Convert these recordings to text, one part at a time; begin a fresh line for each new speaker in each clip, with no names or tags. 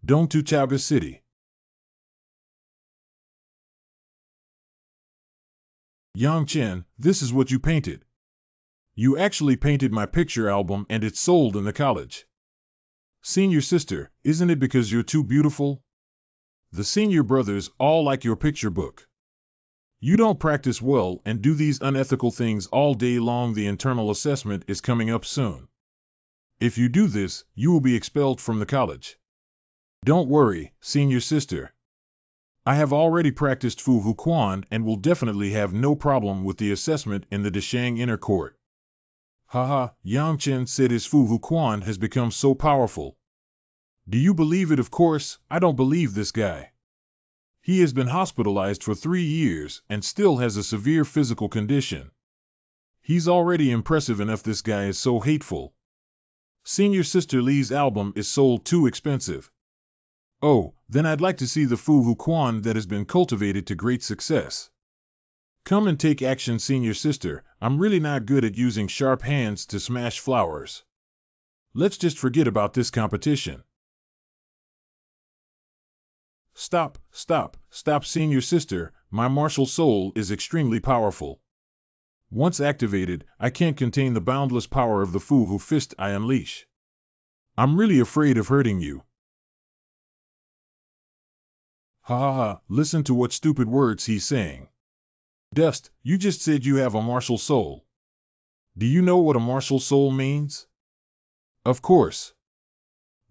Dong to Chaba City. Yang Chen, this is what you painted. You actually painted my picture album and it's sold in the college. Senior sister, isn't it because you're too beautiful? The senior brothers all like your picture book. You don't practice well and do these unethical things all day long. The internal assessment is coming up soon. If you do this, you will be expelled from the college. Don't worry, senior sister. I have already practiced Fu Hu Quan and will definitely have no problem with the assessment in the Deshang Inner Court. Haha, Yang Chen said his Fu Hu Quan has become so powerful. Do you believe it? Of course, I don't believe this guy. He has been hospitalized for 3 years and still has a severe physical condition. He's already impressive enough. This guy is so hateful. Senior sister Li's album is sold too expensive. Oh, then I'd like to see the Fu Hu Quan that has been cultivated to great success. Come and take action, senior sister. I'm really not good at using sharp hands to smash flowers. Let's just forget about this competition. Stop, senior sister. My martial soul is extremely powerful. Once activated, I can't contain the boundless power of the Fu Hu fist I unleash. I'm really afraid of hurting you. Ha ha ha, listen to what stupid words he's saying. Dust, you just said you have a martial soul. Do you know what a martial soul means? Of course.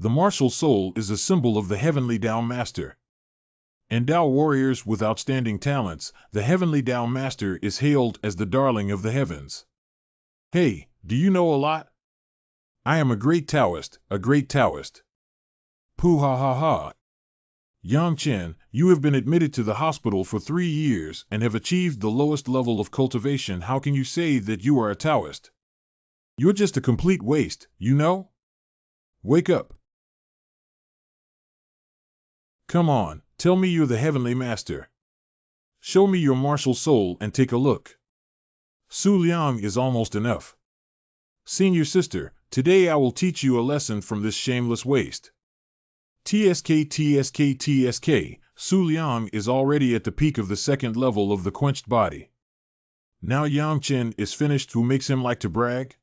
The martial soul is a symbol of the heavenly Tao Master. In Tao warriors with outstanding talents, the heavenly Tao Master is hailed as the darling of the heavens. Hey, do you know a lot? I am a great Taoist, a great Taoist. Pooh ha ha ha. Yang Chen, you have been admitted to the hospital for 3 years and have achieved the lowest level of cultivation. How can you say that you are a Taoist? You're just a complete waste, you know? Wake up. Come on, tell me you're the heavenly master. Show me your martial soul and take a look. Su Liang is almost enough. Senior sister, today I will teach you a lesson from this shameless waste. TSK, Su Liang is already at the peak of the 2nd level of the quenched body. Now Yang Chen is finished. Who makes him like to brag?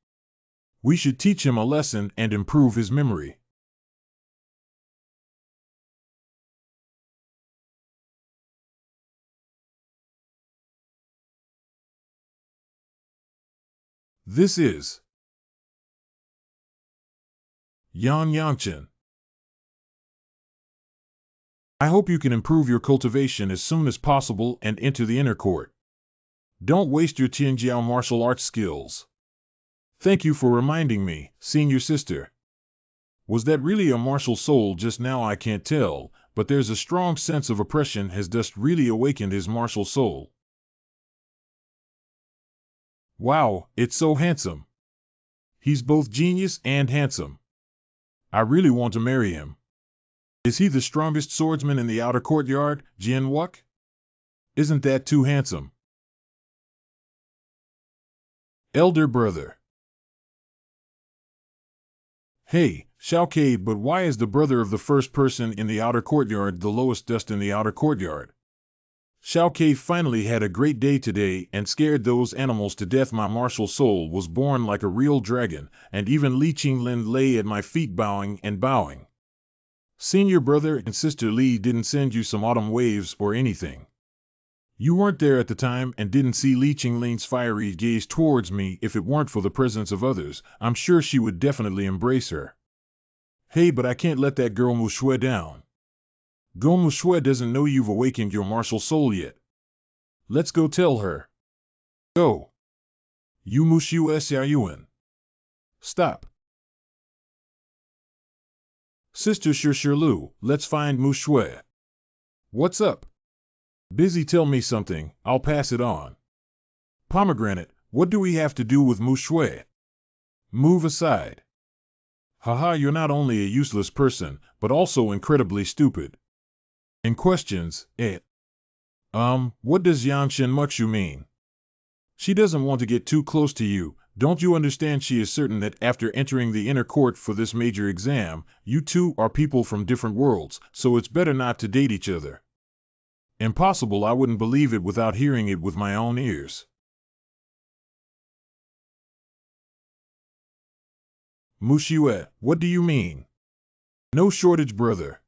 We should teach him a lesson and improve his memory. This is Yang Chen. I hope you can improve your cultivation as soon as possible and enter the inner court. Don't waste your Tianjiao martial arts skills. Thank you for reminding me, senior sister. Was that really a martial soul just now? I can't tell, but there's a strong sense of oppression. Has Dust really awakened his martial soul? Wow, it's so handsome. He's both genius and handsome. I really want to marry him. Is he the strongest swordsman in the outer courtyard, Jian Wuk? Isn't that too handsome? Elder brother. Hey, Xiaokei, but why is the brother of the first person in the outer courtyard the lowest Dust in the outer courtyard? Xiaokei finally had a great day today and scared those animals to death. My martial soul was born like a real dragon, and even Li Qinglin lay at my feet bowing and bowing. Senior brother and sister Li didn't send you some autumn waves or anything. You weren't there at the time and didn't see Li Qinglin's fiery gaze towards me. If it weren't for the presence of others, I'm sure she would definitely embrace her. Hey, but I can't let that girl Mu Shui down. Go Mu Shui doesn't know you've awakened your martial soul yet. Let's go tell her. Go. You Mu Shui Xiaoyuan. Stop. Sister Shirlu, let's find Mu Shui. What's up? Busy, tell me something, I'll pass it on. Pomegranate, what do we have to do with Mu Shui? Move aside. Haha, you're not only a useless person, but also incredibly stupid. In questions, what does Yanshin Muxu mean? She doesn't want to get too close to you, don't you understand she is certain that after entering the inner court for this major exam, you two are people from different worlds, so it's better not to date each other. Impossible, I wouldn't believe it without hearing it with my own ears. Mushiue, what do you mean? No shortage, brother.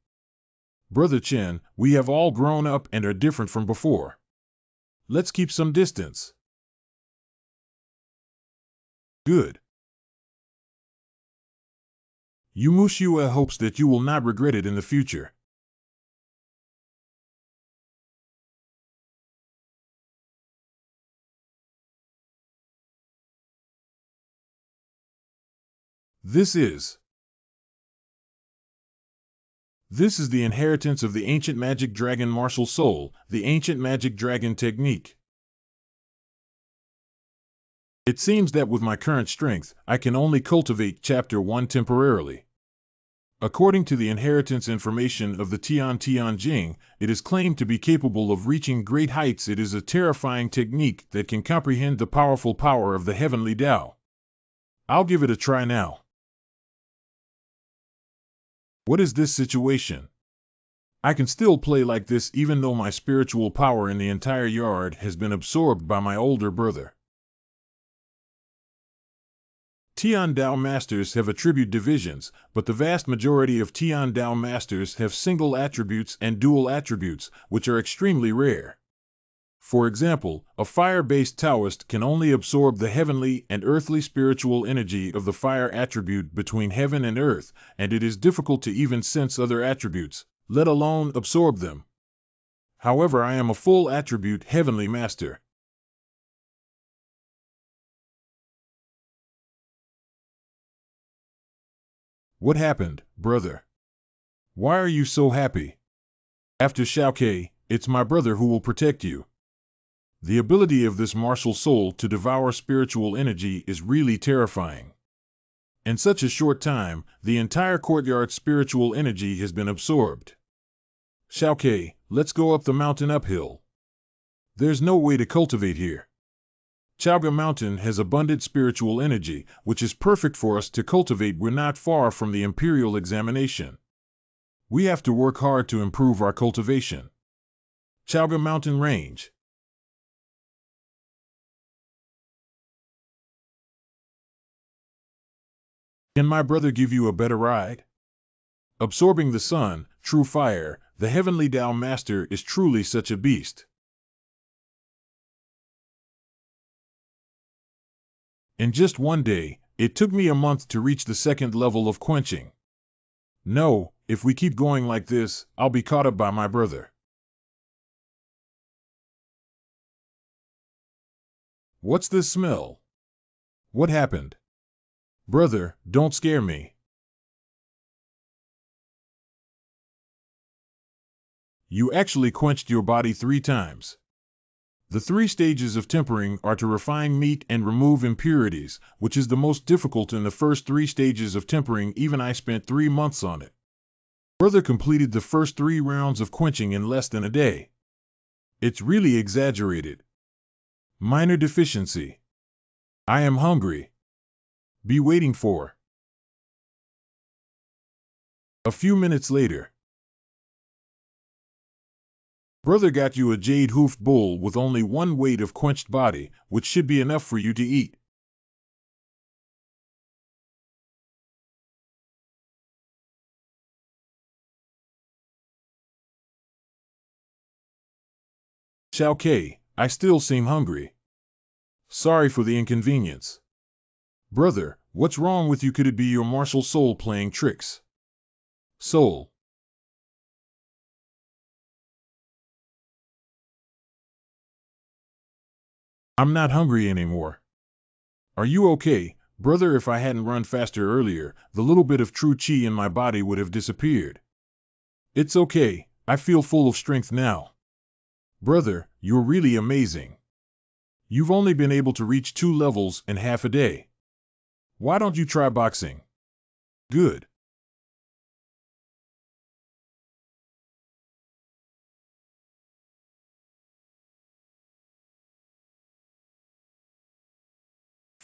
Brother Chen, we have all grown up and are different from before. Let's keep some distance. Good. Mushiue hopes that you will not regret it in the future. This is the inheritance of the ancient magic dragon martial soul, the ancient magic dragon technique. It seems that with my current strength, I can only cultivate Chapter 1 temporarily. According to the inheritance information of the Tian Tian Jing, it is claimed to be capable of reaching great heights. It is a terrifying technique that can comprehend the powerful power of the heavenly Tao. I'll give it a try now. What is this situation? I can still play like this even though my spiritual power in the entire yard has been absorbed by my older brother. Tian Dao masters have attribute divisions, but the vast majority of Tian Dao masters have single attributes and dual attributes, which are extremely rare. For example, a fire-based Taoist can only absorb the heavenly and earthly spiritual energy of the fire attribute between heaven and earth, and it is difficult to even sense other attributes, let alone absorb them. However, I am a full attribute heavenly master. What happened, brother? Why are you so happy? After Xiaokei, it's my brother who will protect you. The ability of this martial soul to devour spiritual energy is really terrifying. In such a short time, the entire courtyard's spiritual energy has been absorbed. Xiaokei, let's go up the mountain uphill. There's no way to cultivate here. Chaoga Mountain has abundant spiritual energy, which is perfect for us to cultivate. We're not far from the imperial examination. We have to work hard to improve our cultivation. Chaoga Mountain Range. Can my brother give you a better ride? Absorbing the sun, true fire, the heavenly Tao Master is truly such a beast. In just one day, it took me a month to reach the second level of quenching. No, if we keep going like this, I'll be caught up by my brother. What's this smell? What happened? Brother, don't scare me. You actually quenched your body 3 times. The 3 stages of tempering are to refine meat and remove impurities, which is the most difficult in the first 3 stages of tempering. Even I spent 3 months on it. Brother completed the first 3 rounds of quenching in less than a day. It's really exaggerated. Minor deficiency. I am hungry. Be waiting for. A few minutes later. Brother got you a jade-hoofed bull with only 1 weight of quenched body, which should be enough for you to eat. Xiaokei, I still seem hungry. Sorry for the inconvenience. Brother, what's wrong with you? Could it be your martial soul playing tricks? Soul. I'm not hungry anymore. Are you okay, brother? If I hadn't run faster earlier, the little bit of true chi in my body would have disappeared. It's okay, I feel full of strength now. Brother, you're really amazing. You've only been able to reach 2 levels in half a day. Why don't you try boxing? Good.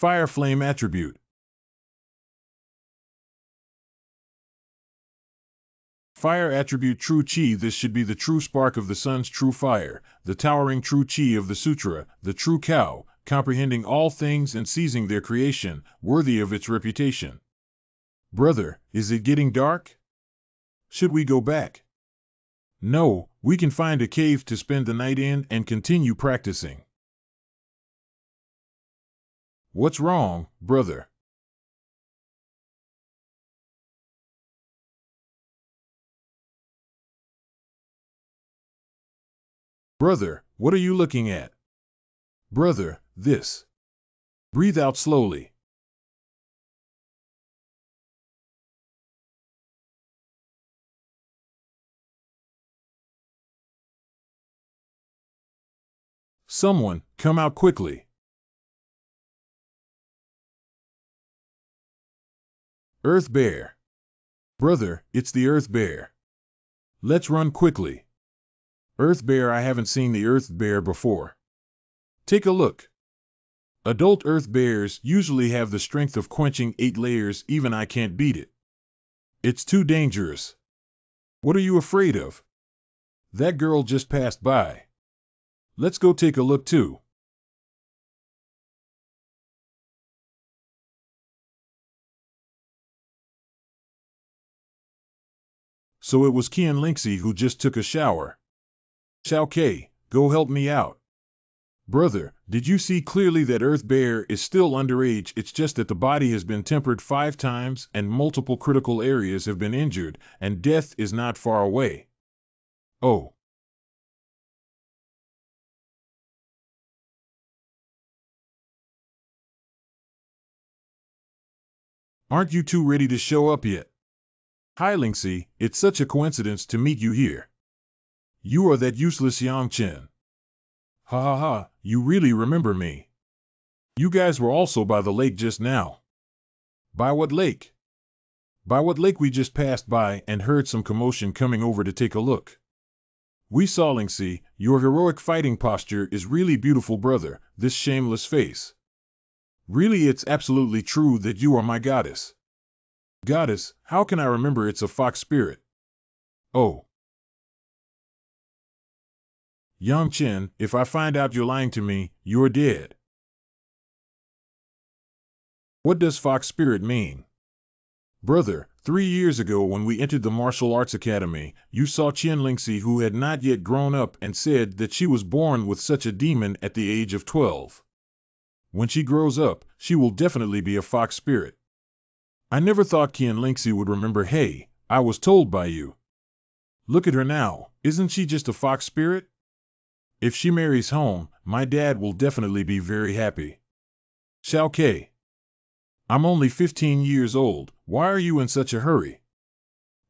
Fire flame attribute. Fire attribute true chi. This should be the true spark of the sun's true fire, the towering true chi of the sutra, the true cow, comprehending all things and seizing their creation, worthy of its reputation. Brother, is it getting dark? Should we go back? No, we can find a cave to spend the night in and continue practicing. What's wrong, brother? Brother, what are you looking at? Brother, this. Breathe out slowly. Someone, come out quickly. Earth bear. Brother, it's the earth bear. Let's run quickly. Earth bear, I haven't seen the earth bear before. Take a look. Adult earth bears usually have the strength of quenching 8 layers, even I can't beat it. It's too dangerous. What are you afraid of? That girl just passed by. Let's go take a look too. So it was Qian Lingxi who just took a shower. Xiao Ke, go help me out. Brother, did you see clearly that Earth Bear is still underage? It's just that the body has been tempered 5 times and multiple critical areas have been injured, and death is not far away. Oh. Aren't you two ready to show up yet? Hi Lingxi, it's such a coincidence to meet you here. You are that useless Yang Chen. Ha ha ha, you really remember me. You guys were also by the lake just now. By what lake? By what lake? We just passed by and heard some commotion coming over to take a look. We saw Lingxi, your heroic fighting posture is really beautiful, brother, this shameless face. Really, it's absolutely true that you are my goddess. Goddess, how can I remember? It's a fox spirit. Oh. Yang Chen, if I find out you're lying to me, you're dead. What does fox spirit mean? Brother, 3 years ago when we entered the martial arts academy, you saw Qian Lingxi, who had not yet grown up, and said that she was born with such a demon at the age of 12. When she grows up, she will definitely be a fox spirit. I never thought Qian Lingxi would remember. Hey, I was told by you. Look at her now, isn't she just a fox spirit? If she marries home, my dad will definitely be very happy. Xiao Ke. I'm only 15 years old, why are you in such a hurry?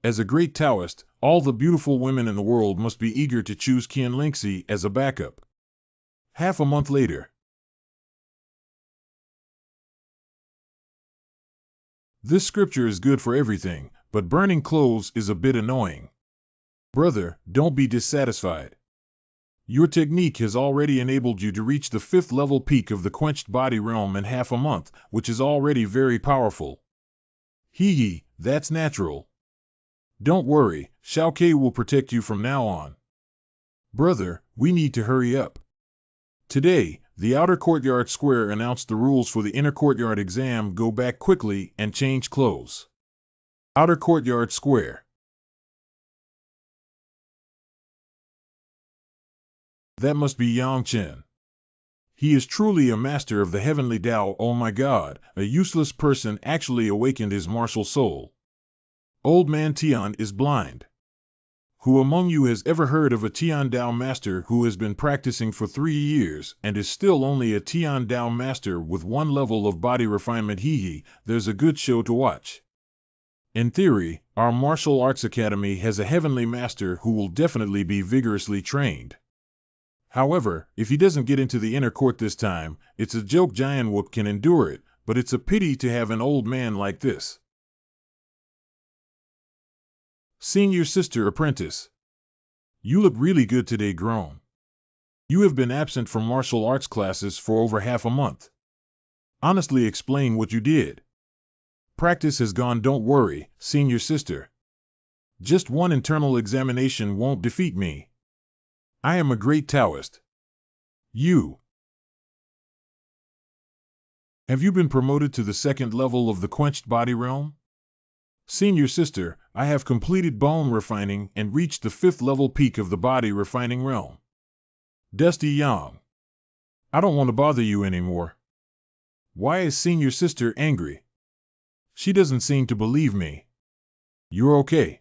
As a great Taoist, all the beautiful women in the world must be eager to choose Qian Lingxi as a backup. Half a month later. This scripture is good for everything, but burning clothes is a bit annoying. Brother, don't be dissatisfied. Your technique has already enabled you to reach the 5th level peak of the quenched body realm in half a month, which is already very powerful. Hee, that's natural. Don't worry, Xiao Ke will protect you from now on. Brother, we need to hurry up. Today, the outer courtyard square announced the rules for the inner courtyard exam. Go back quickly and change clothes. Outer courtyard square. That must be Yang Chen. He is truly a master of the heavenly Tao. Oh my God, a useless person actually awakened his martial soul. Old man Tian is blind. Who among you has ever heard of a Tian Dao master who has been practicing for 3 years and is still only a Tian Dao master with 1 level of body refinement? Hee, there's a good show to watch. In theory, our martial arts academy has a heavenly master who will definitely be vigorously trained. However, if he doesn't get into the inner court this time, it's a joke. Giant Whoop can endure it, but it's a pity to have an old man like this. Senior sister apprentice. You look really good today, grown. You have been absent from martial arts classes for over half a month. Honestly explain what you did. Practice has gone, don't worry, senior sister. Just one internal examination won't defeat me. I am a great Taoist. Have you been promoted to the second level of the quenched body realm? Senior sister, I have completed bone refining and reached the 5th level peak of the body refining realm. Dusty Yang. I don't want to bother you anymore. Why is senior sister angry? She doesn't seem to believe me. You're okay.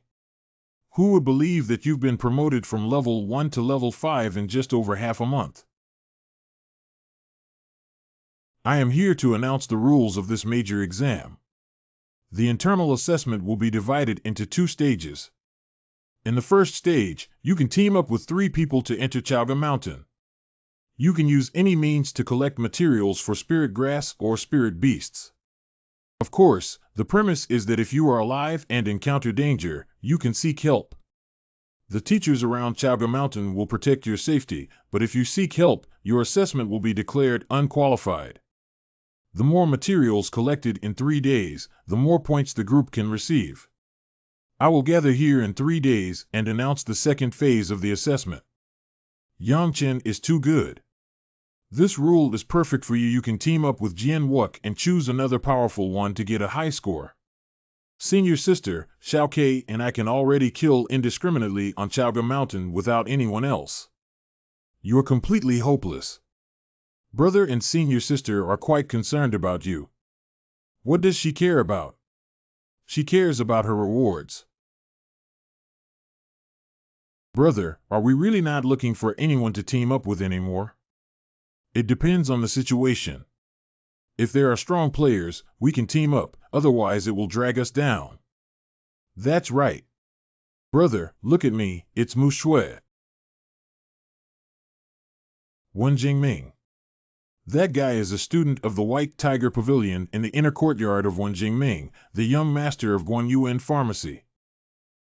Who would believe that you've been promoted from level 1 to level 5 in just over half a month? I am here to announce the rules of this major exam. The internal assessment will be divided into 2 stages. In the first stage, you can team up with 3 people to enter Chaga Mountain. You can use any means to collect materials for spirit grass or spirit beasts. Of course, the premise is that if you are alive and encounter danger, you can seek help. The teachers around Chaga Mountain will protect your safety, but if you seek help, your assessment will be declared unqualified. The more materials collected in 3 days, the more points the group can receive. I will gather here in 3 days and announce the second phase of the assessment. Yangchen is too good. This rule is perfect for you. You can team up with Jian Wuk and choose another powerful one to get a high score. Senior sister, Xiao Kei and I can already kill indiscriminately on Chaoga Mountain without anyone else. You are completely hopeless. Brother and senior sister are quite concerned about you. What does she care about? She cares about her rewards. Brother, are we really not looking for anyone to team up with anymore? It depends on the situation. If there are strong players, we can team up, otherwise it will drag us down. That's right. Brother, look at me, it's Mu Shui. Wen Jingming. That guy is a student of the White Tiger Pavilion in the inner courtyard of Wen Jingming, the young master of Guan Yuan Pharmacy.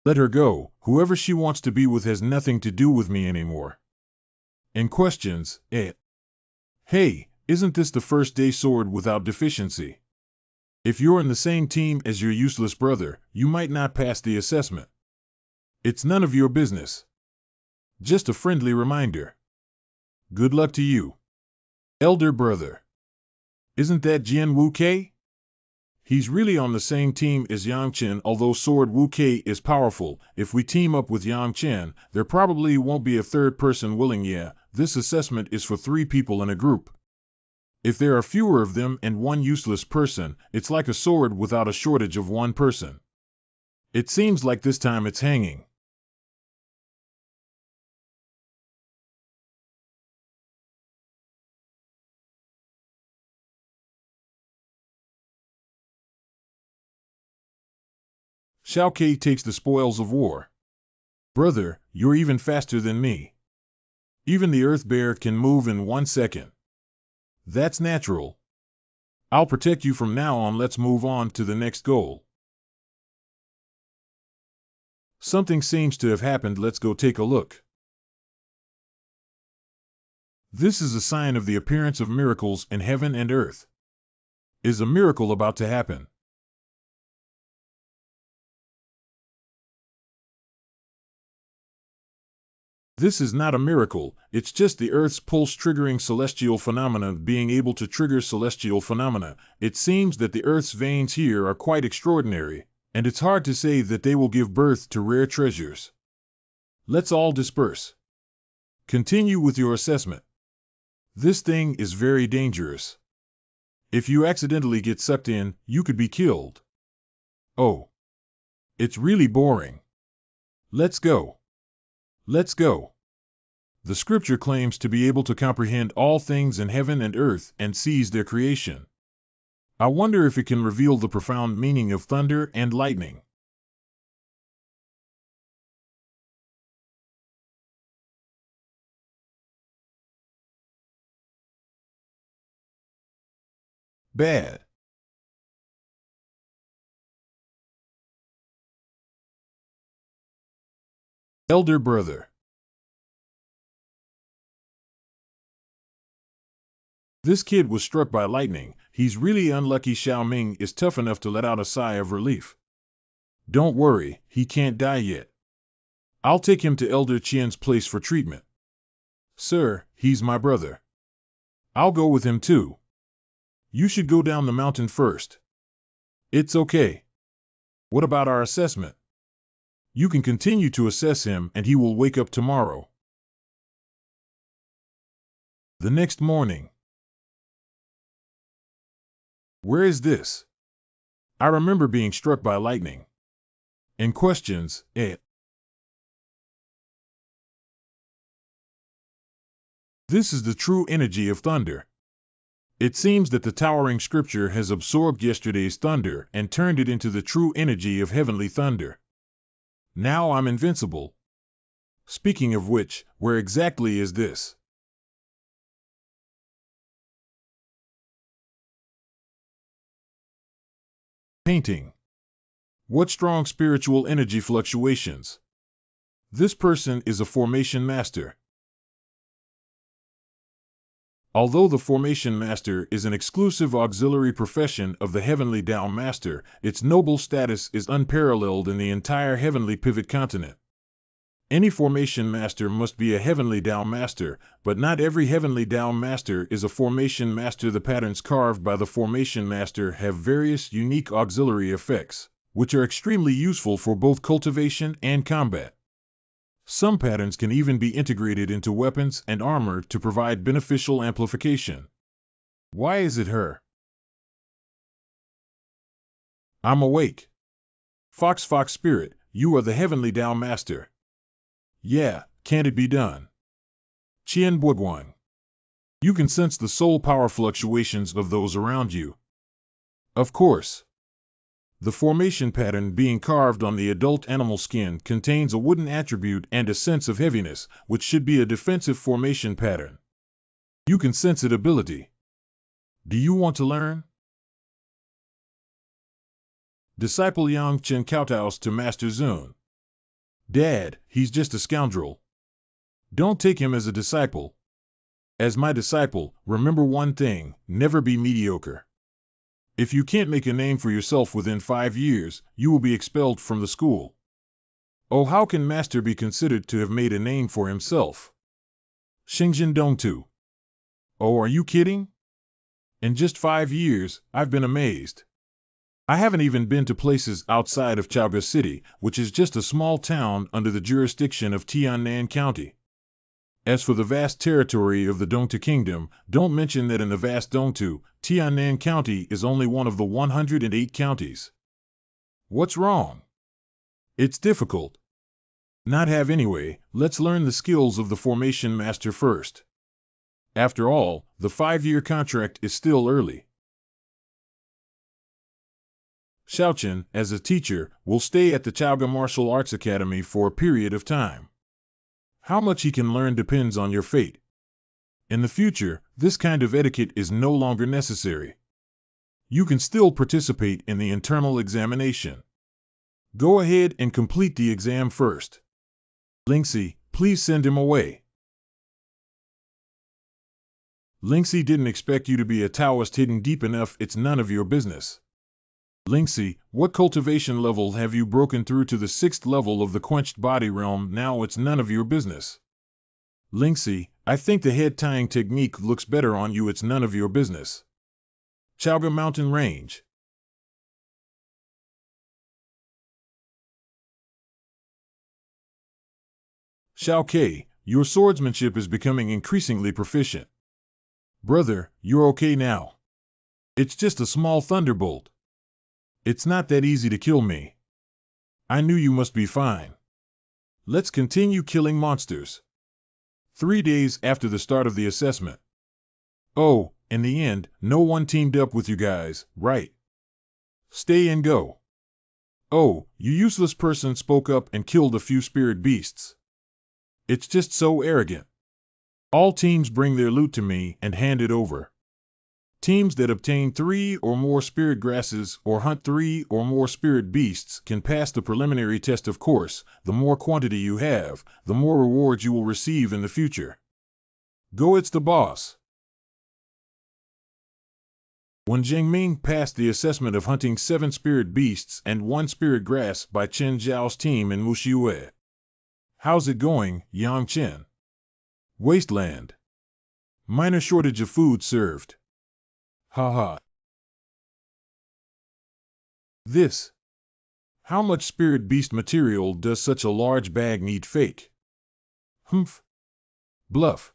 Let her go, whoever she wants to be with has nothing to do with me anymore. And questions, Hey, isn't this the first day sword without deficiency? If you're in the same team as your useless brother, you might not pass the assessment. It's none of your business. Just a friendly reminder. Good luck to you. Elder brother. Isn't that Jian Wu Kei? He's really on the same team as Yang Chen, although Sword Wu Kei is powerful. If we team up with Yang Chen, there probably won't be a third person willing. This assessment is for 3 people in a group. If there are fewer of them and one useless person, it's like a sword without a shortage of one person. It seems like this time it's hanging. Xiao Kei takes the spoils of war. Brother, you're even faster than me. Even the Earth Bear can move in 1 second. That's natural. I'll protect you from now on. Let's move on to the next goal. Something seems to have happened. Let's go take a look. This is a sign of the appearance of miracles in heaven and earth. Is a miracle about to happen? This is not a miracle, it's just the Earth's pulse triggering celestial phenomena being able to trigger celestial phenomena. It seems that the Earth's veins here are quite extraordinary, and it's hard to say that they will give birth to rare treasures. Let's all disperse. Continue with your assessment. This thing is very dangerous. If you accidentally get sucked in, you could be killed. Oh. It's really boring. Let's go. Let's go. The scripture claims to be able to comprehend all things in heaven and earth and sees their creation. I wonder if it can reveal the profound meaning of thunder and lightning. Bad. Elder brother. This kid was struck by lightning. he's really unlucky. Xiao Ming is tough enough to let out a sigh of relief. Don't worry, he can't die yet. I'll take him to Elder Qian's place for treatment. Sir, he's my brother. I'll go with him too. You should go down the mountain first. It's okay. What about our assessment? You can continue to assess him and he will wake up tomorrow. The next morning. Where is this? I remember being struck by lightning. And questions, This is the true energy of thunder. It seems that the towering scripture has absorbed yesterday's thunder and turned it into the true energy of heavenly thunder. Now I'm invincible. Speaking of which, where exactly is this? Painting. What strong spiritual energy fluctuations. This person is a formation master. Although the formation master is an exclusive auxiliary profession of the heavenly Tao master, its noble status is unparalleled in the entire heavenly pivot continent. Any formation master must be a heavenly Tao master, but not every heavenly Tao master is a formation master. The patterns carved by the formation master have various unique auxiliary effects, which are extremely useful for both cultivation and combat. Some patterns can even be integrated into weapons and armor to provide beneficial amplification. Why is it her? I'm awake. Fox Spirit, you are the heavenly Tao master. Yeah, can't it be done? Qian Buodwang. You can sense the soul power fluctuations of those around you. Of course. The formation pattern being carved on the adult animal skin contains a wooden attribute and a sense of heaviness, which should be a defensive formation pattern. You can sense its ability. Do you want to learn? Disciple Yang Chen kowtows to Master Zun. Dad, he's just a scoundrel. Don't take him as a disciple. As my disciple, remember one thing, never be mediocre. If you can't make a name for yourself within 5 years, you will be expelled from the school. Oh, how can Master be considered to have made a name for himself? Xingjin Dongtu. Oh, are you kidding? In just 5 years, I've been amazed. I haven't even been to places outside of Chaoga City, which is just a small town under the jurisdiction of Tiannan County. As for the vast territory of the Dongtu Kingdom, don't mention that in the vast Dongtu, Tiannan County is only one of the 108 counties. What's wrong? It's difficult. Not have anyway, let's learn the skills of the formation master first. After all, the 5-year contract is still early. Xiaochen, as a teacher, will stay at the Chaoga Martial Arts Academy for a period of time. How much he can learn depends on your fate. In the future, this kind of etiquette is no longer necessary. You can still participate in the internal examination. Go ahead and complete the exam first. Lingxi, please send him away. Lingxi didn't expect you to be a Taoist hidden deep enough. It's none of your business. Lingxi, what cultivation level have you broken through to the 6th level of the quenched body realm? Now it's none of your business. Lingxi, I think the head tying technique looks better on you. It's none of your business. Chaoga Mountain Range. Xiao Kei, your swordsmanship is becoming increasingly proficient. Brother, you're okay now. It's just a small thunderbolt. It's not that easy to kill me. I knew you must be fine. Let's continue killing monsters. 3 days after the start of the assessment. Oh, in the end, no one teamed up with you guys, right? Stay and go. Oh, you useless person spoke up and killed a few spirit beasts. It's just so arrogant. All teams bring their loot to me and hand it over. Teams that obtain 3 or more spirit grasses or hunt 3 or more spirit beasts can pass the preliminary test. Of course, the more quantity you have, the more rewards you will receive in the future. Go, it's the boss. When Ming passed the assessment of hunting 7 spirit beasts and 1 spirit grass by Chen Zhao's team in Wuxue. How's it going, Yang Chen? Wasteland. Minor shortage of food served. Haha. This. How much spirit beast material does such a large bag need? Fake. Humph. Bluff.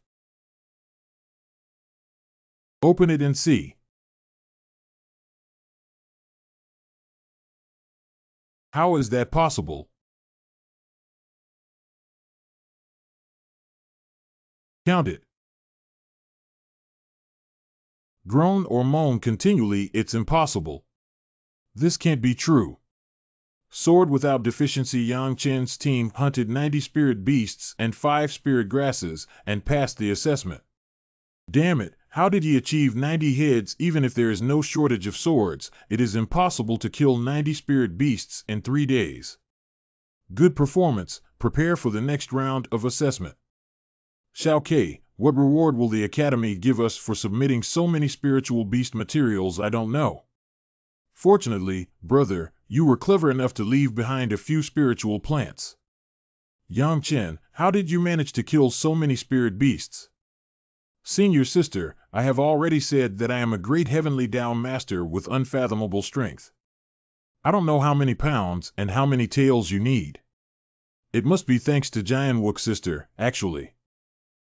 Open it and see. How is that possible? Count it. Groan or moan continually, it's impossible. This can't be true. Sword without deficiency. Yang Chen's team hunted 90 spirit beasts and 5 spirit grasses and passed the assessment. Damn it, how did he achieve 90 heads? Even if there is no shortage of swords, it is impossible to kill 90 spirit beasts in 3 days. Good performance. Prepare for the next round of assessment. Xiao Ke, what reward will the Academy give us for submitting so many spiritual beast materials? I don't know. Fortunately, brother, you were clever enough to leave behind a few spiritual plants. Yang Chen, how did you manage to kill so many spirit beasts? Senior sister, I have already said that I am a great heavenly Tao master with unfathomable strength. I don't know how many pounds and how many tails you need. It must be thanks to Jianwook sister, actually.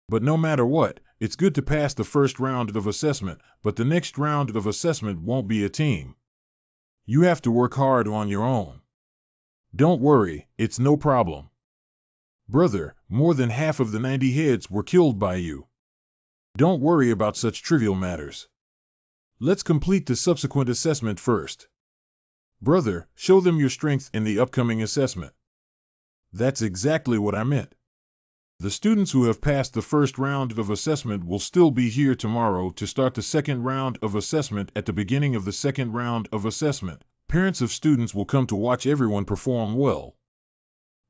But no matter what, it's good to pass the first round of assessment, but the next round of assessment won't be a team. You have to work hard on your own. Don't worry, it's no problem. Brother, more than half of the 90 heads were killed by you. Don't worry about such trivial matters. Let's complete the subsequent assessment first. Brother, show them your strength in the upcoming assessment. That's exactly what I meant. The students who have passed the first round of assessment will still be here tomorrow to start the second round of assessment. At the beginning of the second round of assessment, parents of students will come to watch everyone perform well.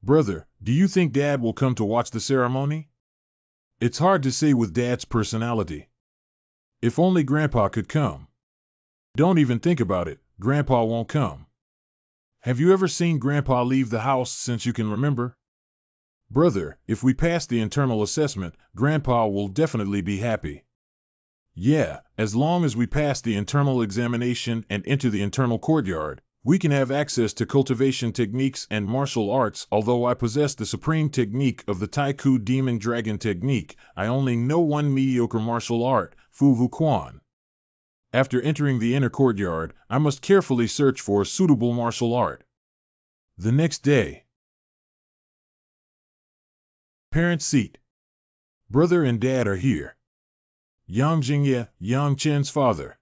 Brother, do you think Dad will come to watch the ceremony? It's hard to say with Dad's personality. If only Grandpa could come. Don't even think about it, Grandpa won't come. Have you ever seen Grandpa leave the house since you can remember? Brother, if we pass the internal assessment, Grandpa will definitely be happy. Yeah, as long as we pass the internal examination and enter the internal courtyard, we can have access to cultivation techniques and martial arts. Although I possess the supreme technique of the Taiku Demon Dragon technique, I only know one mediocre martial art, Fu Vu Quan. After entering the inner courtyard, I must carefully search for a suitable martial art. The next day. Parent seat. Brother and Dad are here. Yang Jingye, Yang Chen's father.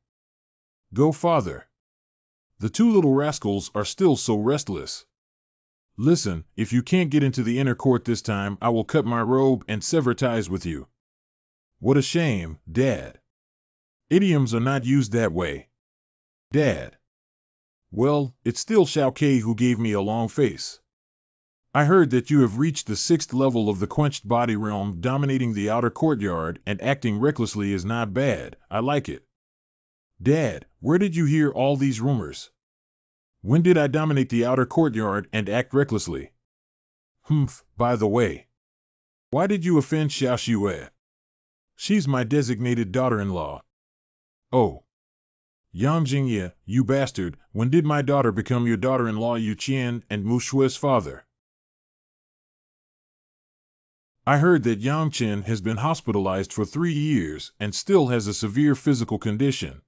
Go father. The 2 little rascals are still so restless. Listen, if you can't get into the inner court this time, I will cut my robe and sever ties with you. What a shame, Dad. Idioms are not used that way. Dad. Well, it's still Xiao Ke who gave me a long face. I heard that you have reached the 6th level of the quenched body realm. Dominating the outer courtyard and acting recklessly is not bad. I like it. Dad, where did you hear all these rumors? When did I dominate the outer courtyard and act recklessly? Humph, by the way. Why did you offend Xiao Xue? She's my designated daughter-in-law. Oh. Yang Jingye, you bastard, when did my daughter become your daughter-in-law? Yu Qian and Mu Shue's father. I heard that Yang Chen has been hospitalized for 3 years and still has a severe physical condition.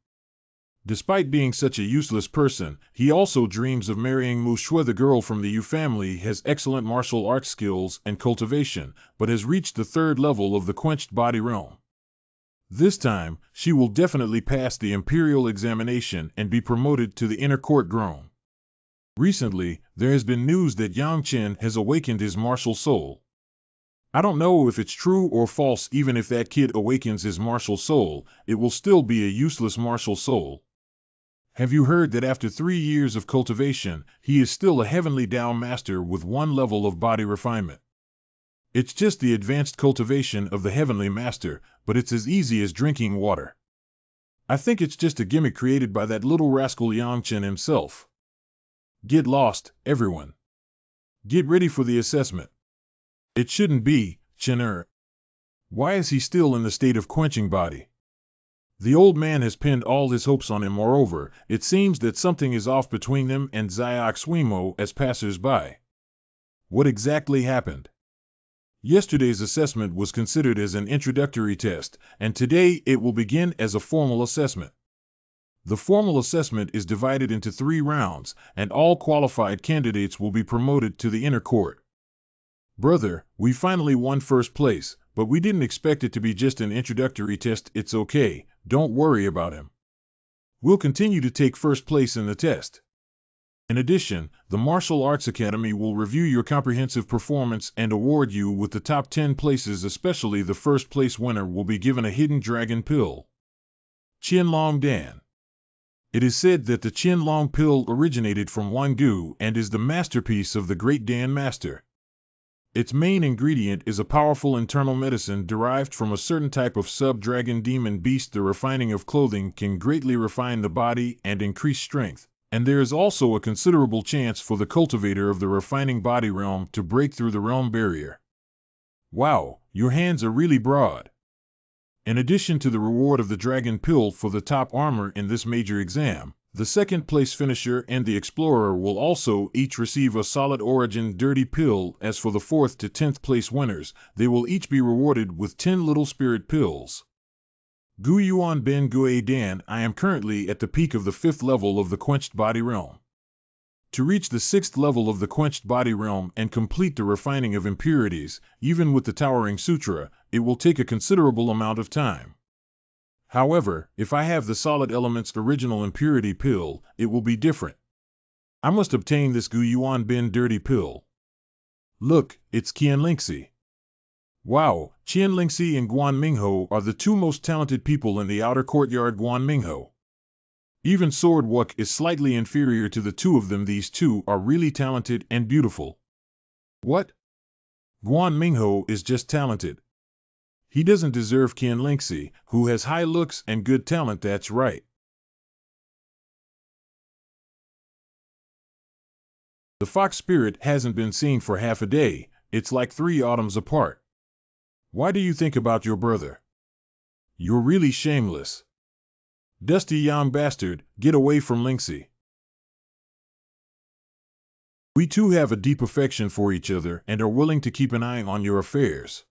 Despite being such a useless person, he also dreams of marrying Mu Shui. The girl from the Yu family has excellent martial arts skills and cultivation, but has reached the 3rd level of the quenched body realm. This time, she will definitely pass the imperial examination and be promoted to the inner court grown. Recently, there has been news that Yang Chen has awakened his martial soul. I don't know if it's true or false. Even if that kid awakens his martial soul, it will still be a useless martial soul. Have you heard that after 3 years of cultivation, he is still a heavenly Tao master with 1 level of body refinement? It's just the advanced cultivation of the heavenly master, but it's as easy as drinking water. I think it's just a gimmick created by that little rascal Yang himself. Get lost, everyone. Get ready for the assessment. It shouldn't be, Chen. Why is he still in the state of quenching body? The old man has pinned all his hopes on him. Moreover, it seems that something is off between them and Xiaoxuimo as passers-by. What exactly happened? Yesterday's assessment was considered as an introductory test, and today it will begin as a formal assessment. The formal assessment is divided into 3 rounds, and all qualified candidates will be promoted to the inner court. Brother, we finally won first place, but we didn't expect it to be just an introductory test. It's okay, don't worry about him. We'll continue to take first place in the test. In addition, the Martial Arts Academy will review your comprehensive performance and award you with the top 10 places. Especially the first place winner will be given a hidden dragon pill. Qianlong Dan. It is said that the Qianlong pill originated from Wangu and is the masterpiece of the great Dan Master. Its main ingredient is a powerful internal medicine derived from a certain type of sub-dragon demon beast. The refining of clothing can greatly refine the body and increase strength, and there is also a considerable chance for the cultivator of the refining body realm to break through the realm barrier. Wow, your hands are really broad. In addition to the reward of the dragon pill for the top armor in this major exam, the second place finisher and the explorer will also each receive a solid origin dirty pill. As for the 4th to 10th place winners, they will each be rewarded with 10 little spirit pills. Gu Yuan Ben Gue Dan. I am currently at the peak of the 5th level of the quenched body realm. To reach the 6th level of the quenched body realm and complete the refining of impurities, even with the Towering Sutra, it will take a considerable amount of time. However, if I have the solid elements original impurity pill, it will be different. I must obtain this Gu Yuan Bin dirty pill. Look, it's Qianlingxi. Wow, Qianlingxi and Guan Mingho are the 2 most talented people in the outer courtyard. Guan Mingho. Even Sword Wuk is slightly inferior to the 2 of them. These 2 are really talented and beautiful. What? Guan Mingho is just talented. He doesn't deserve Qianlingxi, who has high looks and good talent. That's right. The fox spirit hasn't been seen for half a day. It's like 3 autumns apart. Why do you think about your brother? You're really shameless. Dusty young bastard, get away from Lingxi. We 2 have a deep affection for each other and are willing to keep an eye on your affairs.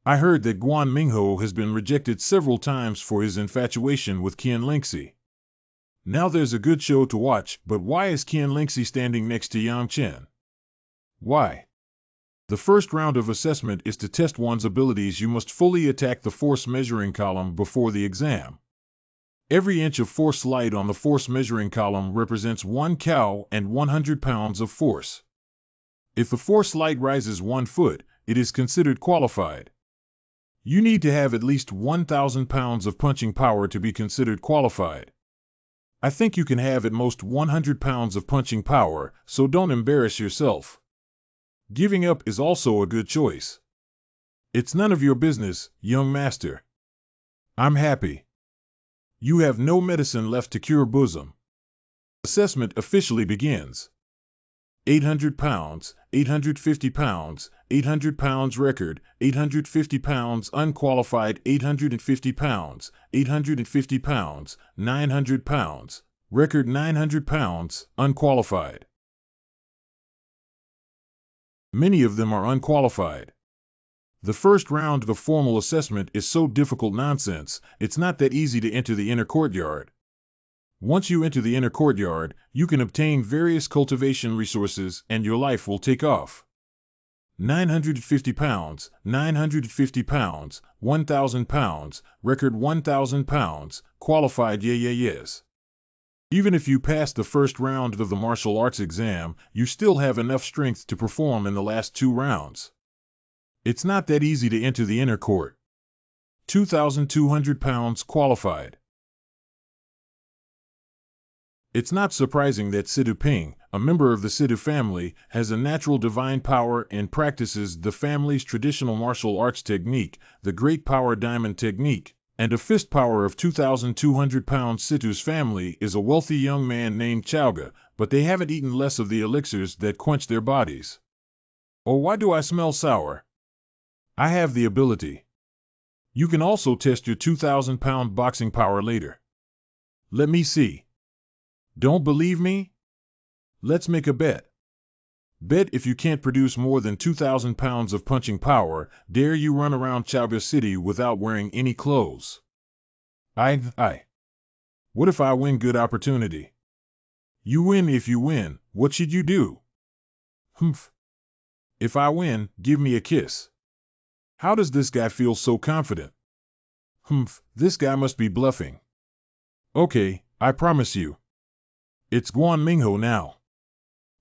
I heard that Guan Mingho has been rejected several times for his infatuation with Qianlingxi. Now there's a good show to watch, but why is Qianlingxi standing next to Yang Chen? Why? The first round of assessment is to test one's abilities. You must fully attack the force measuring column before the exam. Every inch of force light on the force measuring column represents 1 cow and 100 pounds of force. If the force light rises 1 foot, it is considered qualified. You need to have at least 1,000 pounds of punching power to be considered qualified. I think you can have at most 100 pounds of punching power, so don't embarrass yourself. Giving up is also a good choice. It's none of your business, young master. I'm happy. You have no medicine left to cure bosom. Assessment officially begins. 800 pounds, 850 pounds, 800 pounds record, 850 pounds unqualified, 850 pounds, 850 pounds, 900 pounds, record 900 pounds, unqualified. Many of them are unqualified. The first round of the formal assessment is so difficult nonsense, it's not that easy to enter the inner courtyard. Once you enter the inner courtyard, you can obtain various cultivation resources and your life will take off. 950 pounds, 950 pounds, 1,000 pounds, record 1,000 pounds, qualified yes. Even if you pass the first round of the martial arts exam, you still have enough strength to perform in the last 2 rounds. It's not that easy to enter the inner court. 2,200 pounds qualified. It's not surprising that Sidu Ping, a member of the Sidu family, has a natural divine power and practices the family's traditional martial arts technique, the Great Power Diamond Technique, and a fist power of 2,200 pounds. Situ's family is a wealthy young man named Chowga, but they haven't eaten less of the elixirs that quench their bodies. Oh, why do I smell sour? I have the ability. You can also test your 2,000-pound boxing power later. Let me see. Don't believe me? Let's make a bet. Bet if you can't produce more than 2,000 pounds of punching power, dare you run around Chowga City without wearing any clothes. I. What if I win? Good opportunity. You win. If you win, what should you do? Humph. If I win, give me a kiss. How does this guy feel so confident? Humph, this guy must be bluffing. Okay, I promise you. It's Guan Mingho now.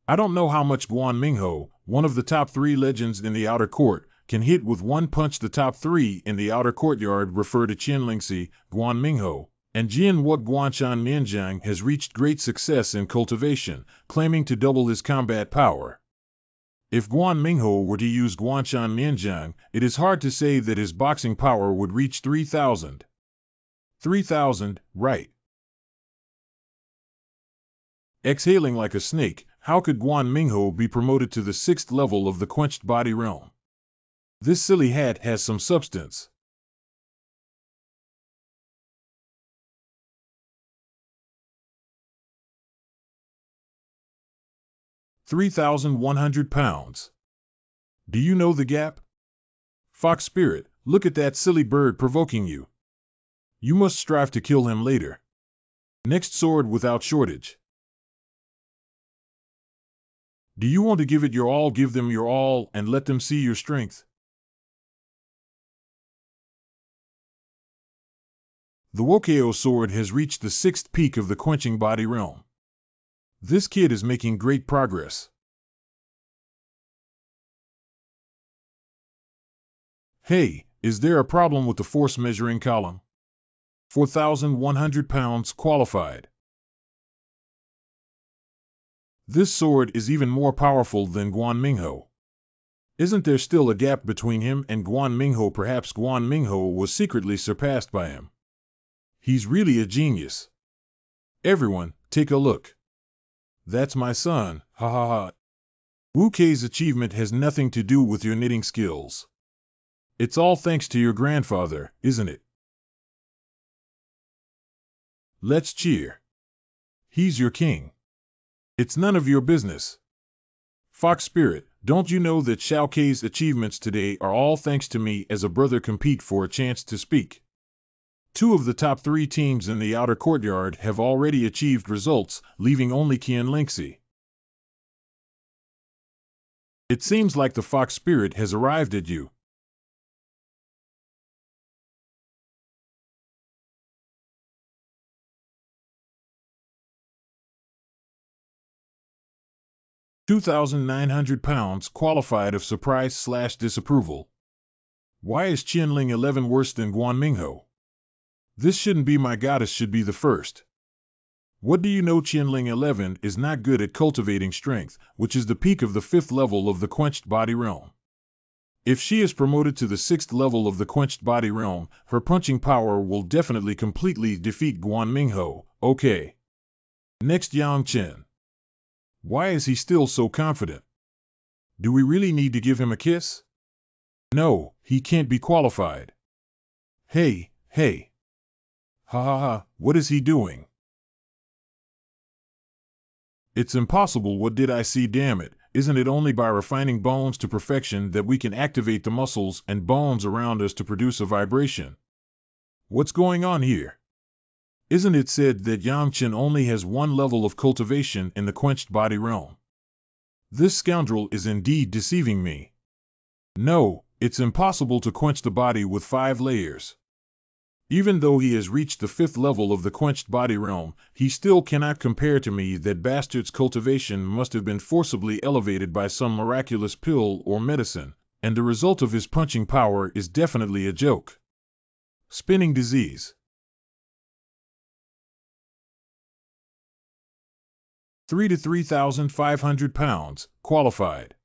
I don't know how much Guan Mingho, one of the top 3 legends in the outer court, can hit with one punch. The top 3 in the outer courtyard refer to Qian Lingxi, Guan Mingho, and Jian Wuk. Guanshan Nianjiang has reached great success in cultivation, claiming to double his combat power. If Guan Mingho were to use Guanshan Nianjiang, it is hard to say that his boxing power would reach 3,000. 3,000, right. Exhaling like a snake, how could Guan Mingho be promoted to the 6th level of the quenched body realm? This silly hat has some substance. £3,100. Do you know the gap? Fox Spirit, look at that silly bird provoking you. You must strive to kill him later. Next sword without shortage. Do you want to give it your all? Give them your all and let them see your strength. The Wokeo sword has reached the 6th peak of the quenching body realm. This kid is making great progress. Hey, is there a problem with the force measuring column? 4,100 pounds qualified. This sword is even more powerful than Guan Mingho. Isn't there still a gap between him and Guan Mingho? Perhaps Guan Mingho was secretly surpassed by him. He's really a genius. Everyone, take a look. That's my son, ha ha ha. Wu Kei's achievement has nothing to do with your knitting skills. It's all thanks to your grandfather, isn't it? Let's cheer. He's your king. It's none of your business. Fox Spirit, don't you know that Xiao Kei's achievements today are all thanks to me? As a brother compete for a chance to speak. 2 of the top 3 teams in the outer courtyard have already achieved results, leaving only Qian Lingxi. It seems like the Fox Spirit has arrived at you. £2,900 qualified of surprise/disapproval. Why is Qianling 11 worse than Guan Mingho? This shouldn't be. My goddess should be the first. What do you know? Qianling 11 is not good at cultivating strength, which is the peak of the 5th level of the quenched body realm. If she is promoted to the 6th level of the quenched body realm, her punching power will definitely completely defeat Guan Mingho. Okay. Next, Yang Chen. Why is he still so confident? Do we really need to give him a kiss? No, he can't be qualified. Hey. Ha ha ha, what is he doing? It's impossible. What did I see? Damn it, isn't it only by refining bones to perfection that we can activate the muscles and bones around us to produce a vibration? What's going on here? Isn't it said that Yang Chen only has 1 level of cultivation in the quenched body realm? This scoundrel is indeed deceiving me. No, it's impossible to quench the body with 5 layers. Even though he has reached the 5th level of the quenched body realm, he still cannot compare to me. That bastard's cultivation must have been forcibly elevated by some miraculous pill or medicine, and the result of his punching power is definitely a joke. Spinning disease. 3 to 3,500 pounds, qualified.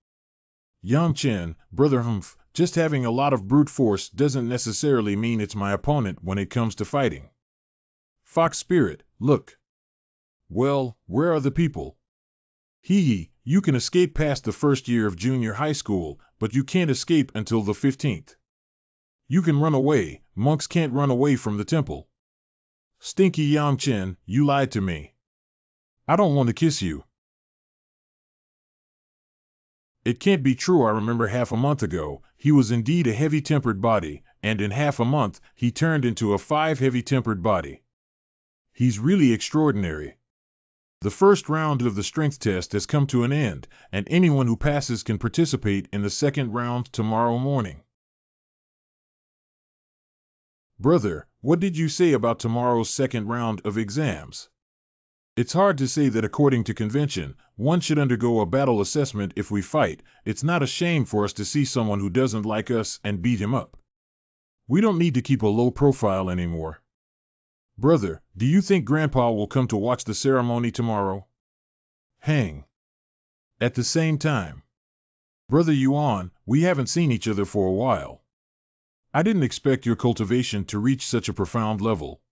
Yang Chen, brother humph, Just having a lot of brute force doesn't necessarily mean it's my opponent when it comes to fighting. Fox Spirit, look. Well, where are the people? Hee hee, you can escape past the first year of junior high school, but you can't escape until the 15th. You can run away, monks can't run away from the temple. Stinky Yangchen, you lied to me. I don't want to kiss you. It can't be true. I remember half a month ago, he was indeed a heavy-tempered body, and in half a month, he turned into a 5 heavy-tempered body. He's really extraordinary. The first round of the strength test has come to an end, and anyone who passes can participate in the second round tomorrow morning. Brother, what did you say about tomorrow's second round of exams? It's hard to say that according to convention, one should undergo a battle assessment if we fight. It's not a shame for us to see someone who doesn't like us and beat him up. We don't need to keep a low profile anymore. Brother, do you think Grandpa will come to watch the ceremony tomorrow? Hang. At the same time. Brother Yuan, we haven't seen each other for a while. I didn't expect your cultivation to reach such a profound level.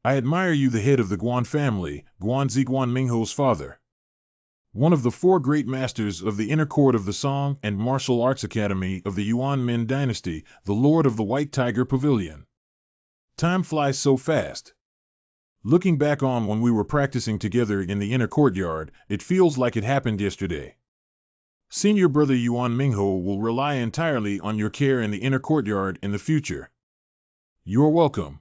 I admire you, the head of the Guan family, Guan Ziguan Mingho's father. One of the 4 great masters of the inner court of the Song and Martial Arts Academy of the Yuan Min dynasty, the Lord of the White Tiger Pavilion. Time flies so fast. Looking back on when we were practicing together in the inner courtyard, it feels like it happened yesterday. Senior brother Yuan Mingho will rely entirely on your care in the inner courtyard in the future. You're welcome.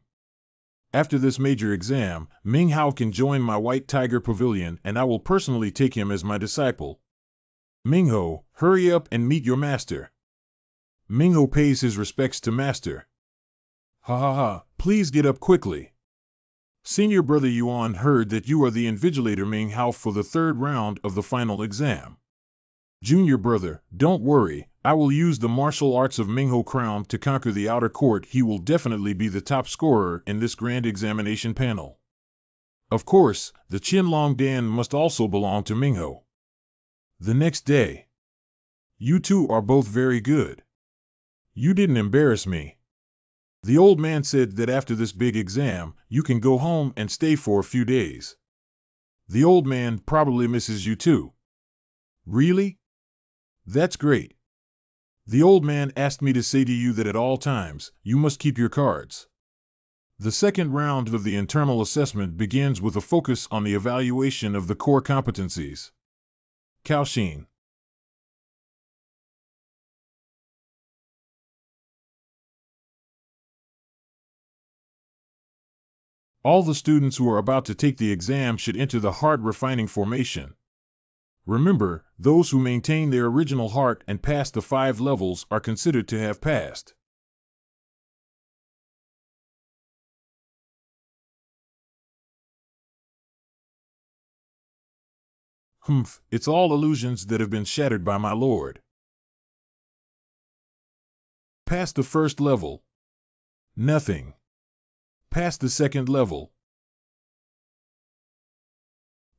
After this major exam, Ming Hao can join my White Tiger Pavilion and I will personally take him as my disciple. Mingho, hurry up and meet your master. Mingho pays his respects to master. Ha ha ha, please get up quickly. Senior brother Yuan heard that you are the invigilator Ming Hao for the 3rd round of the final exam. Junior brother, don't worry, I will use the martial arts of Mingho Crown to conquer the outer court. He will definitely be the top scorer in this grand examination panel. Of course, the Qinlong Dan must also belong to Mingho. The next day. You two are both very good. You didn't embarrass me. The old man said that after this big exam, you can go home and stay for a few days. The old man probably misses you too. Really? That's great. The old man asked me to say to you that at all times, you must keep your cards. The second round of the internal assessment begins with a focus on the evaluation of the core competencies. Kaoxin. All the students who are about to take the exam should enter the heart refining formation. Remember, those who maintain their original heart and pass the 5 levels are considered to have passed. Humph, it's all illusions that have been shattered by my lord. Pass the 1st level. Nothing. Pass the 2nd level.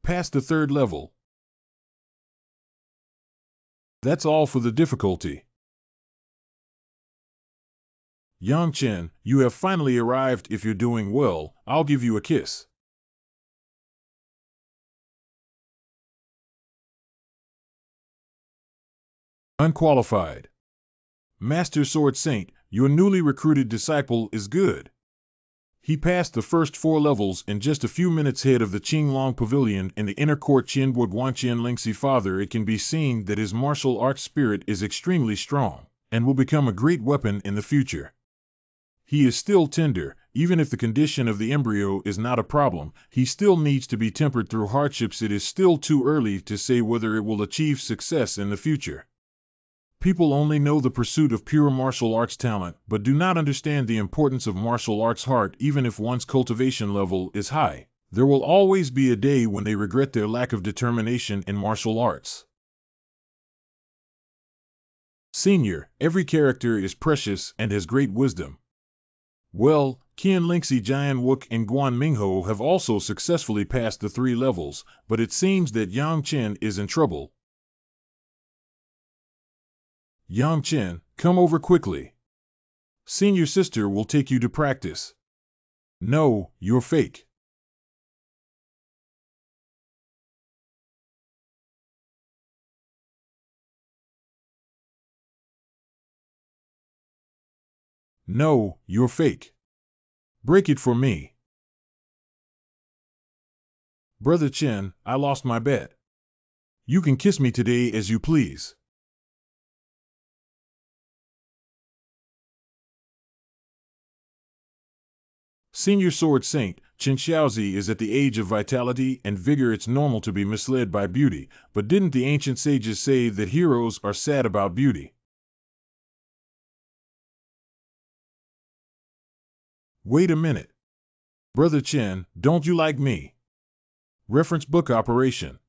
Pass the 3rd level. That's all for the difficulty. Yang Chen, you have finally arrived. If you're doing well, I'll give you a kiss. Unqualified. Master Sword Saint, your newly recruited disciple is good. He passed the first 4 levels in just a few minutes head of the Qinglong Pavilion in the inner court Qianbo Guanqian Lingxi Father. It can be seen that his martial arts spirit is extremely strong, and will become a great weapon in the future. He is still tender, even if the condition of the embryo is not a problem, he still needs to be tempered through hardships. It is still too early to say whether it will achieve success in the future. People only know the pursuit of pure martial arts talent, but do not understand the importance of martial arts heart. Even if one's cultivation level is high, there will always be a day when they regret their lack of determination in martial arts. Senior, every character is precious and has great wisdom. Well, Qian Lingxi Jian Wook and Guan Mingho have also successfully passed the 3 levels, but it seems that Yang Chen is in trouble. Yang Chen, come over quickly. Senior sister will take you to practice. No, you're fake. No, you're fake. Break it for me. Brother Chen, I lost my bet. You can kiss me today as you please. Senior Sword Saint, Chen Xiaozi is at the age of vitality and vigor. It's normal to be misled by beauty, but didn't the ancient sages say that heroes are sad about beauty? Wait a minute. Brother Chen, don't you like me? Reference book operation.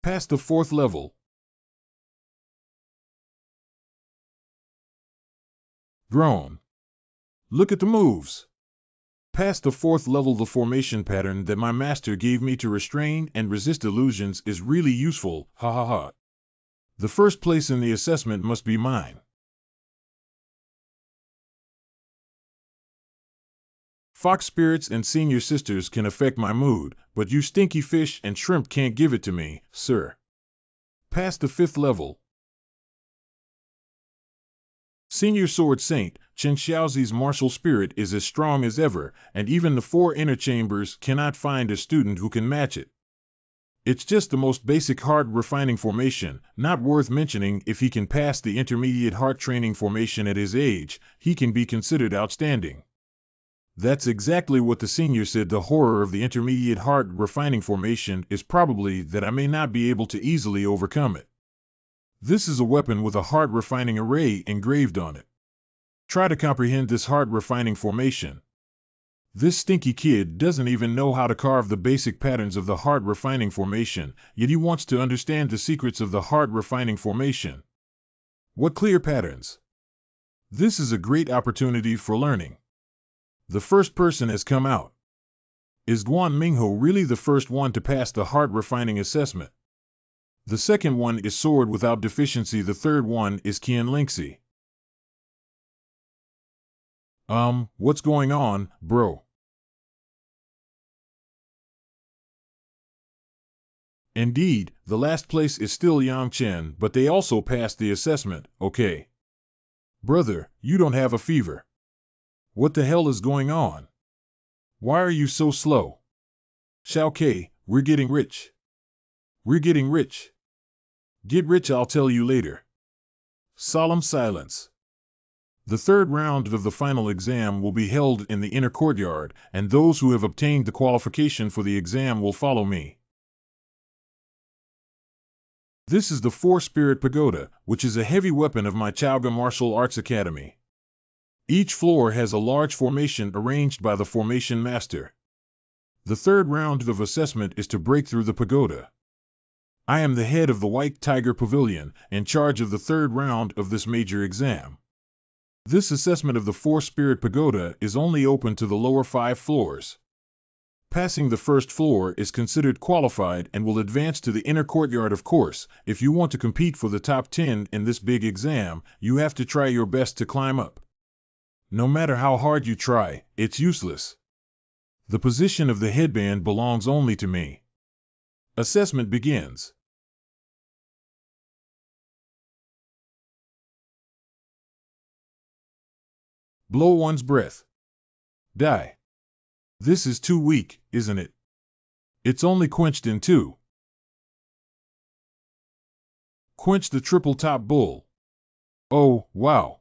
Past the 4th level. Grown. Look at the moves. Past the 4th level, the formation pattern that my master gave me to restrain and resist illusions is really useful, ha ha ha. The first place in the assessment must be mine. Fox spirits and senior sisters can affect my mood, but you stinky fish and shrimp can't give it to me, sir. Past the 5th level. Senior Sword Saint, Chen Xiaozi's martial spirit is as strong as ever, and even the 4 inner chambers cannot find a student who can match it. It's just the most basic heart refining formation, not worth mentioning. If he can pass the intermediate heart training formation at his age, he can be considered outstanding. That's exactly what the senior said. The horror of the intermediate heart refining formation is probably that I may not be able to easily overcome it. This is a weapon with a heart refining array engraved on it. Try to comprehend this heart refining formation. This stinky kid doesn't even know how to carve the basic patterns of the heart refining formation, yet he wants to understand the secrets of the heart refining formation. What clear patterns! This is a great opportunity for learning. The first person has come out. Is Guan Mingho really the first one to pass the heart refining assessment? The second one is Sword without deficiency. The third one is Qian Lingxi. What's going on, bro? Indeed, the last place is still Yang Chen, but they also passed the assessment, okay. Brother, you don't have a fever. What the hell is going on? Why are you so slow? Xiao Ke, we're getting rich. We're getting rich. Get rich, I'll tell you later. Solemn silence. The third round of the final exam will be held in the inner courtyard, and those who have obtained the qualification for the exam will follow me. This is the 4-Spirit Pagoda, which is a heavy weapon of my Chaoga Martial Arts Academy. Each floor has a large formation arranged by the formation master. The third round of assessment is to break through the pagoda. I am the head of the White Tiger Pavilion, in charge of the third round of this major exam. This assessment of the 4-Spirit Pagoda is only open to the lower 5 floors. Passing the first floor is considered qualified and will advance to the inner courtyard. Of course, if you want to compete for the top 10 in this big exam, you have to try your best to climb up. No matter how hard you try, it's useless. The position of the headband belongs only to me. Assessment begins. Blow one's breath. Die. This is too weak, isn't it? It's only quenched in 2. Quench the triple top bull. Oh, wow.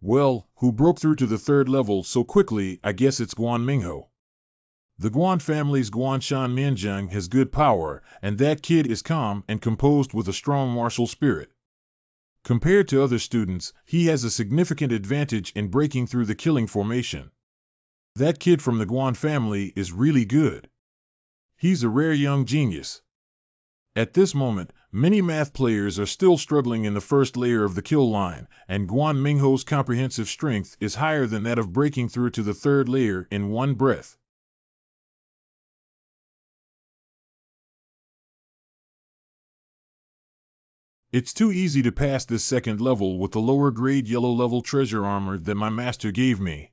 Well, who broke through to the third level so quickly? I guess it's Guan Mingho. The Guan family's Guanshan Mianzhang has good power, and that kid is calm and composed with a strong martial spirit. Compared to other students, he has a significant advantage in breaking through the killing formation. That kid from the Guan family is really good. He's a rare young genius. At this moment, many math players are still struggling in the first layer of the kill line, and Guan Mingho's comprehensive strength is higher than that of breaking through to the third layer in one breath. It's too easy to pass this second level with the lower grade yellow level treasure armor that my master gave me.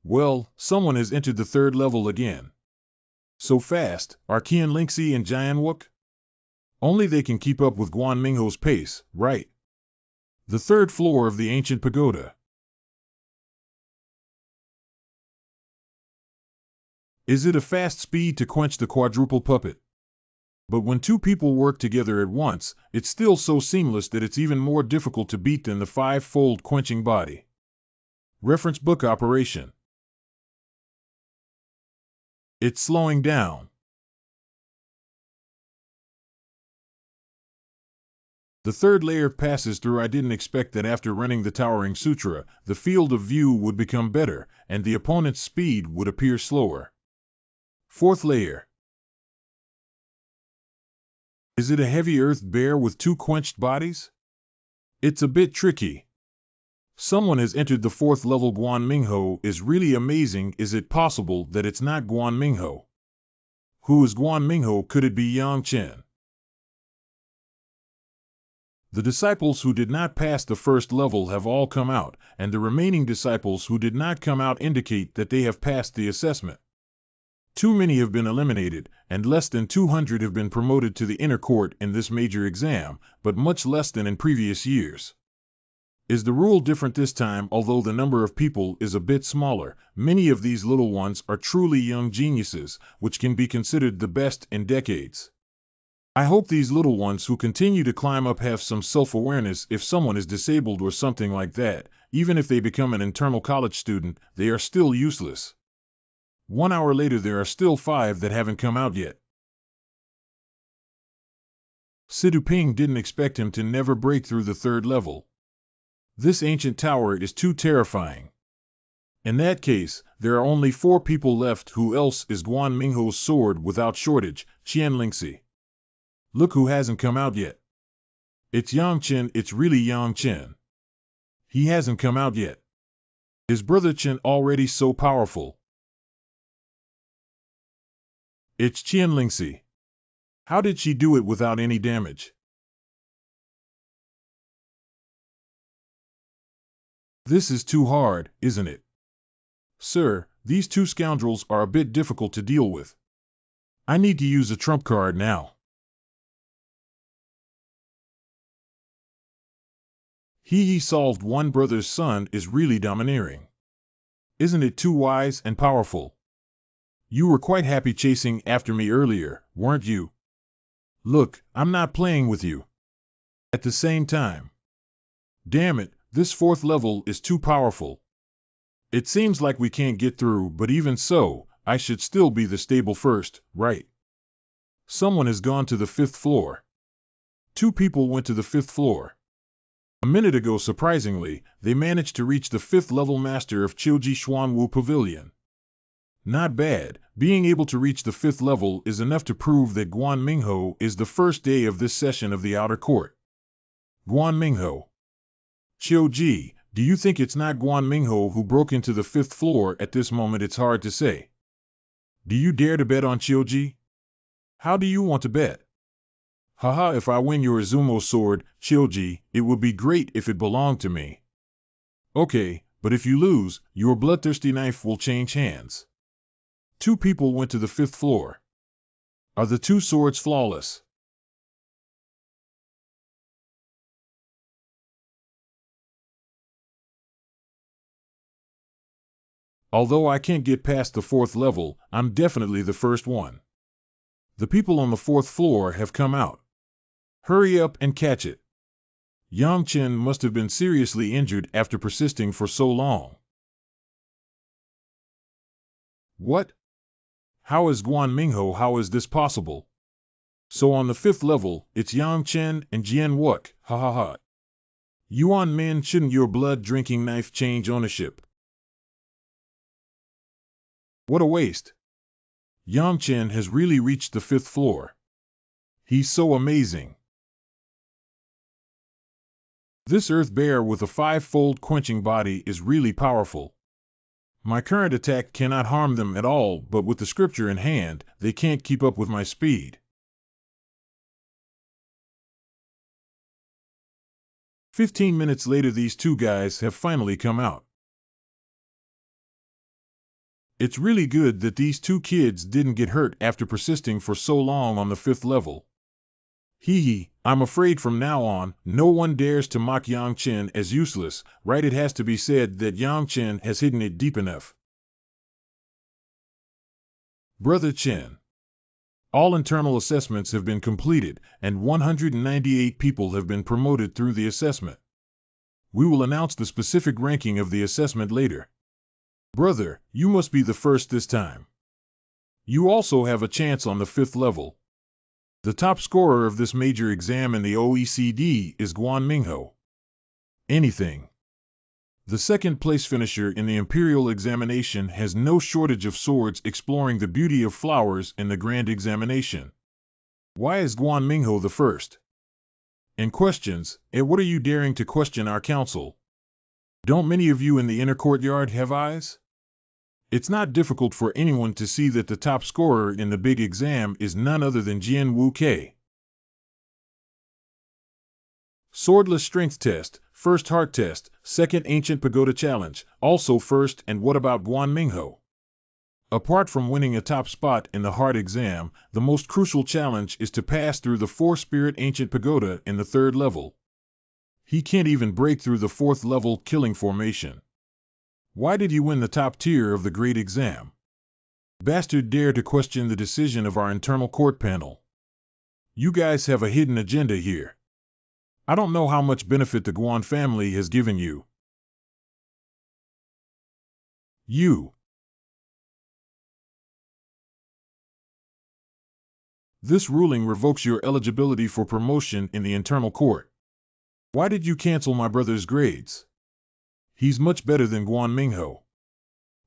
Well, someone has entered the third level again. So fast, are Qian Lingxi and Jianwook? Only they can keep up with Guan Mingho's pace, right? The third floor of the ancient pagoda. Is it a fast speed to quench the quadruple puppet? But when two people work together at once, it's still so seamless that it's even more difficult to beat than the five-fold quenching body. Reference book operation. It's slowing down. The third layer passes through. I didn't expect that after running the Towering Sutra, the field of view would become better, and the opponent's speed would appear slower. Fourth layer. Is it a heavy earth bear with two quenched bodies? It's a bit tricky. Someone has entered the fourth level. Guan Mingho is really amazing. Is it possible that it's not Guan Mingho? Who is Guan Mingho? Could it be Yang Chen? The disciples who did not pass the first level have all come out, and the remaining disciples who did not come out indicate that they have passed the assessment. Too many have been eliminated, and less than 200 have been promoted to the inner court in this major exam, but much less than in previous years. Is the rule different this time? Although the number of people is a bit smaller, many of these little ones are truly young geniuses, which can be considered the best in decades. I hope these little ones who continue to climb up have some self-awareness. If someone is disabled or something like that, even if they become an internal college student, they are still useless. 1 hour later, there are still 5 that haven't come out yet. Sidu Ping didn't expect him to never break through the third level. This ancient tower is too terrifying. In that case, there are only 4 people left. Who else is Guan Mingho's sword without shortage? Qian Lingxi. Look who hasn't come out yet. It's Yang Chen. It's really Yang Chen. He hasn't come out yet. Is Brother Chen already so powerful? It's Qian Lingxi. How did she do it without any damage? This is too hard, isn't it? Sir, these 2 scoundrels are a bit difficult to deal with. I need to use a trump card now. He solved one brother's son is really domineering. Isn't it too wise and powerful? You were quite happy chasing after me earlier, weren't you? Look, I'm not playing with you. At the same time. Damn it, this 4th level is too powerful. It seems like we can't get through, but even so, I should still be the stable first, right? Someone has gone to the 5th floor. 2 people went to the 5th floor. A minute ago, surprisingly, they managed to reach the 5th level master of Chilji Xuanwu Pavilion. Not bad. Being able to reach the 5th level is enough to prove that Guan Mingho is the first day of this session of the outer court. Guan Mingho. Chilji, do you think it's not Guan Mingho who broke into the 5th floor? At this moment it's hard to say. Do you dare to bet on Chilji? How do you want to bet? Haha, if I win your Izumo sword, Chilji, it would be great if it belonged to me. Okay, but if you lose, your bloodthirsty knife will change hands. 2 people went to the 5th floor. Are the 2 swords flawless? Although I can't get past the 4th level, I'm definitely the first one. The people on the 4th floor have come out. Hurry up and catch it. Yang Chen must have been seriously injured after persisting for so long. What? How is Guan Mingho? How is this possible? So on the 5th level, it's Yang Chen and Jian Wook, ha ha ha. Yuan Min, shouldn't your blood-drinking knife change ownership? What a waste. Yang Chen has really reached the 5th floor. He's so amazing. This earth bear with a 5-fold quenching body is really powerful. My current attack cannot harm them at all, but with the scripture in hand, they can't keep up with my speed. 15 minutes later, these two guys have finally come out. It's really good that these two kids didn't get hurt after persisting for so long on the 5th level. Hee hee, I'm afraid from now on, no one dares to mock Yang Chen as useless, right? It has to be said that Yang Chen has hidden it deep enough. Brother Chen. All internal assessments have been completed, and 198 people have been promoted through the assessment. We will announce the specific ranking of the assessment later. Brother, you must be the first this time. You also have a chance on the 5th level. The top scorer of this major exam in the OECD is Guan Mingho. Anything. The second place finisher in the Imperial examination has no shortage of swords exploring the beauty of flowers in the Grand examination. Why is Guan Mingho the first? And questions, what are you daring to question our counsel? Don't many of you in the inner courtyard have eyes? It's not difficult for anyone to see that the top scorer in the big exam is none other than Jian Wu Kei. Swordless strength test, first heart test, second ancient pagoda challenge, also first. And what about Guan Mingho? Apart from winning a top spot in the heart exam, the most crucial challenge is to pass through the 4-spirit ancient pagoda in the 3rd level. He can't even break through the 4th level killing formation. Why did he win the top tier of the great exam? Bastard dare to question the decision of our internal court panel. You guys have a hidden agenda here. I don't know how much benefit the Guan family has given you. This ruling revokes your eligibility for promotion in the internal court. Why did you cancel my brother's grades? He's much better than Guan Mingho.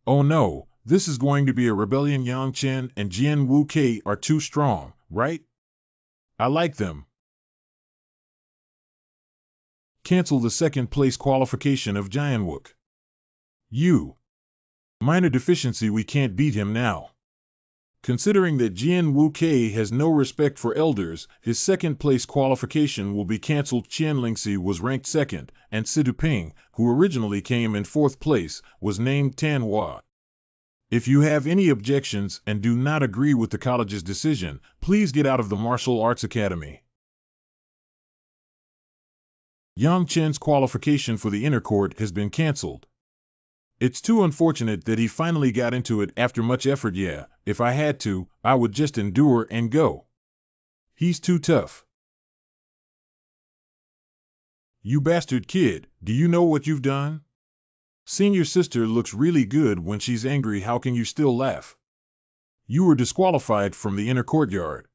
Oh no, this is going to be a rebellion. Yang Chen and Jian Wu Kei are too strong, right? I like them. Cancel the second place qualification of Jianwook. Minor deficiency, we can't beat him now. Considering that Jian Wu Kei has no respect for elders, his second place qualification will be cancelled. Qian Lingxi was ranked 2nd, and Sidu Ping, who originally came in 4th place, was named Tanhua. If you have any objections and do not agree with the college's decision, please get out of the Martial Arts Academy. Yang Chen's qualification for the inner court has been cancelled. It's too unfortunate that he finally got into it after much effort. Yeah, if I had to, I would just endure and go. He's too tough. You bastard kid, do you know what you've done? Senior sister looks really good when she's angry. How can you still laugh? You were disqualified from the inner courtyard.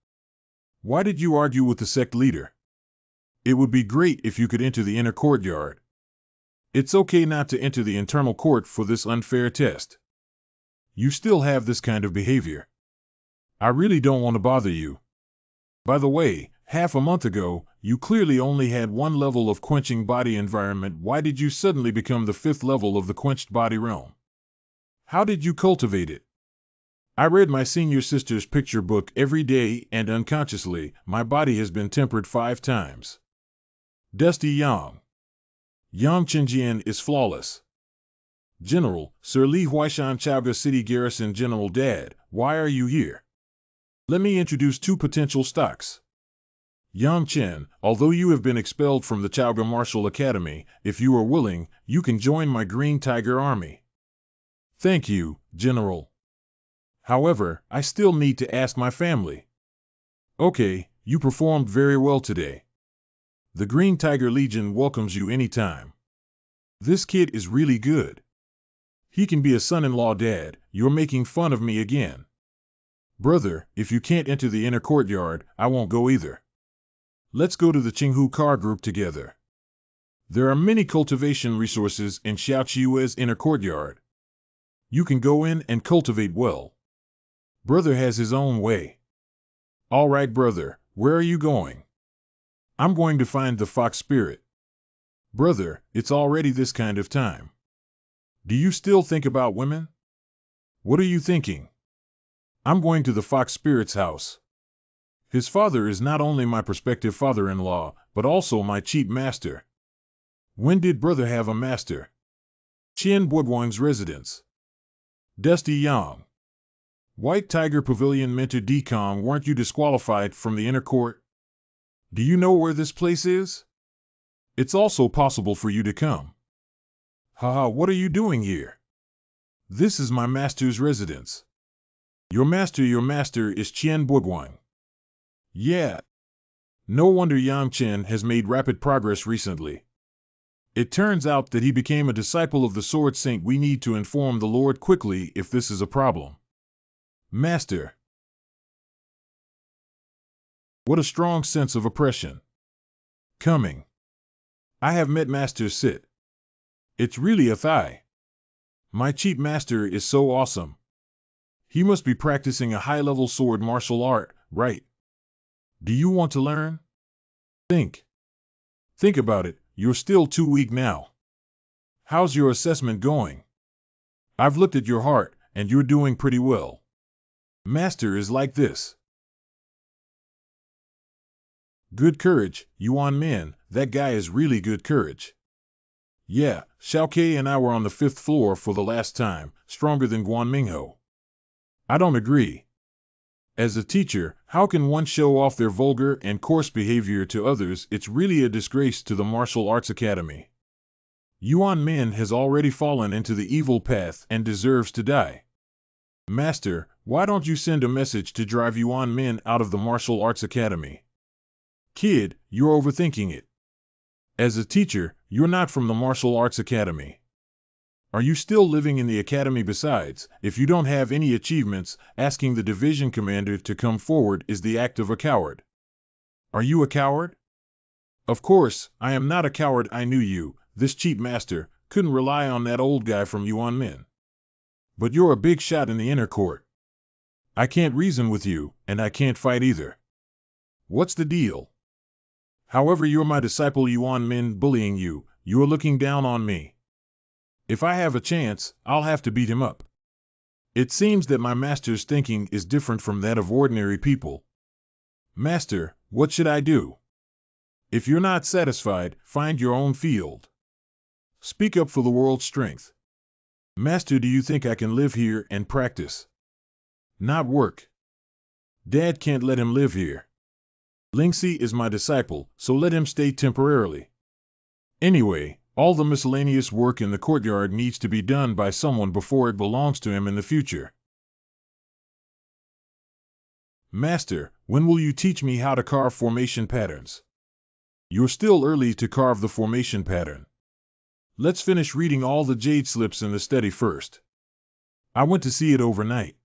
Why did you argue with the sect leader? It would be great if you could enter the inner courtyard. It's okay not to enter the internal court for this unfair test. You still have this kind of behavior. I really don't want to bother you. By the way, half a month ago, you clearly only had 1 level of quenching body environment. Why did you suddenly become the 5th level of the quenched body realm? How did you cultivate it? I read my senior sister's picture book every day, and unconsciously, my body has been tempered 5 times. Dusty Yang. Yang Chenjian is flawless. General, Sir Li Huaishan, Chaoga City Garrison. General Dad, why are you here? Let me introduce 2 potential stocks. Yang Chen, although you have been expelled from the Chaoga Martial Academy, if you are willing, you can join my Green Tiger Army. Thank you, General. However, I still need to ask my family. Okay, you performed very well today. The Green Tiger Legion welcomes you anytime. This kid is really good. He can be a son-in-law. Dad, you're making fun of me again. Brother, if you can't enter the inner courtyard, I won't go either. Let's go to the Qinghu car group together. There are many cultivation resources in Xiaoqiue's inner courtyard. You can go in and cultivate well. Brother has his own way. All right, brother, where are you going? I'm going to find the fox spirit. Brother, it's already this kind of time. Do you still think about women? What are you thinking? I'm going to the fox spirit's house. His father is not only my prospective father-in-law, but also my cheat master. When did brother have a master? Chien Boudouin's residence. Dusty Yang. White Tiger Pavilion Mentor Decom, weren't you disqualified from the inner court? Do you know where this place is? It's also possible for you to come. Haha, what are you doing here? This is my master's residence. Your master is Chien Boudouin. Yeah. No wonder Yang Chen has made rapid progress recently. It turns out that he became a disciple of the Sword Saint. We need to inform the Lord quickly if this is a problem. Master. What a strong sense of oppression. Coming. I have met Master Sit. It's really a thigh. My cheap master is so awesome. He must be practicing a high-level sword martial art, right? Do you want to learn? Think. Think about it, you're still too weak now. How's your assessment going? I've looked at your heart, and you're doing pretty well. Master is like this. Good courage, Yuan Min, that guy is really good courage. Yeah, Xiaokei and I were on the 5th floor for the last time, stronger than Guanmingho. I don't agree. As a teacher, how can one show off their vulgar and coarse behavior to others? It's really a disgrace to the Martial Arts Academy. Yuan Min has already fallen into the evil path and deserves to die. Master, why don't you send a message to drive Yuan Min out of the Martial Arts Academy? Kid, you're overthinking it. As a teacher, you're not from the Martial Arts Academy. Are you still living in the academy? Besides, if you don't have any achievements, asking the division commander to come forward is the act of a coward. Are you a coward? Of course, I am not a coward. I knew you, this cheap master, couldn't rely on that old guy from Yuan Min. But you're a big shot in the inner court. I can't reason with you, and I can't fight either. What's the deal? However, you're my disciple. Yuan Min bullying you, you're looking down on me. If I have a chance, I'll have to beat him up. It seems that my master's thinking is different from that of ordinary people. Master, what should I do? If you're not satisfied, find your own field. Speak up for the world's strength. Master, do you think I can live here and practice? Not work. Dad can't let him live here. Lingxi is my disciple, so let him stay temporarily. Anyway, all the miscellaneous work in the courtyard needs to be done by someone before it belongs to him in the future. Master, when will you teach me how to carve formation patterns? You're still early to carve the formation pattern. Let's finish reading all the jade slips in the study first. I went to see it overnight.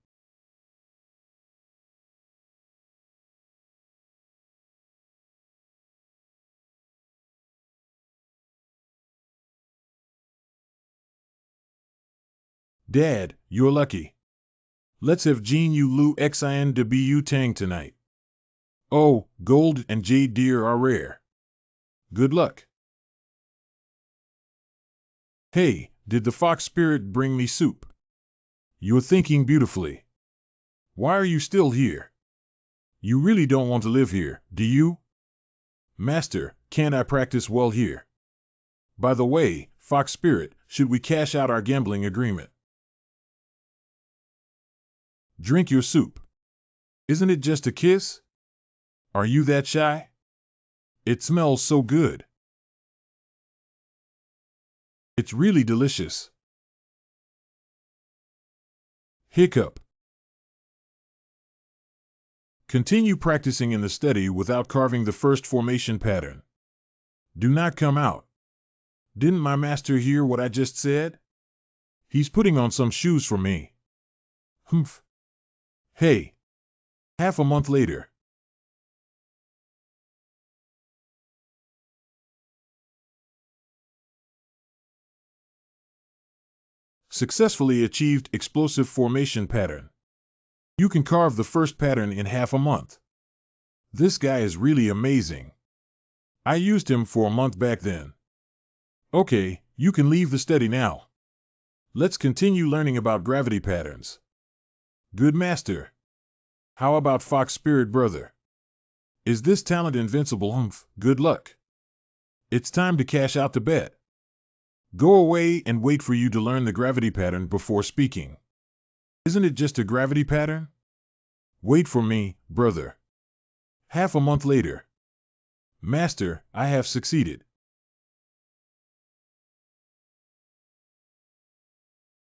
Dad, you're lucky. Let's have Jin Yu Lu Xin de Bu Tang tonight. Oh, gold and jade deer are rare. Good luck. Hey, did the fox spirit bring me soup? You're thinking beautifully. Why are you still here? You really don't want to live here, do you? Master, can't I practice well here? By the way, fox spirit, should we cash out our gambling agreement? Drink your soup. Isn't it just a kiss? Are you that shy? It smells so good. It's really delicious. Hiccup. Continue practicing in the study without carving the first formation pattern. Do not come out. Didn't my master hear what I just said? He's putting on some shoes for me. Humph. Hey. Half a month later. Successfully achieved explosive formation pattern. You can carve the first pattern in half a month. This guy is really amazing. I used him for a month back then. Okay, you can leave the study now. Let's continue learning about gravity patterns. Good master. How about fox spirit brother? Is this talent invincible? Humph, good luck. It's time to cash out the bet. Go away and wait for you to learn the gravity pattern before speaking. Isn't it just a gravity pattern? Wait for me, brother. Half a month later. Master, I have succeeded.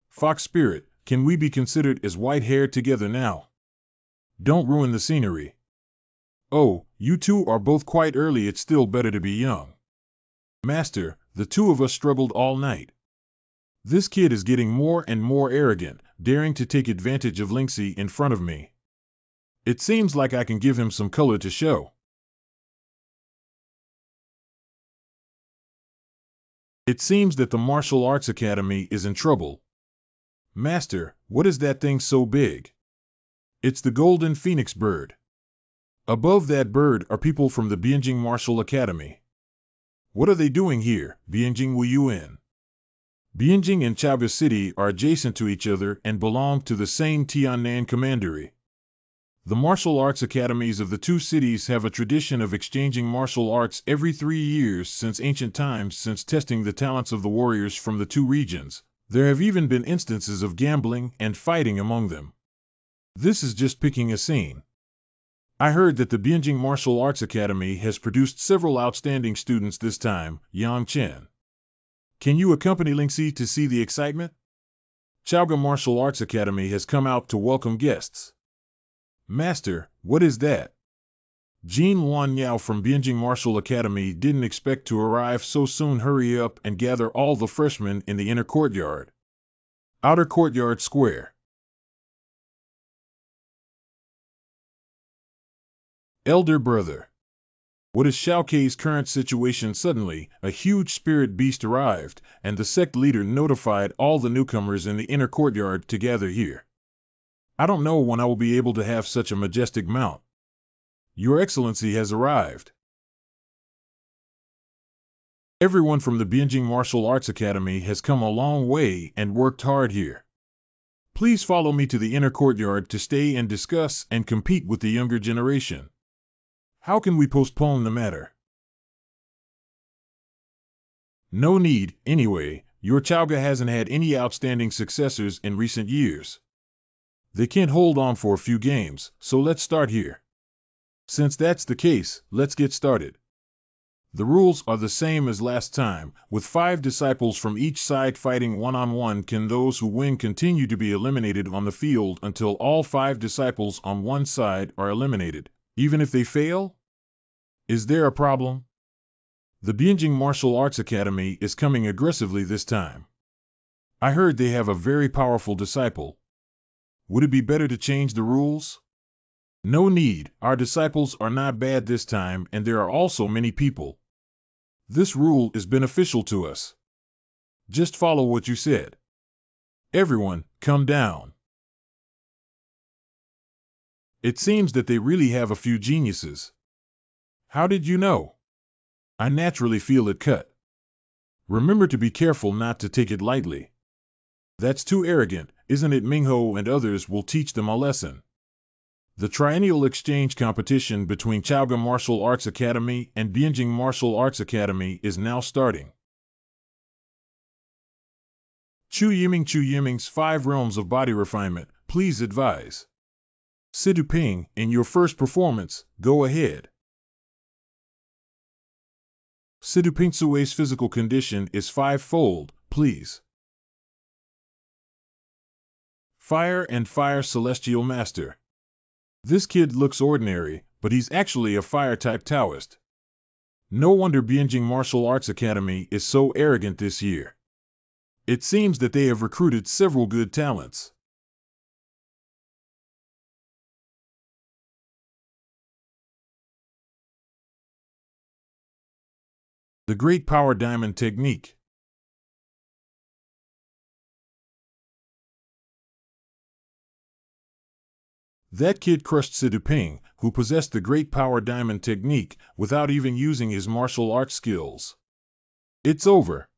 Fox Spirit, can we be considered as white-haired together now? Don't ruin the scenery. Oh, you two are both quite early, it's still better to be young. Master, the two of us struggled all night. This kid is getting more and more arrogant, daring to take advantage of Linksy in front of me. It seems like I can give him some color to show. It seems that the Martial Arts Academy is in trouble. Master, what is that thing so big? It's the golden phoenix bird. Above that bird are people from the Bianjing Martial Academy. What are they doing here, Bianjing Wu Yuan? Bianjing and Chaoga City are adjacent to each other and belong to the same Tiannan Commandery. The martial arts academies of the two cities have a tradition of exchanging martial arts every 3 years since ancient times, since testing the talents of the warriors from the two regions. There have even been instances of gambling and fighting among them. This is just picking a scene. I heard that the Bianjing Martial Arts Academy has produced several outstanding students this time, Yang Chen. Can you accompany Linksy to see the excitement? Chaoga Martial Arts Academy has come out to welcome guests. Master, what is that? Jean Wan Yao from Bianjing Martial Academy didn't expect to arrive so soon. Hurry up and gather all the freshmen in the inner courtyard. Outer Courtyard Square. Elder brother. What is Xiaokei's current situation? Suddenly, a huge spirit beast arrived, and the sect leader notified all the newcomers in the inner courtyard to gather here. I don't know when I will be able to have such a majestic mount. Your Excellency has arrived. Everyone from the Bianjing Martial Arts Academy has come a long way and worked hard here. Please follow me to the inner courtyard to stay and discuss and compete with the younger generation. How can we postpone the matter? No need, anyway. Your Chaoga hasn't had any outstanding successors in recent years. They can't hold on for a few games, so let's start here. Since that's the case, let's get started. The rules are the same as last time, with 5 disciples from each side fighting one-on-one. Can those who win continue to be eliminated on the field until all 5 disciples on one side are eliminated, even if they fail? Is there a problem? The Bianjing Martial Arts Academy is coming aggressively this time. I heard they have a very powerful disciple. Would it be better to change the rules? No need, our disciples are not bad this time, and there are also many people. This rule is beneficial to us. Just follow what you said. Everyone, come down. It seems that they really have a few geniuses. How did you know? I naturally feel it cut. Remember to be careful not to take it lightly. That's too arrogant, isn't it? Mingho and others will teach them a lesson. The triennial exchange competition between Chaoga Martial Arts Academy and Bianjing Martial Arts Academy is now starting. Chu Yiming's 5 realms of body refinement, please advise. Sidu Ping, in your first performance, go ahead. Sidu Ping Sue's physical condition is 5-fold, please. Fire and Fire Celestial Master. This kid looks ordinary, but he's actually a fire-type Taoist. No wonder Bianjing Martial Arts Academy is so arrogant this year. It seems that they have recruited several good talents. The Great Power Diamond Technique. That kid crushed Sidu Ping, who possessed the Great Power Diamond Technique, without even using his martial arts skills. It's over.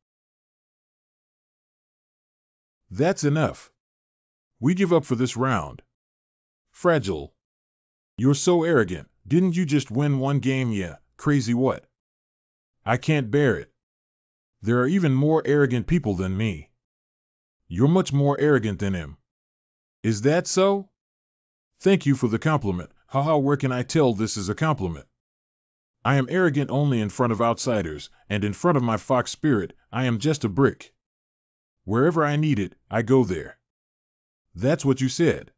That's enough. We give up for this round. Fragile. You're so arrogant. Didn't you just win one game? Yeah, crazy what? I can't bear it. There are even more arrogant people than me. You're much more arrogant than him. Is that so? Thank you for the compliment. Haha, where can I tell this is a compliment? I am arrogant only in front of outsiders, and in front of my fox spirit, I am just a brick. Wherever I need it, I go there. That's what you said.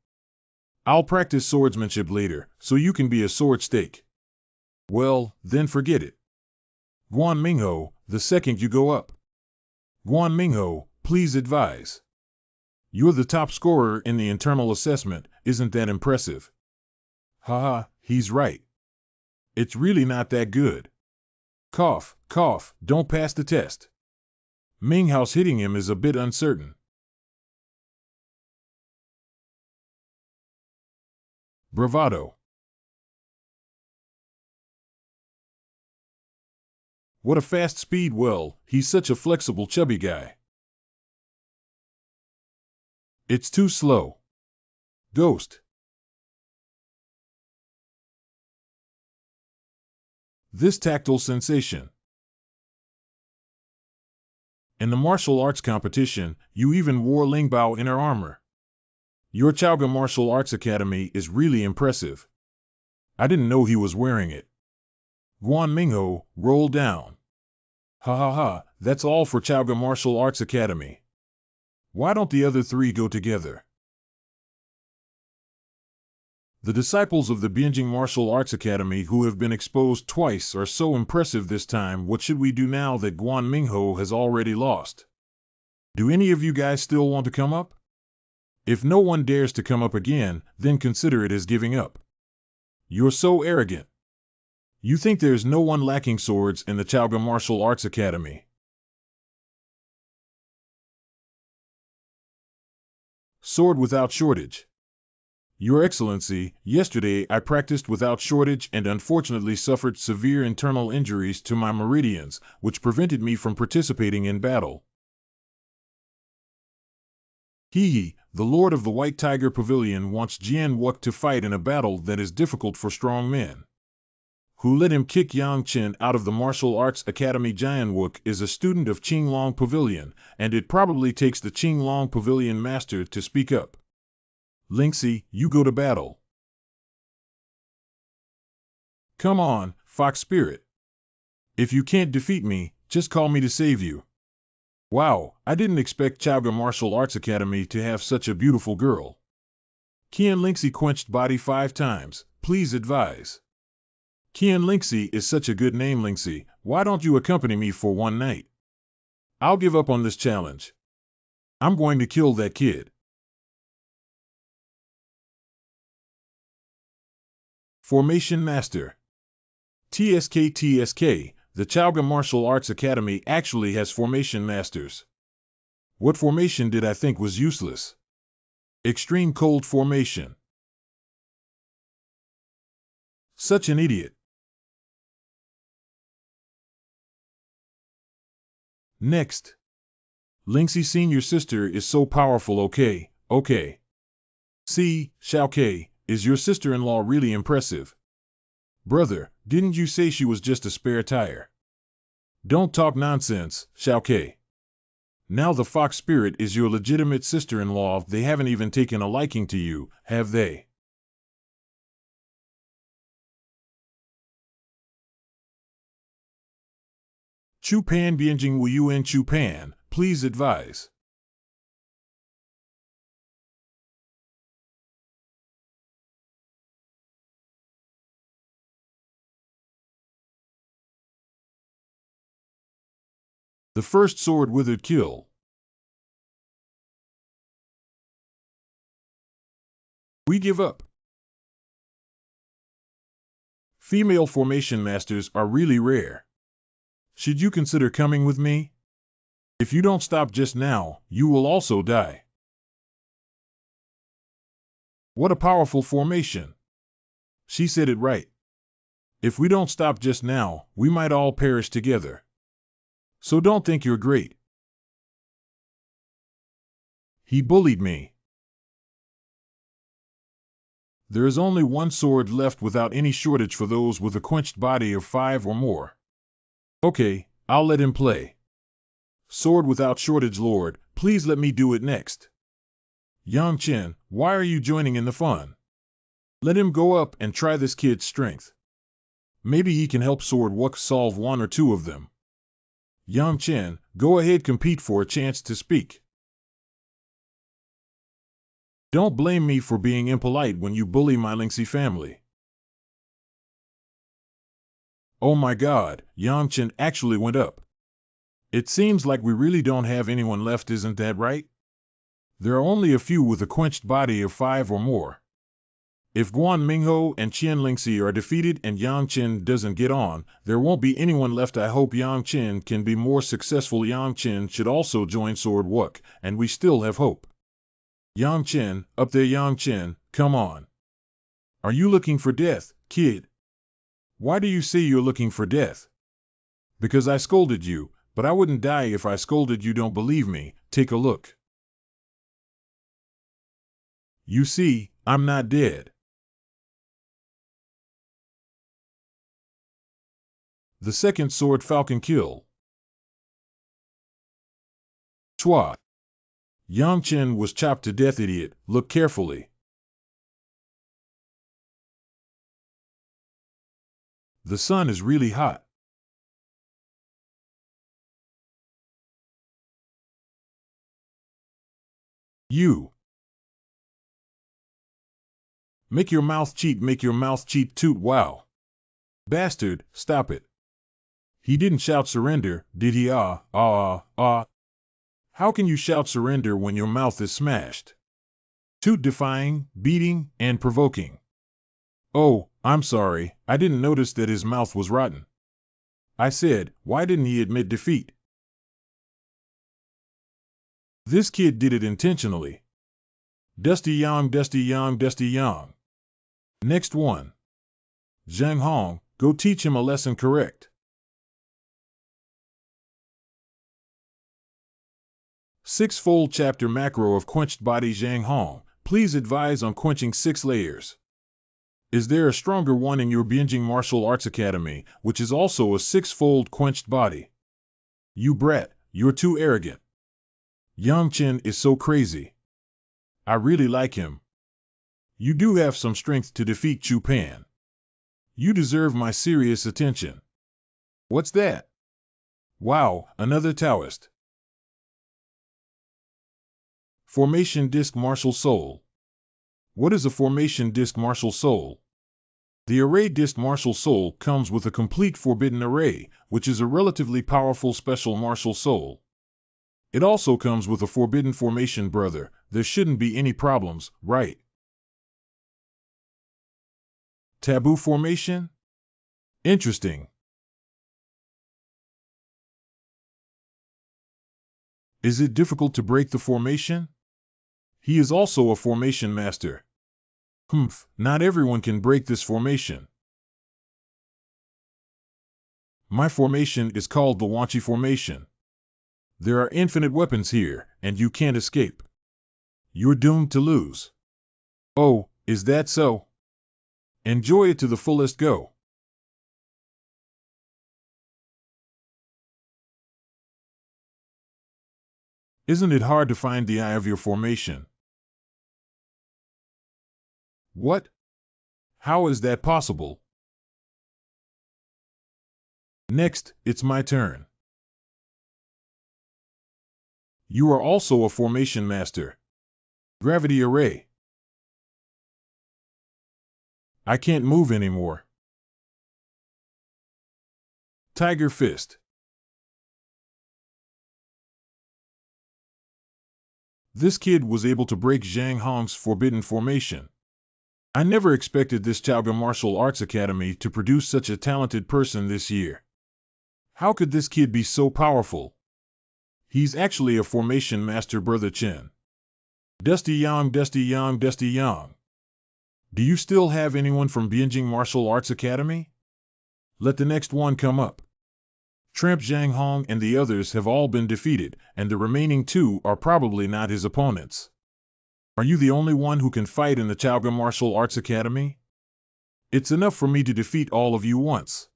I'll practice swordsmanship later, so you can be a sword stake. Well, then forget it. Guan Mingho, the second you go up. Guan Mingho, please advise. You're the top scorer in the internal assessment, isn't that impressive? Haha, he's right. It's really not that good. Cough, cough, don't pass the test. Minghao's hitting him is a bit uncertain. Bravado. What a fast speed, well, he's such a flexible chubby guy. It's too slow. Ghost. This tactile sensation. In the martial arts competition, you even wore Lingbao inner armor. Your Chaoga Martial Arts Academy is really impressive. I didn't know he was wearing it. Guan Mingho, roll down. Ha ha ha, that's all for Chaoga Martial Arts Academy. Why don't the other three go together? The disciples of the Bianjing Martial Arts Academy who have been exposed twice are so impressive this time. What should we do now that Guan Mingho has already lost? Do any of you guys still want to come up? If no one dares to come up again, then consider it as giving up. You're so arrogant. You think there's no one lacking swords in the Chaoga Martial Arts Academy. Sword without shortage. Your Excellency, yesterday I practiced without shortage and unfortunately suffered severe internal injuries to my meridians, which prevented me from participating in battle. Hee, the Lord of the White Tiger Pavilion wants Jian Wuk to fight in a battle that is difficult for strong men. Who let him kick Yang Chen out of the Martial Arts Academy? Jian Wuk is a student of Qinglong Pavilion, and it probably takes the Qinglong Pavilion master to speak up. Lingxi, you go to battle. Come on, Fox Spirit. If you can't defeat me, just call me to save you. Wow, I didn't expect Chaoga Martial Arts Academy to have such a beautiful girl. Qian Lingxi quenched body 5 times, please advise. Qian Lingxi is such a good name. Lingxi, why don't you accompany me for one night? I'll give up on this challenge. I'm going to kill that kid. Formation Master. TSK, the Chaoga Martial Arts Academy actually has formation masters. What formation did I think was useless? Extreme cold formation. Such an idiot. Next. Lingxi senior sister is so powerful. Okay. See, Xiaokei, is your sister-in-law really impressive? Brother, didn't you say she was just a spare tire? Don't talk nonsense, Xiaokei. Now the Fox Spirit is your legitimate sister-in-law. They haven't even taken a liking to you, have they? Chupan Bianjing Wu Yuan Chupan, please advise. The first sword withered kill. We give up. Female formation masters are really rare. Should you consider coming with me? If you don't stop just now, you will also die. What a powerful formation. She said it right. If we don't stop just now, we might all perish together. So don't think you're great. He bullied me. There is only one sword left without any shortage for those with a quenched body of 5 or more. Okay, I'll let him play. Sword without shortage lord, please let me do it next. Yang Chen, why are you joining in the fun? Let him go up and try this kid's strength. Maybe he can help Sword Wuk solve one or two of them. Yang Chen, go ahead, compete for a chance to speak. Don't blame me for being impolite when you bully my Lingxi family. Oh my god, Yang Chen actually went up. It seems like we really don't have anyone left, isn't that right? There are only a few with a quenched body of 5 or more. If Guan Mingho and Qian Lingxi are defeated and Yang Chen doesn't get on, there won't be anyone left. I hope Yang Chen can be more successful. Yang Chen should also join Sword Wuk, and we still have hope. Yang Chen, up there Yang Chen, come on. Are you looking for death, kid? Why do you say you're looking for death? Because I scolded you, but I wouldn't die if I scolded you. Don't believe me? Take a look. You see, I'm not dead. The second sword falcon kill. Chua. Yang Chen was chopped to death. Idiot, look carefully. The sun is really hot. You. Make your mouth cheat, make your mouth cheat toot. Wow. Bastard, stop it. He didn't shout surrender, did he? How can you shout surrender when your mouth is smashed? Toot defying, beating, and provoking. Oh, I'm sorry, I didn't notice that his mouth was rotten. I said, why didn't he admit defeat? This kid did it intentionally. Dusty Yang, Dusty Yang, Dusty Yang. Next one. Zhang Hong, go teach him a lesson correct. Six-fold chapter macro of quenched body. Zhang Hong, please advise on quenching 6 layers. Is there a stronger one in your Binging Martial Arts Academy, which is also a 6-fold quenched body? You brat, you're too arrogant. Yang Chen is so crazy. I really like him. You do have some strength to defeat Chu Pan. You deserve my serious attention. What's that? Wow, another Taoist. Formation Disc Martial Soul. What is a Formation Disc Martial Soul? The Array Disc Martial Soul comes with a complete Forbidden Array, which is a relatively powerful special martial soul. It also comes with a Forbidden Formation. Brother, there shouldn't be any problems, right? Taboo Formation? Interesting. Is it difficult to break the formation? He is also a formation master. Not everyone can break this formation. My formation is called the Wanchi Formation. There are infinite weapons here, and you can't escape. You're doomed to lose. Oh, is that so? Enjoy it to the fullest. Go. Isn't it hard to find the eye of your formation? What? How is that possible? Next, it's my turn. You are also a formation master. Gravity Array. I can't move anymore. Tiger Fist. This kid was able to break Zhang Hong's Forbidden Formation. I never expected this Chaoga Martial Arts Academy to produce such a talented person this year. How could this kid be so powerful? He's actually a formation master. Brother Chen. Dusty Yang, Dusty Yang, Dusty Yang. Do you still have anyone from Binging Martial Arts Academy? Let the next one come up. Tramp Zhang Hong and the others have all been defeated, and the remaining 2 are probably not his opponents. Are you the only one who can fight in the Chaoga Martial Arts Academy? It's enough for me to defeat all of you once.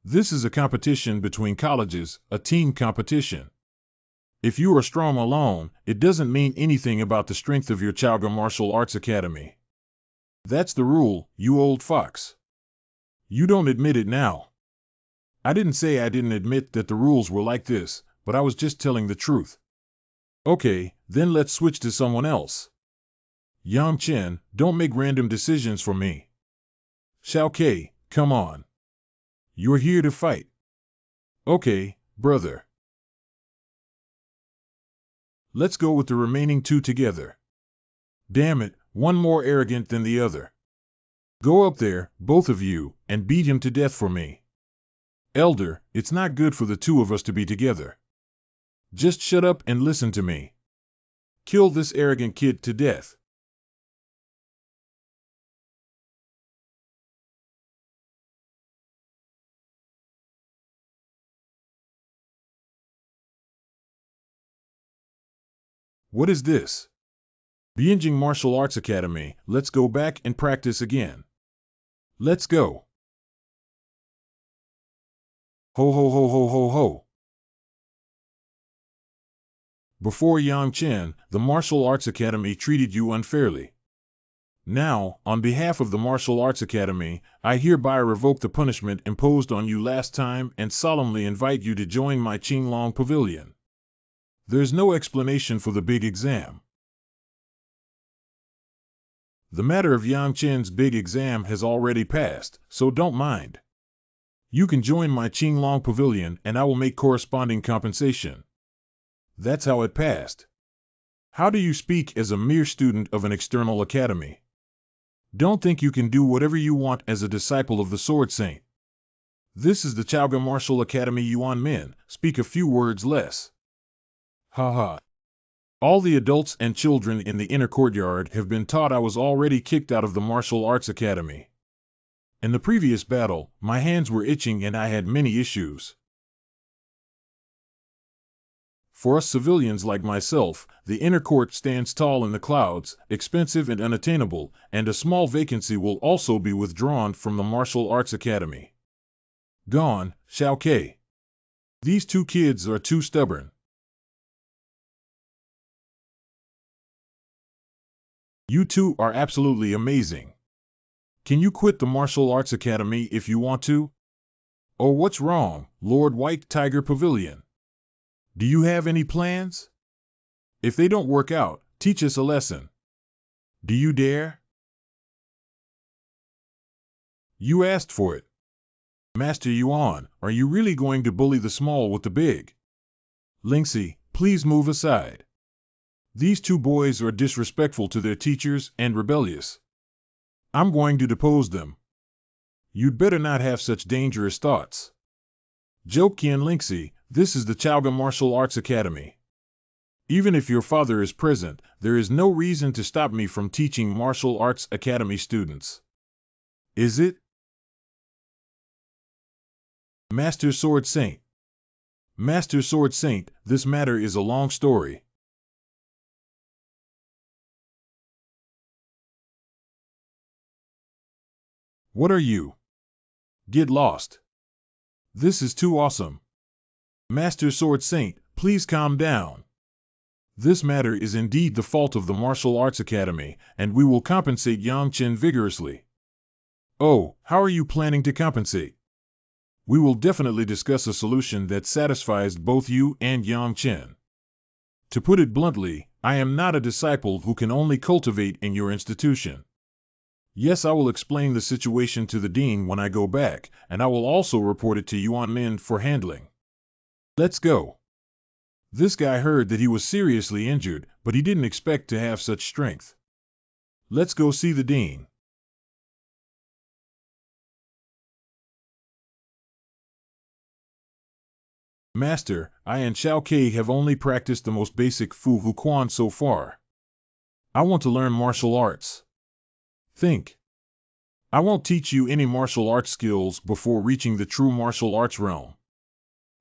This is a competition between colleges, a team competition. If you are strong alone, it doesn't mean anything about the strength of your Chaoga Martial Arts Academy. That's the rule, you old fox. You don't admit it now. I didn't say I didn't admit that the rules were like this, but I was just telling the truth. Okay, then let's switch to someone else. Yang Chen, don't make random decisions for me. Xiao Ke, come on. You're here to fight. Okay, brother. Let's go with the remaining two together. Damn it, one more arrogant than the other. Go up there, both of you, and beat him to death for me. Elder, it's not good for the two of us to be together. Just shut up and listen to me. Kill this arrogant kid to death. What is this? Bianjing Martial Arts Academy, let's go back and practice again. Let's go. Ho ho ho ho ho ho. Before Yang Chen, the Martial Arts Academy treated you unfairly. Now, on behalf of the Martial Arts Academy, I hereby revoke the punishment imposed on you last time and solemnly invite you to join my Qinglong Pavilion. There's no explanation for the big exam. The matter of Yang Chen's big exam has already passed, so don't mind. You can join my Qinglong Pavilion and I will make corresponding compensation. That's how it passed. How do you speak as a mere student of an external academy? Don't think you can do whatever you want as a disciple of the Sword Saint. This is the Chaoga Martial Academy Yuan Min, speak a few words less. Haha. All the adults and children in the inner courtyard have been taught I was already kicked out of the Martial Arts Academy. In the previous battle, my hands were itching and I had many issues. For us civilians like myself, the inner court stands tall in the clouds, expensive and unattainable, and a small vacancy will also be withdrawn from the Martial Arts Academy. Gone, Xiao Ke. These two kids are too stubborn. You two are absolutely amazing. Can you quit the Martial Arts Academy if you want to? Oh, what's wrong, Lord White Tiger Pavilion? Do you have any plans? If they don't work out, teach us a lesson. Do you dare? You asked for it. Master Yuan, are you really going to bully the small with the big? Lingxi, please move aside. These two boys are disrespectful to their teachers and rebellious. I'm going to depose them. You'd better not have such dangerous thoughts. Jokian Lingxi, this is the Chaoga Martial Arts Academy. Even if your father is present, there is no reason to stop me from teaching Martial Arts Academy students. Is it? Master Sword Saint. Master Sword Saint, this matter is a long story. What are you? Get lost. This is too awesome. Master Sword Saint, please calm down. This matter is indeed the fault of the Martial Arts Academy, and we will compensate Yang Chen vigorously. Oh, how are you planning to compensate? We will definitely discuss a solution that satisfies both you and Yang Chen. To put it bluntly, I am not a disciple who can only cultivate in your institution. Yes, I will explain the situation to the dean when I go back, and I will also report it to Yuan Min for handling. Let's go. This guy heard that he was seriously injured, but he didn't expect to have such strength. Let's go see the dean. Master, I and Xiao Ke have only practiced the most basic Fu Hu Quan so far. I want to learn martial arts. Think. I won't teach you any martial arts skills before reaching the true martial arts realm.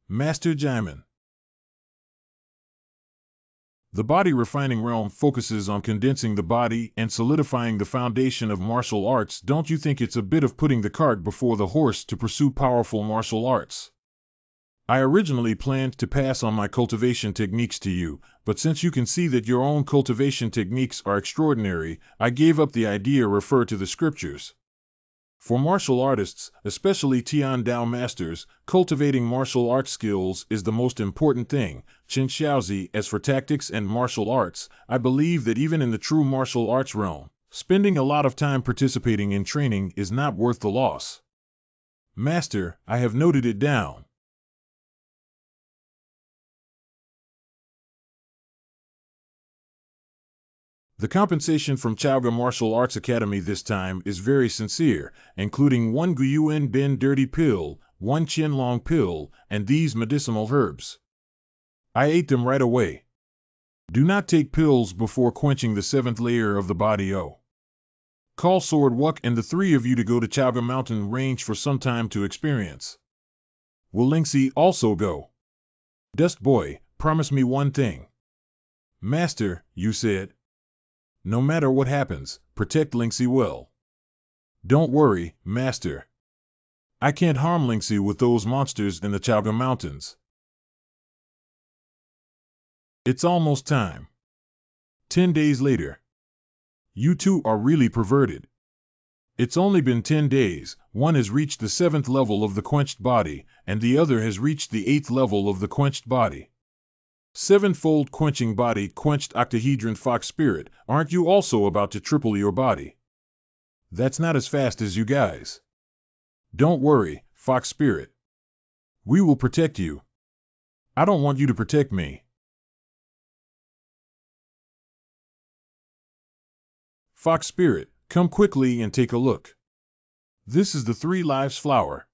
Master Jaimin. The body refining realm focuses on condensing the body and solidifying the foundation of martial arts. Don't you think it's a bit of putting the cart before the horse to pursue powerful martial arts? I originally planned to pass on my cultivation techniques to you, but since you can see that your own cultivation techniques are extraordinary, I gave up the idea. Refer to the scriptures. For martial artists, especially Tian Dao masters, cultivating martial arts skills is the most important thing. Chen Xiaozi. As for tactics and martial arts, I believe that even in the true martial arts realm, spending a lot of time participating in training is not worth the loss. Master, I have noted it down. The compensation from Chaoga Martial Arts Academy this time is very sincere, including 1 Guyuan Bin Dirty Pill, 1 Qianlong Pill, and these medicinal herbs. I ate them right away. Do not take pills before quenching the 7th layer of the body. Call Sword Wuk and the 3 of you to go to Chaoga Mountain Range for some time to experience. Will Lingxi also go? Dust Boy, promise me one thing. Master, you said. No matter what happens, protect Lingxi well. Don't worry, Master. I can't harm Lingxi with those monsters in the Chaoga Mountains. It's almost time. 10 days later. You two are really perverted. It's only been 10 days, one has reached the 7th level of the quenched body, and the other has reached the 8th level of the quenched body. 7-fold quenching body, quenched octahedron fox spirit, aren't you also about to triple your body? That's not as fast as you guys. Don't worry, fox spirit. We will protect you. I don't want you to protect me. Fox spirit, come quickly and take a look. This is the 3 lives flower.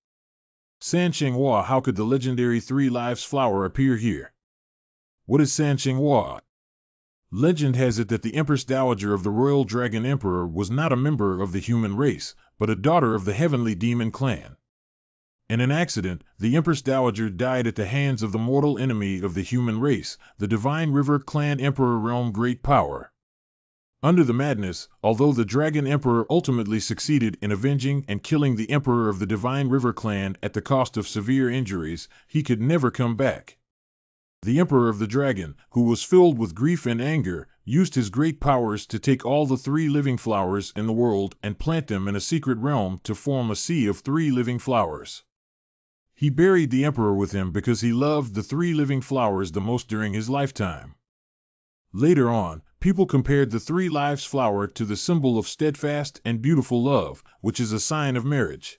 San Shenghua. How could the legendary 3 lives flower appear here? What is San Shenghua? Legend has it that the Empress Dowager of the Royal Dragon Emperor was not a member of the human race, but a daughter of the Heavenly Demon clan. In an accident, the Empress Dowager died at the hands of the mortal enemy of the human race, the Divine River Clan Emperor Realm Great Power. Under the madness, although the Dragon Emperor ultimately succeeded in avenging and killing the Emperor of the Divine River Clan at the cost of severe injuries, he could never come back. The Emperor of the Dragon, who was filled with grief and anger, used his great powers to take all the 3 living flowers in the world and plant them in a secret realm to form a sea of 3 living flowers. He buried the Emperor with him because he loved the 3 living flowers the most during his lifetime. Later on, people compared the 3 lives flower to the symbol of steadfast and beautiful love, which is a sign of marriage.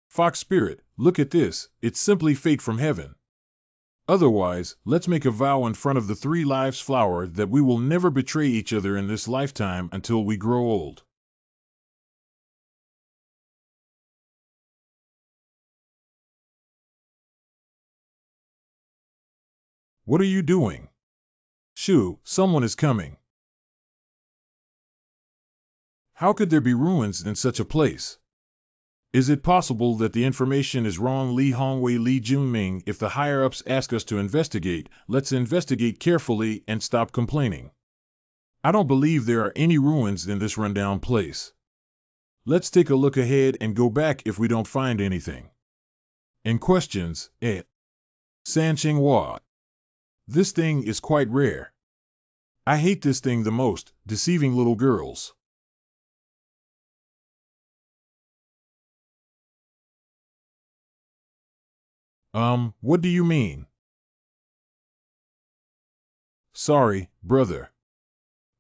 Fox spirit, look at this, it's simply fate from heaven. Otherwise, let's make a vow in front of the 3 lives flower that we will never betray each other in this lifetime until we grow old. What are you doing? Shoo, someone is coming. How could there be ruins in such a place? Is it possible that the information is wrong? Li Hongwei, Li Junming, if the higher-ups ask us to investigate, let's investigate carefully and stop complaining. I don't believe there are any ruins in this rundown place. Let's take a look ahead and go back if we don't find anything. And questions, San Shenghua. This thing is quite rare. I hate this thing the most, deceiving little girls. What do you mean? Sorry, brother.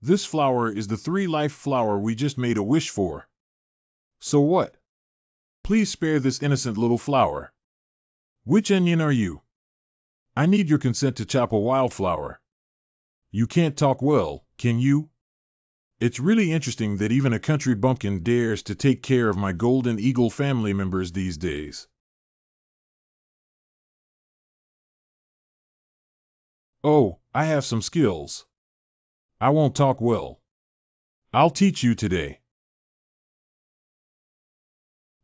This flower is the 3 life flower we just made a wish for. So what? Please spare this innocent little flower. Which onion are you? I need your consent to chop a wildflower. You can't talk well, can you? It's really interesting that even a country bumpkin dares to take care of my golden eagle family members these days. Oh, I have some skills. I won't talk well. I'll teach you today.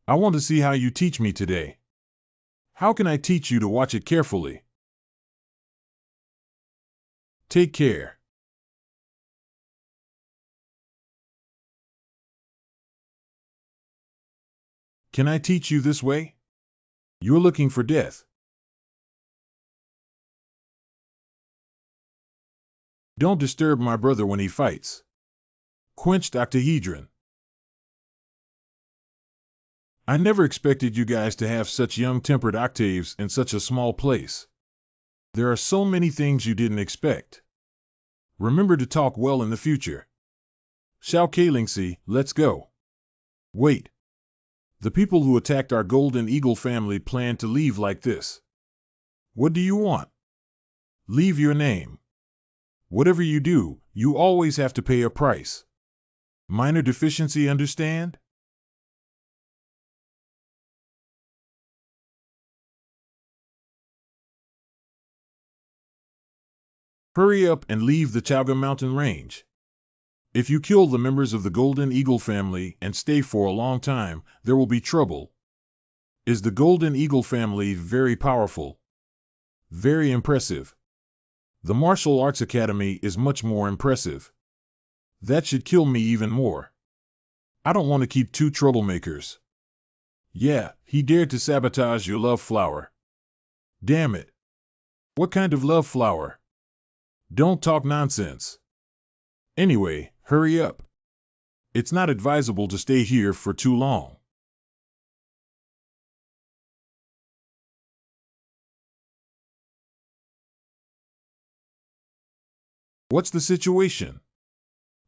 I want to see how you teach me today. How can I teach you to watch it carefully? Take care. Can I teach you this way? You're looking for death. Don't disturb my brother when he fights. Quenched octahedron. I never expected you guys to have such young-tempered octaves in such a small place. There are so many things you didn't expect. Remember to talk well in the future. Xiao Kalingsi, let's go. Wait. The people who attacked our Golden Eagle family plan to leave like this. What do you want? Leave your name. Whatever you do, you always have to pay a price. Minor deficiency, understand? Hurry up and leave the Chaga Mountain Range. If you kill the members of the Golden Eagle family and stay for a long time, there will be trouble. Is the Golden Eagle family very powerful? Very impressive. The Martial Arts Academy is much more impressive. That should kill me even more. I don't want to keep two troublemakers. Yeah, he dared to sabotage your love flower. Damn it. What kind of love flower? Don't talk nonsense. Anyway, hurry up. It's not advisable to stay here for too long. What's the situation?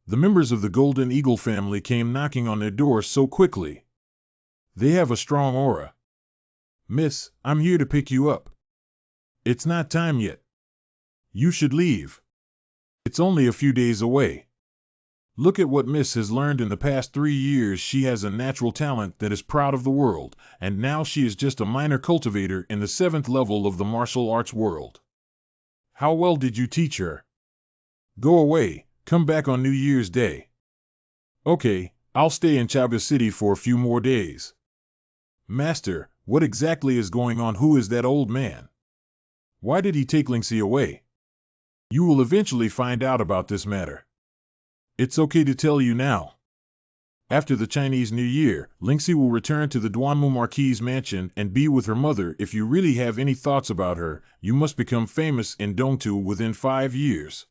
The members of the Golden Eagle family came knocking on their door so quickly. They have a strong aura. Miss, I'm here to pick you up. It's not time yet. You should leave. It's only a few days away. Look at what Miss has learned in the past 3 years. She has a natural talent that is proud of the world, and now she is just a minor cultivator in the 7th level of the martial arts world. How well did you teach her? Go away, come back on New Year's Day. Okay, I'll stay in Chaga City for a few more days. Master, what exactly is going on? Who is that old man? Why did he take Lingxi away? You will eventually find out about this matter. It's okay to tell you now. After the Chinese New Year, Lingxi will return to the Duanmu Marquis mansion and be with her mother. If you really have any thoughts about her, you must become famous in Dongtu within 5 years.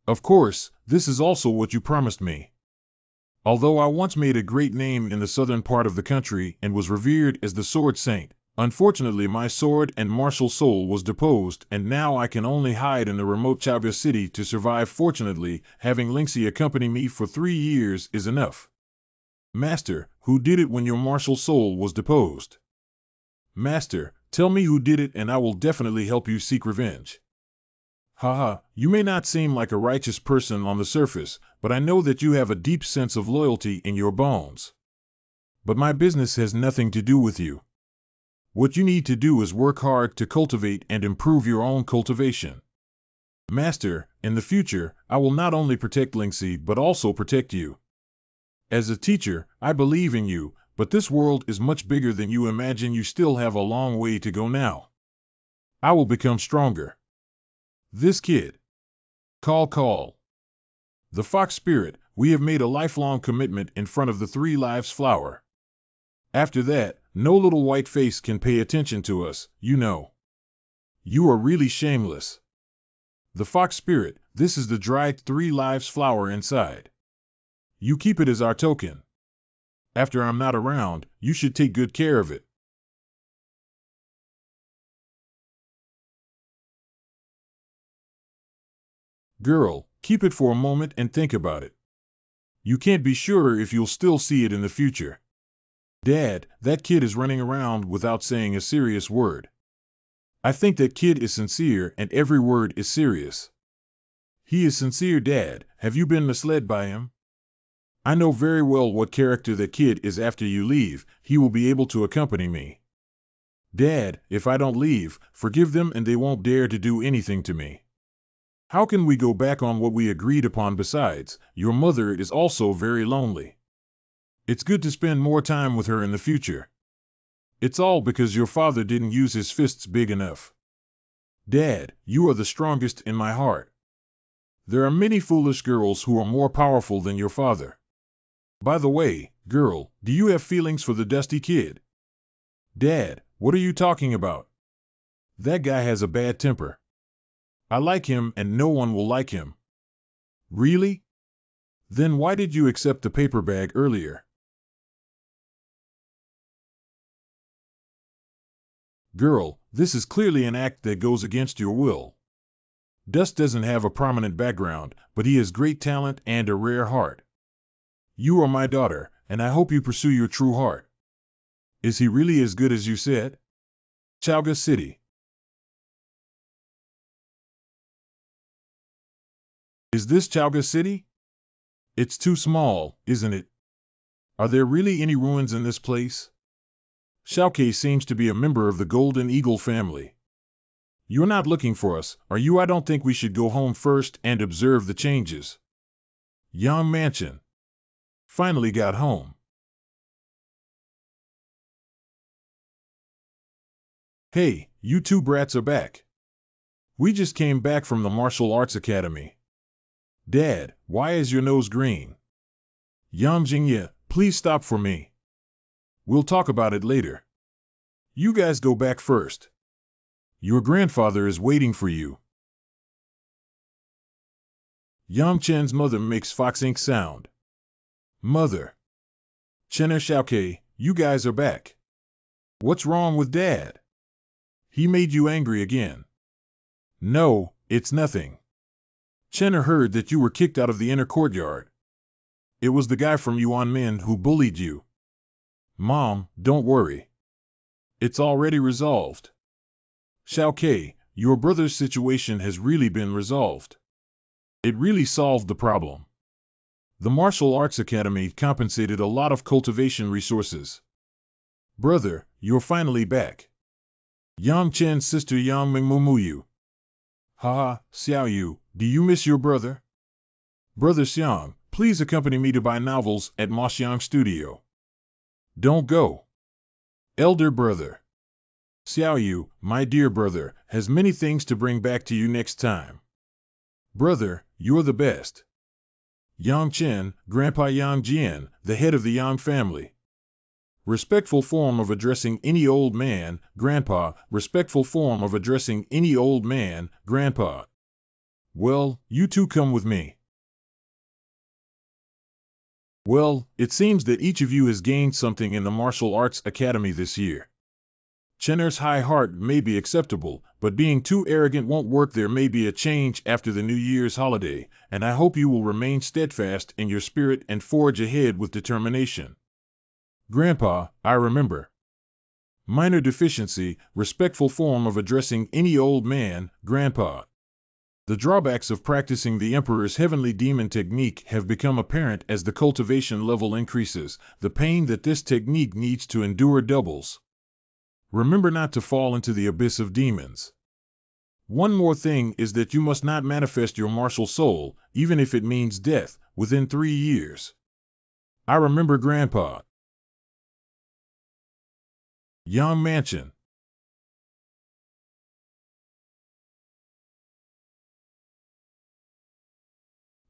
Of course, this is also what you promised me. Although I once made a great name in the southern part of the country and was revered as the sword saint, unfortunately my sword and martial soul was deposed, and now I can only hide in the remote Chaga city to survive. Fortunately, having Lingxi accompany me for 3 years is enough. Master, who did it when your martial soul was deposed? Master, tell me who did it and I will definitely help you seek revenge. Haha, you may not seem like a righteous person on the surface, but I know that you have a deep sense of loyalty in your bones. But my business has nothing to do with you. What you need to do is work hard to cultivate and improve your own cultivation. Master, in the future, I will not only protect Lingxi but also protect you. As a teacher, I believe in you, but this world is much bigger than you imagine. You still have a long way to go now. I will become stronger. This kid. Call. The fox spirit, we have made a lifelong commitment in front of the 3 lives flower. After that, no little white face can pay attention to us, you know. You are really shameless. The fox spirit, this is the dried 3 lives flower inside. You keep it as our token. After I'm not around, you should take good care of it. Girl, keep it for a moment and think about it. You can't be sure if you'll still see it in the future. Dad, that kid is running around without saying a serious word. I think that kid is sincere and every word is serious. He is sincere, Dad. Have you been misled by him? I know very well what character that kid is. After you leave, he will be able to accompany me. Dad, if I don't leave, forgive them and they won't dare to do anything to me. How can we go back on what we agreed upon? Besides, your mother is also very lonely. It's good to spend more time with her in the future. It's all because your father didn't use his fists big enough. Dad, you are the strongest in my heart. There are many foolish girls who are more powerful than your father. By the way, girl, do you have feelings for the dusty kid? Dad, what are you talking about? That guy has a bad temper. I like him and no one will like him. Really? Then why did you accept the paper bag earlier? Girl, this is clearly an act that goes against your will. Dust doesn't have a prominent background, but he has great talent and a rare heart. You are my daughter, and I hope you pursue your true heart. Is he really as good as you said? Chowga City. Is this Chowga City? It's too small, isn't it? Are there really any ruins in this place? Xiaoke seems to be a member of the Golden Eagle family. You're not looking for us, are you? I don't think we should go home first and observe the changes. Yang Mansion. Finally got home. Hey, you two brats are back. We just came back from the Martial Arts Academy. Dad, why is your nose green? Yang Jingye, please stop for me. We'll talk about it later. You guys go back first. Your grandfather is waiting for you. Yang Chen's mother makes Fox Inc. sound. Mother. Chen or Xiaoke, you guys are back. What's wrong with Dad? He made you angry again. No, it's nothing. Chenner heard that you were kicked out of the inner courtyard. It was the guy from Yuan Min who bullied you. Mom, don't worry. It's already resolved. Xiaoke, your brother's situation has really been resolved. It really solved the problem. The Martial Arts Academy compensated a lot of cultivation resources. Brother, you're finally back. Yang Chen's sister Yang Mingmumuyu. Haha, Xiaoyu, do you miss your brother? Brother Xiang, please accompany me to buy novels at Ma Xiang Studio. Don't go. Elder brother. Xiaoyu, my dear brother, has many things to bring back to you next time. Brother, you're the best. Yang Chen, Grandpa Yang Jian, the head of the Yang family. Respectful form of addressing any old man, Grandpa. Respectful form of addressing any old man, Grandpa. Well, you two come with me. Well, it seems that each of you has gained something in the Martial Arts Academy this year. Chenner's high heart may be acceptable, but being too arrogant won't work. There may be a change after the New Year's holiday, and I hope you will remain steadfast in your spirit and forge ahead with determination. Grandpa, I remember. Minor deficiency, respectful form of addressing any old man, Grandpa. The drawbacks of practicing the Emperor's heavenly demon technique have become apparent as the cultivation level increases. The pain that this technique needs to endure doubles. Remember not to fall into the abyss of demons. One more thing is that you must not manifest your martial soul, even if it means death, within 3 years. I remember, Grandpa. Yang Mansion.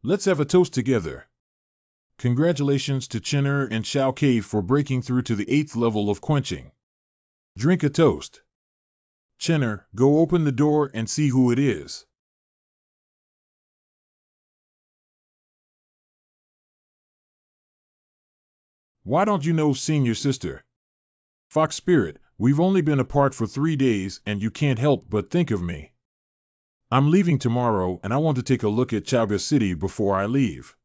Let's have a toast together. Congratulations to Chenner and Xiaoke for breaking through to the 8th level of quenching. Drink a toast. Chenner, go open the door and see who it is. Why don't you know senior sister? Fox Spirit, we've only been apart for 3 days and you can't help but think of me. I'm leaving tomorrow and I want to take a look at Chowga City before I leave.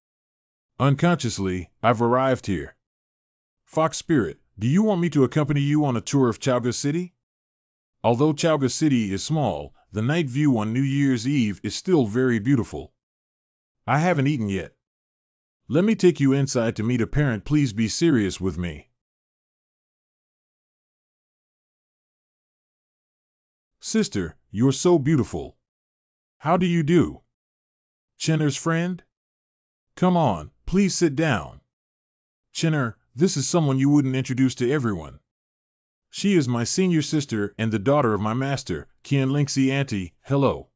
Unconsciously, I've arrived here. Fox Spirit, do you want me to accompany you on a tour of Chowga City? Although Chowga City is small, the night view on New Year's Eve is still very beautiful. I haven't eaten yet. Let me take you inside to meet a parent. Please be serious with me. Sister, you're so beautiful. How do you do? Chenner's friend? Come on, please sit down. Chenner, this is someone you wouldn't introduce to everyone. She is my senior sister and the daughter of my master, Qian Lingxi Auntie. Hello.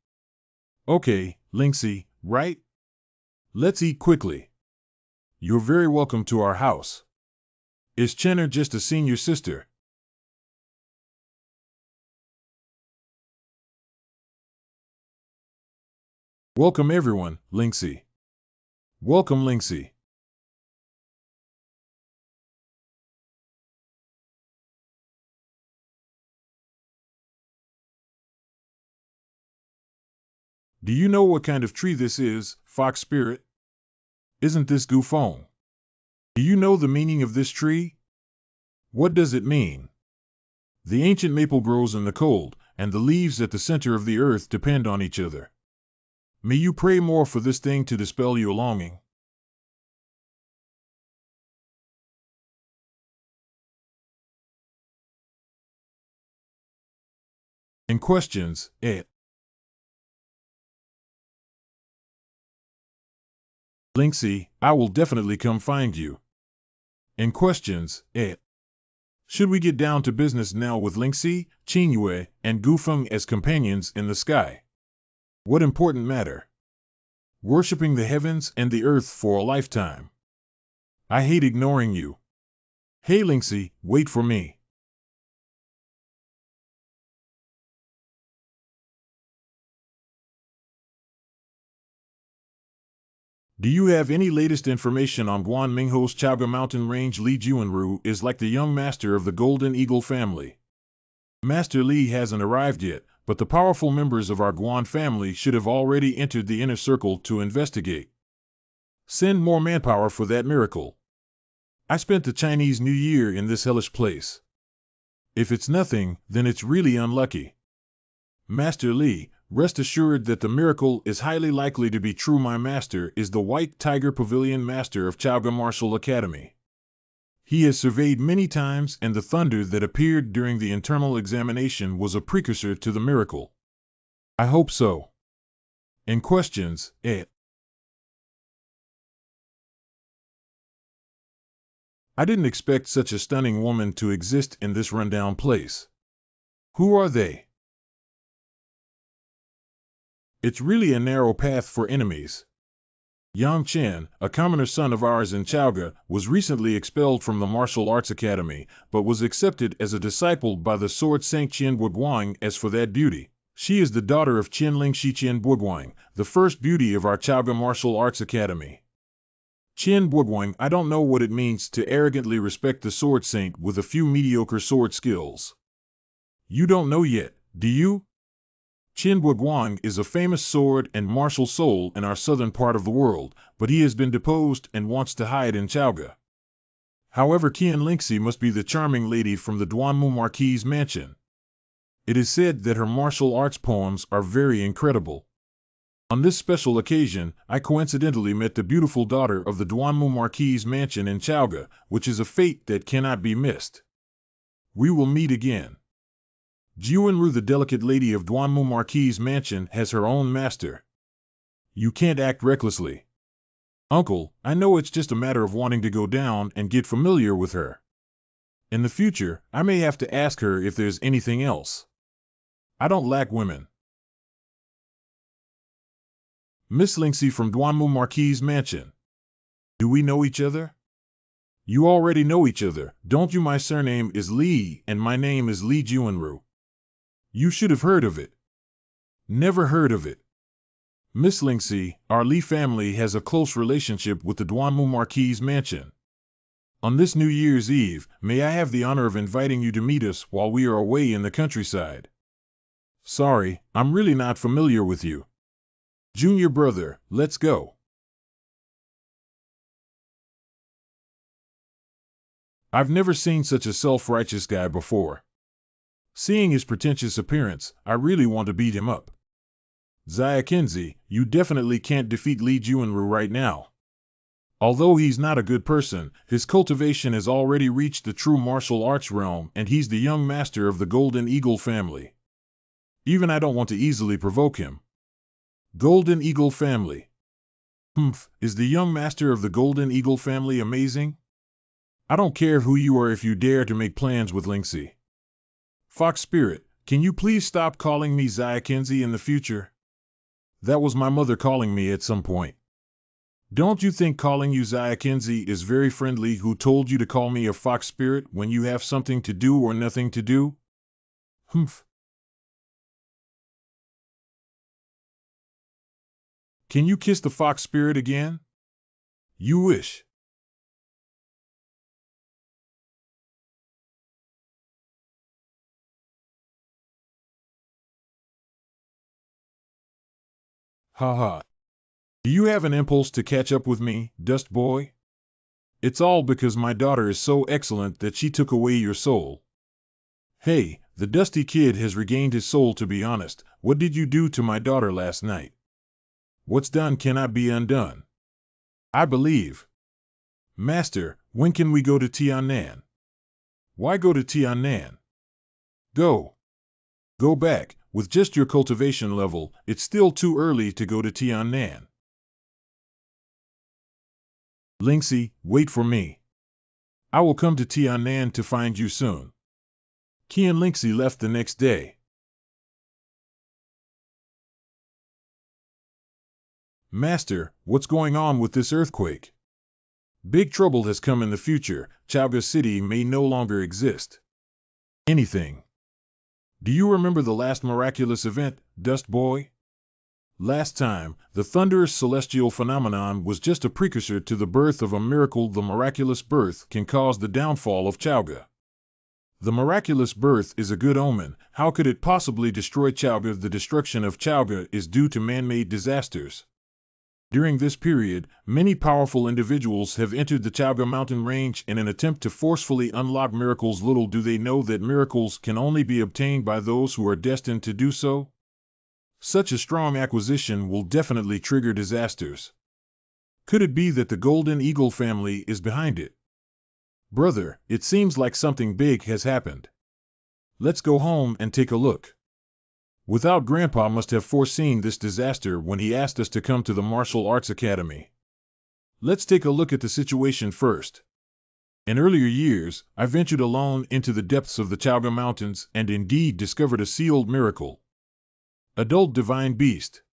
Okay, Lingxi, right? Let's eat quickly. You're very welcome to our house. Is Chenner just a senior sister? Welcome everyone, Lingxi. Welcome, Linksy. Do you know what kind of tree this is, Fox Spirit? Isn't this Goofong? Do you know the meaning of this tree? What does it mean? The ancient maple grows in the cold, and the leaves at the center of the earth depend on each other. May you pray more for this thing to dispel your longing. In questions, Linksy, I will definitely come find you. In questions, should we get down to business now with Linksy, Qingyue, and Gufeng as companions in the sky? What important matter? Worshipping the heavens and the earth for a lifetime. I hate ignoring you. Hey Linksy, wait for me. Do you have any latest information on Guan Mingho's Chaoga mountain range? Li Juanru is like the young master of the Golden Eagle family. Master Li hasn't arrived yet, but the powerful members of our Guan family should have already entered the inner circle to investigate. Send more manpower for that miracle. I spent the Chinese New Year in this hellish place. If it's nothing, then it's really unlucky. Master Li, rest assured that the miracle is highly likely to be true. My master is the White Tiger Pavilion Master of Chaoga Martial Academy. He has surveyed many times, and the thunder that appeared during the internal examination was a precursor to the miracle. I hope so. In questions, I didn't expect such a stunning woman to exist in this rundown place. Who are they? It's really a narrow path for enemies. Yang Chen, a commoner son of ours in Chaoga, was recently expelled from the Martial Arts Academy, but was accepted as a disciple by the sword Saint Qian Buguang. As for that beauty, she is the daughter of Qian Lingxi Qian Buguang, the first beauty of our Chaoga Martial Arts Academy. Qian Buguang, I don't know what it means to arrogantly respect the sword saint with a few mediocre sword skills. You don't know yet, do you? Qian Buguang is a famous sword and martial soul in our southern part of the world, but he has been deposed and wants to hide in Chaoga. However, Qian Lingxi must be the charming lady from the Duanmu Marquis's mansion. It is said that her martial arts poems are very incredible. On this special occasion, I coincidentally met the beautiful daughter of the Duanmu Marquis's mansion in Chaoga, which is a fate that cannot be missed. We will meet again. Jiuanru, the delicate lady of Duanmu Marquis's mansion, has her own master. You can't act recklessly. Uncle, I know it's just a matter of wanting to go down and get familiar with her. In the future, I may have to ask her if there's anything else. I don't lack women. Miss Linksy from Duanmu Marquis's mansion. Do we know each other? You already know each other, don't you? My surname is Li, and my name is Li Juanru. You should have heard of it. Never heard of it. Miss Linksy, our Li family has a close relationship with the Duanmu Marquis's mansion. On this New Year's Eve, may I have the honor of inviting you to meet us while we are away in the countryside? Sorry, I'm really not familiar with you. Junior brother, let's go. I've never seen such a self-righteous guy before. Seeing his pretentious appearance, I really want to beat him up. Xiaokenzi, you definitely can't defeat Li Juanru right now. Although he's not a good person, his cultivation has already reached the true martial arts realm, and he's the young master of the Golden Eagle family. Even I don't want to easily provoke him. Golden Eagle family. Is the young master of the Golden Eagle family amazing? I don't care who you are if you dare to make plans with Linksy. Fox Spirit, can you please stop calling me Xiaokenzi in the future? That was my mother calling me at some point. Don't you think calling you Xiaokenzi is very friendly? Who told you to call me a fox spirit when you have something to do or nothing to do? Can you kiss the fox spirit again? You wish. Haha. Do you have an impulse to catch up with me, Dust Boy? It's all because my daughter is so excellent that she took away your soul. Hey, the dusty kid has regained his soul. To be honest, what did you do to my daughter last night? What's done cannot be undone. I believe. Master, when can we go to Tiannan? Why go to Tiannan? Go. Go back. With just your cultivation level, it's still too early to go to Tiannan. Lingxi, wait for me. I will come to Tiannan to find you soon. Qi and Lingxi left the next day. Master, what's going on with this earthquake? Big trouble has come in the future. Chaoga City may no longer exist. Anything. Do you remember the last miraculous event, Dust Boy? Last time, the thunderous celestial phenomenon was just a precursor to the birth of a miracle. The miraculous birth can cause the downfall of Chaoga. The miraculous birth is a good omen. How could it possibly destroy Chaoga? The destruction of Chaoga is due to man-made disasters. During this period, many powerful individuals have entered the Chaoga mountain range in an attempt to forcefully unlock miracles. Little do they know that miracles can only be obtained by those who are destined to do so. Such a strong acquisition will definitely trigger disasters. Could it be that the Golden Eagle family is behind it? Brother, it seems like something big has happened. Let's go home and take a look. Without Grandpa must have foreseen this disaster when he asked us to come to the Martial Arts Academy. Let's take a look at the situation first. In earlier years, I ventured alone into the depths of the Chaoga Mountains and indeed discovered a sealed miracle. Adult Divine Beast.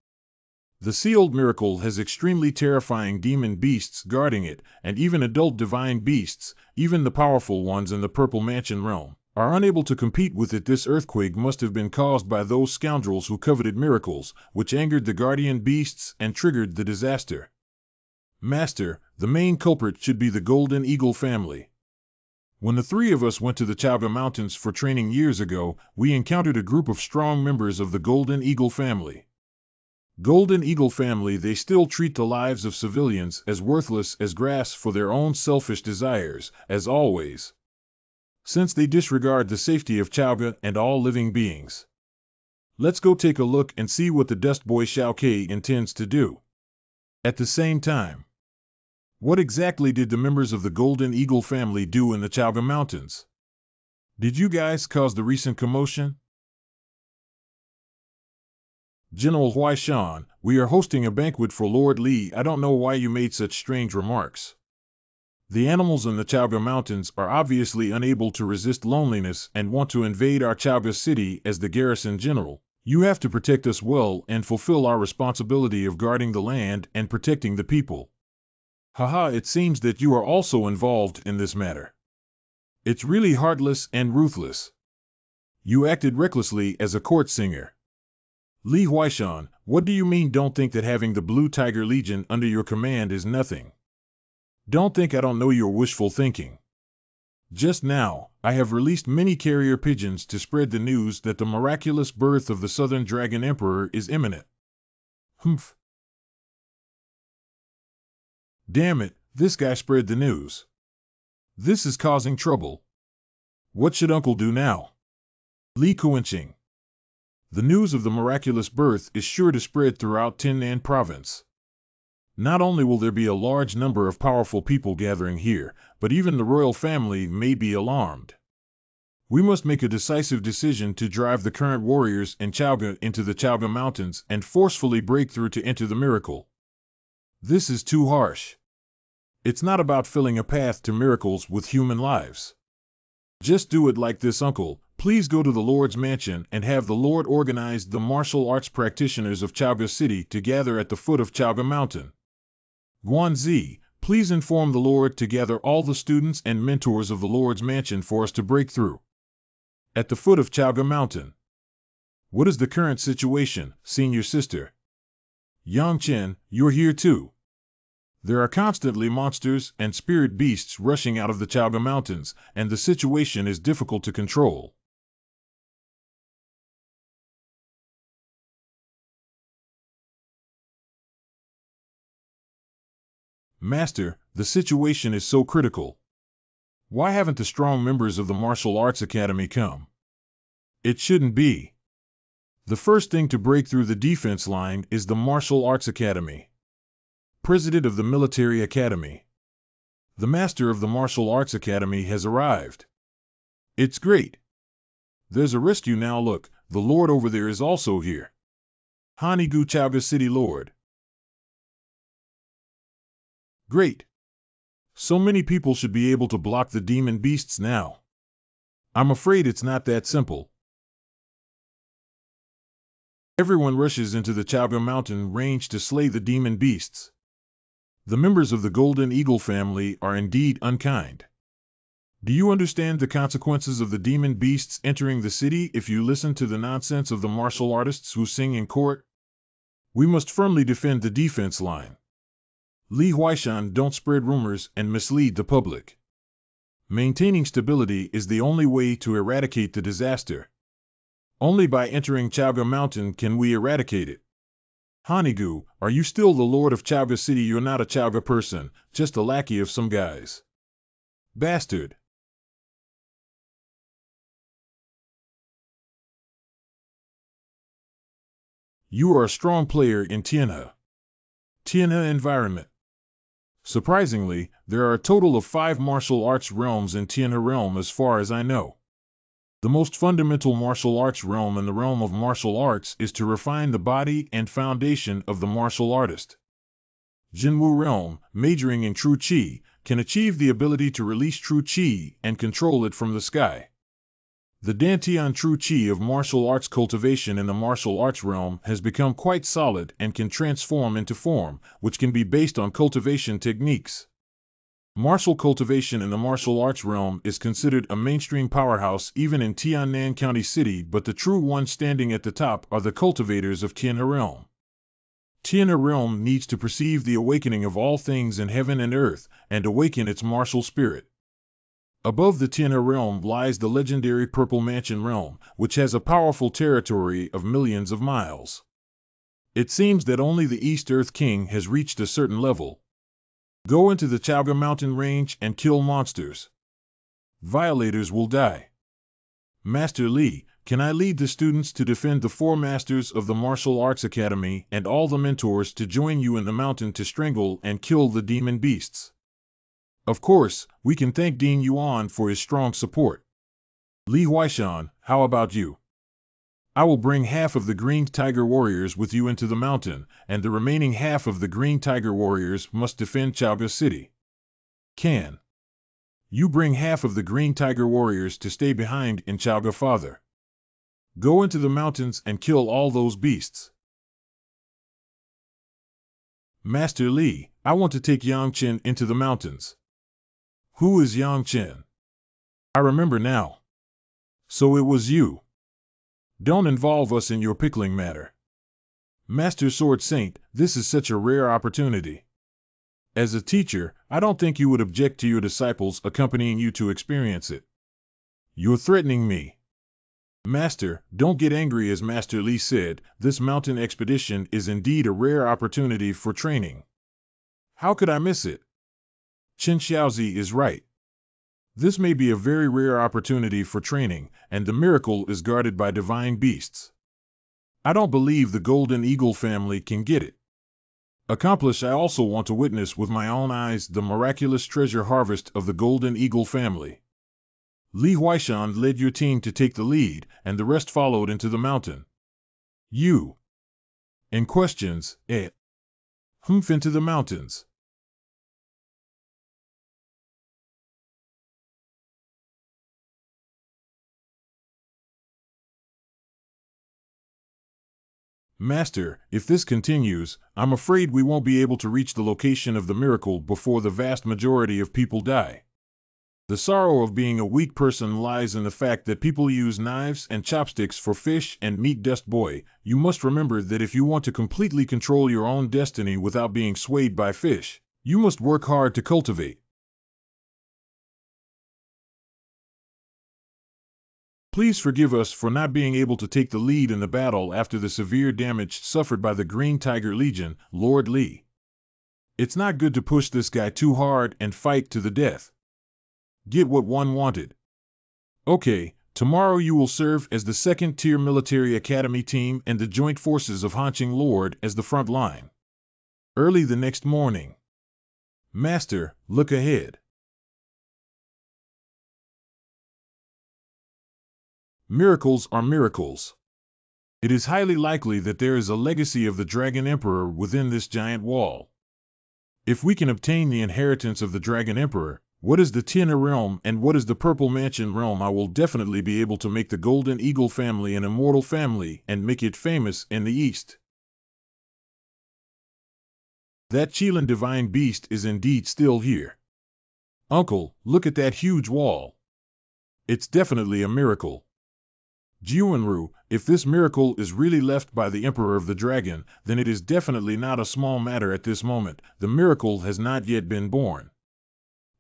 The sealed miracle has extremely terrifying demon beasts guarding it, and even adult divine beasts, even the powerful ones in the Purple Mansion realm, are unable to compete with it. This earthquake must have been caused by those scoundrels who coveted miracles, which angered the guardian beasts and triggered the disaster. Master, the main culprit should be the Golden Eagle family. When the three of us went to the Chaoga Mountains for training years ago, we encountered a group of strong members of the Golden Eagle family. Golden Eagle family, they still treat the lives of civilians as worthless as grass for their own selfish desires, as always. Since they disregard the safety of Chaoga and all living beings. Let's go take a look and see what the Dust Boy Shao Ke intends to do. At the same time, what exactly did the members of the Golden Eagle family do in the Chaoga Mountains? Did you guys cause the recent commotion? General Huaishan, we are hosting a banquet for Lord Li. I don't know why you made such strange remarks. The animals in the Chaoga Mountains are obviously unable to resist loneliness and want to invade our Chaoga city. As the garrison general, you have to protect us well and fulfill our responsibility of guarding the land and protecting the people. Haha, it seems that you are also involved in this matter. It's really heartless and ruthless. You acted recklessly as a court singer. Li Huaishan, what do you mean? Don't think that having the Blue Tiger Legion under your command is nothing. Don't think I don't know your wishful thinking. Just now, I have released many carrier pigeons to spread the news that the miraculous birth of the Southern Dragon Emperor is imminent. Humph. Damn it, this guy spread the news. This is causing trouble. What should Uncle do now? Li Kuanqing. The news of the miraculous birth is sure to spread throughout Tiannan province. Not only will there be a large number of powerful people gathering here, but even the royal family may be alarmed. We must make a decisive decision to drive the current warriors in Chaoga into the Chaoga Mountains and forcefully break through to enter the miracle. This is too harsh. It's not about filling a path to miracles with human lives. Just do it like this, Uncle. Please go to the Lord's mansion and have the Lord organize the martial arts practitioners of Chaoga City to gather at the foot of Chaoga Mountain. Guanzi, please inform the Lord to gather all the students and mentors of the Lord's mansion for us to break through. At the foot of Chaoga Mountain. What is the current situation, senior sister? Yang Chen, you're here too. There are constantly monsters and spirit beasts rushing out of the Chaga Mountains, and the situation is difficult to control. Master, the situation is so critical. Why haven't the strong members of the Martial Arts Academy come? It shouldn't be. The first thing to break through the defense line is the Martial Arts Academy. President of the Military Academy. The master of the Martial Arts Academy has arrived. It's great. There's a rescue now. Look, the Lord over there is also here. Hanigu Chauga City Lord. Great. So many people should be able to block the demon beasts now. I'm afraid it's not that simple. Everyone rushes into the Chauga mountain range to slay the demon beasts. The members of the Golden Eagle family are indeed unkind. Do you understand the consequences of the demon beasts entering the city if you listen to the nonsense of the martial artists who sing in court? We must firmly defend the defense line. Li Huaishan, don't spread rumors and mislead the public. Maintaining stability is the only way to eradicate the disaster. Only by entering Chauga Mountain can we eradicate it. Hanigu, are you still the Lord of Chauga City? You're not a Chauga person, just a lackey of some guys. Bastard. You are a strong player in Tianhe environment. Surprisingly, there are a total of 5 martial arts realms in Tianhe realm as far as I know. The most fundamental martial arts realm in the realm of martial arts is to refine the body and foundation of the martial artist. Jinwu realm, majoring in true qi, can achieve the ability to release true qi and control it from the sky. The Dantian true qi of martial arts cultivation in the martial arts realm has become quite solid and can transform into form, which can be based on cultivation techniques. Martial cultivation in the martial arts realm is considered a mainstream powerhouse even in Tiannan County City, but the true ones standing at the top are the cultivators of Tianhe realm. Tianhe realm needs to perceive the awakening of all things in heaven and earth, and awaken its martial spirit. Above the Tianhe realm lies the legendary Purple Mansion realm, which has a powerful territory of millions of miles. It seems that only the East Earth King has reached a certain level. Go into the Chauga mountain range and kill monsters. Violators will die. Master Li, can I lead the students to defend the 4 masters of the Martial Arts Academy and all the mentors to join you in the mountain to strangle and kill the demon beasts? Of course, we can thank Dean Yuan for his strong support. Li Huaishan, how about you? I will bring half of the Green Tiger Warriors with you into the mountain, and the remaining half of the Green Tiger Warriors must defend Chauga City. Can you bring half of the Green Tiger Warriors to stay behind in Chauga? Father, go into the mountains and kill all those beasts. Master Li, I want to take Yangchen into the mountains. Who is Yangchen? I remember now. So it was you. Don't involve us in your pickling matter. Master Sword Saint, this is such a rare opportunity. As a teacher, I don't think you would object to your disciples accompanying you to experience it. You're threatening me. Master, don't get angry. As Master Li said, this mountain expedition is indeed a rare opportunity for training. How could I miss it? Chen Xiaozi is right. This may be a very rare opportunity for training, and the miracle is guarded by divine beasts. I don't believe the Golden Eagle family can get it. Accomplish, I also want to witness with my own eyes the miraculous treasure harvest of the Golden Eagle family. Li Huaishan led your team to take the lead, and the rest followed into the mountain. You. And questions, humph into the mountains. Master, if this continues, I'm afraid we won't be able to reach the location of the miracle before the vast majority of people die. The sorrow of being a weak person lies in the fact that people use knives and chopsticks for fish and meat. Dust boy, you must remember that if you want to completely control your own destiny without being swayed by fish, You must work hard to cultivate. Please forgive us for not being able to take the lead in the battle after the severe damage suffered by the Green Tiger Legion, Lord Lee. It's not good to push this guy too hard and fight to the death. Get what one wanted. Okay, tomorrow you will serve as the second-tier military academy team and the joint forces of Hanching Lord as the front line. Early the next morning. Master, look ahead. Miracles are miracles. It is highly likely that there is a legacy of the Dragon Emperor within this giant wall. If we can obtain the inheritance of the Dragon Emperor, what is the Tenor realm and what is the Purple Mansion realm, I will definitely be able to make the Golden Eagle family an immortal family and make it famous in the East. That Qilin divine beast is indeed still here. Uncle, look at that huge wall. It's definitely a miracle. Jiuanru, if this miracle is really left by the Emperor of the Dragon, then it is definitely not a small matter at this moment. The miracle has not yet been born.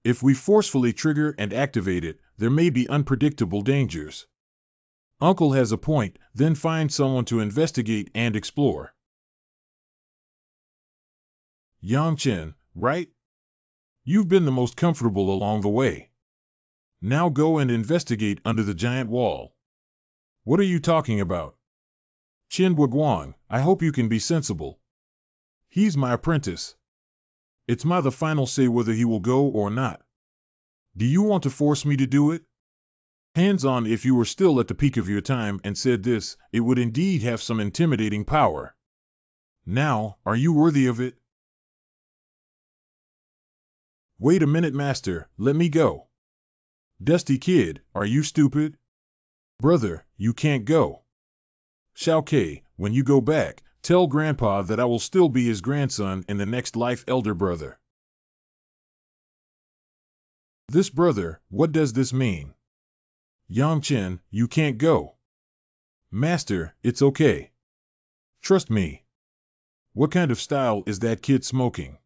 If we forcefully trigger and activate it, there may be unpredictable dangers. Uncle has a point, then find someone to investigate and explore. Yangchen, right? You've been the most comfortable along the way. Now go and investigate under the giant wall. What are you talking about? Qin Guang, I hope you can be sensible. He's my apprentice. It's the final say whether he will go or not. Do you want to force me to do it? Hands on, if you were still at the peak of your time and said this, it would indeed have some intimidating power. Now, are you worthy of it? Wait a minute, master, let me go. Dusty kid, are you stupid? Brother, you can't go. Xiao Ke, when you go back, tell Grandpa that I will still be his grandson in the next life, elder brother. This brother, what does this mean? Yangchen, you can't go. Master, it's okay. Trust me. What kind of style is that kid smoking?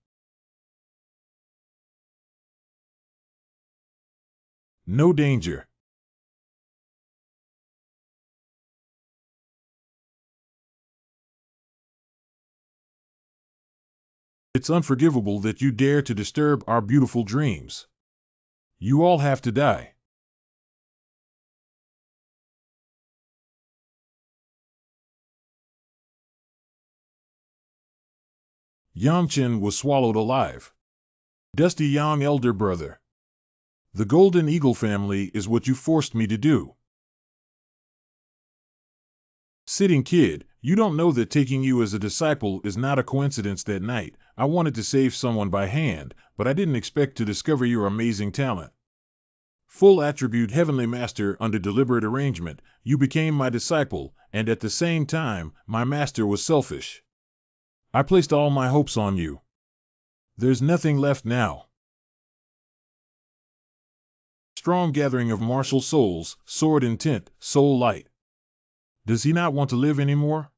No danger. It's unforgivable that you dare to disturb our beautiful dreams. You all have to die. Yangchen was swallowed alive. Dusty Yang, elder brother. The Golden Eagle family is what you forced me to do. Sitting kid, you don't know that taking you as a disciple is not a coincidence. That night, I wanted to save someone by hand, but I didn't expect to discover your amazing talent. Full attribute heavenly master, under deliberate arrangement, you became my disciple, and at the same time, my master was selfish. I placed all my hopes on you. There's nothing left now. Strong gathering of martial souls, sword intent, soul light. Does he not want to live anymore?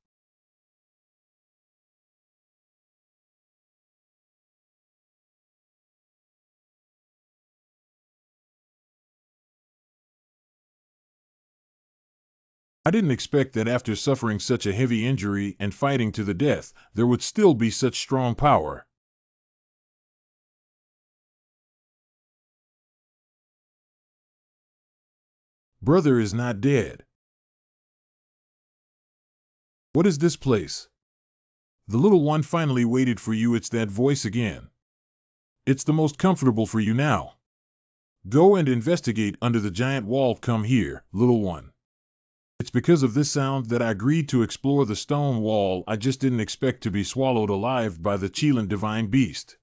I didn't expect that after suffering such a heavy injury and fighting to the death, there would still be such strong power. Brother is not dead. What is this place? The little one finally waited for you. It's that voice again. It's the most comfortable for you now. Go and investigate under the giant wall. Come here, little one. It's because of this sound that I agreed to explore the stone wall. I just didn't expect to be swallowed alive by the Qilin divine beast.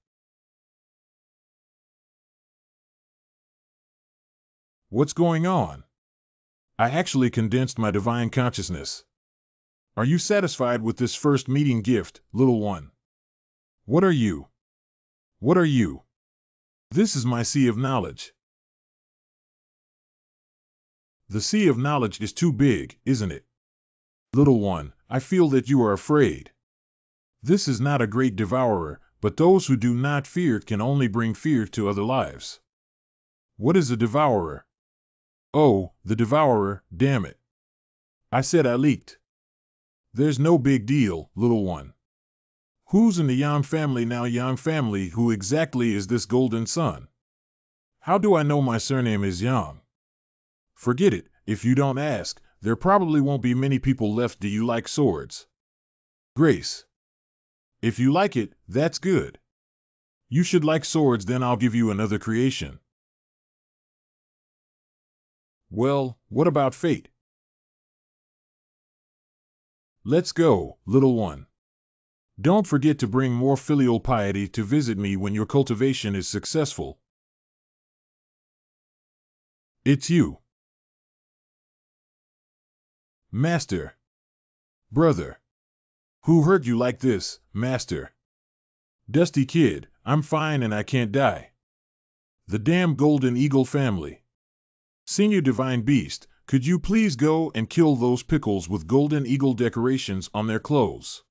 What's going on? I actually condensed my divine consciousness. Are you satisfied with this first meeting gift, little one? What are you? What are you? This is my sea of knowledge. The sea of knowledge is too big, isn't it? Little one, I feel that you are afraid. This is not a great devourer, but those who do not fear can only bring fear to other lives. What is a devourer? Oh, the devourer, damn it. I said I leaked. There's no big deal, little one. Who's in the Yang family now? Yang family, who exactly is this golden sun? How do I know my surname is Yang? Forget it, if you don't ask, there probably won't be many people left. Do you like swords? Grace. If you like it, that's good. You should like swords, then I'll give you another creation. Well, what about fate? Let's go, little one. Don't forget to bring more filial piety to visit me when your cultivation is successful. It's you. Master. Brother. Who hurt you like this, Master? Dusty kid, I'm fine and I can't die. The damn Golden Eagle family. Senior Divine Beast, could you please go and kill those pickles with Golden Eagle decorations on their clothes?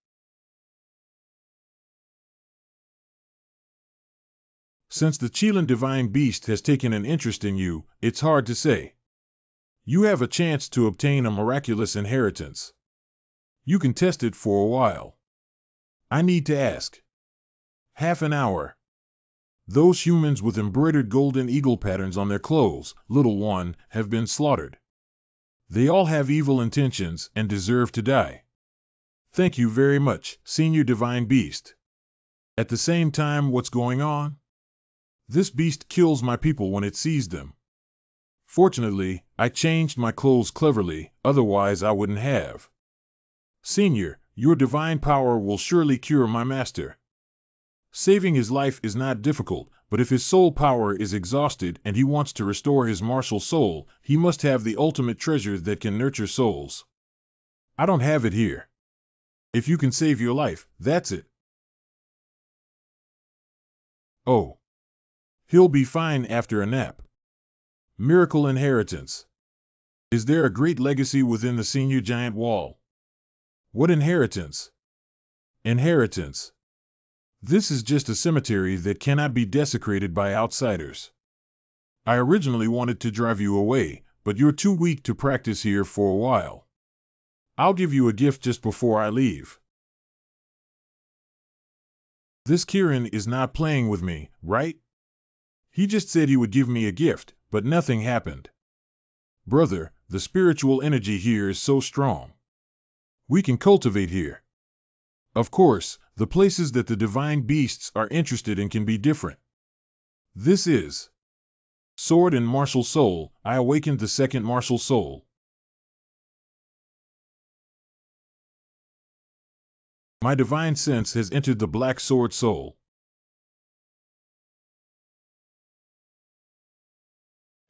Since the Chilean Divine Beast has taken an interest in you, it's hard to say. You have a chance to obtain a miraculous inheritance. You can test it for a while. I need to ask. Half an hour. Those humans with embroidered golden eagle patterns on their clothes, little one, have been slaughtered. They all have evil intentions and deserve to die. Thank you very much, Senior Divine Beast. At the same time, what's going on? This beast kills my people when it sees them. Fortunately, I changed my clothes cleverly, otherwise I wouldn't have. Senior, your divine power will surely cure my master. Saving his life is not difficult, but if his soul power is exhausted and he wants to restore his martial soul, he must have the ultimate treasure that can nurture souls. I don't have it here. If you can save your life, that's it. Oh. He'll be fine after a nap. Miracle inheritance. Is there a great legacy within the senior giant wall? What inheritance? Inheritance. This is just a cemetery that cannot be desecrated by outsiders. I originally wanted to drive you away, but you're too weak to practice here for a while. I'll give you a gift just before I leave. This Kirin is not playing with me, right? He just said he would give me a gift, but nothing happened. Brother, the spiritual energy here is so strong. We can cultivate here. Of course, the places that the divine beasts are interested in can be different. This is Sword and Martial Soul. I awakened the second martial soul. My divine sense has entered the black sword soul.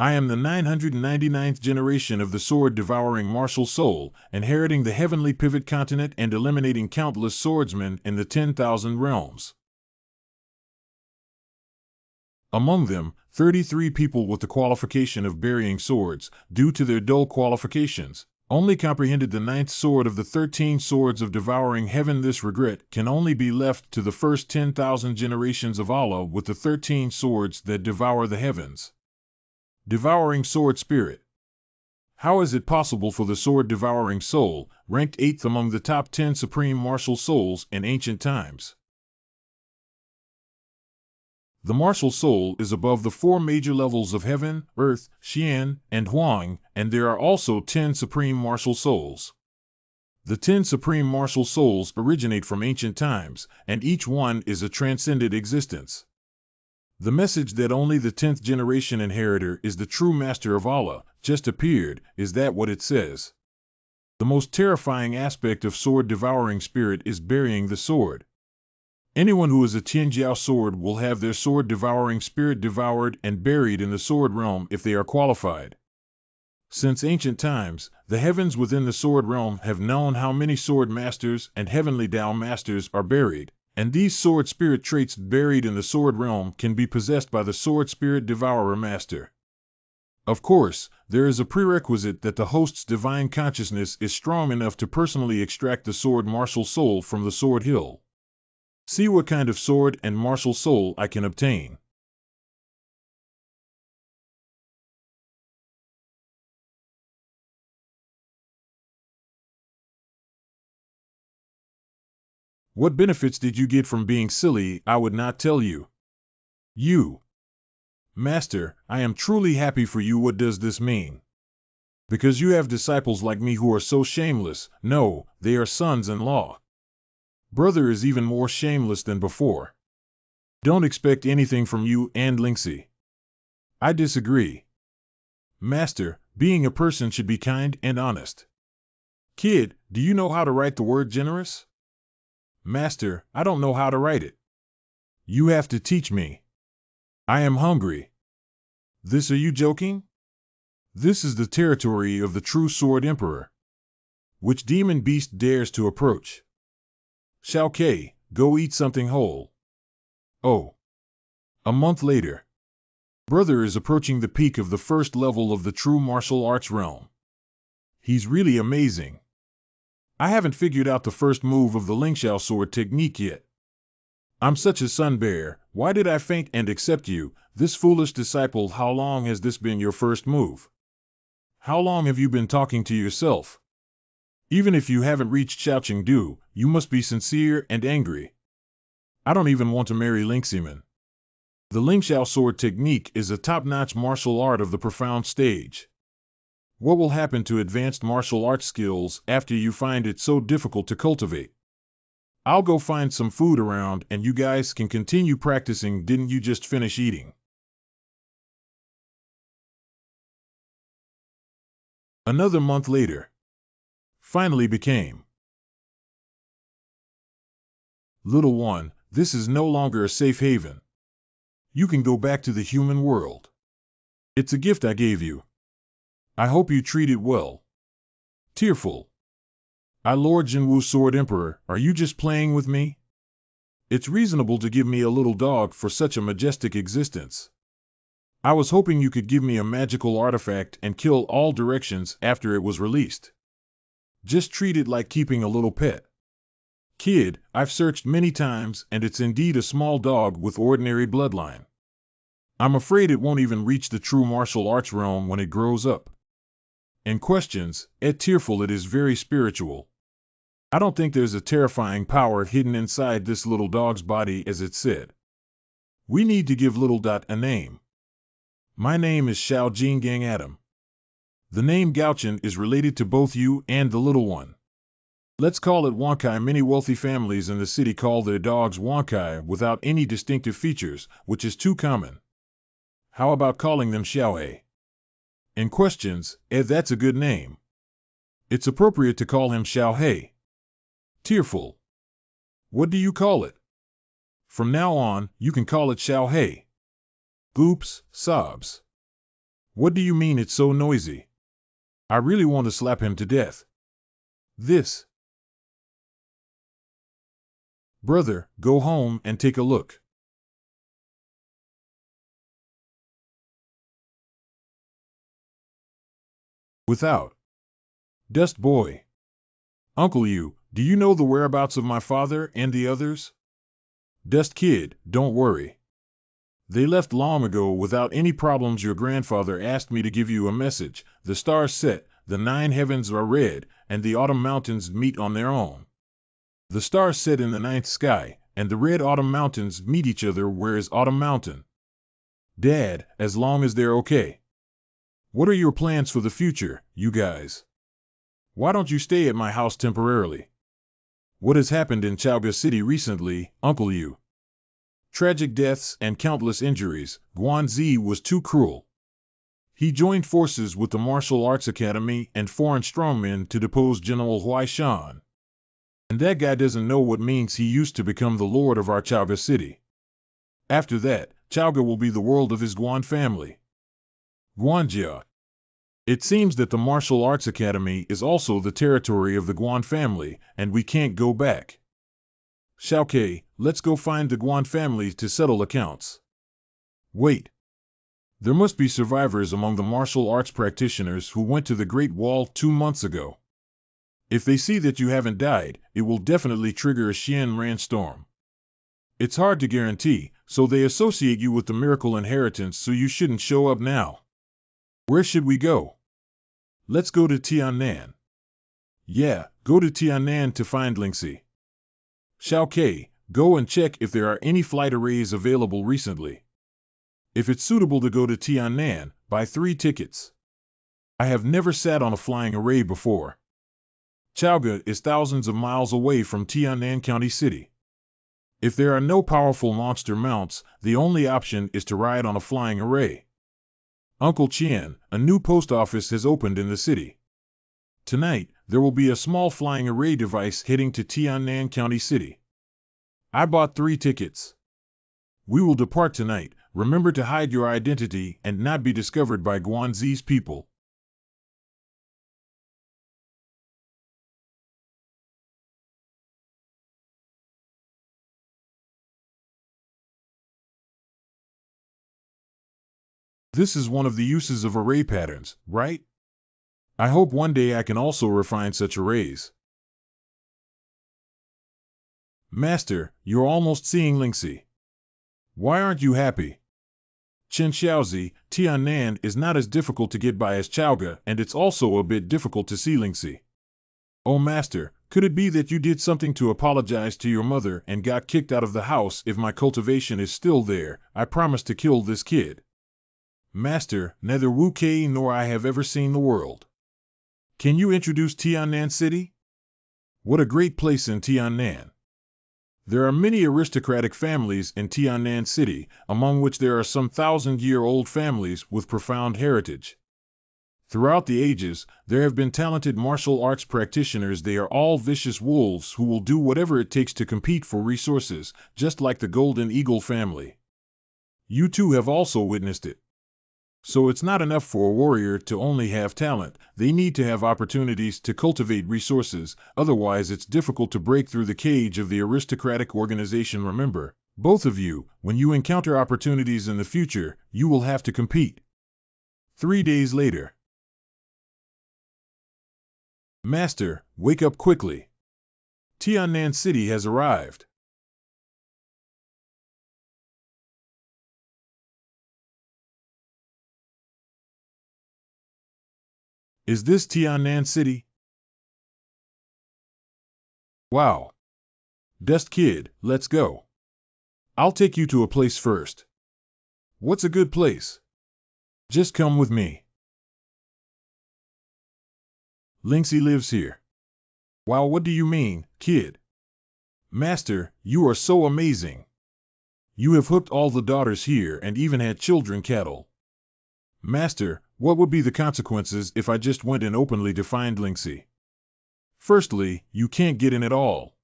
I am the 999th generation of the sword-devouring martial soul, inheriting the heavenly pivot continent and eliminating countless swordsmen in the 10,000 realms. Among them, 33 people with the qualification of burying swords, due to their dull qualifications, only comprehended the 9th sword of the 13 swords of devouring heaven. This regret can only be left to the first 10,000 generations of Allah with the 13 swords that devour the heavens. Devouring Sword Spirit. How is it possible for the sword-devouring soul, ranked 8th among the top 10 supreme martial souls in ancient times? The martial soul is above the 4 major levels of heaven, earth, Xian, and Huang, and there are also 10 supreme martial souls. The 10 supreme martial souls originate from ancient times, and each one is a transcended existence. The message that only the 10th generation inheritor is the true master of Allah just appeared. Is that what it says? The most terrifying aspect of sword-devouring spirit is burying the sword. Anyone who is a Tianjiao sword will have their sword-devouring spirit devoured and buried in the sword realm if they are qualified. Since ancient times, the heavens within the sword realm have known how many sword masters and heavenly Dao masters are buried. And these sword spirit traits buried in the sword realm can be possessed by the sword spirit devourer master. Of course, there is a prerequisite that the host's divine consciousness is strong enough to personally extract the sword martial soul from the sword hill. See what kind of sword and martial soul I can obtain. What benefits did you get from being silly? I would not tell you. You. Master, I am truly happy for you. What does this mean? Because you have disciples like me who are so shameless. No, they are sons-in-law. Brother is even more shameless than before. Don't expect anything from you and Linksy. I disagree. Master, being a person should be kind and honest. Kid, do you know how to write the word generous? Master, I don't know how to write it. You have to teach me. I am hungry. This, are you joking? This is the territory of the true Sword Emperor. Which demon beast dares to approach? Shao Ke, go eat something whole. Oh. A month later. Brother is approaching the peak of the first level of the true martial arts realm. He's really amazing. I haven't figured out the first move of the Lingxiao sword technique yet. I'm such a sun bear. Why did I faint and accept you, this foolish disciple? How long has this been your first move? How long have you been talking to yourself? Even if you haven't reached Xiaoqingdu, you must be sincere and angry. I don't even want to marry Lingximan. The Lingxiao sword technique is a top-notch martial art of the profound stage. What will happen to advanced martial arts skills after you find it so difficult to cultivate? I'll go find some food around and you guys can continue practicing. Didn't you just finish eating? Another month later. Finally became. Little one, this is no longer a safe haven. You can go back to the human world. It's a gift I gave you. I hope you treat it well. Tearful. I Lord Jinwu Sword Emperor, are you just playing with me? It's reasonable to give me a little dog for such a majestic existence. I was hoping you could give me a magical artifact and kill all directions after it was released. Just treat it like keeping a little pet. Kid, I've searched many times and it's indeed a small dog with ordinary bloodline. I'm afraid it won't even reach the true martial arts realm when it grows up. And questions, tearful, it is very spiritual. I don't think there's a terrifying power hidden inside this little dog's body as it said. We need to give little dot a name. My name is Xiao Jinggang Adam. The name Gaochen is related to both you and the little one. Let's call it Wankai. Many wealthy families in the city call their dogs Wankai without any distinctive features, which is too common. How about calling them Xiaohe? In questions, that's a good name. It's appropriate to call him Xiaohe. Tearful. What do you call it? From now on, you can call it Xiaohe. Goops, sobs. What do you mean it's so noisy? I really want to slap him to death. This. Brother, go home and take a look. Without. Dust boy. Uncle you, do you know the whereabouts of my father and the others? Dust kid, don't worry. They left long ago without any problems. Your grandfather asked me to give you a message. The stars set, the 9 heavens are red, and the autumn mountains meet on their own. The stars set in the 9th sky, and the red autumn mountains meet each other. Where is Autumn Mountain? Dad, as long as they're okay. What are your plans for the future, you guys? Why don't you stay at my house temporarily? What has happened in Chaoga City recently, Uncle Yu? Tragic deaths and countless injuries. Guanzi was too cruel. He joined forces with the Martial Arts Academy and foreign strongmen to depose General Huaishan. And that guy doesn't know what means he used to become the lord of our Chaoga City. After that, Chaoga will be the world of his Guan family. Guanjia. It seems that the Martial Arts Academy is also the territory of the Guan family, and we can't go back. Xiaoke, let's go find the Guan family to settle accounts. Wait. There must be survivors among the martial arts practitioners who went to the Great Wall 2 months ago. If they see that you haven't died, it will definitely trigger a Xian Ran storm. It's hard to guarantee, so they associate you with the miracle inheritance, so you shouldn't show up now. Where should we go? Let's go to Tiannan. Yeah, go to Tiannan to find Lingxi. Xiao Ke, go and check if there are any flight arrays available recently. If it's suitable to go to Tiannan, buy 3 tickets. I have never sat on a flying array before. Chaoga is thousands of miles away from Tiannan County City. If there are no powerful monster mounts, the only option is to ride on a flying array. Uncle Qian, a new post office has opened in the city. Tonight, there will be a small flying array device heading to Tiannan County City. I bought 3 tickets. We will depart tonight. Remember to hide your identity and not be discovered by Guanzi's people. This is one of the uses of array patterns, right? I hope one day I can also refine such arrays. Master, you're almost seeing Lingxi. Why aren't you happy? Chen Xiaozi, Tiannan is not as difficult to get by as Chaoga, and it's also a bit difficult to see Lingxi. Oh Master, could it be that you did something to apologize to your mother and got kicked out of the house? If my cultivation is still there, I promise to kill this kid. Master, neither Wu Kei nor I have ever seen the world. Can you introduce Tiannan City? What a great place in Tiannan. There are many aristocratic families in Tiannan City, among which there are some 1,000-year-old families with profound heritage. Throughout the ages, there have been talented martial arts practitioners. They are all vicious wolves who will do whatever it takes to compete for resources, just like the Golden Eagle family. You too have also witnessed it. So it's not enough for a warrior to only have talent, they need to have opportunities to cultivate resources, otherwise it's difficult to break through the cage of the aristocratic organization. Remember, both of you, when you encounter opportunities in the future, you will have to compete. 3 days later. Master, wake up quickly. Tiannan City has arrived. Is this Tiannan City? Wow. Best kid, let's go. I'll take you to a place first. What's a good place? Just come with me. Lingxi lives here. Wow, what do you mean, kid? Master, you are so amazing. You have hooked all the daughters here and even had children cattle. Master, what would be the consequences if I just went and openly defined Lingxi? Firstly, you can't get in at all.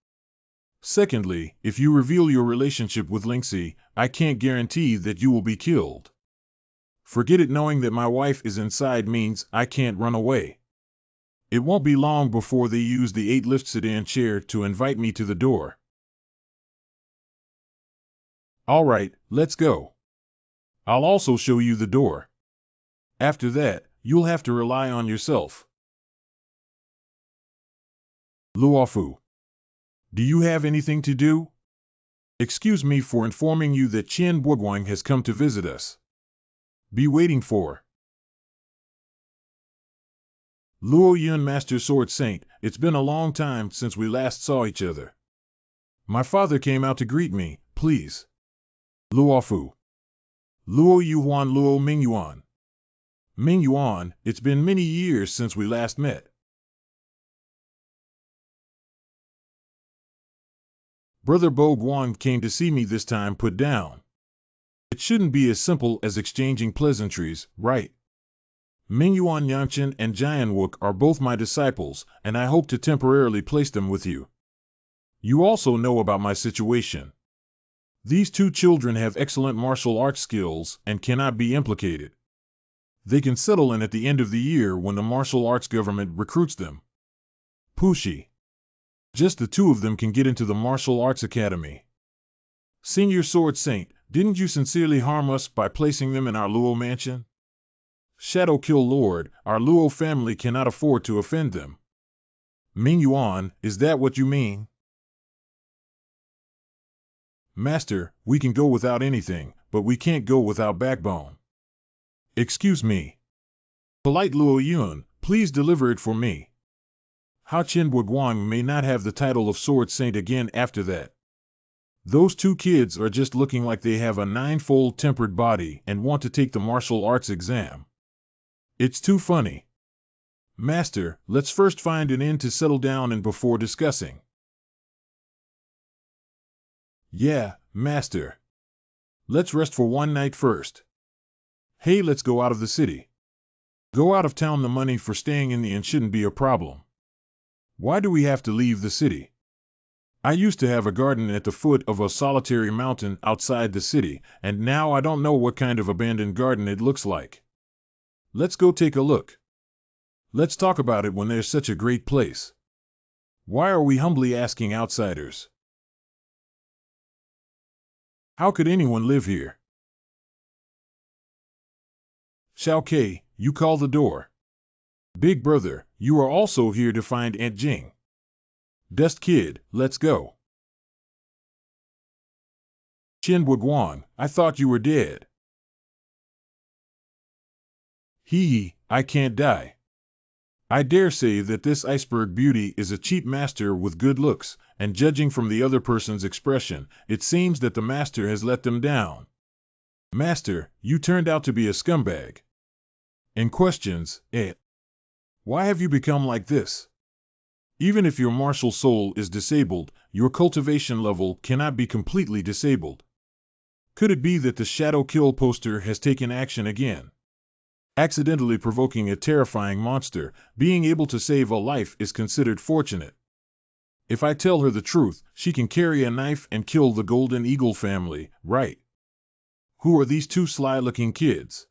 Secondly, if you reveal your relationship with Lingxi, I can't guarantee that you will be killed. Forget it, knowing that my wife is inside means I can't run away. It won't be long before they use the 8-lift sedan chair to invite me to the door. Alright, let's go. I'll also show you the door. After that, you'll have to rely on yourself. Luofu. Do you have anything to do? Excuse me for informing you that Qian Buoguang has come to visit us. Be waiting for. Luo Yun, Master Sword Saint, it's been a long time since we last saw each other. My father came out to greet me, please. Luofu. Luo Yuan, Luo Mingyuan. Mingyuan, it's been many years since we last met. Brother Bo Guang came to see me this time. Put down. It shouldn't be as simple as exchanging pleasantries, right? Mingyuan Yangchen and Jianwook are both my disciples, and I hope to temporarily place them with you. You also know about my situation. These 2 children have excellent martial arts skills and cannot be implicated. They can settle in at the end of the year when the martial arts government recruits them. Pushi. Just the 2 of them can get into the martial arts academy. Senior Sword Saint, didn't you sincerely harm us by placing them in our Luo mansion? Shadow Kill Lord, our Luo family cannot afford to offend them. Mingyuan, is that what you mean? Master, we can go without anything, but we can't go without backbone. Excuse me. Polite Luo Yun, please deliver it for me. Hao Qian Guang may not have the title of Sword Saint again after that. Those two kids are just looking like they have a ninefold tempered body and want to take the martial arts exam. It's too funny. Master, let's first find an inn to settle down in before discussing. Yeah, Master. Let's rest for one night first. Hey, let's go out of the city. Go out of town. The money for staying in the inn shouldn't be a problem. Why do we have to leave the city? I used to have a garden at the foot of a solitary mountain outside the city, and now I don't know what kind of abandoned garden it looks like. Let's go take a look. Let's talk about it when there's such a great place. Why are we humbly asking outsiders? How could anyone live here? Xiao Kei, you call the door. Big brother, you are also here to find Aunt Jing. Dust kid, let's go. Qian Guang, I thought you were dead. I can't die. I dare say that this iceberg beauty is a cheap master with good looks, and judging from the other person's expression, it seems that the master has let them down. Master, you turned out to be a scumbag. And questions, why have you become like this? Even if your martial soul is disabled, your cultivation level cannot be completely disabled. Could it be that the Shadow Kill poster has taken action again? Accidentally provoking a terrifying monster, being able to save a life is considered fortunate. If I tell her the truth, she can carry a knife and kill the Golden Eagle family, right? Who are these two sly-looking kids?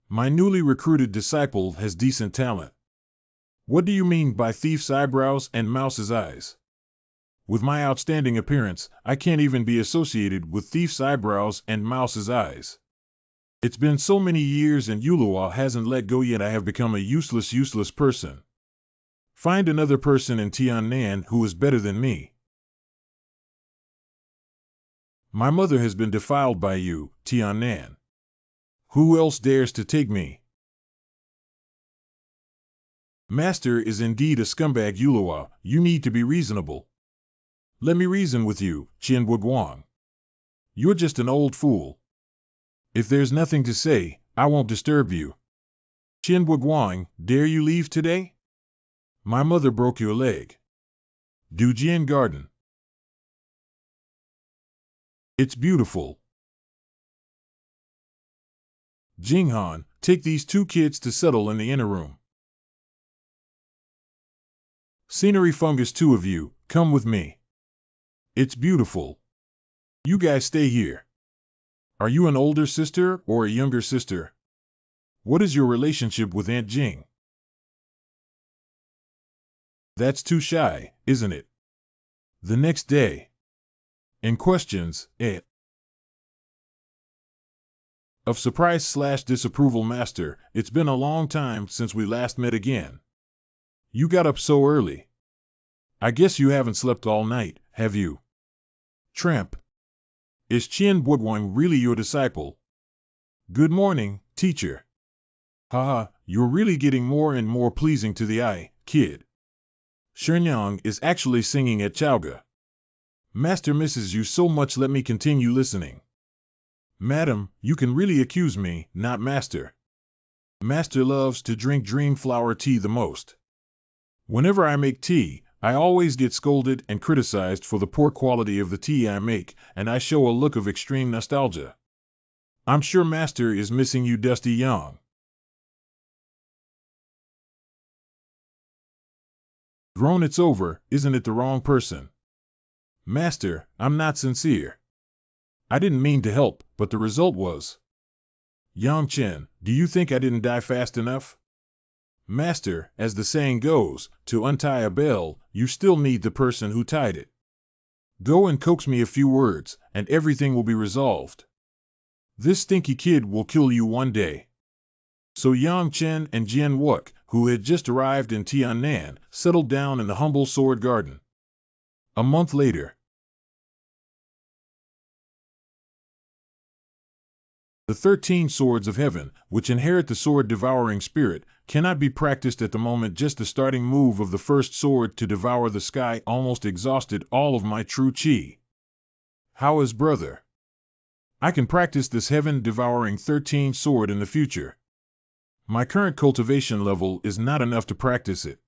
My newly recruited disciple has decent talent. What do you mean by thief's eyebrows and mouse's eyes? With my outstanding appearance, I can't even be associated with thief's eyebrows and mouse's eyes. It's been so many years and Yulua hasn't let go yet. I have become a useless person. Find another person in Tiannan who is better than me. My mother has been defiled by you, Tiannan. Who else dares to take me? Master is indeed a scumbag. Yulua, you need to be reasonable. Let me reason with you, Qian Guang. You're just an old fool. If there's nothing to say, I won't disturb you. Qian Guang, dare you leave today? My mother broke your leg. Dujian Garden. It's beautiful. Jinghan, take these two kids to settle in the inner room. Scenery Fungus, two of you, come with me. It's beautiful. You guys stay here. Are you an older sister or a younger sister? What is your relationship with Aunt Jing? That's too shy, isn't it? The next day. In questions, of surprise/disapproval. Master, it's been a long time since we last met again. You got up so early. I guess you haven't slept all night, have you? Tramp. Is Qian Guang really your disciple? Good morning, teacher. Haha, you're really getting more and more pleasing to the eye, kid. Shenyang is actually singing at Chowga. Master misses you so much. Let me continue listening. Madam, you can really accuse me, not Master. Master loves to drink dream flower tea the most. Whenever I make tea, I always get scolded and criticized for the poor quality of the tea I make, and I show a look of extreme nostalgia. I'm sure Master is missing you, Dusty Young. Grown, it's over, isn't it? The wrong person. Master, I'm not sincere. I didn't mean to help, but the result was. Yang Chen, do you think I didn't die fast enough? Master, as the saying goes, to untie a bell, you still need the person who tied it. Go and coax me a few words, and everything will be resolved. This stinky kid will kill you one day. So Yang Chen and Jian Wuk, who had just arrived in Tiannan, settled down in the humble sword garden. A month later. The 13 swords of heaven, which inherit the sword devouring spirit, cannot be practiced at the moment. Just the starting move of the first sword to devour the sky almost exhausted all of my true chi. How is brother? I can practice this heaven devouring 13 sword in the future. My current cultivation level is not enough to practice it.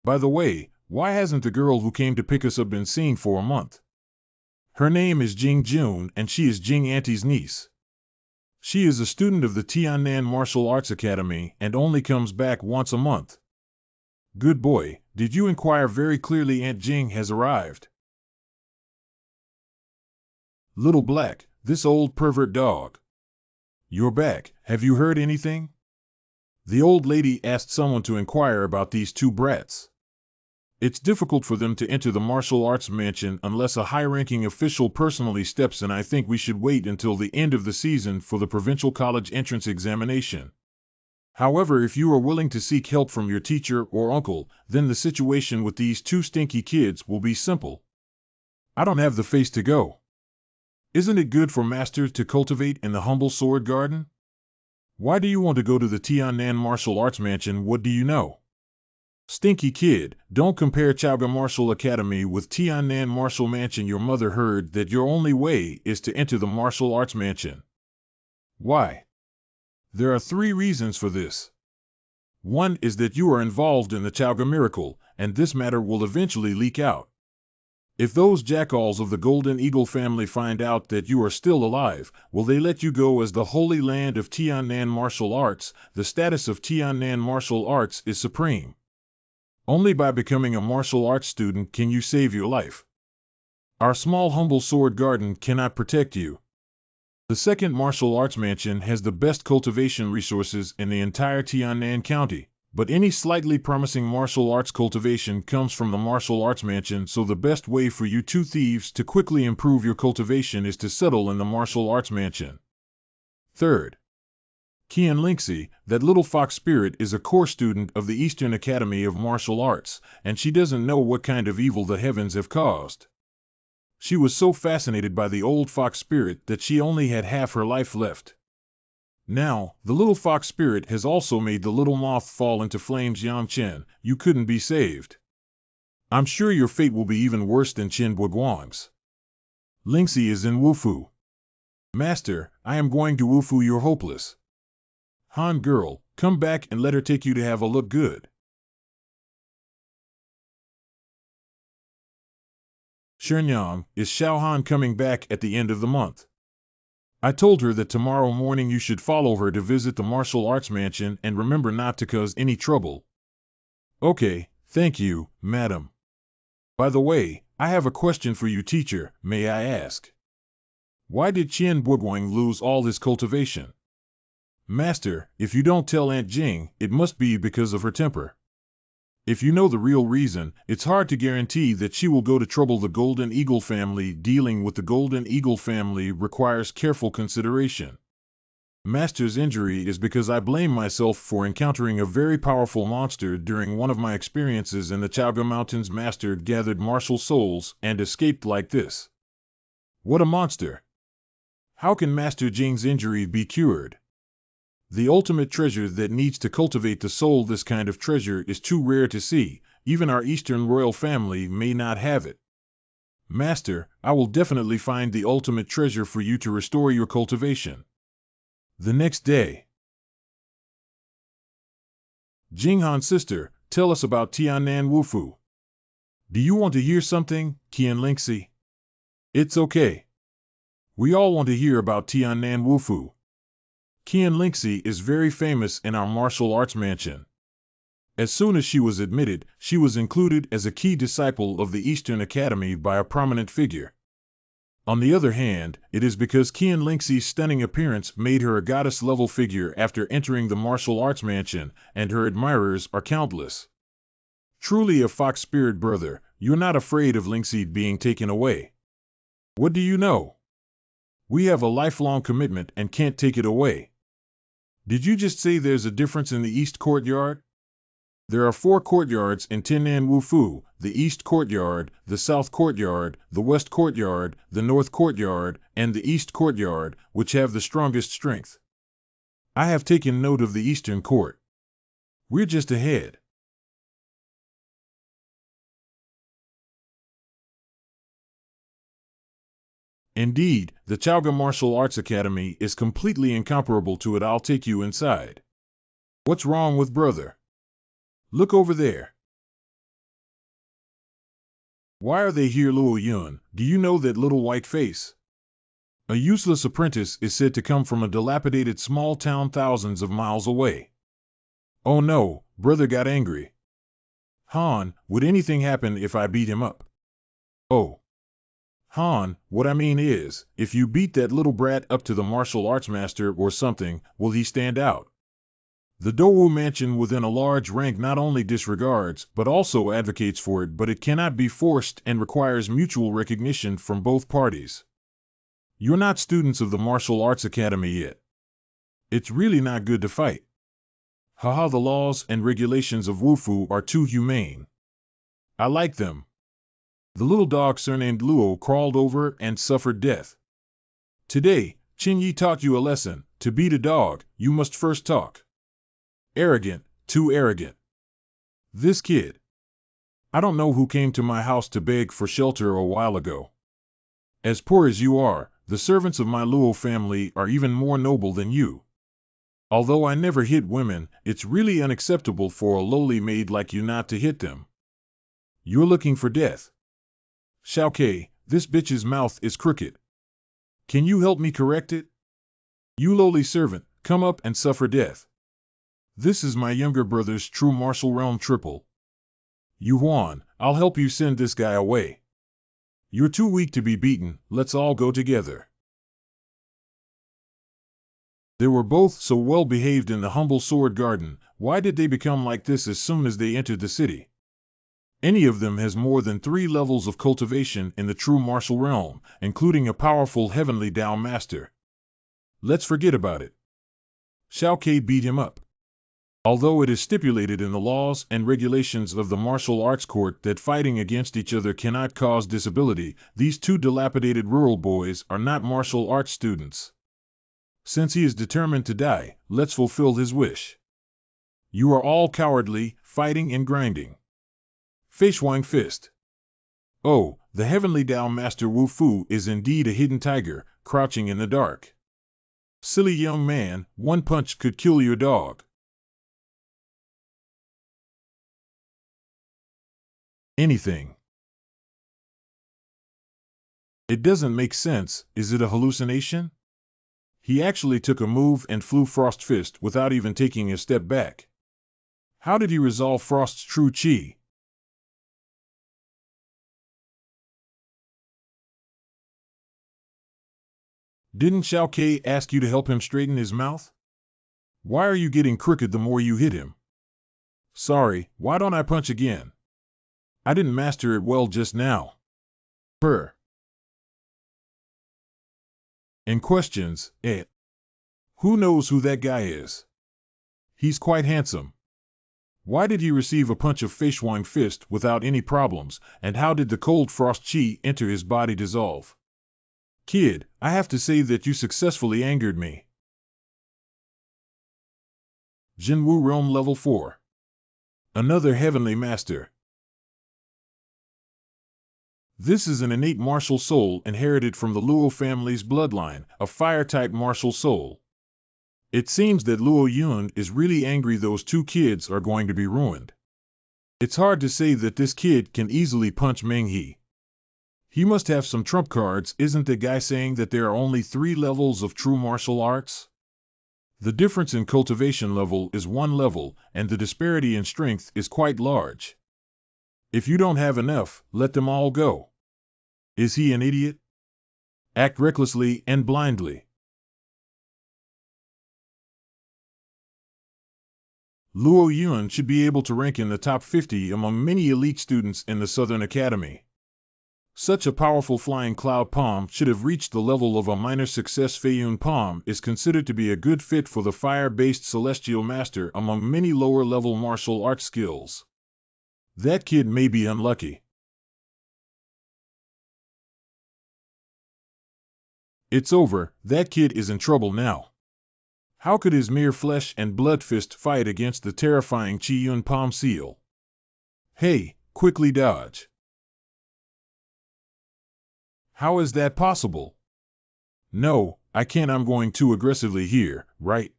By the way, why hasn't the girl who came to pick us up been seen for a month? Her name is Jing Jun, and she is Jing Auntie's niece. She is a student of the Tiannan Martial Arts Academy and only comes back once a month. Good boy, did you inquire very clearly? Aunt Jing has arrived. Little Black, this old pervert dog. You're back, have you heard anything? The old lady asked someone to inquire about these two brats. It's difficult for them to enter the martial arts mansion unless a high-ranking official personally steps in. I think we should wait until the end of the season for the provincial college entrance examination. However, if you are willing to seek help from your teacher or uncle, then the situation with these two stinky kids will be simple. I don't have the face to go. Isn't it good for master to cultivate in the humble sword garden? Why do you want to go to the Tiannan Martial Arts Mansion? What do you know? Stinky kid, don't compare Chaoga Martial Academy with Tiannan Martial Mansion. Your mother heard that your only way is to enter the martial arts mansion. Why? There are 3 reasons for this. One is that you are involved in the Chaoga miracle, and this matter will eventually leak out. If those jackals of the Golden Eagle family find out that you are still alive, will they let you go as the Holy Land of Tiannan Martial Arts? The status of Tiannan Martial Arts is supreme. Only by becoming a martial arts student can you save your life. Our small humble sword garden cannot protect you. The second martial arts mansion has the best cultivation resources in the entire Tiannan County, but any slightly promising martial arts cultivation comes from the martial arts mansion, so the best way for you two thieves to quickly improve your cultivation is to settle in the martial arts mansion. Third, Qian Lingxi, that little fox spirit, is a core student of the Eastern Academy of Martial Arts, and she doesn't know what kind of evil the heavens have caused. She was so fascinated by the old fox spirit that she only had half her life left. Now, the little fox spirit has also made the little moth fall into flames. Yang Chen, you couldn't be saved. I'm sure your fate will be even worse than Chen Buiguang's. Lingxi is in Wufu. Master, I am going to Wufu. You're hopeless. Han girl, come back and let her take you to have a look good. Shenyang, is Xiaohan coming back at the end of the month? I told her that tomorrow morning you should follow her to visit the martial arts mansion and remember not to cause any trouble. Okay, thank you, madam. By the way, I have a question for you, teacher, may I ask? Why did Qian Buiguang lose all his cultivation? Master, if you don't tell Aunt Jing, it must be because of her temper. If you know the real reason, it's hard to guarantee that she will go to trouble the Golden Eagle family. Dealing with the Golden Eagle family requires careful consideration. Master's injury is because I blame myself for encountering a very powerful monster during one of my experiences in the Chaoga Mountains. Master gathered martial souls and escaped like this. What a monster! How can Master Jing's injury be cured? The ultimate treasure that needs to cultivate the soul. This kind of treasure is too rare to see. Even our Eastern royal family may not have it. Master, I will definitely find the ultimate treasure for you to restore your cultivation. The next day. Jinghan's sister, tell us about Tiannan Wufu. Do you want to hear something, Qian Lingxi? It's okay. We all want to hear about Tiannan Wufu. Qian Lingxi is very famous in our martial arts mansion. As soon as she was admitted, she was included as a key disciple of the Eastern Academy by a prominent figure. On the other hand, it is because Qian Lingxi's stunning appearance made her a goddess-level figure after entering the martial arts mansion, and her admirers are countless. Truly a fox spirit, brother, you're not afraid of Lingxi being taken away. What do you know? We have a lifelong commitment and can't take it away. Did you just say there's a difference in the East Courtyard? There are 4 courtyards in Tinan Wufu: the East Courtyard, the South Courtyard, the West Courtyard, the North Courtyard, and the East Courtyard, which have the strongest strength. I have taken note of the Eastern Court. We're just ahead. Indeed, the Chaoga Martial Arts Academy is completely incomparable to it. I'll take you inside. What's wrong with brother? Look over there. Why are they here, Luo Yun? Do you know that little white face? A useless apprentice is said to come from a dilapidated small town thousands of miles away. Oh no, brother got angry. Han, would anything happen if I beat him up? Oh. Han, what I mean is, if you beat that little brat up to the martial arts master or something, will he stand out? The Dou mansion within a large rank not only disregards but also advocates for it, but it cannot be forced and requires mutual recognition from both parties. You're not students of the Martial Arts Academy yet. It's really not good to fight. Haha, the laws and regulations of Wufu are too humane. I like them. The little dog surnamed Luo crawled over and suffered death. Today, Qin Yi taught you a lesson. To beat a dog, you must first talk. Arrogant, too arrogant. This kid. I don't know who came to my house to beg for shelter a while ago. As poor as you are, the servants of my Luo family are even more noble than you. Although I never hit women, it's really unacceptable for a lowly maid like you not to hit them. You're looking for death. Xiaokei, this bitch's mouth is crooked. Can you help me correct it? You lowly servant, come up and suffer death. This is my younger brother's true martial realm triple. Yu Huan, I'll help you send this guy away. You're too weak to be beaten, let's all go together. They were both so well behaved in the humble sword garden. Why did they become like this as soon as they entered the city? Any of them has more than 3 levels of cultivation in the true martial realm, including a powerful heavenly Dao master. Let's forget about it. Xiaokei beat him up. Although it is stipulated in the laws and regulations of the martial arts court that fighting against each other cannot cause disability, these 2 dilapidated rural boys are not martial arts students. Since he is determined to die, let's fulfill his wish. You are all cowardly, fighting and grinding. Feishuang Fist. Oh, the heavenly Dao Master Wu Fu is indeed a hidden tiger, crouching in the dark. Silly young man, 1 punch could kill your dog. Anything. It doesn't make sense. Is it a hallucination? He actually took a move and flew Frost Fist without even taking a step back. How did he resolve Frost's true chi? Didn't Xiaokei ask you to help him straighten his mouth? Why are you getting crooked the more you hit him? Sorry, why don't I punch again? I didn't master it well just now. Purr. And questions, Who knows who that guy is? He's quite handsome. Why did he receive a punch of Feishuang Fist without any problems, and how did the cold frost chi enter his body dissolve? Kid, I have to say that you successfully angered me. Jinwu Realm Level 4. Another Heavenly Master. This is an innate martial soul inherited from the Luo family's bloodline, a fire-type martial soul. It seems that Luo Yun is really angry those 2 kids are going to be ruined. It's hard to say that this kid can easily punch Meng He. He must have some trump cards. Isn't the guy saying that there are only 3 levels of true martial arts? The difference in cultivation level is 1 level, and the disparity in strength is quite large. If you don't have enough, let them all go. Is he an idiot? Act recklessly and blindly. Luo Yun should be able to rank in the top 50 among many elite students in the Southern Academy. Such a powerful flying cloud palm should have reached the level of a minor success. Feiyun palm is considered to be a good fit for the fire-based celestial master among many lower-level martial arts skills. That kid may be unlucky. It's over, that kid is in trouble now. How could his mere flesh and blood fist fight against the terrifying Chiyun palm seal? Hey, quickly dodge. How is that possible? No, I can't. I'm going too aggressively here, right?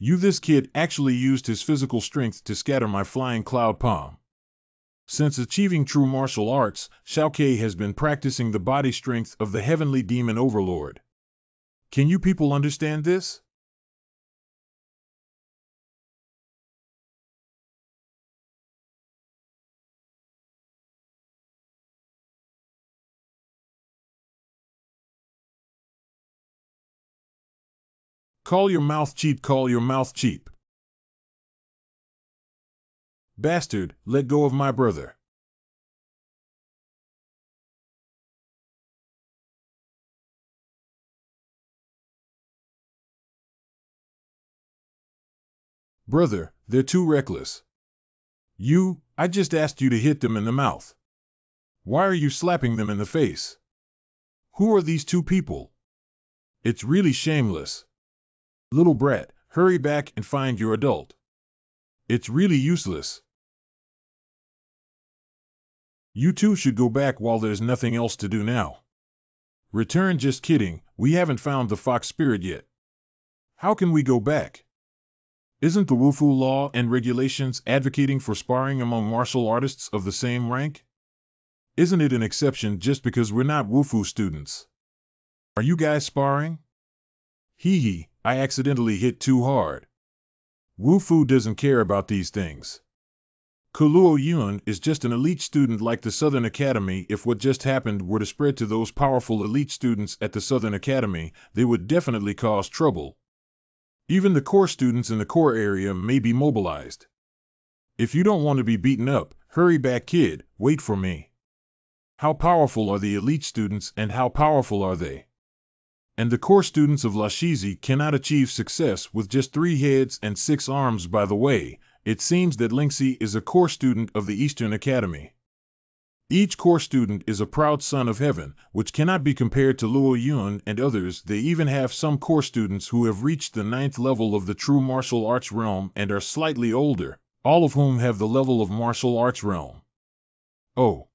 This kid actually used his physical strength to scatter my flying cloud palm. Since achieving true martial arts, Shao Kai has been practicing the body strength of the heavenly demon overlord. Can you people understand this? Call your mouth cheap, call your mouth cheap. Bastard, let go of my brother. Brother, they're too reckless. I just asked you to hit them in the mouth. Why are you slapping them in the face? Who are these two people? It's really shameless. Little brat, hurry back and find your adult. It's really useless. You two should go back while there's nothing else to do now. Return, just kidding, we haven't found the fox spirit yet. How can we go back? Isn't the Wufu law and regulations advocating for sparring among martial artists of the same rank? Isn't it an exception just because we're not Wufu students? Are you guys sparring? Hee hee, I accidentally hit too hard. Wufu doesn't care about these things. Kuluo Yun is just an elite student like the Southern Academy. If what just happened were to spread to those powerful elite students at the Southern Academy, they would definitely cause trouble. Even the core students in the core area may be mobilized. If you don't want to be beaten up, hurry back, kid, wait for me. How powerful are the elite students and how powerful are they? And the core students of Lashizi cannot achieve success with just 3 heads and 6 arms. By the way, it seems that Lingxi is a core student of the Eastern Academy. Each core student is a proud son of heaven, which cannot be compared to Luo Yun and others. They even have some core students who have reached the 9th level of the true martial arts realm and are slightly older, all of whom have the level of martial arts realm. Oh.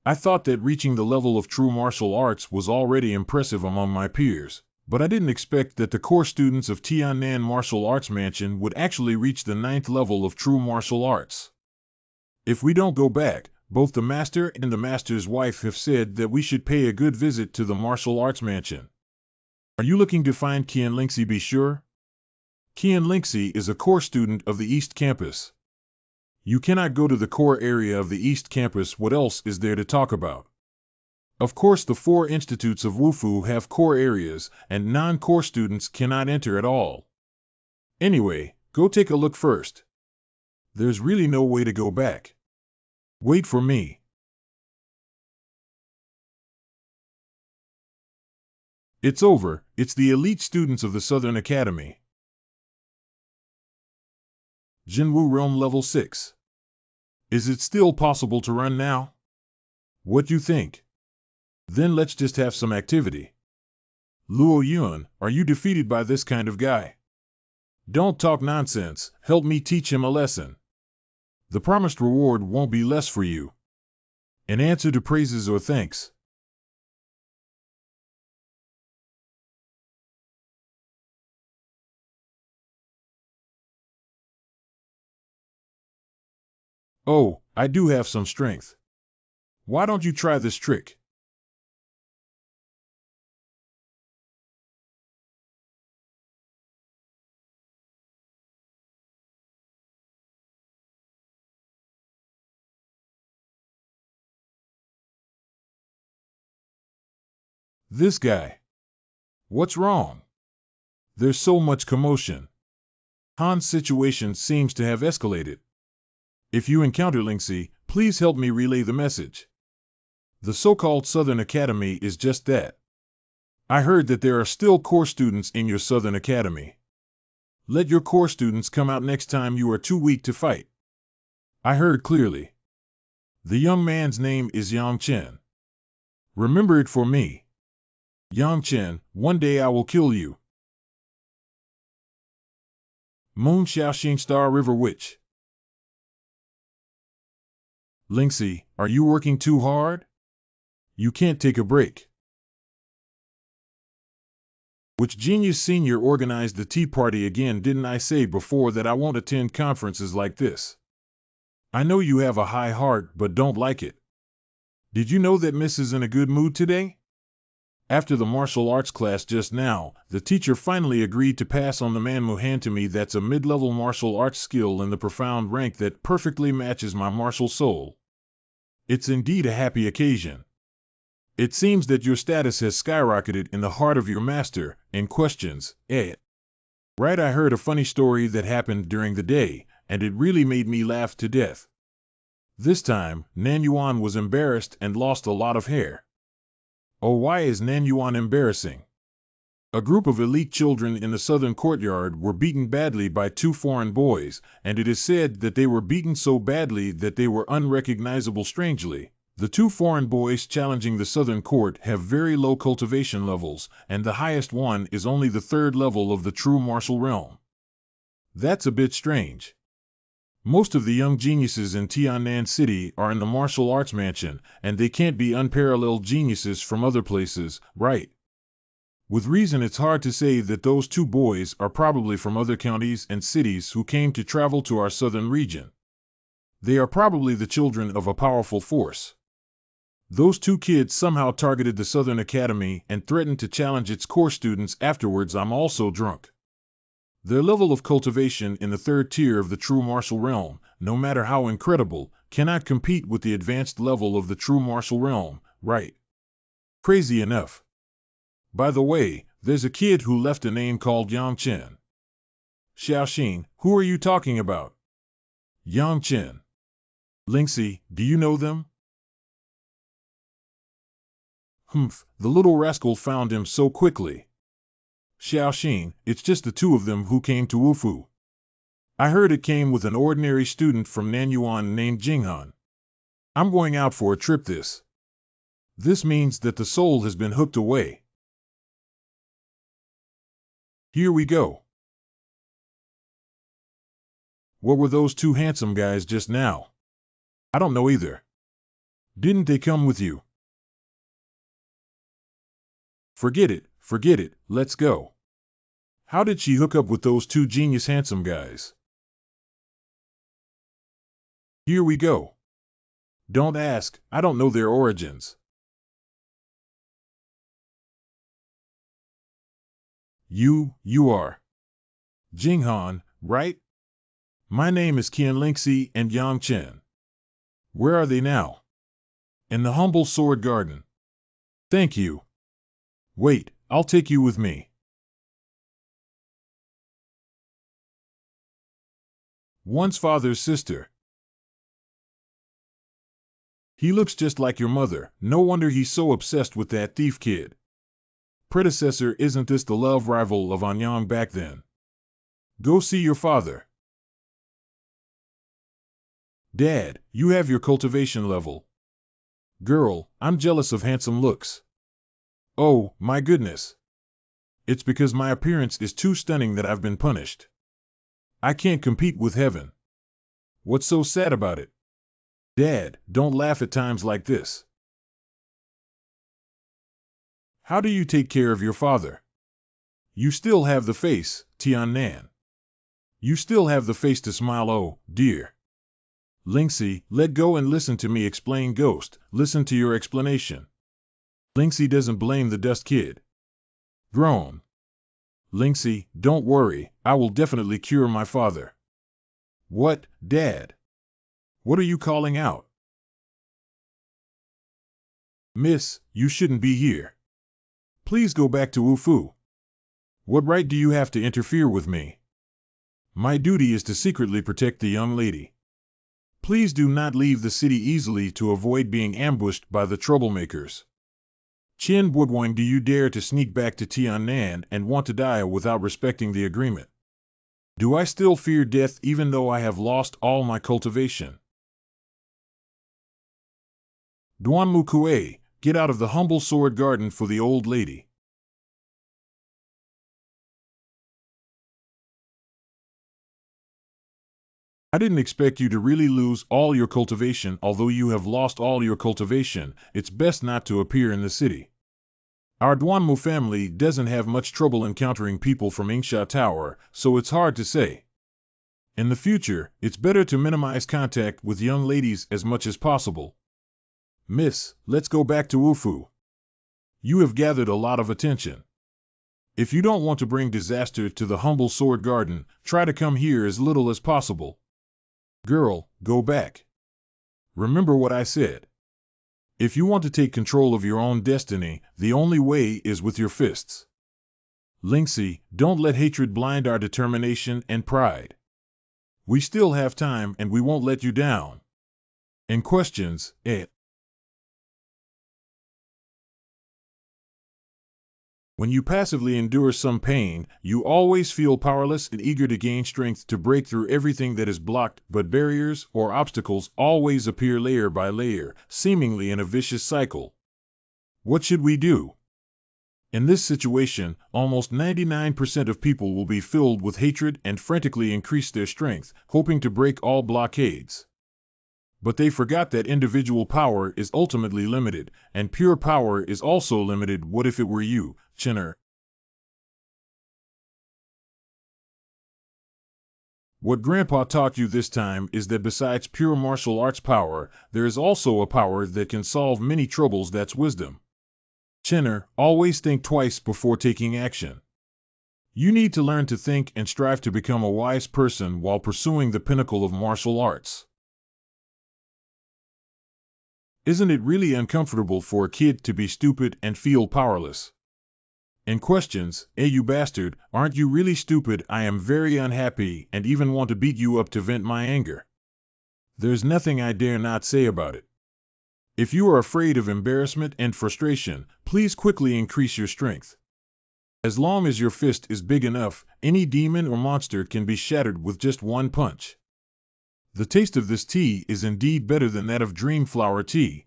I thought that reaching the level of true martial arts was already impressive among my peers, but I didn't expect that the core students of Tiannan Martial Arts Mansion would actually reach the 9th level of true martial arts. If we don't go back, both the master and the master's wife have said that we should pay a good visit to the Martial Arts Mansion. Are you looking to find Qian Lingxi? Be sure? Qian Lingxi is a core student of the East Campus. You cannot go to the core area of the East Campus. What else is there to talk about? Of course, the 4 institutes of Wufu have core areas, and non-core students cannot enter at all. Anyway, go take a look first. There's really no way to go back. Wait for me. It's over. It's the elite students of the Southern Academy. Jinwu Realm Level 6. Is it still possible to run now? What you think? Then let's just have some activity. Luo Yun, are you defeated by this kind of guy? Don't talk nonsense, help me teach him a lesson. The promised reward won't be less for you. An answer to praises or thanks. Oh, I do have some strength. Why don't you try this trick? This guy. What's wrong? There's so much commotion. Han's situation seems to have escalated. If you encounter Lingxi, please Please help me relay the message. The so-called Southern Academy is just that. I heard that there are still core students in your Southern Academy. Let your core students come out next time you are too weak to fight. I heard clearly. The young man's name is Yang Chen. Remember it for me. Yang Chen, one day I will kill you. Moon Xiaoxing Star River Witch. Lingxi, are you working too hard? You can't take a break. Which genius senior organized the tea party again? Didn't I say before that I won't attend conferences like this? I know you have a high heart but don't like it. Did you know that Miss is in a good mood today? After the martial arts class just now, the teacher finally agreed to pass on the Manhwa hand to me. That's a mid-level martial arts skill in the profound rank that perfectly matches my martial soul. It's indeed a happy occasion. It seems that your status has skyrocketed in the heart of your master, and questions, Right, I heard a funny story that happened during the day, and it really made me laugh to death. This time, Nan Yuan was embarrassed and lost a lot of hair. Oh, why is Nan Yuan embarrassing? A group of elite children in the southern courtyard were beaten badly by two foreign boys, and it is said that they were beaten so badly that they were unrecognizable. Strangely, the two foreign boys challenging the southern court have very low cultivation levels, and the highest one is only the third level of the true martial realm. That's a bit strange. Most of the young geniuses in Tiannan City are in the martial arts mansion, and they can't be unparalleled geniuses from other places, right? With reason, it's hard to say that those two boys are probably from other counties and cities who came to travel to our southern region. They are probably the children of a powerful force. Those two kids somehow targeted the Southern Academy and threatened to challenge its core students afterwards. I'm also drunk. Their level of cultivation in the third tier of the true martial realm, no matter how incredible, cannot compete with the advanced level of the true martial realm, right? Crazy enough. By the way, there's a kid who left a name called Yang Chen. Xiaoxing, who are you talking about? Yang Chen. Lingxi, do you know them? Humph, the little rascal found him so quickly. Xiaoxing, it's just the two of them who came to Wufu. I heard it came with an ordinary student from Nanyuan named Jinghan. I'm going out for a trip. This means that the soul has been hooked away. Here we go. What were those two handsome guys just now? I don't know either. Didn't they come with you? Forget it, let's go. How did she hook up with those two genius handsome guys? Here we go. Don't ask, I don't know their origins. You are Jinghan, right? My name is Qian Lingxi and Yang Chen. Where are they now? In the humble sword garden. Thank you. Wait, I'll take you with me. One's father's sister. He looks just like your mother, no wonder he's so obsessed with that thief kid. Predecessor, isn't this the love rival of Anyang back then? Go see your father. Dad, you have your cultivation level. Girl, I'm jealous of handsome looks. Oh, my goodness. It's because my appearance is too stunning that I've been punished. I can't compete with heaven. What's so sad about it? Dad, don't laugh at times like this. How do you take care of your father? You still have the face, Tiannan. You still have the face to smile, oh, dear. Lingxi, let go and listen to me explain. Ghost, listen to your explanation. Lingxi doesn't blame the dust kid. Groan. Lingxi, don't worry, I will definitely cure my father. What, Dad? What are you calling out? Miss, you shouldn't be here. Please go back to Wufu. What right do you have to interfere with me? My duty is to secretly protect the young lady. Please do not leave the city easily to avoid being ambushed by the troublemakers. Chin Woodwang, do you dare to sneak back to Tiannan and want to die without respecting the agreement? Do I still fear death even though I have lost all my cultivation? Duanmu Kue, get out of the humble sword garden for the old lady. I didn't expect you to really lose all your cultivation. Although you have lost all your cultivation, it's best not to appear in the city. Our Duanmu family doesn't have much trouble encountering people from Ingsha Tower, so it's hard to say. In the future, it's better to minimize contact with young ladies as much as possible. Miss, let's go back to Wufu. You have gathered a lot of attention. If you don't want to bring disaster to the humble sword garden, try to come here as little as possible. Girl, go back. Remember what I said. If you want to take control of your own destiny, the only way is with your fists. Lingxi, don't let hatred blind our determination and pride. We still have time and we won't let you down. In questions, When you passively endure some pain, you always feel powerless and eager to gain strength to break through everything that is blocked, but barriers or obstacles always appear layer by layer, seemingly in a vicious cycle. What should we do? In this situation, almost 99% of people will be filled with hatred and frantically increase their strength, hoping to break all blockades. But they forgot that individual power is ultimately limited, and pure power is also limited. What if it were you, Chinner? What Grandpa taught you this time is that besides pure martial arts power, there is also a power that can solve many troubles. That's wisdom. Chinner, always think twice before taking action. You need to learn to think and strive to become a wise person while pursuing the pinnacle of martial arts. Isn't it really uncomfortable for a kid to be stupid and feel powerless? In questions, you bastard, aren't you really stupid? I am very unhappy and even want to beat you up to vent my anger. There's nothing I dare not say about it. If you are afraid of embarrassment and frustration, please quickly increase your strength. As long as your fist is big enough, any demon or monster can be shattered with just one punch. The taste of this tea is indeed better than that of dream flower tea.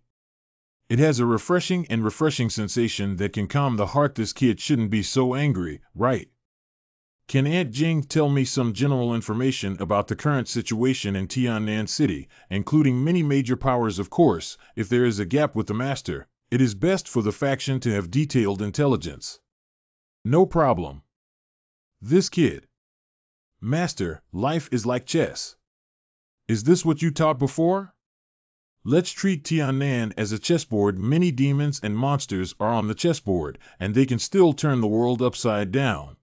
It has a refreshing sensation that can calm the heart. This kid shouldn't be so angry, right? Can Aunt Jing tell me some general information about the current situation in Tiannan City, including many major powers? Of course, if there is a gap with the master, it is best for the faction to have detailed intelligence. No problem. This kid. Master, life is like chess. Is this what you taught before? Let's treat Tiannan as a chessboard. Many demons and monsters are on the chessboard, and they can still turn the world upside down.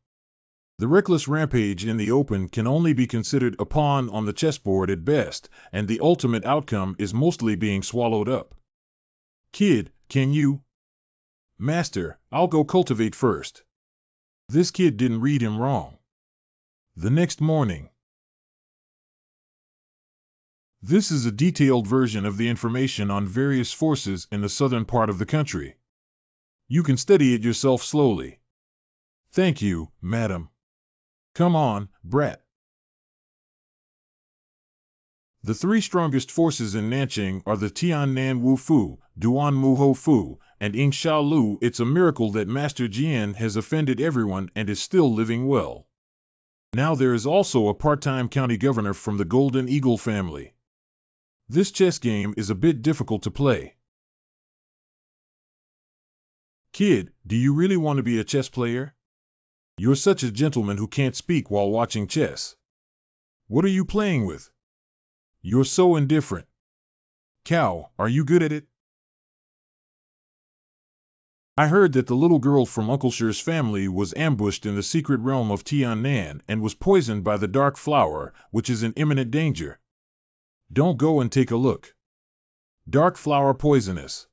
The reckless rampage in the open can only be considered a pawn on the chessboard at best, and the ultimate outcome is mostly being swallowed up. Kid, can you? Master, I'll go cultivate first. This kid didn't read him wrong. The next morning. This is a detailed version of the information on various forces in the southern part of the country. You can study it yourself slowly. Thank you, madam. Come on, brat. The three strongest forces in Nanqing are the Tiannan Wufu, Duanmu Hofu, and Yingsha Lu. It's a miracle that Master Jian has offended everyone and is still living well. Now there is also a part-time county governor from the Golden Eagle family. This chess game is a bit difficult to play. Kid, do you really want to be a chess player? You're such a gentleman who can't speak while watching chess. What are you playing with? You're so indifferent. Cow, are you good at it? I heard that the little girl from Uncle Sher's family was ambushed in the secret realm of Tiannan and was poisoned by the dark flower, which is in imminent danger. Don't go and take a look. Dark flower poisonous.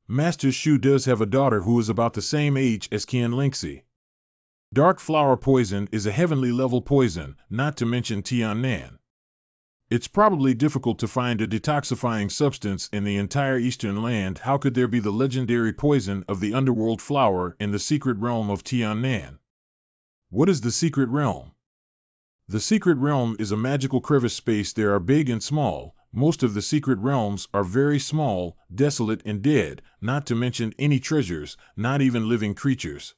Master Shu does have a daughter who is about the same age as Qian Lingxi. Dark flower poison is a heavenly level poison, not to mention Tiannan. It's probably difficult to find a detoxifying substance in the entire Eastern land. How could there be the legendary poison of the underworld flower in the secret realm of Tian-Nan? What is the secret realm? The secret realm is a magical crevice space. There are big and small. Most of the secret realms are very small, desolate and dead, not to mention any treasures, not even living creatures.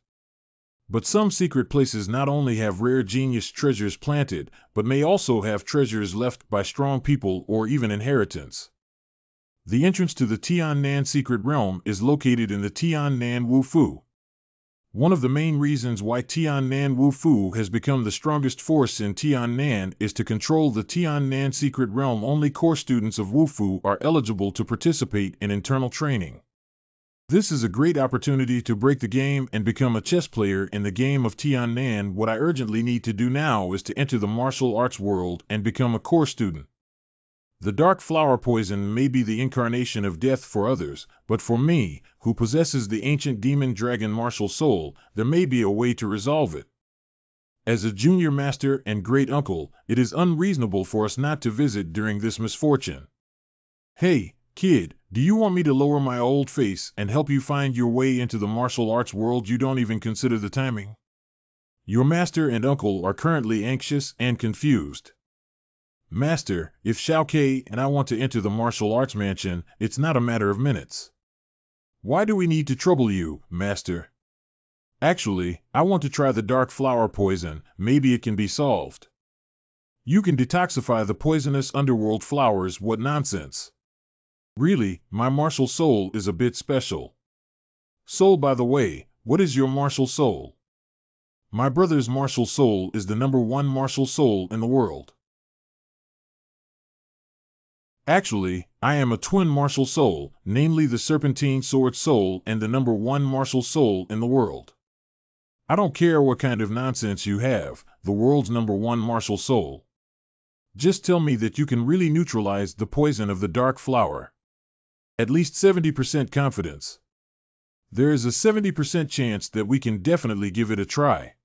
But some secret places not only have rare genius treasures planted, but may also have treasures left by strong people or even inheritance. The entrance to the Tian-Nan secret realm is located in the Tian-Nan Wufu. One of the main reasons why Tian-Nan Wufu has become the strongest force in Tian-Nan is to control the Tian-Nan secret realm. Only core students of Wufu are eligible to participate in internal training. This is a great opportunity to break the game and become a chess player in the game of Tian-Nan. What I urgently need to do now is to enter the martial arts world and become a core student. The dark flower poison may be the incarnation of death for others, but for me, who possesses the ancient demon dragon martial soul, there may be a way to resolve it. As a junior master and great uncle, it is unreasonable for us not to visit during this misfortune. Hey, kid, do you want me to lower my old face and help you find your way into the martial arts world? You don't even consider the timing. Your master and uncle are currently anxious and confused. Master, if Shao Ke and I want to enter the martial arts mansion, it's not a matter of minutes. Why do we need to trouble you, Master? Actually, I want to try the dark flower poison. Maybe it can be solved. You can detoxify the poisonous underworld flowers. What nonsense. Really, my martial soul is a bit special. Soul, by the way, what is your martial soul? My brother's martial soul is the #1 martial soul in the world. Actually, I am a twin martial soul, namely the Serpentine Sword Soul and the #1 martial soul in the world. I don't care what kind of nonsense you have, the world's #1 martial soul. Just tell me that you can really neutralize the poison of the dark flower. At least 70% confidence. There is a 70% chance that we can definitely give it a try.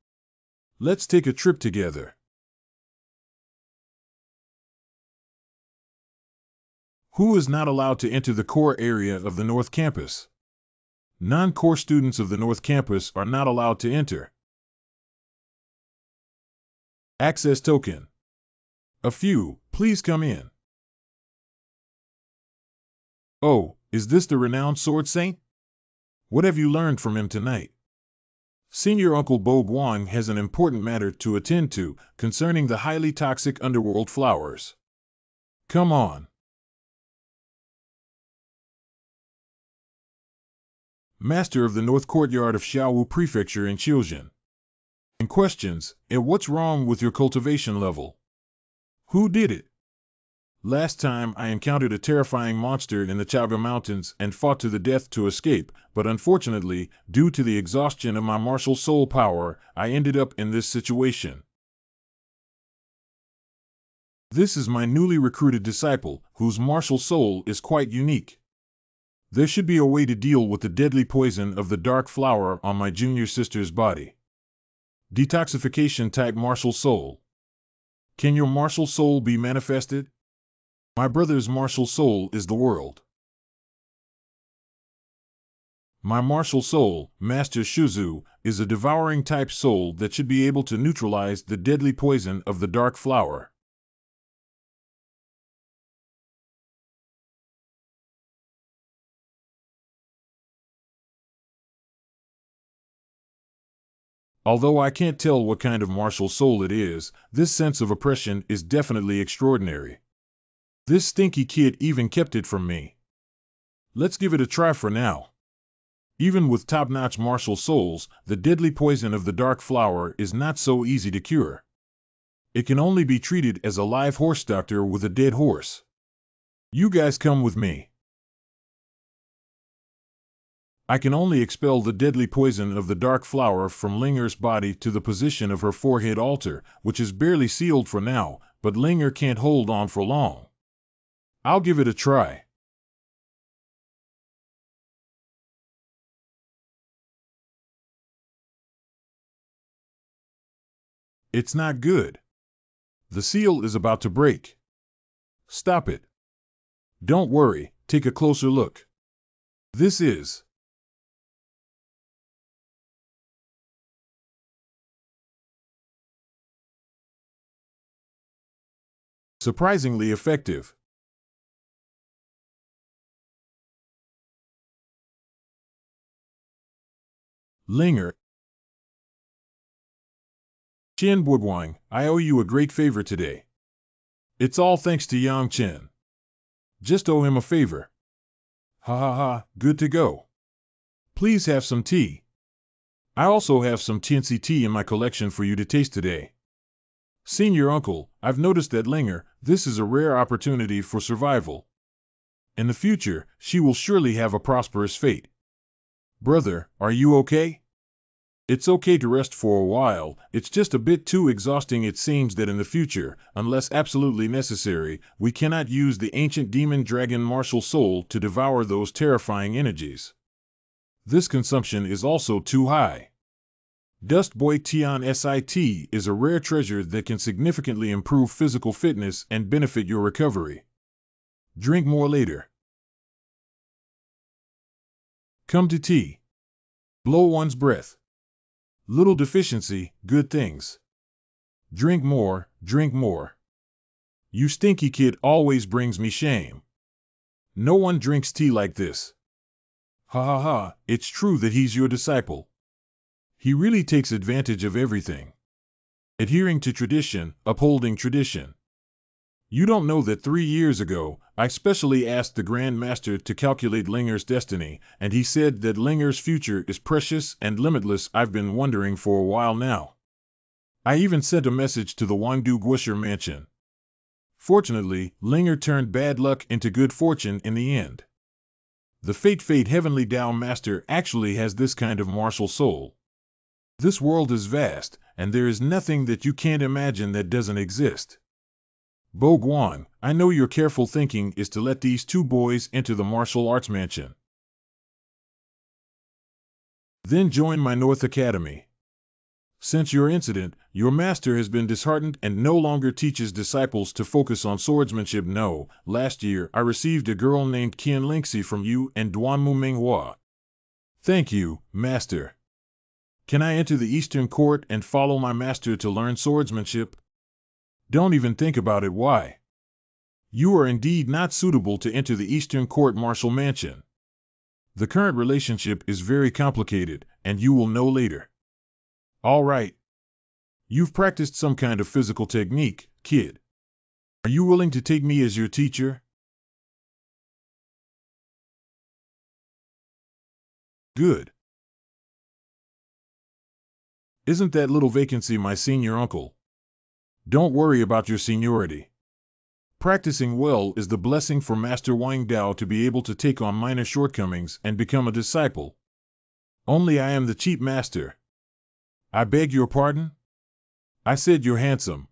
Let's take a trip together. Who is not allowed to enter the core area of the North Campus? Non-core students of the North Campus are not allowed to enter. Access token. A few, please come in. Oh, is this the renowned sword saint? What have you learned from him tonight? Senior Uncle Bo Guang has an important matter to attend to concerning the highly toxic underworld flowers. Come on. Master of the North Courtyard of Xiaowu Prefecture in Qiuzhen. And questions, and what's wrong with your cultivation level? Who did it? Last time I encountered a terrifying monster in the Chaga Mountains and fought to the death to escape, but unfortunately, due to the exhaustion of my martial soul power, I ended up in this situation. This is my newly recruited disciple, whose martial soul is quite unique. There should be a way to deal with the deadly poison of the dark flower on my junior sister's body. Detoxification type martial soul. Can your martial soul be manifested? My brother's martial soul is the world. My martial soul, Master Shuzu, is a devouring type soul that should be able to neutralize the deadly poison of the dark flower. Although I can't tell what kind of martial soul it is, this sense of oppression is definitely extraordinary. This stinky kid even kept it from me. Let's give it a try for now. Even with top-notch martial souls, the deadly poison of the dark flower is not so easy to cure. It can only be treated as a live horse doctor with a dead horse. You guys come with me. I can only expel the deadly poison of the dark flower from Linger's body to the position of her forehead altar, which is barely sealed for now, but Linger can't hold on for long. I'll give it a try. It's not good. The seal is about to break. Stop it. Don't worry, take a closer look. This is surprisingly effective. Linger, Chen Budwang, I owe you a great favor today. It's all thanks to Yang Chen. Just owe him a favor. Ha ha ha, good to go. Please have some tea. I also have some teensy tea in my collection for you to taste today. Senior Uncle, I've noticed that Linger, this is a rare opportunity for survival. In the future, she will surely have a prosperous fate. Brother, are you okay? It's okay to rest for a while, it's just a bit too exhausting. It seems that in the future, unless absolutely necessary, we cannot use the ancient demon dragon martial soul to devour those terrifying energies. This consumption is also too high. Dust Boy Tian SIT is a rare treasure that can significantly improve physical fitness and benefit your recovery. Drink more later. Come to tea. Blow one's breath. Little deficiency, good things. Drink more, drink more. You stinky kid always brings me shame. No one drinks tea like this. Ha ha ha, it's true that he's your disciple. He really takes advantage of everything. Adhering to tradition, upholding tradition. You don't know that 3 years ago, I specially asked the Grand Master to calculate Linger's destiny, and he said that Linger's future is precious and limitless. I've been wondering for a while now. I even sent a message to the Wangdu Guisher mansion. Fortunately, Linger turned bad luck into good fortune in the end. The Fate Heavenly Tao Master actually has this kind of martial soul. This world is vast, and there is nothing that you can't imagine that doesn't exist. Bo Guan, I know your careful thinking is to let these two boys enter the martial arts mansion. Then join my North Academy. Since your incident, your master has been disheartened and no longer teaches disciples to focus on swordsmanship. No, last year I received a girl named Qian Lingxi from you and Duanmu Manhwa. Thank you, master. Can I enter the Eastern Court and follow my master to learn swordsmanship? Don't even think about it. Why? You are indeed not suitable to enter the Eastern Court martial mansion. The current relationship is very complicated, and you will know later. All right. You've practiced some kind of physical technique, kid. Are you willing to take me as your teacher? Good. Isn't that little vacancy my senior uncle? Don't worry about your seniority. Practicing well is the blessing for Master Wang Dao to be able to take on minor shortcomings and become a disciple. Only I am the cheap master. I beg your pardon? I said you're handsome.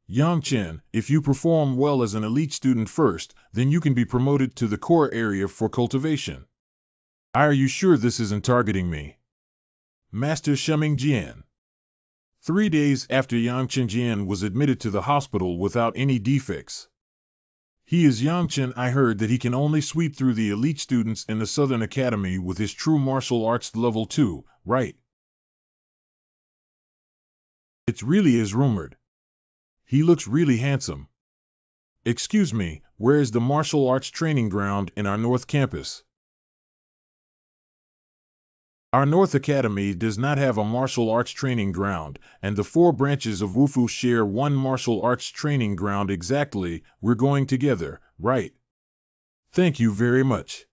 Yang Chen, if you perform well as an elite student first, then you can be promoted to the core area for cultivation. Are you sure this isn't targeting me? Master Sheming Jian. 3 days after Yang Chen Jian was admitted to the hospital without any defects. He is Yang Chen. I heard that he can only sweep through the elite students in the Southern Academy with his true martial arts level 2, right? It really is rumored. He looks really handsome. Excuse me, where is the martial arts training ground in our North Campus? Our North Academy does not have a martial arts training ground, and the 4 branches of Wufu share one martial arts training ground exactly. We're going together, right? Thank you very much.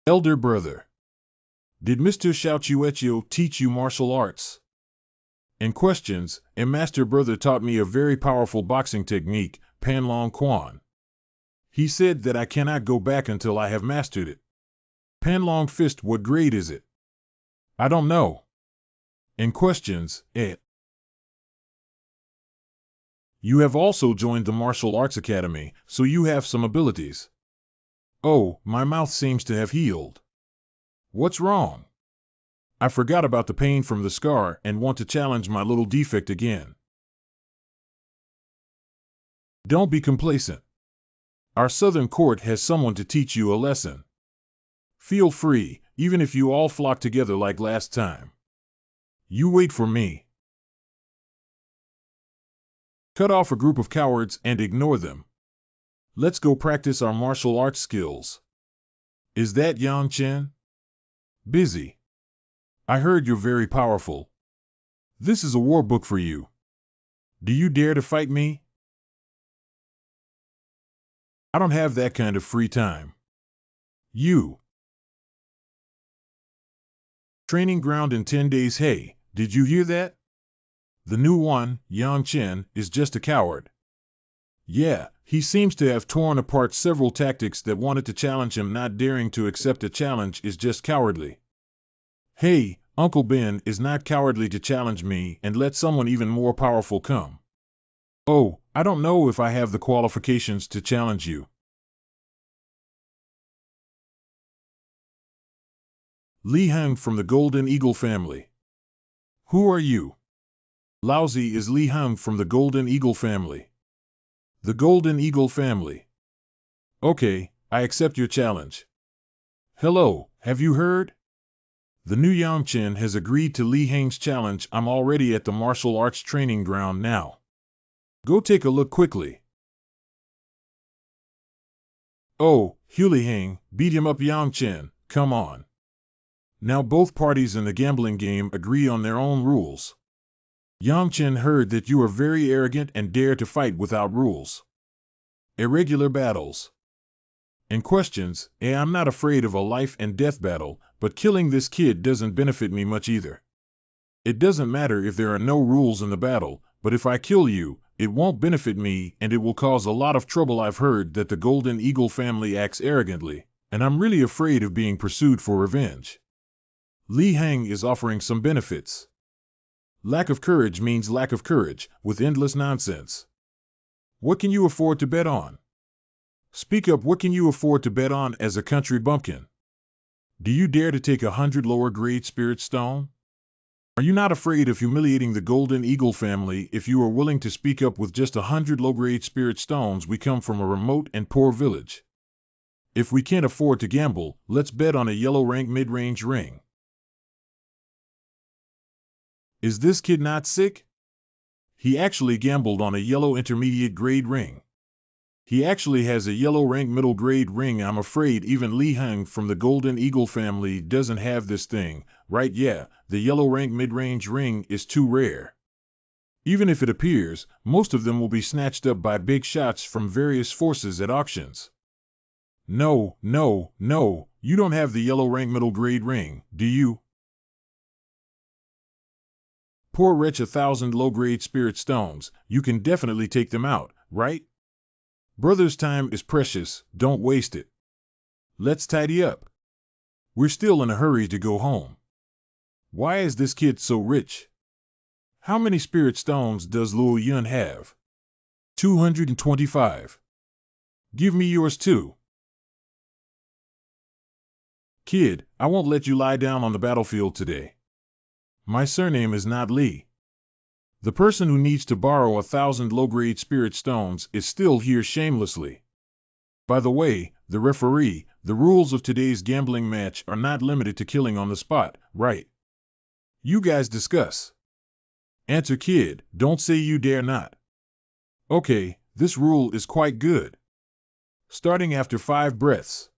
Elder brother. Did Mr. Xiaochuechio teach you martial arts? In questions, a master brother taught me a very powerful boxing technique, Panlong Quan. He said that I cannot go back until I have mastered it. Panlong Fist, what grade is it? I don't know. In questions, You have also joined the Martial Arts Academy, so you have some abilities. Oh, my mouth seems to have healed. What's wrong? I forgot about the pain from the scar and want to challenge my little defect again. Don't be complacent. Our Southern court has someone to teach you a lesson. Feel free, even if you all flock together like last time. You wait for me. Cut off a group of cowards and ignore them. Let's go practice our martial arts skills. Is that Yang Chen? Busy. I heard you're very powerful. This is a war book for you. Do you dare to fight me? I don't have that kind of free time. You. Training ground in 10 days. Hey, did you hear that? The new one, Yang Chen, is just a coward. Yeah, he seems to have torn apart several tactics that wanted to challenge him. Not daring to accept a challenge is just cowardly. Hey, Uncle Ben is not cowardly to challenge me and let someone even more powerful come. Oh, I don't know if I have the qualifications to challenge you. Li Heng from the Golden Eagle family. Who are you? Lousy is Li Heng from the Golden Eagle family. The Golden Eagle family. Okay, I accept your challenge. Hello, have you heard? The new Yang Chen has agreed to Li Heng's challenge. I'm already at the martial arts training ground now. Go take a look quickly. Oh, Li Heng, beat him up. Yang Chen, come on. Now both parties in the gambling game agree on their own rules. Yang Chen heard that you are very arrogant and dare to fight without rules. Irregular battles. And questions. I'm not afraid of a life and death battle, but killing this kid doesn't benefit me much either. It doesn't matter if there are no rules in the battle, but if I kill you, it won't benefit me and it will cause a lot of trouble. I've heard that the Golden Eagle family acts arrogantly, and I'm really afraid of being pursued for revenge. Li Heng is offering some benefits. Lack of courage means lack of courage, with endless nonsense. What can you afford to bet on? Speak up. What can you afford to bet on as a country bumpkin? Do you dare to take 100 lower grade spirit stone? Are you not afraid of humiliating the Golden Eagle family? If you are willing to speak up with just 100 low grade spirit stones, we come from a remote and poor village. If we can't afford to gamble, let's bet on a yellow rank mid-range ring. Is this kid not sick? He actually gambled on a yellow intermediate grade ring. He actually has a yellow rank middle grade ring. I'm afraid even Li Heng from the Golden Eagle family doesn't have this thing, right? Yeah, the yellow rank mid-range ring is too rare. Even if it appears, most of them will be snatched up by big shots from various forces at auctions. No, no, no, you don't have the yellow rank middle grade ring, do you? Poor wretch, 1,000 low grade spirit stones, you can definitely take them out, right? Brother's time is precious, don't waste it. Let's tidy up. We're still in a hurry to go home. Why is this kid so rich? How many spirit stones does Luo Yun have? 225. Give me yours too. Kid, I won't let you lie down on the battlefield today. My surname is not Li. The person who needs to borrow 1,000 low-grade spirit stones is still here shamelessly. By the way, the referee, the rules of today's gambling match are not limited to killing on the spot, right? You guys discuss. Answer. Kid, don't say you dare not. Okay, this rule is quite good. Starting after 5 breaths.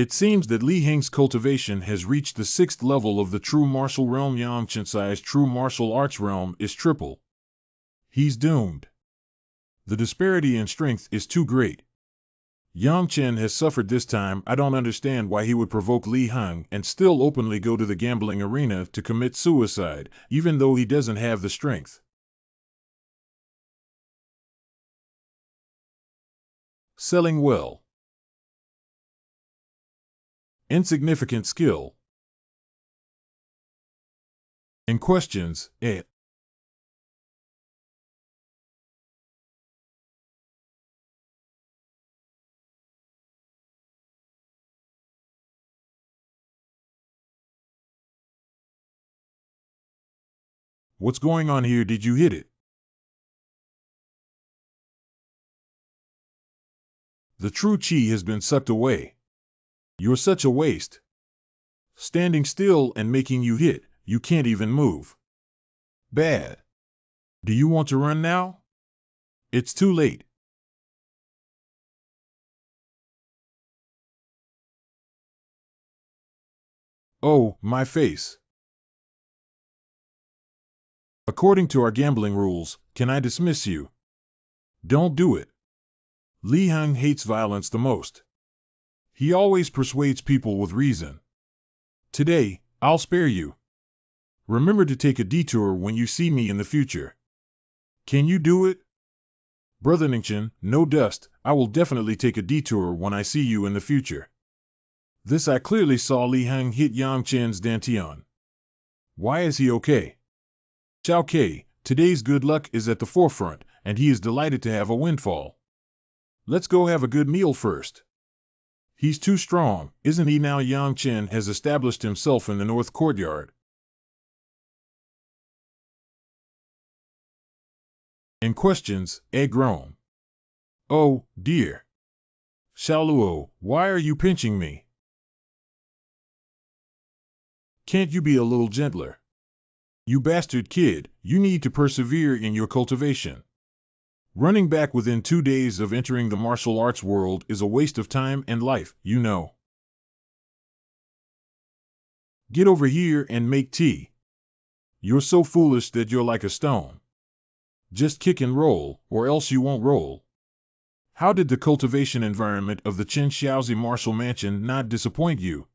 It seems that Li Heng's cultivation has reached the 6th level of the true martial realm. Yang Chen's true martial arts realm is triple. He's doomed. The disparity in strength is too great. Yang Chen has suffered this time. I don't understand why he would provoke Li Heng and still openly go to the gambling arena to commit suicide, even though he doesn't have the strength. Selling well. Insignificant skill. In questions, What's going on here? Did you hit it? The true chi has been sucked away. You're such a waste. Standing still and making you hit, you can't even move. Bad. Do you want to run now? It's too late. Oh, my face. According to our gambling rules, can I dismiss you? Don't do it. Li Heng hates violence the most. He always persuades people with reason. Today, I'll spare you. Remember to take a detour when you see me in the future. Can you do it? Brother Ningchen, no dust, I will definitely take a detour when I see you in the future. This I clearly saw Li Heng hit Yang Chen's dantian. Why is he okay? Xiao Ke, today's good luck is at the forefront, and he is delighted to have a windfall. Let's go have a good meal first. He's too strong, isn't he? Now Yang Chen has established himself in the north courtyard. In questions, egg Rome. Oh, dear. Xiaoluo, why are you pinching me? Can't you be a little gentler? You bastard kid, you need to persevere in your cultivation. Running back within 2 days of entering the martial arts world is a waste of time and life, you know. Get over here and make tea. You're so foolish that you're like a stone. Just kick and roll, or else you won't roll. How did the cultivation environment of the Chen Xiaozi martial mansion not disappoint you?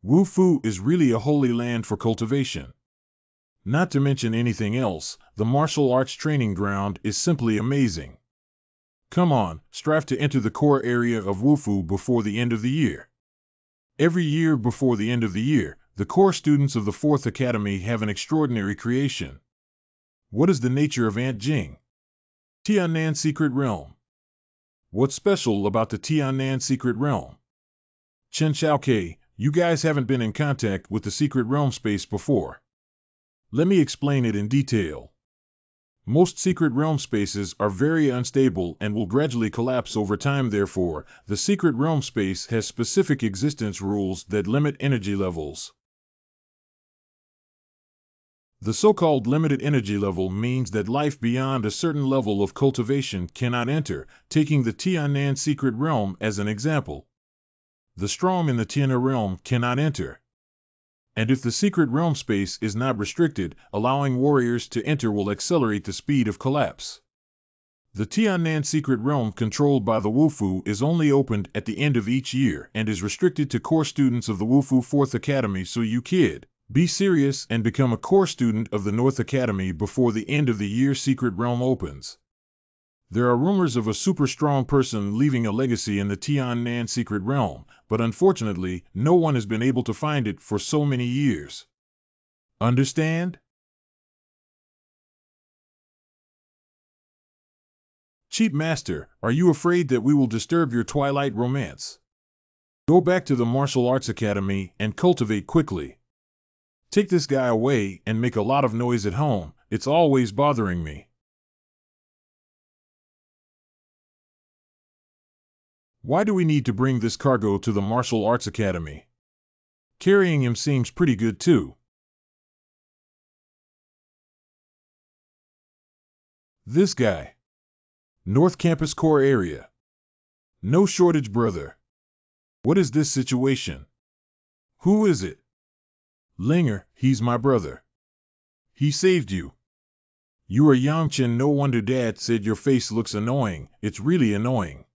Wu Fu is really a holy land for cultivation. Not to mention anything else, the martial arts training ground is simply amazing. Come on, strive to enter the core area of Wufu before the end of the year. Every year before the end of the year, the core students of the 4th Academy have an extraordinary creation. What is the nature of Ant Jing? Tiannan Secret Realm. What's special about the Tiannan Secret Realm? Chen Xiaoke, you guys haven't been in contact with the Secret Realm space before. Let me explain it in detail. Most secret realm spaces are very unstable and will gradually collapse over time. Therefore, the secret realm space has specific existence rules that limit energy levels. The so-called limited energy level means that life beyond a certain level of cultivation cannot enter, taking the Tiannan secret realm as an example. The strong in the Tiannan realm cannot enter. And if the secret realm space is not restricted, allowing warriors to enter will accelerate the speed of collapse. The Tiannan secret realm controlled by the Wufu is only opened at the end of each year and is restricted to core students of the Wufu 4th Academy, so you kid, be serious and become a core student of the North Academy before the end of the year secret realm opens. There are rumors of a super strong person leaving a legacy in the Tiannan secret realm, but unfortunately, no one has been able to find it for so many years. Understand? Cheap Master, are you afraid that we will disturb your twilight romance? Go back to the Martial Arts Academy and cultivate quickly. Take this guy away and make a lot of noise at home, it's always bothering me. Why do we need to bring this cargo to the Martial Arts Academy? Carrying him seems pretty good too. This guy. North Campus Core Area. No shortage, brother. What is this situation? Who is it? Linger, he's my brother. He saved you. You are Yangchen, no wonder Dad said your face looks annoying, it's really annoying.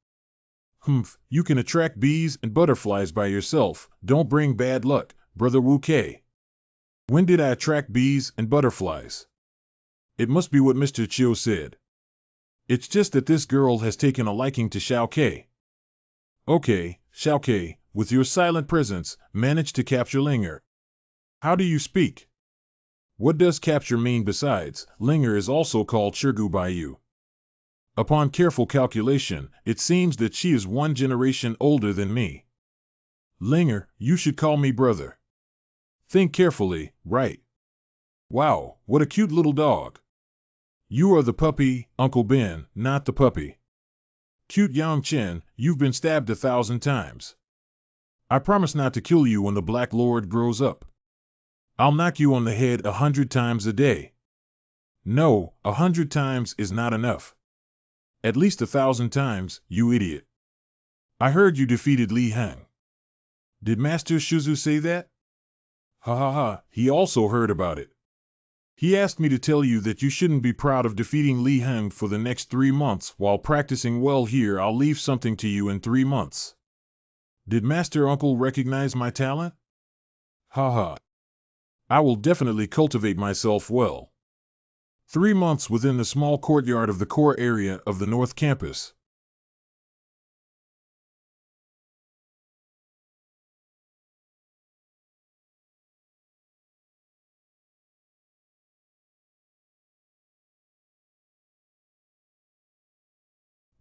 Humph, you can attract bees and butterflies by yourself, don't bring bad luck, brother Wu Kei. When did I attract bees and butterflies? It must be what Mr. Chiu said. It's just that this girl has taken a liking to Xiao Kei. Okay, Xiao Kei, with your silent presence, manage to capture Linger. How do you speak? What does capture mean besides? Linger is also called Shirgu by you. Upon careful calculation, it seems that she is 1 generation older than me. Linger, you should call me brother. Think carefully, right? Wow, what a cute little dog. You are the puppy, Uncle Ben, not the puppy. Cute Yang Chen, you've been stabbed 1,000 times. I promise not to kill you when the Black Lord grows up. I'll knock you on the head 100 times a day. No, 100 times is not enough. At least 1,000 times, you idiot. I heard you defeated Li Hang. Did Master Shuzu say that? Ha ha ha, he also heard about it. He asked me to tell you that you shouldn't be proud of defeating Li Hang for the next 3 months. While practicing well here, I'll leave something to you in 3 months. Did Master Uncle recognize my talent? Ha ha. I will definitely cultivate myself well. 3 months within the small courtyard of the core area of the North Campus.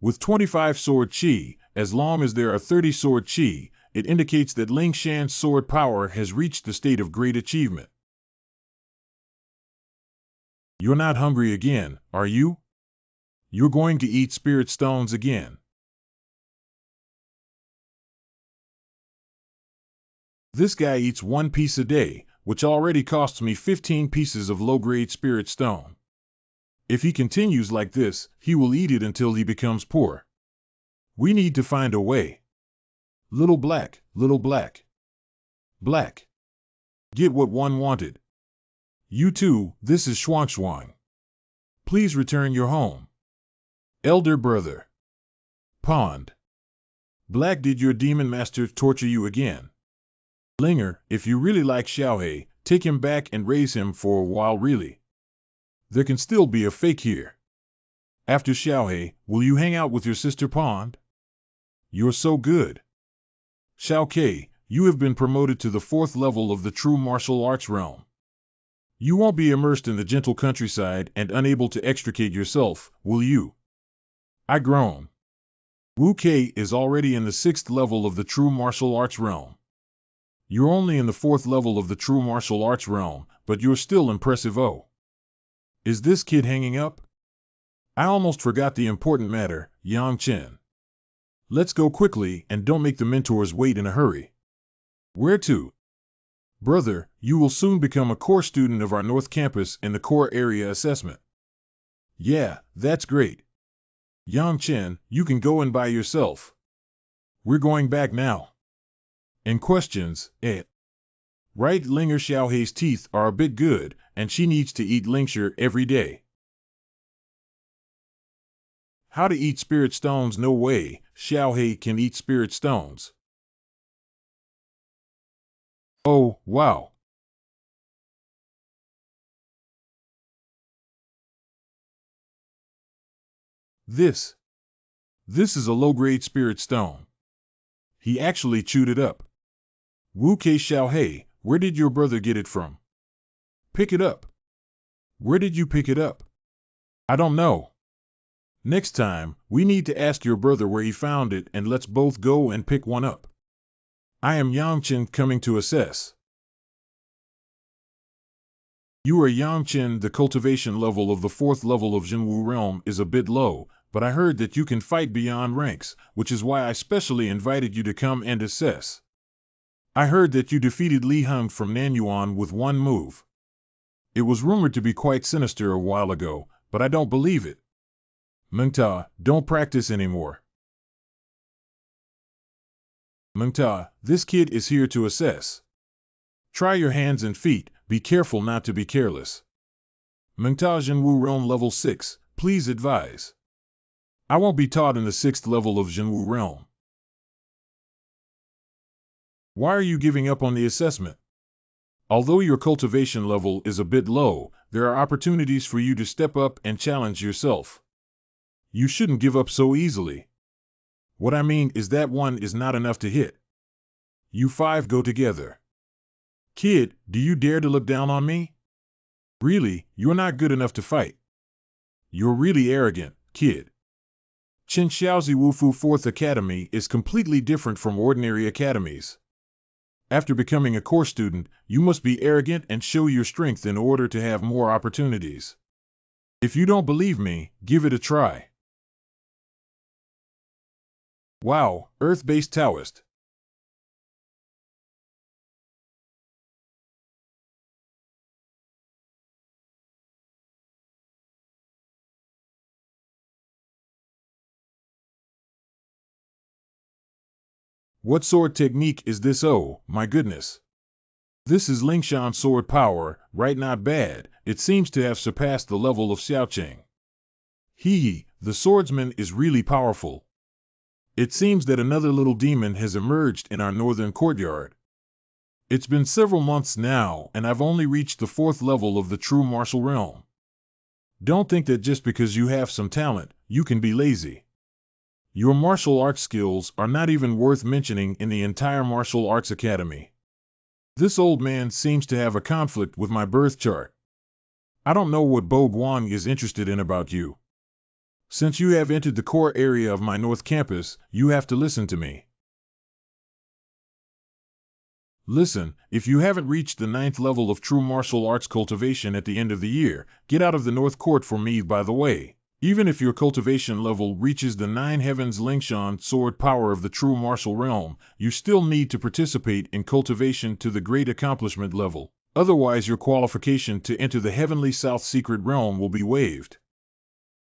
With 25 sword chi, as long as there are 30 sword chi, it indicates that Ling Shan's sword power has reached the state of great achievement. You're not hungry again, are you? You're going to eat spirit stones again. This guy eats 1 piece a day, which already costs me 15 pieces of low-grade spirit stone. If he continues like this, he will eat it until he becomes poor. We need to find a way. Little Black, Little Black. Black. Get what one wanted. You too, this is Shuang Shuang. Please return your home. Elder brother. Pond. Black, did your demon master torture you again? Linger, if you really like Xiaohei, take him back and raise him for a while really. There can still be a fake here. After Xiaohei, will you hang out with your sister Pond? You're so good. Xiaokei, you have been promoted to the 4th level of the true martial arts realm. You won't be immersed in the gentle countryside and unable to extricate yourself, will you? I groan. Wu Kei is already in the 6th level of the true martial arts realm. You're only in the 4th level of the true martial arts realm, but you're still impressive. Oh. Is this kid hanging up? I almost forgot the important matter, Yang Chen. Let's go quickly and don't make the mentors wait in a hurry. Where to? Brother, you will soon become a core student of our North Campus in the core area assessment. Yeah, that's great. Yang Chen, you can go and by yourself. We're going back now. And questions, Right, Linger Xiaohei's teeth are a bit good, and she needs to eat Lingsher every day. How to eat spirit stones? No way, Xiaohei can eat spirit stones. Oh, wow. This is a low-grade spirit stone. He actually chewed it up. Wu Kei Xiaohei, where did your brother get it from? Pick it up. Where did you pick it up? I don't know. Next time, we need to ask your brother where he found it and let's both go and pick one up. I am Yang Chen coming to assess. You are Yang Chen. The cultivation level of the 4th level of Jinwu realm is a bit low, but I heard that you can fight beyond ranks, which is why I specially invited you to come and assess. I heard that you defeated Li Hang from Nanyuan with 1 move. It was rumored to be quite sinister a while ago, but I don't believe it. Mengta, don't practice anymore. Mengta, this kid is here to assess. Try your hands and feet, be careful not to be careless. Mengta Jinwu Realm Level 6, please advise. I won't be taught in the 6th level of Jinwu Realm. Why are you giving up on the assessment? Although your cultivation level is a bit low, there are opportunities for you to step up and challenge yourself. You shouldn't give up so easily. What I mean is that 1 is not enough to hit. You 5 go together. Kid, do you dare to look down on me? Really, you're not good enough to fight. You're really arrogant, kid. Chen Xiaozi Wufu 4th Academy is completely different from ordinary academies. After becoming a core student, you must be arrogant and show your strength in order to have more opportunities. If you don't believe me, give it a try. Wow, Earth-based Taoist. What sword technique is this? Oh, my goodness. This is Lingshan sword power, right? Not bad. It seems to have surpassed the level of Xiaoqing. The swordsman is really powerful. It seems that another little demon has emerged in our northern courtyard. It's been several months now, and I've only reached the 4th level of the true martial realm. Don't think that just because you have some talent, you can be lazy. Your martial arts skills are not even worth mentioning in the entire martial arts academy. This old man seems to have a conflict with my birth chart. I don't know what Bo Guang is interested in about you. Since you have entered the core area of my North Campus, you have to listen to me. Listen, if you haven't reached the 9th level of true martial arts cultivation at the end of the year, get out of the North Court for me. By the way. Even if your cultivation level reaches the 9 heavens Lingshan sword power of the true martial realm, you still need to participate in cultivation to the great accomplishment level. Otherwise your qualification to enter the heavenly South secret realm will be waived.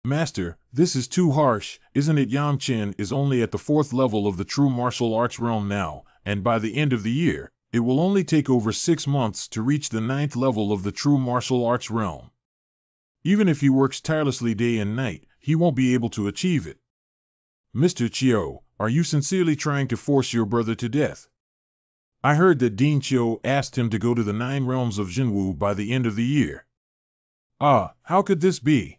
Master, this is too harsh, isn't it? Yang Chen is only at the 4th level of the true martial arts realm now, and by the end of the year, it will only take over 6 months to reach the 9th level of the true martial arts realm. Even if he works tirelessly day and night, he won't be able to achieve it. Mr. Chiu, are you sincerely trying to force your brother to death? I heard that Dean Chiu asked him to go to the 9 realms of Jinwu by the end of the year. Ah, how could this be?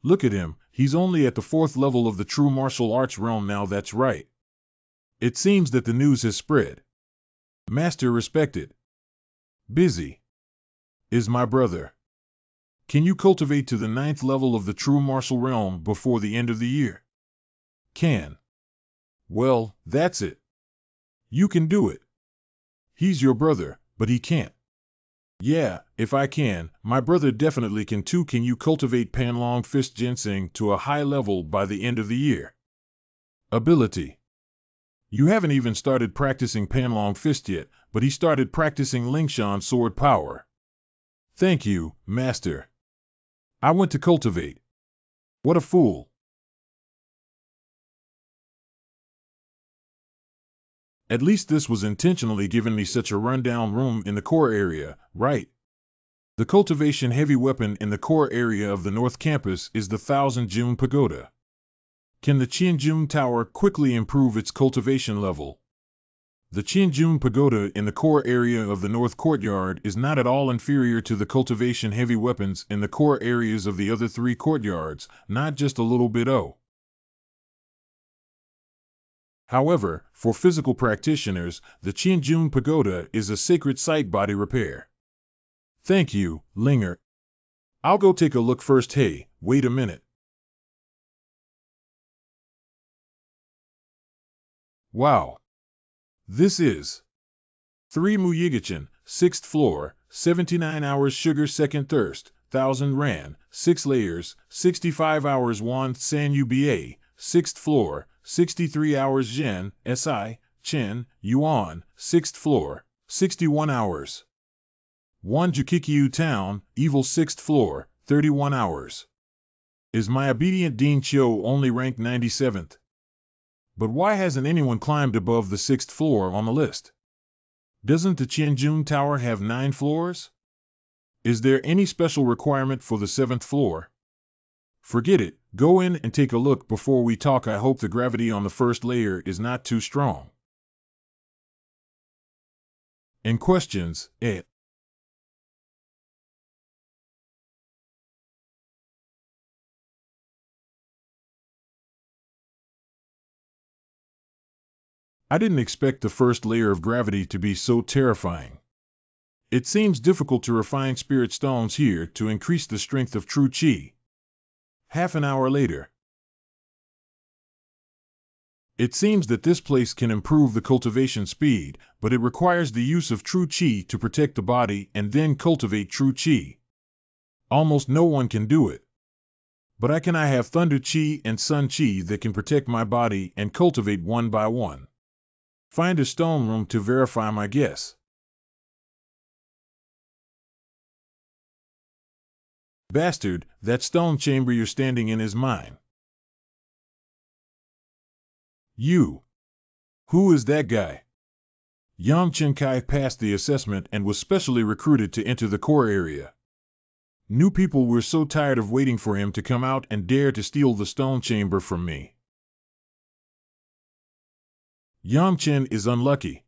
Look at him, he's only at the 4th level of the true martial arts realm now. That's right. It seems that the news has spread. Master respected. Busy. Is my brother. Can you cultivate to the 9th level of the true martial realm before the end of the year? Can. Well, that's it. You can do it. He's your brother, but he can't. Yeah, if I can, my brother definitely can too. Can you cultivate Panlong Fist Ginseng to a high level by the end of the year? Ability. You haven't even started practicing Panlong Fist yet, but he started practicing Lingshan sword power. Thank you, Master. I went to cultivate. What a fool. At least this was intentionally giving me such a rundown room in the core area, right? The cultivation heavy weapon in the core area of the North Campus is the 1000 June Pagoda. Can the Qianjun Tower quickly improve its cultivation level? The Qianjun Pagoda in the core area of the North Courtyard is not at all inferior to the cultivation heavy weapons in the core areas of the other 3 courtyards, not just a little bit. However, for physical practitioners, the Qianjun Pagoda is a sacred site. Body repair. Thank you, Linger. I'll go take a look first. Hey, wait a minute. Wow. This is 3 Muyigachin, 6th floor, 79 hours sugar second thirst, 1000 Ran, 6 layers, 65 hours Wan San Uba, 6th floor, 63 hours Zhen, Si, Chen, Yuan, 6th floor, 61 hours. 1 Jukikyu Town, Evil 6th floor, 31 hours. Is my obedient Dean Chiu only ranked 97th? But why hasn't anyone climbed above the 6th floor on the list? Doesn't the Qianjun Tower have 9 floors? Is there any special requirement for the 7th floor? Forget it, go in and take a look before we talk. I hope the gravity on the first layer is not too strong. And questions, I didn't expect the first layer of gravity to be so terrifying. It seems difficult to refine spirit stones here to increase the strength of true chi. Half an hour later. It seems that this place can improve the cultivation speed, but it requires the use of true qi to protect the body and then cultivate true qi. Almost no one can do it. But I have thunder qi and sun qi that can protect my body and cultivate one by one. Find a stone room to verify my guess. Bastard, that stone chamber you're standing in is mine. You. Who is that guy? Yang Chenkai passed the assessment and was specially recruited to enter the core area. New people were so tired of waiting for him to come out and dare to steal the stone chamber from me. Yang Chen is unlucky.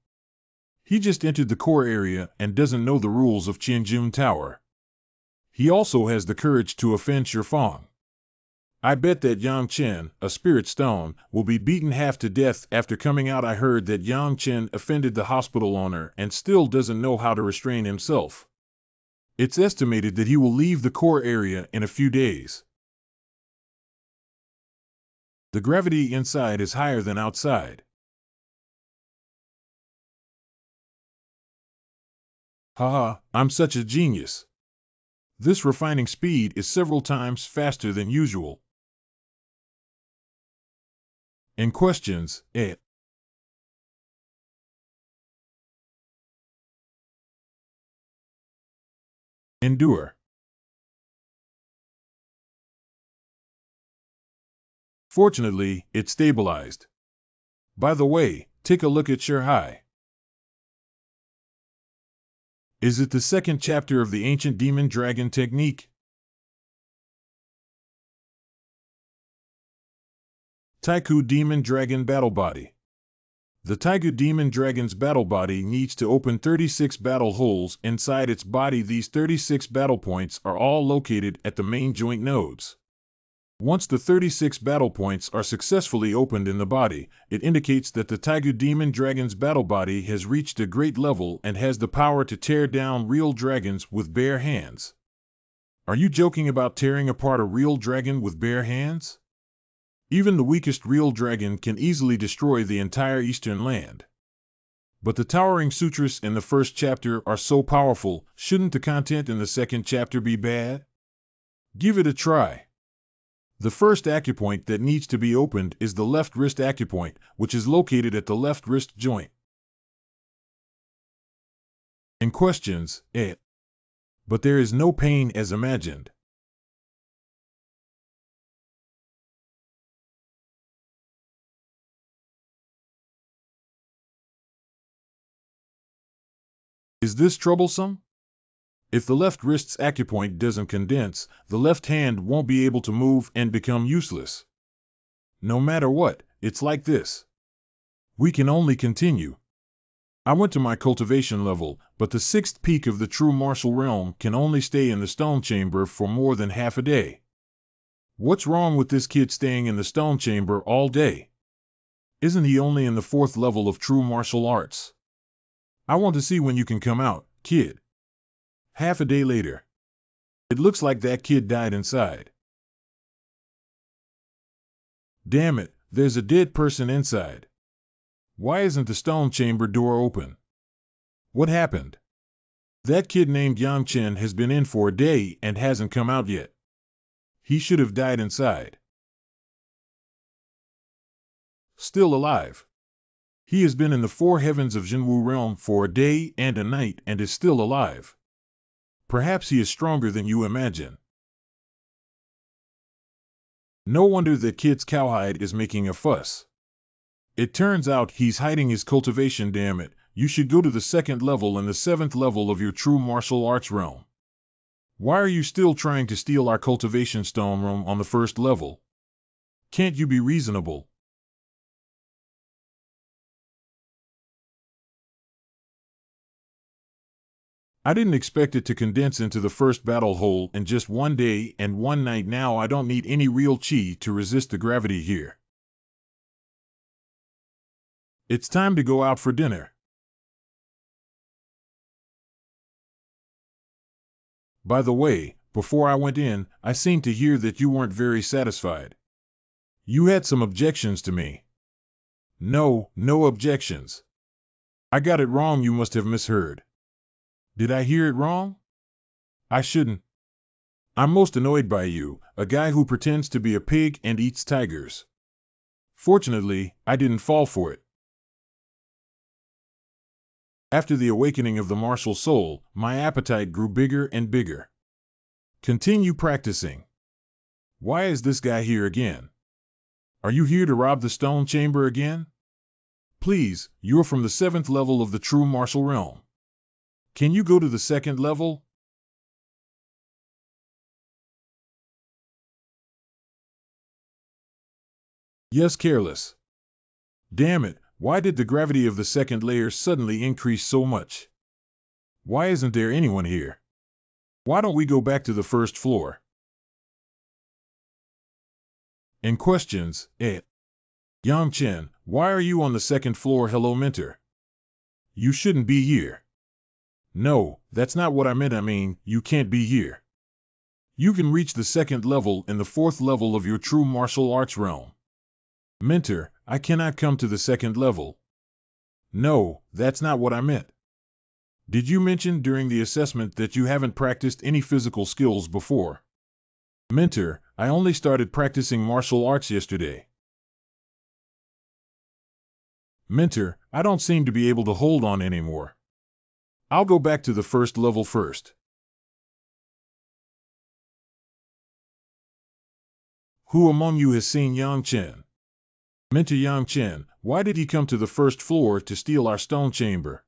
He just entered the core area and doesn't know the rules of Qianjun Tower. He also has the courage to offend Shifang. I bet that Yang Chen, a spirit stone, will be beaten half to death after coming out. I heard that Yang Chen offended the hospital owner and still doesn't know how to restrain himself. It's estimated that he will leave the core area in a few days. The gravity inside is higher than outside. Haha, I'm such a genius. This refining speed is several times faster than usual. In questions, Endure. Fortunately, it stabilized. By the way, take a look at your high. Is it the second chapter of the ancient demon dragon technique? Taiku Demon Dragon Battle Body. The Taigu Demon Dragon's battle body needs to open 36 battle holes inside its body. These 36 battle points are all located at the main joint nodes. Once the 36 battle points are successfully opened in the body, it indicates that the Taigu Demon Dragon's battle body has reached a great level and has the power to tear down real dragons with bare hands. Are you joking about tearing apart a real dragon with bare hands? Even the weakest real dragon can easily destroy the entire eastern land. But the towering sutras in the first chapter are so powerful, shouldn't the content in the second chapter be bad? Give it a try. The first acupoint that needs to be opened is the left wrist acupoint, which is located at the left wrist joint. In questions, but there is no pain as imagined. Is this troublesome? If the left wrist's acupoint doesn't condense, the left hand won't be able to move and become useless. No matter what, it's like this. We can only continue. I went to my cultivation level, but the 6th peak of the true martial realm can only stay in the stone chamber for more than half a day. What's wrong with this kid staying in the stone chamber all day? Isn't he only in the 4th level of true martial arts? I want to see when you can come out, kid. Half a day later. It looks like that kid died inside. Damn it, there's a dead person inside. Why isn't the stone chamber door open? What happened? That kid named Yang Chen has been in for a day and hasn't come out yet. He should have died inside. Still alive. He has been in the 4 heavens of Jinwu realm for a day and a night and is still alive. Perhaps he is stronger than you imagine. No wonder that kid's cowhide is making a fuss. It turns out he's hiding his cultivation. Damn it, you should go to the 2nd level and the 7th level of your true martial arts realm. Why are you still trying to steal our cultivation stone room on the 1st level? Can't you be reasonable? I didn't expect it to condense into the 1st battle hole in just 1 day and 1 night. Now I don't need any real qi to resist the gravity here. It's time to go out for dinner. By the way, before I went in, I seemed to hear that you weren't very satisfied. You had some objections to me. No, no objections. I got it wrong, you must have misheard. Did I hear it wrong? I shouldn't. I'm most annoyed by you, a guy who pretends to be a pig and eats tigers. Fortunately, I didn't fall for it. After the awakening of the martial soul, my appetite grew bigger and bigger. Continue practicing. Why is this guy here again? Are you here to rob the stone chamber again? Please, you're from the 7th level of the true martial realm. Can you go to the 2nd level? Yes, careless. Damn it, why did the gravity of the 2nd layer suddenly increase so much? Why isn't there anyone here? Why don't we go back to the 1st floor? And questions, Yang Chen, why are you on the 2nd floor? Hello, mentor. You shouldn't be here. No, that's not what I meant. I mean, you can't be here. You can reach the 2nd level in the 4th level of your true martial arts realm. Mentor, I cannot come to the 2nd level. No, that's not what I meant. Did you mention during the assessment that you haven't practiced any physical skills before? Mentor, I only started practicing martial arts yesterday. Mentor, I don't seem to be able to hold on anymore. I'll go back to the 1st level first. Who among you has seen Yang Chen? Mentor Yang Chen, why did he come to the 1st floor to steal our stone chamber?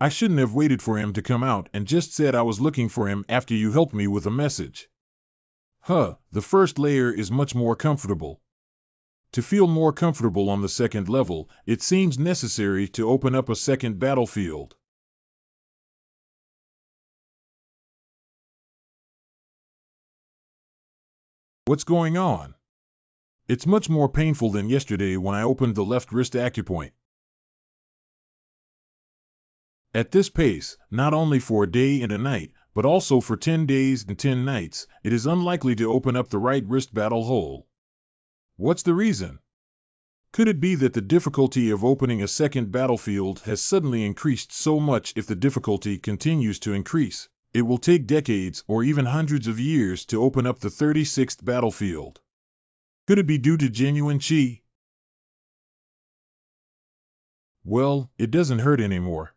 I shouldn't have waited for him to come out and just said I was looking for him after you helped me with a message. The 1st layer is much more comfortable. To feel more comfortable on the 2nd level, it seems necessary to open up a 2nd battlefield. What's going on? It's much more painful than yesterday when I opened the left wrist acupoint. At this pace, not only for a day and a night, but also for 10 days and 10 nights, it is unlikely to open up the right wrist battle hole. What's the reason? Could it be that the difficulty of opening a 2nd battlefield has suddenly increased so much? If the difficulty continues to increase, it will take decades or even hundreds of years to open up the 36th battlefield. Could it be due to genuine chi? Well, it doesn't hurt anymore.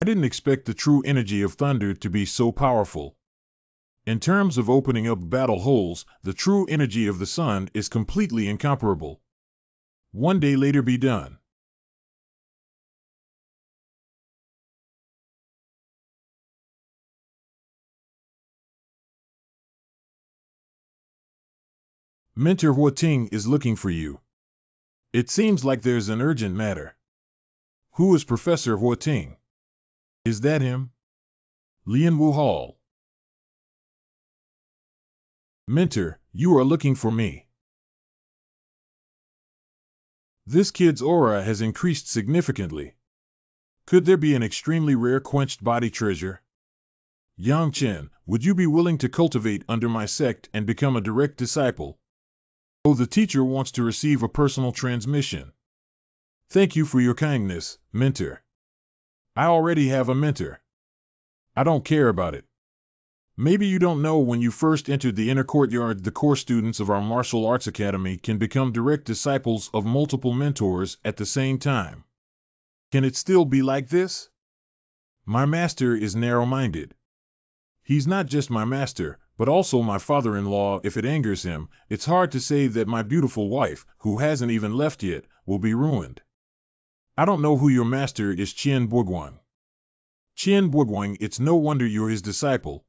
I didn't expect the true energy of thunder to be so powerful. In terms of opening up battle holes, the true energy of the sun is completely incomparable. One day later be done. Mentor Hua Ting is looking for you. It seems like there's an urgent matter. Who is Professor Hua Ting? Is that him? Lian Wu Hall. Mentor, you are looking for me. This kid's aura has increased significantly. Could there be an extremely rare quenched body treasure? Yang Chen, would you be willing to cultivate under my sect and become a direct disciple? Oh, the teacher wants to receive a personal transmission. Thank you for your kindness, mentor. I already have a mentor. I don't care about it. Maybe you don't know, when you first entered the inner courtyard, the core students of our martial arts academy can become direct disciples of multiple mentors at the same time. Can it still be like this? My master is narrow-minded. He's not just my master, but also my father-in-law. If it angers him, it's hard to say that my beautiful wife, who hasn't even left yet, will be ruined. I don't know who your master is. Qian Boguang. Qian Boguang, it's no wonder you're his disciple.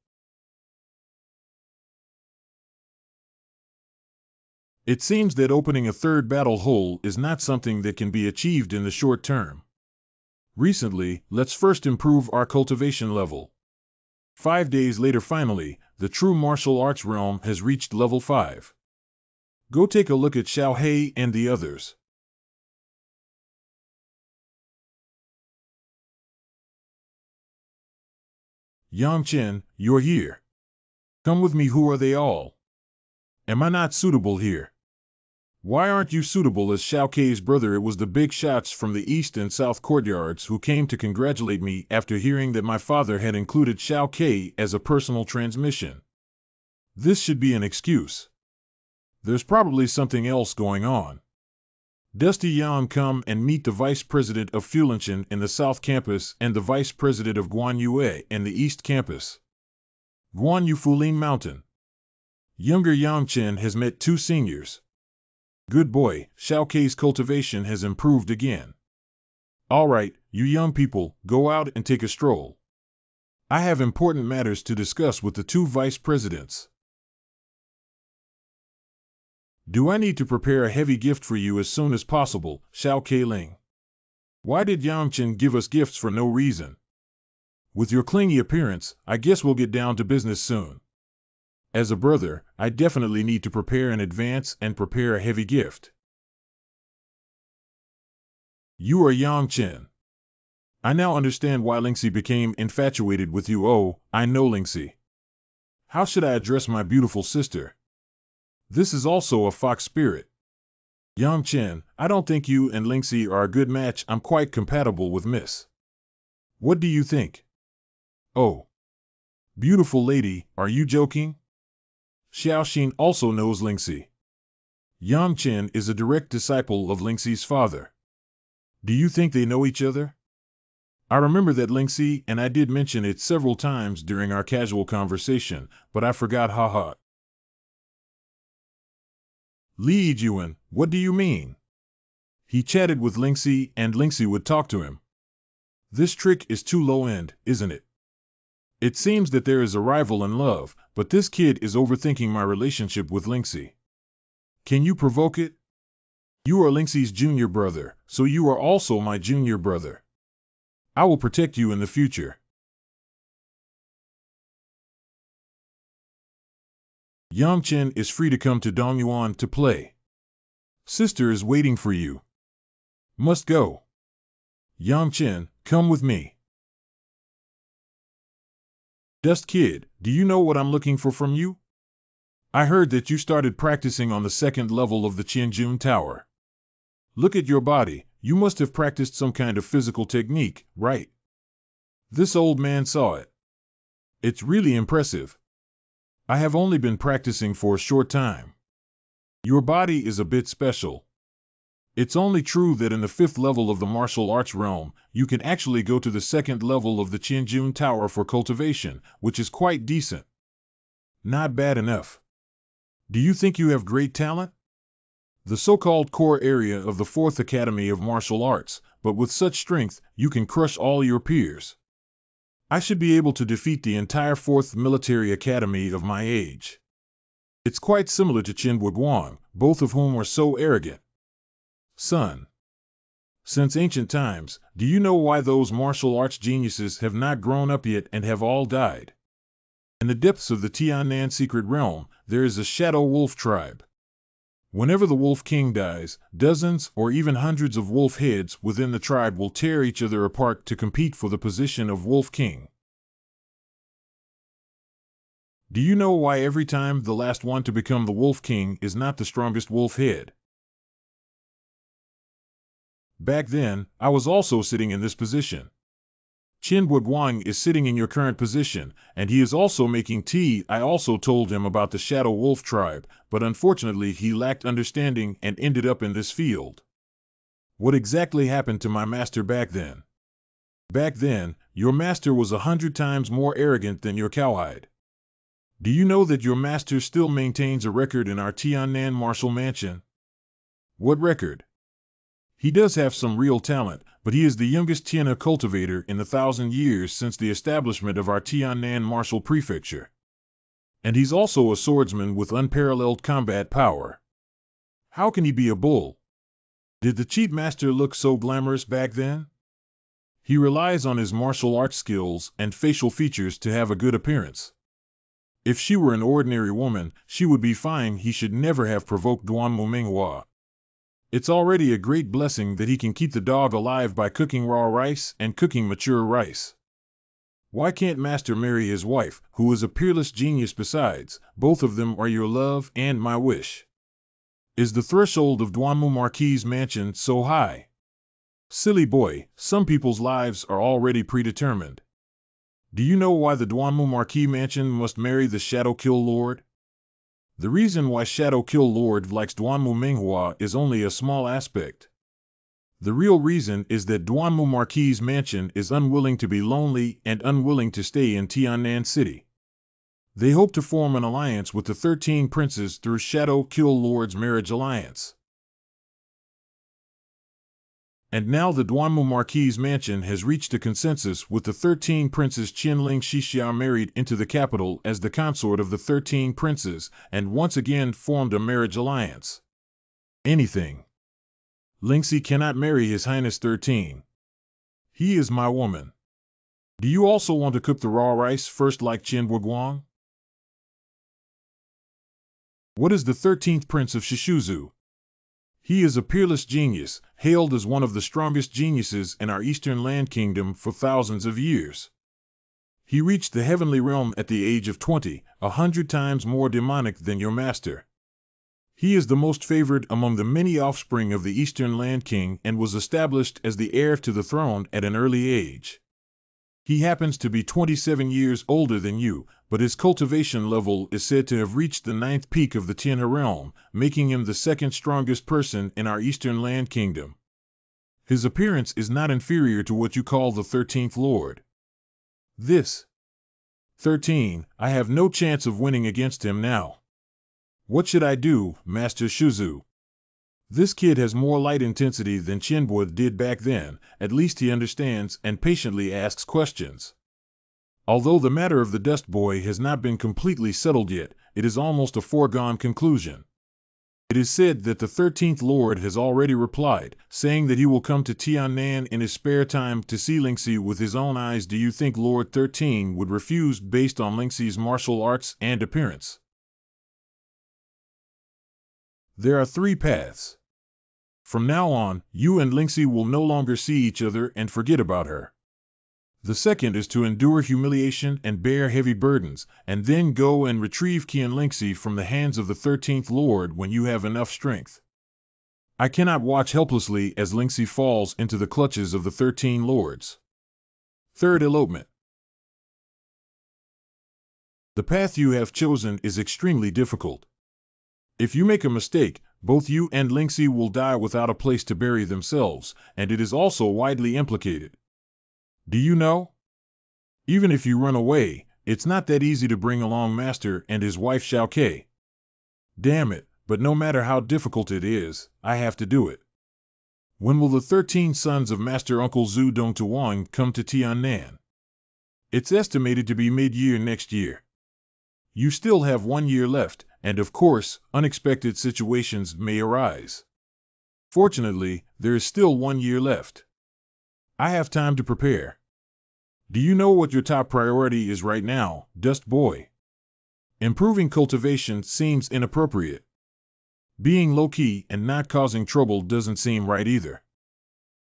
It seems that opening a 3rd battle hole is not something that can be achieved in the short term. Recently, let's first improve our cultivation level. 5 days later, finally, the true martial arts realm has reached level 5. Go take a look at Xiao Hei and the others. Yang Chen, you're here. Come with me. Who are they all? Am I not suitable here? Why aren't you suitable as Xiao Kei's brother? It was the big shots from the east and south courtyards who came to congratulate me after hearing that my father had included Xiao Kei as a personal transmission. This should be an excuse. There's probably something else going on. Dusty Yang, come and meet the vice president of Fulinshan in the south campus and the vice president of Guanyue in the east campus. Guanyu Fulin Mountain. Younger Yang Chen has met two seniors. Good boy, Xiao Kei's cultivation has improved again. All right, you young people, go out and take a stroll. I have important matters to discuss with the two vice presidents. Do I need to prepare a heavy gift for you as soon as possible, Xiao Kei Ling? Why did Yang Chen give us gifts for no reason? With your clingy appearance, I guess we'll get down to business soon. As a brother, I definitely need to prepare in advance and prepare a heavy gift. You are Yang Chen. I now understand why Lingxi became infatuated with you. Oh, I know Lingxi. How should I address my beautiful sister? This is also a fox spirit. Yang Chen, I don't think you and Lingxi are a good match. I'm quite compatible with Miss. What do you think? Oh. Beautiful lady, are you joking? Xiaoxin also knows Lingxi. Yang Chen is a direct disciple of Lingxi's father. Do you think they know each other? I remember that Lingxi and I did mention it several times during our casual conversation, but I forgot, haha. Li Yijuan, what do you mean? He chatted with Lingxi and Lingxi would talk to him. This trick is too low-end, isn't it? It seems that there is a rival in love, but this kid is overthinking my relationship with Lingxi. Can you provoke it? You are Lingxi's junior brother, so you are also my junior brother. I will protect you in the future. Yang Chen is free to come to Dongyuan to play. Sister is waiting for you. Must go. Yang Chen, come with me. Dust Kid, do you know what I'm looking for from you? I heard that you started practicing on the second level of the Qianjun Tower. Look at your body, you must have practiced some kind of physical technique, right? This old man saw it. It's really impressive. I have only been practicing for a short time. Your body is a bit special. It's only true that in the fifth level of the martial arts realm, you can actually go to the second level of the Qianjun Tower for cultivation, which is quite decent. Not bad enough. Do you think you have great talent? The so-called core area of the Fourth Academy of Martial Arts, but with such strength, you can crush all your peers. I should be able to defeat the entire Fourth Military Academy of my age. It's quite similar to Qinhua Guang, both of whom are so arrogant. Son. Since ancient times, do you know why those martial arts geniuses have not grown up yet and have all died? In the depths of the Tiannan secret realm, there is a shadow wolf tribe. Whenever the Wolf King dies, dozens or even hundreds of wolf heads within the tribe will tear each other apart to compete for the position of Wolf King. Do you know why every time the last one to become the Wolf King is not the strongest wolf head? Back then, I was also sitting in this position. Qinhua Guang is sitting in your current position, and he is also making tea. I also told him about the Shadow Wolf tribe, but unfortunately he lacked understanding and ended up in this field. What exactly happened to my master back then? Back then, your master was 100 times more arrogant than your cowhide. Do you know that your master still maintains a record in our Tiannan martial mansion? What record? He does have some real talent, but he is the youngest Tianna cultivator in the 1,000 years since the establishment of our Tiannan martial prefecture. And he's also a swordsman with unparalleled combat power. How can he be a bull? Did the cheat master look so glamorous back then? He relies on his martial arts skills and facial features to have a good appearance. If she were an ordinary woman, she would be fine. He should never have provoked Duanmu Manhwa. It's already a great blessing that he can keep the dog alive by cooking raw rice and cooking mature rice. Why can't Master marry his wife, who is a peerless genius besides? Both of them are your love and my wish. Is the threshold of Dwanmu Marquis' mansion so high? Silly boy, some people's lives are already predetermined. Do you know why the Dwanmu Marquis mansion must marry the Shadow Kill Lord? The reason why Shadow Kill Lord likes Dwanmu Manhwa is only a small aspect. The real reason is that Dwanmu Marquis' mansion is unwilling to be lonely and unwilling to stay in Tiannan City. They hope to form an alliance with the 13 princes through Shadow Kill Lord's marriage alliance. And now the Dwanmu Marquis' mansion has reached a consensus with the 13 princes. Qinling Shixia married into the capital as the consort of the 13 princes and once again formed a marriage alliance. Anything. Lingxi cannot marry His Highness 13. He is my woman. Do you also want to cook the raw rice first like Qin Guang? What is the 13th prince of Shishuzu? He is a peerless genius, hailed as one of the strongest geniuses in our Eastern Land Kingdom for thousands of years. He reached the heavenly realm at the age of 20, 100 times more demonic than your master. He is the most favored among the many offspring of the Eastern Land King and was established as the heir to the throne at an early age. He happens to be 27 years older than you, but his cultivation level is said to have reached the 9th peak of the Tianhe realm, making him the second strongest person in our Eastern Land Kingdom. His appearance is not inferior to what you call the 13th Lord. This 13, I have no chance of winning against him now. What should I do, Master Shuzu? This kid has more light intensity than Qinbo did back then, at least he understands and patiently asks questions. Although the matter of the Dust Boy has not been completely settled yet, it is almost a foregone conclusion. It is said that the 13th Lord has already replied, saying that he will come to Tiannan in his spare time to see Lingxi with his own eyes. Do you think Lord 13 would refuse based on Lingxi's martial arts and appearance? There are 3 paths. From now on, you and Lingxi will no longer see each other and forget about her. The second is to endure humiliation and bear heavy burdens, and then go and retrieve Qian Lingxi from the hands of the 13th Lord when you have enough strength. I cannot watch helplessly as Lingxi falls into the clutches of the 13 Lords. Third, elopement. The path you have chosen is extremely difficult. If you make a mistake, both you and Lingxi will die without a place to bury themselves, and it is also widely implicated. Do you know? Even if you run away, it's not that easy to bring along Master and his wife Xiao Ke. Damn it, but no matter how difficult it is, I have to do it. When will the 13 sons of Master Uncle Zhu Dongtuang come to Tiannan? It's estimated to be mid-year next year. You still have 1 year left, and of course, unexpected situations may arise. Fortunately, there is still 1 year left. I have time to prepare. Do you know what your top priority is right now, Dust Boy? Improving cultivation seems inappropriate. Being low-key and not causing trouble doesn't seem right either.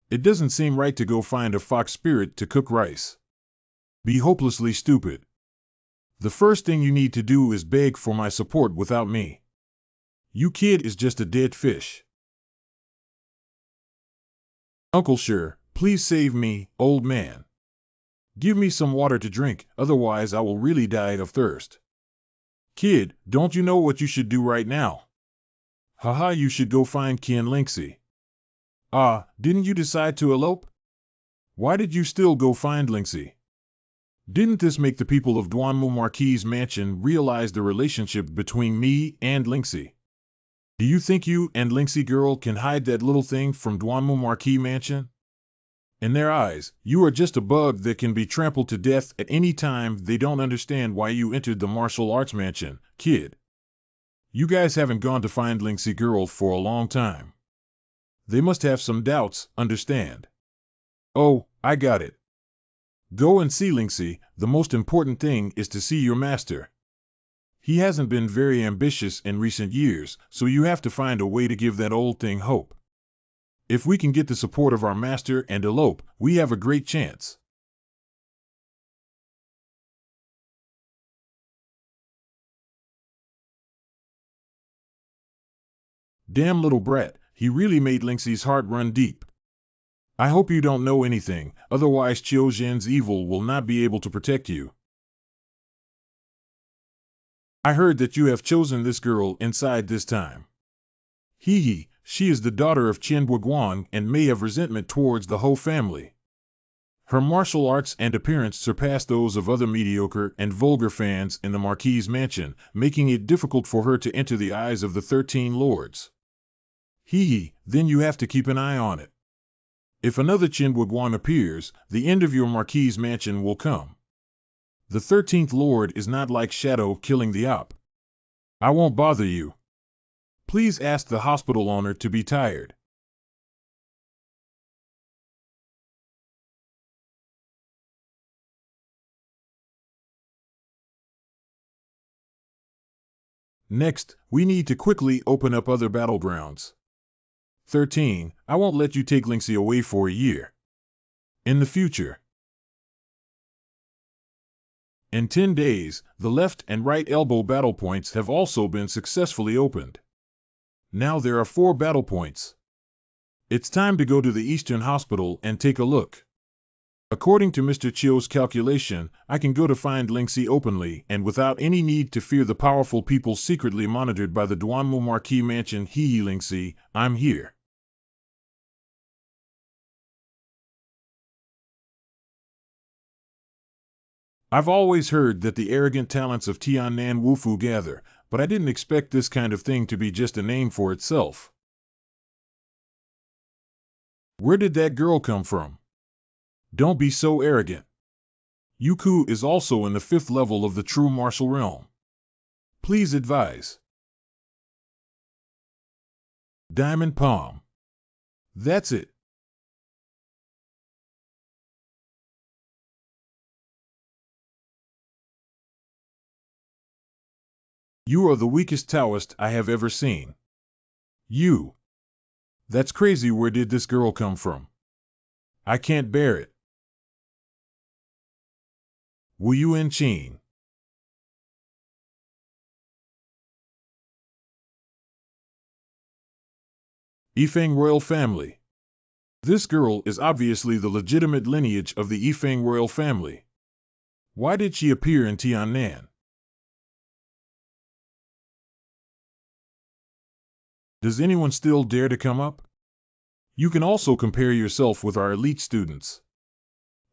It doesn't seem right to go find a fox spirit to cook rice. Be hopelessly stupid. The first thing you need to do is beg for my support without me. You kid is just a dead fish. Uncle Sure, please save me, old man. Give me some water to drink, otherwise I will really die of thirst. Kid, don't you know what you should do right now? Haha, you should go find Qian Lingxi. Ah, didn't you decide to elope? Why did you still go find Lingxi? Didn't this make the people of Dwanmu Marquis' mansion realize the relationship between me and Lingxi? Do you think you and Lingxi girl can hide that little thing from Dwanmu Marquis mansion? In their eyes, you are just a bug that can be trampled to death at any time. They don't understand why you entered the martial arts mansion, kid. You guys haven't gone to find Lingxi girl for a long time. They must have some doubts, understand? Oh, I got it. Go and see Lingxi. The most important thing is to see your master. He hasn't been very ambitious in recent years, so you have to find a way to give that old thing hope. If we can get the support of our master and elope, we have a great chance. Damn little brat, he really made Lingxi's heart run deep. I hope you don't know anything, otherwise Qiu Zhen's evil will not be able to protect you. I heard that you have chosen this girl inside this time. Hee hee, she is the daughter of Qian Buiguan and may have resentment towards the whole family. Her martial arts and appearance surpass those of other mediocre and vulgar fans in the Marquis's mansion, making it difficult for her to enter the eyes of the 13 lords. Hee hee, then you have to keep an eye on it. If another Qian Buiguan appears, the end of your Marquis's mansion will come. The 13th lord is not like Shadow killing the op. I won't bother you. Please ask the hospital owner to be tired. Next, we need to quickly open up other battlegrounds. 13. I won't let you take Lingxi away for a year. In the future. In 10 days, the left and right elbow battle points have also been successfully opened. Now there are 4 battle points. It's time to go to the Eastern Hospital and take a look. According to Mr. Chiu's calculation, I can go to find Lingxi openly and without any need to fear the powerful people secretly monitored by the Duanmu Marquis Mansion. Hee Lingxi, I'm here. I've always heard that the arrogant talents of Tiannan Wufu gather, but I didn't expect this kind of thing to be just a name for itself. Where did that girl come from? Don't be so arrogant. Yuku is also in the 5th level of the true martial realm. Please advise. Diamond Palm. That's it. You are the weakest Taoist I have ever seen. You. That's crazy. Where did this girl come from? I can't bear it. Wu Yuan Qin. Yifeng royal family. This girl is obviously the legitimate lineage of the Yifeng royal family. Why did she appear in Tiannan? Does anyone still dare to come up? You can also compare yourself with our elite students.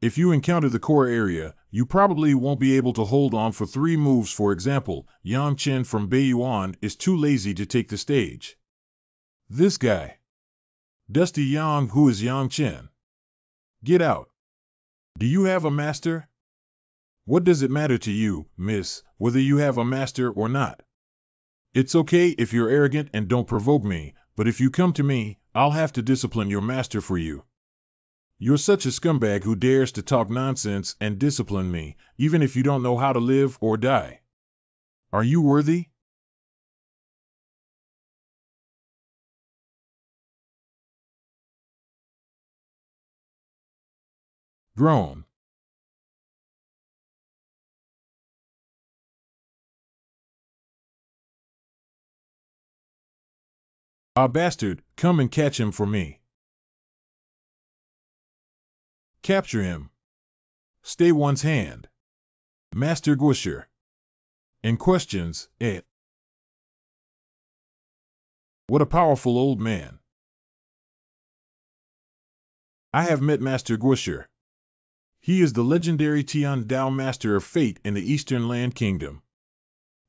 If you encounter the core area, you probably won't be able to hold on for 3 moves. For example, Yang Chen from Beiyuan is too lazy to take the stage. This guy. Dusty Yang. Who is Yang Chen? Get out. Do you have a master? What does it matter to you, miss, whether you have a master or not? It's okay if you're arrogant and don't provoke me, but if you come to me, I'll have to discipline your master for you. You're such a scumbag who dares to talk nonsense and discipline me, even if you don't know how to live or die. Are you worthy? Groan. Ah, bastard, come and catch him for me. Capture him. Stay one's hand. Master Guisher. In questions, What a powerful old man. I have met Master Guisher. He is the legendary Tian Dao Master of Fate in the Eastern Land Kingdom.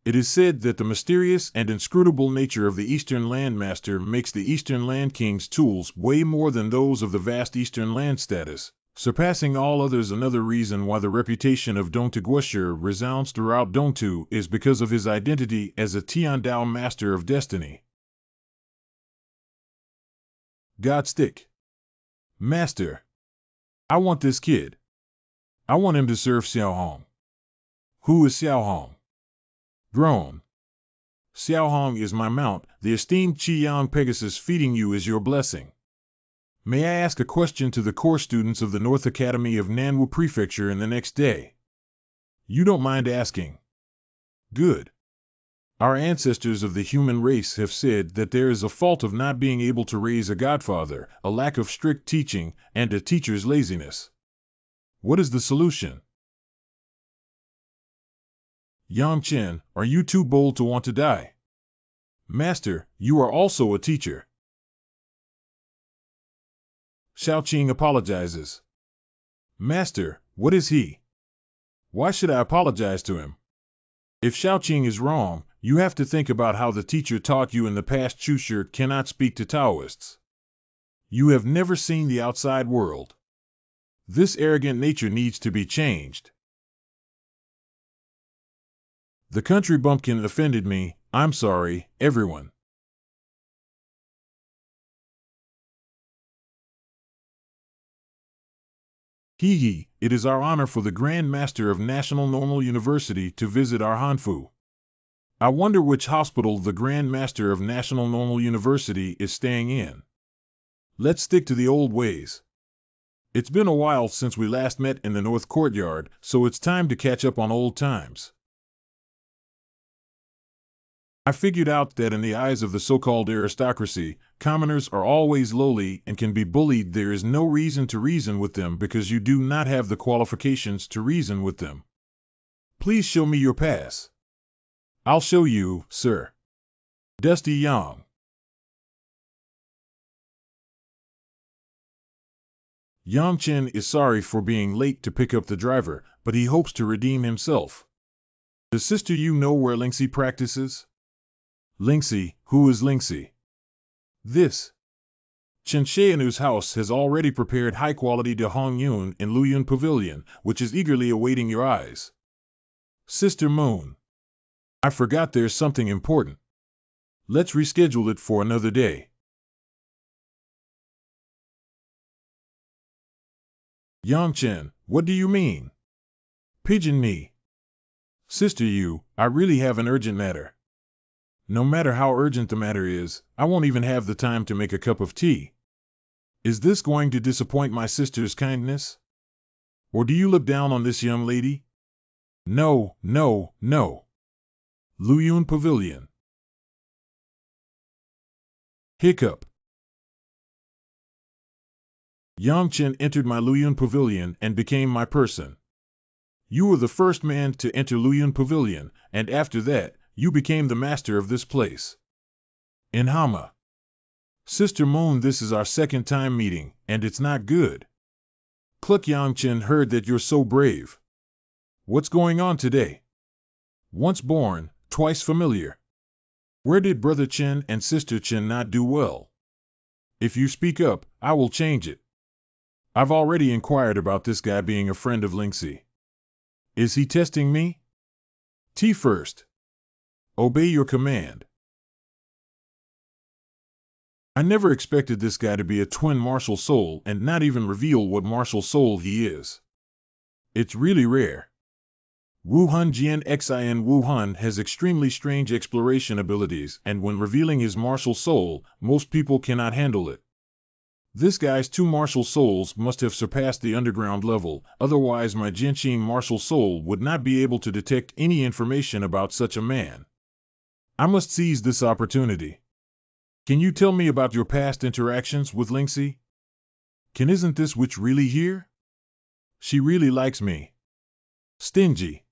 It is said that the mysterious and inscrutable nature of the Eastern Land Master makes the Eastern Land King's tools way more than those of the vast Eastern Land status, surpassing all others. Another reason why the reputation of Dongtu Guisher resounds throughout Dongtu is because of his identity as a Tian Dao Master of Destiny. Godstick. Master. I want this kid. I want him to serve Xiao Hong. Who is Xiao Hong? Groan. Xiao Hong is my mount, the esteemed Qi Yang Pegasus. Feeding you is your blessing. May I ask a question to the core students of the North Academy of Nanwu Prefecture in the next day? You don't mind asking? Good. Our ancestors of the human race have said that there is a fault of not being able to raise a godfather, a lack of strict teaching, and a teacher's laziness. What is the solution? Yang Chen, are you too bold to want to die? Master, you are also a teacher. Xiaoqing apologizes. Master, what is he? Why should I apologize to him? If Xiaoqing is wrong, you have to think about how the teacher taught you in the past. Chusher cannot speak to Taoists. You have never seen the outside world. This arrogant nature needs to be changed. The country bumpkin offended me. I'm sorry, everyone. Hee hee, it is our honor for the Grand Master of National Normal University to visit our Hanfu. I wonder which hospital the Grand Master of National Normal University is staying in. Let's stick to the old ways. It's been a while since we last met in the North Courtyard, so it's time to catch up on old times. I figured out that in the eyes of the so-called aristocracy, commoners are always lowly and can be bullied. There is no reason to reason with them because you do not have the qualifications to reason with them. Please show me your pass. I'll show you, sir. Dusty Yang. Yang Chen is sorry for being late to pick up the driver, but he hopes to redeem himself. Does sister you know where Lingxi practices? Lingxi, who is Lingxi? This. Chen Xiaonu's house has already prepared high-quality De Hong Yun in Luyun Pavilion, which is eagerly awaiting your eyes. Sister Moon. I forgot there's something important. Let's reschedule it for another day. Yang Chen, what do you mean? Pigeon me. Sister you, I really have an urgent matter. No matter how urgent the matter is, I won't even have the time to make a cup of tea. Is this going to disappoint my sister's kindness? Or do you look down on this young lady? No, no, no. Luyun Pavilion. Hiccup. Yang Chen entered my Luyun Pavilion and became my person. You were the first man to enter Luyun Pavilion, and after that, you became the master of this place. In Hama. Sister Moon, this is our second time meeting, and it's not good. Cluck. Yang Chen heard that you're so brave. What's going on today? Once born, twice familiar. Where did Brother Chen and Sister Chen not do well? If you speak up, I will change it. I've already inquired about this guy being a friend of Lingxi. Is he testing me? Tea first. Obey your command. I never expected this guy to be a twin martial soul and not even reveal what martial soul he is. It's really rare. Wuhan Jian Xin Wuhan has extremely strange exploration abilities, and when revealing his martial soul, most people cannot handle it. This guy's two martial souls must have surpassed the underground level, otherwise my Jianqing martial soul would not be able to detect any information about such a man. I must seize this opportunity. Can you tell me about your past interactions with Lingxi? Isn't this witch really here? She really likes me. Stingy.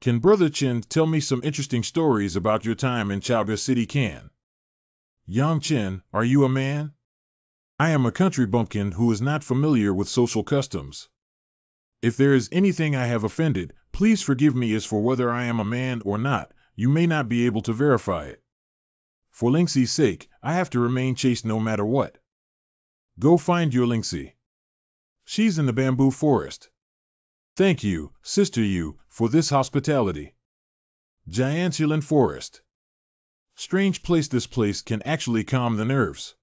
Can Brother Chen tell me some interesting stories about your time in Chaoga City? Can? Yang Chen, are you a man? I am a country bumpkin who is not familiar with social customs. If there is anything I have offended, please forgive me. As for whether I am a man or not, you may not be able to verify it. For Lingxi's sake, I have to remain chaste no matter what. Go find your Lingxi. She's in the bamboo forest. Thank you, Sister Yu, for this hospitality. Jianxilan Forest. Strange place. This place can actually calm the nerves.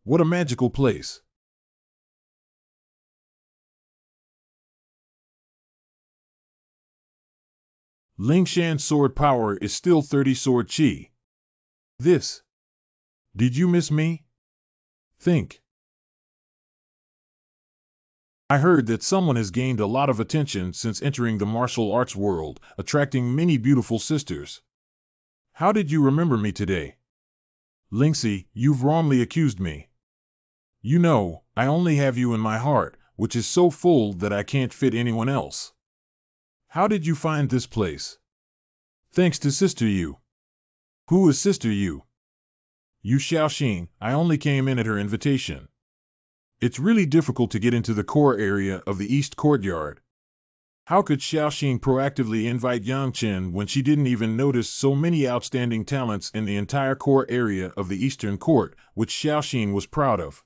What a magical place. Lingshan's sword power is still 30 sword chi. This. Did you miss me? Think. I heard that someone has gained a lot of attention since entering the martial arts world, attracting many beautiful sisters. How did you remember me today? Linksy, you've wrongly accused me. You know, I only have you in my heart, which is so full that I can't fit anyone else. How did you find this place? Thanks to Sister Yu. Who is Sister Yu? Yu Xiaoxing. I only came in at her invitation. It's really difficult to get into the core area of the East Courtyard. How could Xiaoxing proactively invite Yang Chen when she didn't even notice so many outstanding talents in the entire core area of the Eastern Court, which Xiaoxing was proud of?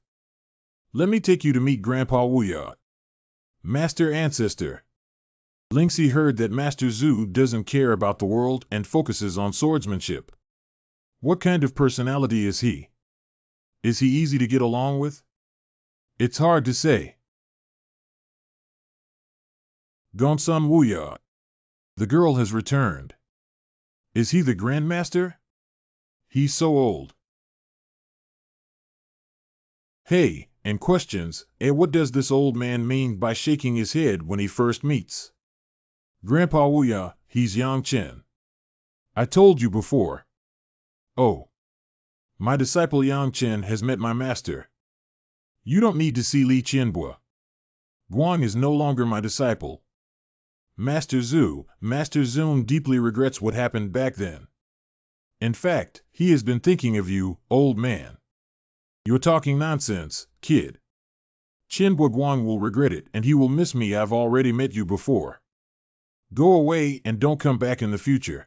Let me take you to meet Grandpa Wuya. Master Ancestor. Linksy heard that Master Zhu doesn't care about the world and focuses on swordsmanship. What kind of personality is he? Is he easy to get along with? It's hard to say. Gongsun Wuya. The girl has returned. Is he the Grandmaster? He's so old. Hey, and questions, what does this old man mean by shaking his head when he first meets? Grandpa Wuya, he's Yang Chen. I told you before. Oh. My disciple Yang Chen has met my master. You don't need to see Li Qianbua. Guang is no longer my disciple. Master Zun deeply regrets what happened back then. In fact, he has been thinking of you, old man. You're talking nonsense, kid. Qianbua Guang will regret it and he will miss me. I've already met you before. Go away and don't come back in the future.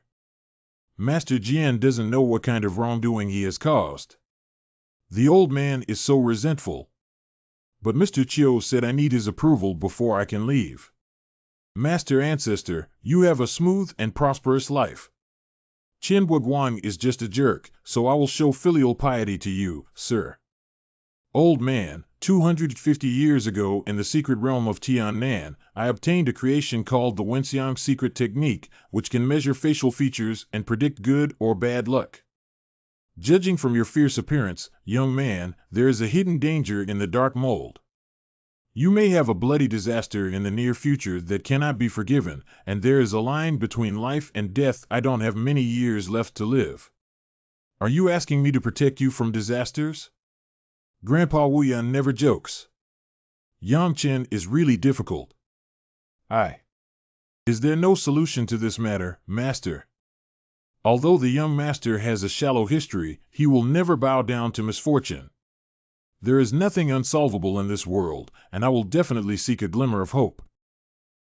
Master Jian doesn't know what kind of wrongdoing he has caused. The old man is so resentful. But Mr. Chiu said I need his approval before I can leave. Master Ancestor, you have a smooth and prosperous life. Qianbua Guang is just a jerk, so I will show filial piety to you, sir. Old man, 250 years ago in the secret realm of Tiannan, I obtained a creation called the Wenxiang secret technique, which can measure facial features and predict good or bad luck. Judging from your fierce appearance, young man, there is a hidden danger in the dark mold. You may have a bloody disaster in the near future that cannot be forgiven, and there is a line between life and death. I don't have many years left to live. Are you asking me to protect you from disasters? Grandpa Wuyan never jokes. Yang Chen is really difficult. Is there no solution to this matter, master? Although the young master has a shallow history, he will never bow down to misfortune. There is nothing unsolvable in this world, and I will definitely seek a glimmer of hope.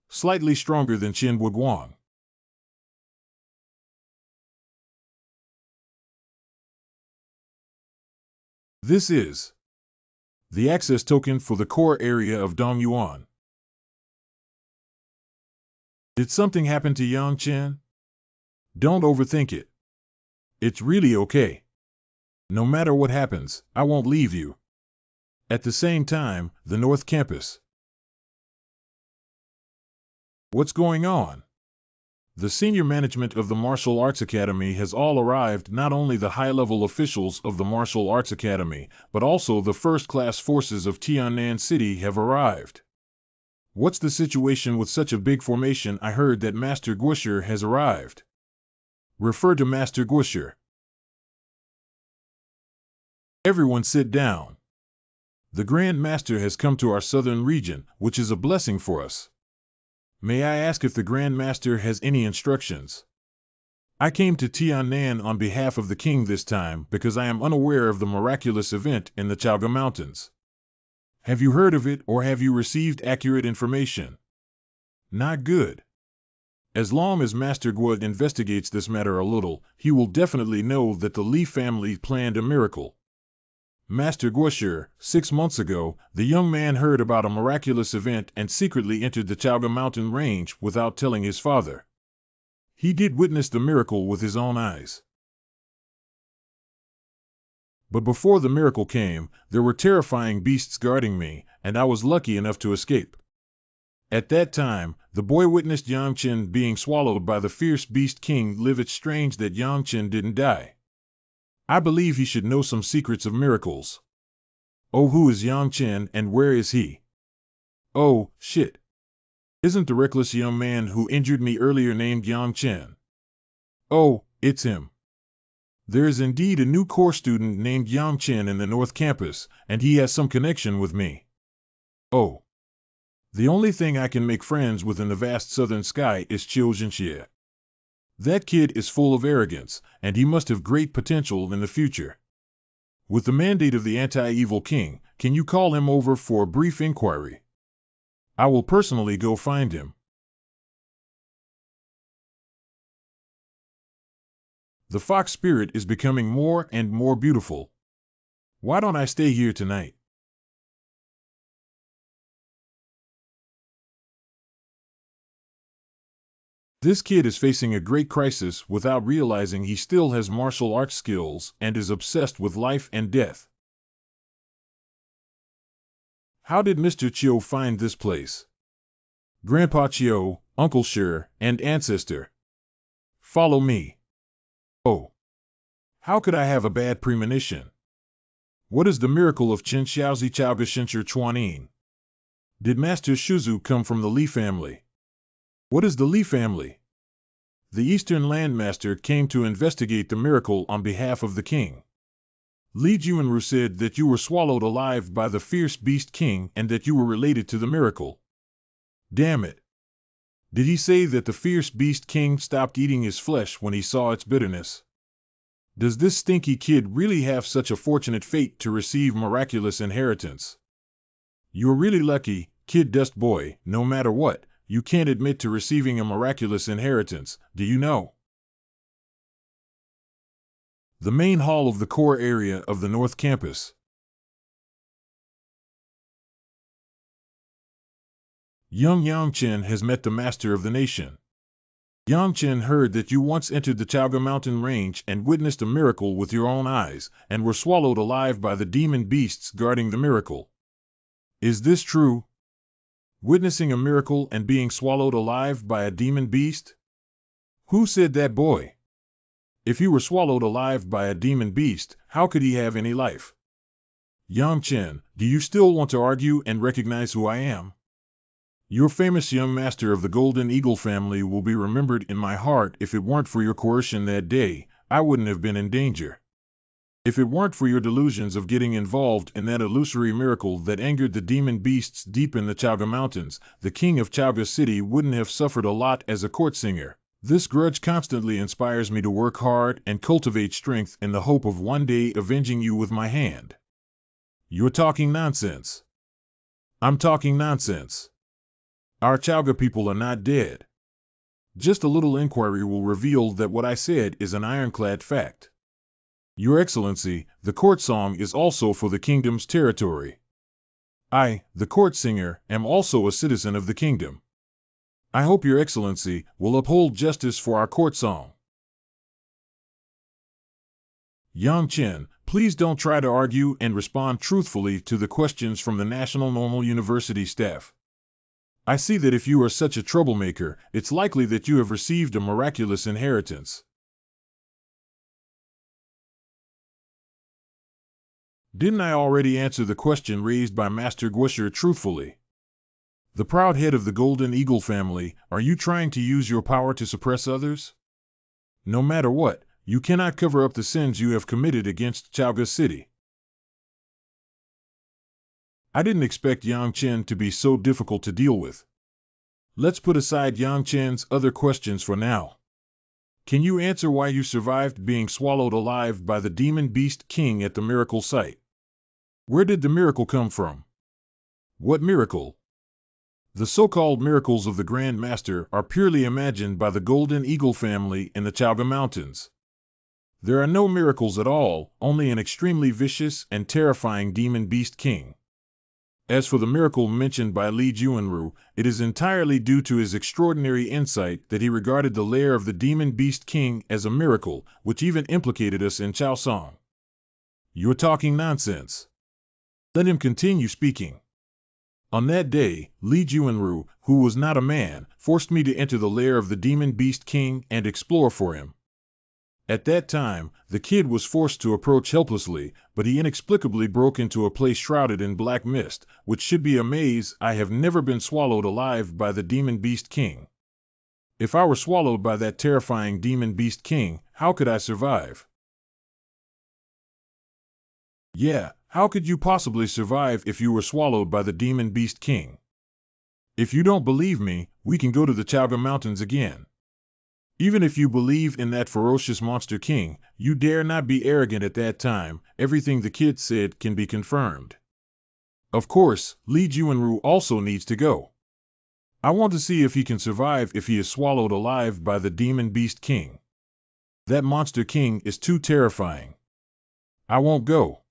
Slightly stronger than Qianbua Guang. This is the access token for the core area of Dongyuan. Did something happen to Yang Chen? Don't overthink it. It's really okay. No matter what happens, I won't leave you. At the same time, the North Campus. What's going on? The senior management of the Martial Arts Academy has all arrived, not only the high-level officials of the Martial Arts Academy, but also the first-class forces of Tiannan City have arrived. What's the situation with such a big formation? I heard that Master Guosher has arrived. Refer to Master Guosher. Everyone sit down. The Grand Master has come to our southern region, which is a blessing for us. May I ask if the Grand Master has any instructions? I came to Tiannan on behalf of the king this time because I am unaware of the miraculous event in the Chaoga Mountains. Have you heard of it or have you received accurate information? Not good. As long as Master Guo investigates this matter a little, he will definitely know that the Li family planned a miracle. Master Guosher, 6 months ago, the young man heard about a miraculous event and secretly entered the Chaoga mountain range without telling his father. He did witness the miracle with his own eyes. But before the miracle came, there were terrifying beasts guarding me, and I was lucky enough to escape. At that time, the boy witnessed Yang Chen being swallowed by the fierce beast king Liv. It's strange that Yang Chen didn't die. I believe he should know some secrets of miracles. Oh, who is Yang Chen and where is he? Oh, shit. Isn't the reckless young man who injured me earlier named Yang Chen? Oh, it's him. There is indeed a new core student named Yang Chen in the North Campus, and he has some connection with me. Oh. The only thing I can make friends with in the vast southern sky is Chiu Jinxie. That kid is full of arrogance, and he must have great potential in the future. With the mandate of the anti-evil king, can you call him over for a brief inquiry? I will personally go find him. The fox spirit is becoming more and more beautiful. Why don't I stay here tonight? This kid is facing a great crisis without realizing he still has martial arts skills and is obsessed with life and death. How did Mr. Chiu find this place? Grandpa Chiu, Uncle Shi, and ancestor. Follow me. Oh. How could I have a bad premonition? What is the miracle of Chen Xiaozi Chaoga Shincher Chuanin? Did Master Shuzu come from the Li family? What is the Li family? The Eastern Landmaster came to investigate the miracle on behalf of the king. Li Juanru said that you were swallowed alive by the fierce beast king and that you were related to the miracle. Damn it. Did he say that the fierce beast king stopped eating his flesh when he saw its bitterness? Does this stinky kid really have such a fortunate fate to receive miraculous inheritance? You're really lucky, Kid Dust Boy, no matter what, you can't admit to receiving a miraculous inheritance, do you know? The main hall of the core area of the North Campus. Young Yangchen has met the master of the nation. Yangchen heard that you once entered the Chaoga mountain range and witnessed a miracle with your own eyes, and were swallowed alive by the demon beasts guarding the miracle. Is this true? Witnessing a miracle and being swallowed alive by a demon beast? Who said that, boy? If he were swallowed alive by a demon beast, how could he have any life? Yangchen, do you still want to argue and recognize who I am? Your famous young master of the Golden Eagle family will be remembered in my heart. If it weren't for your coercion that day, I wouldn't have been in danger. If it weren't for your delusions of getting involved in that illusory miracle that angered the demon beasts deep in the Chaoga Mountains, the king of Chaoga City wouldn't have suffered a lot as a court singer. This grudge constantly inspires me to work hard and cultivate strength in the hope of one day avenging you with my hand. You're talking nonsense. I'm talking nonsense. Our Chaoga people are not dead. Just a little inquiry will reveal that what I said is an ironclad fact. Your Excellency, the court song is also for the kingdom's territory. I, the court singer, am also a citizen of the kingdom. I hope Your Excellency will uphold justice for our court song. Yang Chen, please don't try to argue and respond truthfully to the questions from the National Normal University staff. I see that if you are such a troublemaker, it's likely that you have received a miraculous inheritance. Didn't I already answer the question raised by Master Guosher truthfully? The proud head of the Golden Eagle family, are you trying to use your power to suppress others? No matter what, you cannot cover up the sins you have committed against Chaoga City. I didn't expect Yang Chen to be so difficult to deal with. Let's put aside Yang Chen's other questions for now. Can you answer why you survived being swallowed alive by the demon beast king at the miracle site? Where did the miracle come from? What miracle? The so-called miracles of the Grand Master are purely imagined by the Golden Eagle family in the Chaoga Mountains. There are no miracles at all, only an extremely vicious and terrifying demon beast king. As for the miracle mentioned by Li Juanru, it is entirely due to his extraordinary insight that he regarded the lair of the demon beast king as a miracle, which even implicated us in Chao Song. You're talking nonsense. Let him continue speaking. On that day, Li Juanru, who was not a man, forced me to enter the lair of the demon beast king and explore for him. At that time, the kid was forced to approach helplessly, but he inexplicably broke into a place shrouded in black mist, which should be a maze. I have never been swallowed alive by the demon beast king. If I were swallowed by that terrifying demon beast king, how could I survive? Yeah, how could you possibly survive if you were swallowed by the demon beast king? If you don't believe me, we can go to the Chaga Mountains again. Even if you believe in that ferocious monster king, you dare not be arrogant at that time. Everything the kid said can be confirmed. Of course, Li Juanru also needs to go. I want to see if he can survive if he is swallowed alive by the demon beast king. That monster king is too terrifying. I won't go.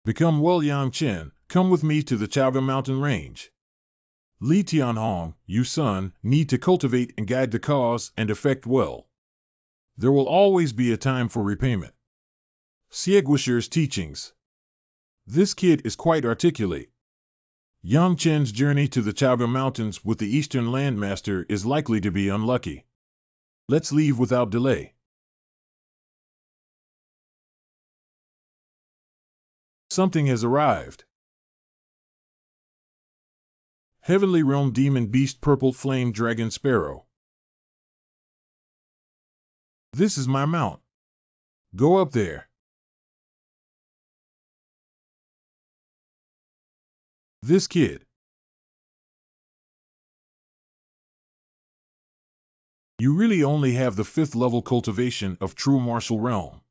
Become well, Yang Chen, come with me to the Chaga Mountain Range. Li Tianhong, you son, need to cultivate and guide the cause and effect well. There will always be a time for repayment. Xie Guisher's teachings. This kid is quite articulate. Yang Chen's journey to the Chaga Mountains with the Eastern Landmaster is likely to be unlucky. Let's leave without delay. Something has arrived. Heavenly Realm Demon Beast Purple Flame Dragon Sparrow. This is my mount. Go up there. This kid. You really only have the 5th level cultivation of true martial realm.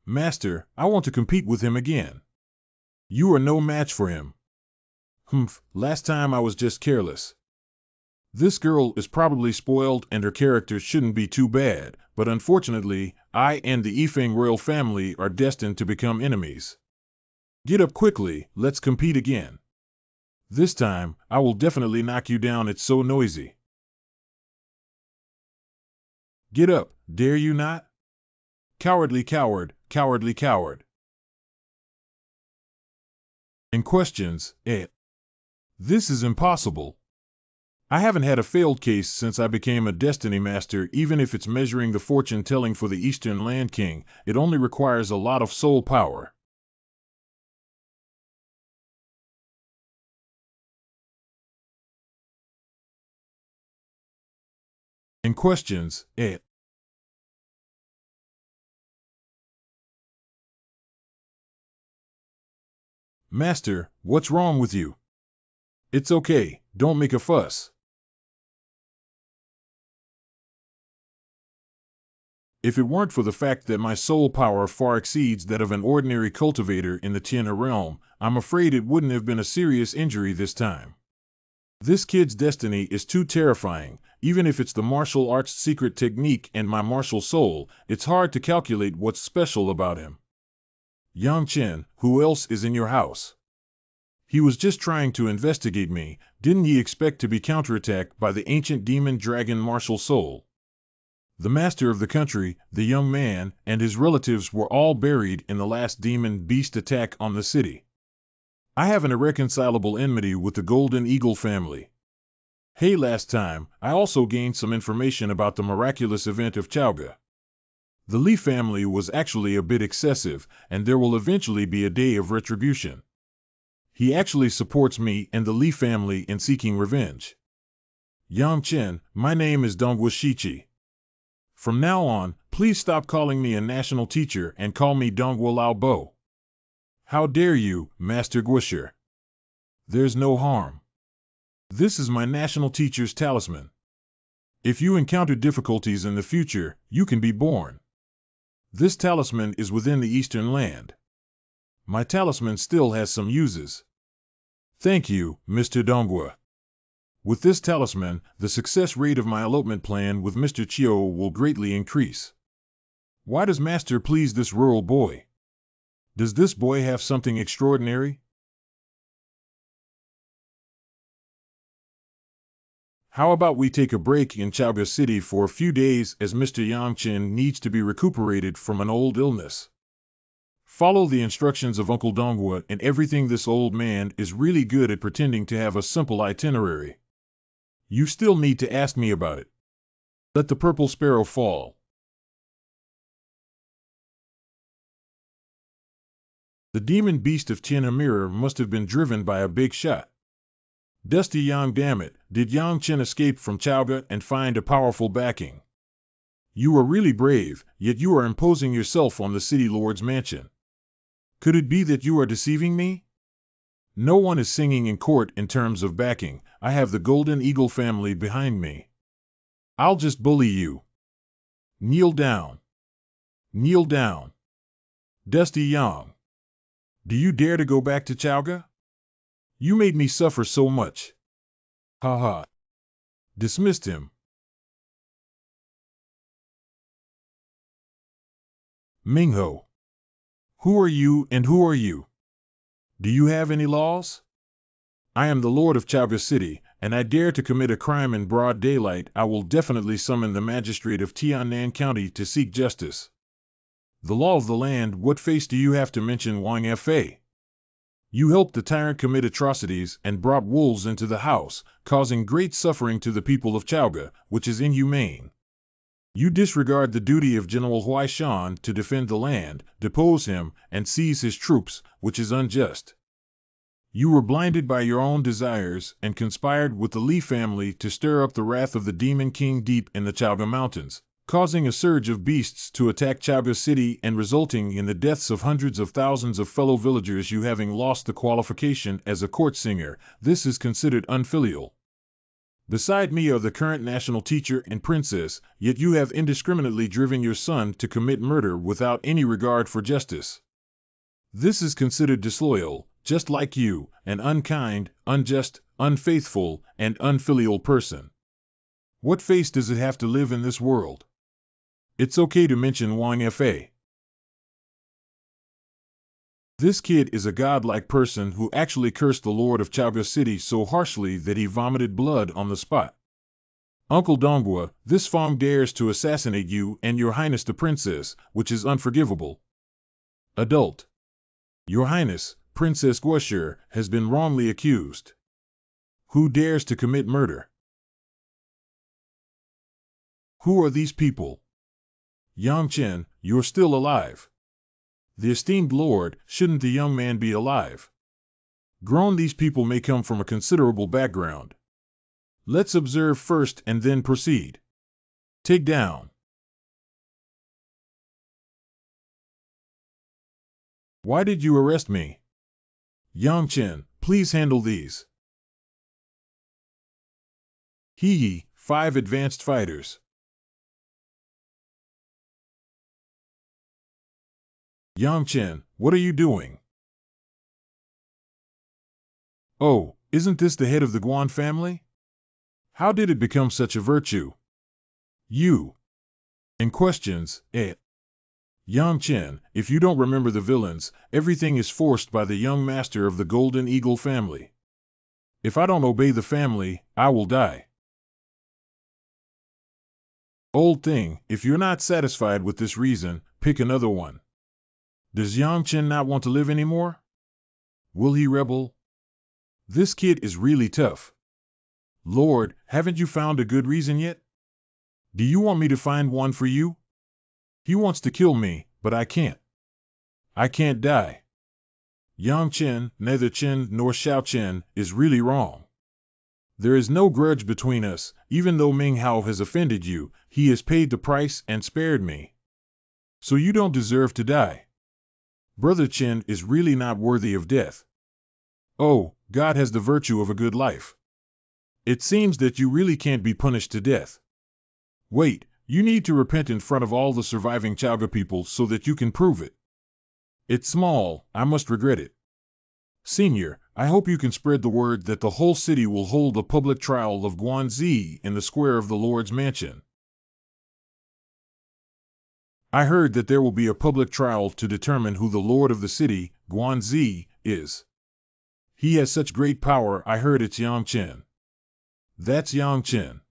Master, I want to compete with him again. You are no match for him. Humph, last time I was just careless. This girl is probably spoiled and her character shouldn't be too bad, but unfortunately, I and the Yifeng royal family are destined to become enemies. Get up quickly, let's compete again. This time, I will definitely knock you down, it's so noisy. Get up, dare you not? Cowardly coward, cowardly coward. And questions, This is impossible. I haven't had a failed case since I became a Destiny Master. Even if it's measuring the fortune telling for the Eastern Land King, it only requires a lot of soul power. And questions, Master, what's wrong with you? It's okay, don't make a fuss. If it weren't for the fact that my soul power far exceeds that of an ordinary cultivator in the Tianhe realm, I'm afraid it wouldn't have been a serious injury this time. This kid's destiny is too terrifying. Even if it's the martial arts secret technique and my martial soul, it's hard to calculate what's special about him. Yang Chen, who else is in your house? He was just trying to investigate me. Didn't he expect to be counterattacked by the ancient demon dragon martial soul? The master of the country, the young man, and his relatives were all buried in the last demon beast attack on the city. I have an irreconcilable enmity with the Golden Eagle family. Hey, last time, I also gained some information about the miraculous event of Chowga. The Li family was actually a bit excessive, and there will eventually be a day of retribution. He actually supports me and the Li family in seeking revenge. Yang Chen, my name is Donghua Shichi. From now on, please stop calling me a national teacher and call me Donghua Lao Bo. How dare you, Master Guisher? There's no harm. This is my national teacher's talisman. If you encounter difficulties in the future, you can be born. This talisman is within the Eastern Land. My talisman still has some uses. Thank you, Mr. Donghua. With this talisman, the success rate of my elopement plan with Mr. Chio will greatly increase. Why does Master please this rural boy? Does this boy have something extraordinary? How about we take a break in Chowga City for a few days as Mr. Yang Chen needs to be recuperated from an old illness? Follow the instructions of Uncle Donghua and everything. This old man is really good at pretending to have a simple itinerary. You still need to ask me about it. Let the purple sparrow fall. The demon beast of Tianhe Mirror must have been driven by a big shot. Dusty Yang, damn it, did Yang Chen escape from Chowga and find a powerful backing? You are really brave, yet you are imposing yourself on the city lord's mansion. Could it be that you are deceiving me? No one is singing in court in terms of backing. I have the Golden Eagle family behind me. I'll just bully you. Kneel down. Kneel down. Dusty Yang. Do you dare to go back to Chowga? You made me suffer so much. Ha ha. Dismissed him. Mingho. Who are you and who are you? Do you have any laws? I am the Lord of Chowga City, and I dare to commit a crime in broad daylight. I will definitely summon the magistrate of Tiannan County to seek justice. The law of the land. What face do you have to mention Wang Fa? You helped the tyrant commit atrocities and brought wolves into the house, causing great suffering to the people of Chowga, which is inhumane. You disregard the duty of General Huaishan to defend the land, depose him, and seize his troops, which is unjust. You were blinded by your own desires and conspired with the Li family to stir up the wrath of the Demon King deep in the Chowga Mountains, causing a surge of beasts to attack Chowga City and resulting in the deaths of hundreds of thousands of fellow villagers. You having lost the qualification as a court singer, this is considered unfilial. Beside me are the current national teacher and princess, yet you have indiscriminately driven your son to commit murder without any regard for justice. This is considered disloyal, just like you, an unkind, unjust, unfaithful, and unfilial person. What face does it have to live in this world? It's okay to mention Wang Fa. This kid is a godlike person who actually cursed the Lord of Chowga City so harshly that he vomited blood on the spot. Uncle Dongwa, this Fong dares to assassinate you and your Highness the Princess, which is unforgivable. Adult. Your Highness, Princess Guoshir, has been wrongly accused. Who dares to commit murder? Who are these people? Yang Chen, you're still alive. The esteemed lord, shouldn't the young man be alive? Grown, these people may come from a considerable background. Let's observe first and then proceed. Take down. Why did you arrest me? Yang Chen, please handle these. Hee 5 advanced fighters. Yang Chen, what are you doing? Oh, isn't this the head of the Guan family? How did it become such a virtue? You. In questions, Yang Chen, if you don't remember the villains, everything is forced by the young master of the Golden Eagle family. If I don't obey the family, I will die. Old thing, if you're not satisfied with this reason, pick another one. Does Yang Chen not want to live anymore? Will he rebel? This kid is really tough. Lord, haven't you found a good reason yet? Do you want me to find one for you? He wants to kill me, but I can't. I can't die. Yang Chen, neither Chen nor Xiao Chen, is really wrong. There is no grudge between us. Even though Ming Hao has offended you, he has paid the price and spared me. So you don't deserve to die. Brother Chen is really not worthy of death. Oh, God has the virtue of a good life. It seems that you really can't be punished to death. Wait, you need to repent in front of all the surviving Chowga people so that you can prove it. It's small, I must regret it. Senior, I hope you can spread the word that the whole city will hold a public trial of Guanzi in the square of the Lord's mansion. I heard that there will be a public trial to determine who the lord of the city, Guanzi, is. He has such great power. I heard it's Yang Chen. That's Yang Chen.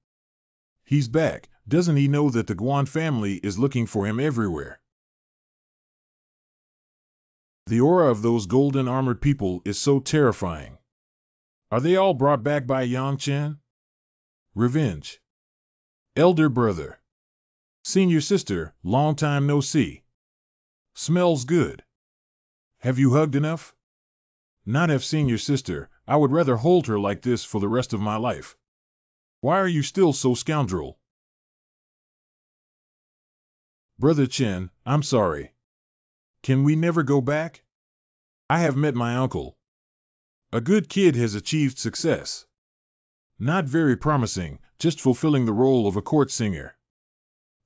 He's back. Doesn't he know that the Guan family is looking for him everywhere? The aura of those golden armored people is so terrifying. Are they all brought back by Yang Chen? Revenge. Elder brother. Senior sister, long time no see. Smells good. Have you hugged enough? Not have senior sister, I would rather hold her like this for the rest of my life. Why are you still so scoundrel? Brother Chen, I'm sorry. Can we never go back? I have met my uncle. A good kid has achieved success. Not very promising, just fulfilling the role of a court singer.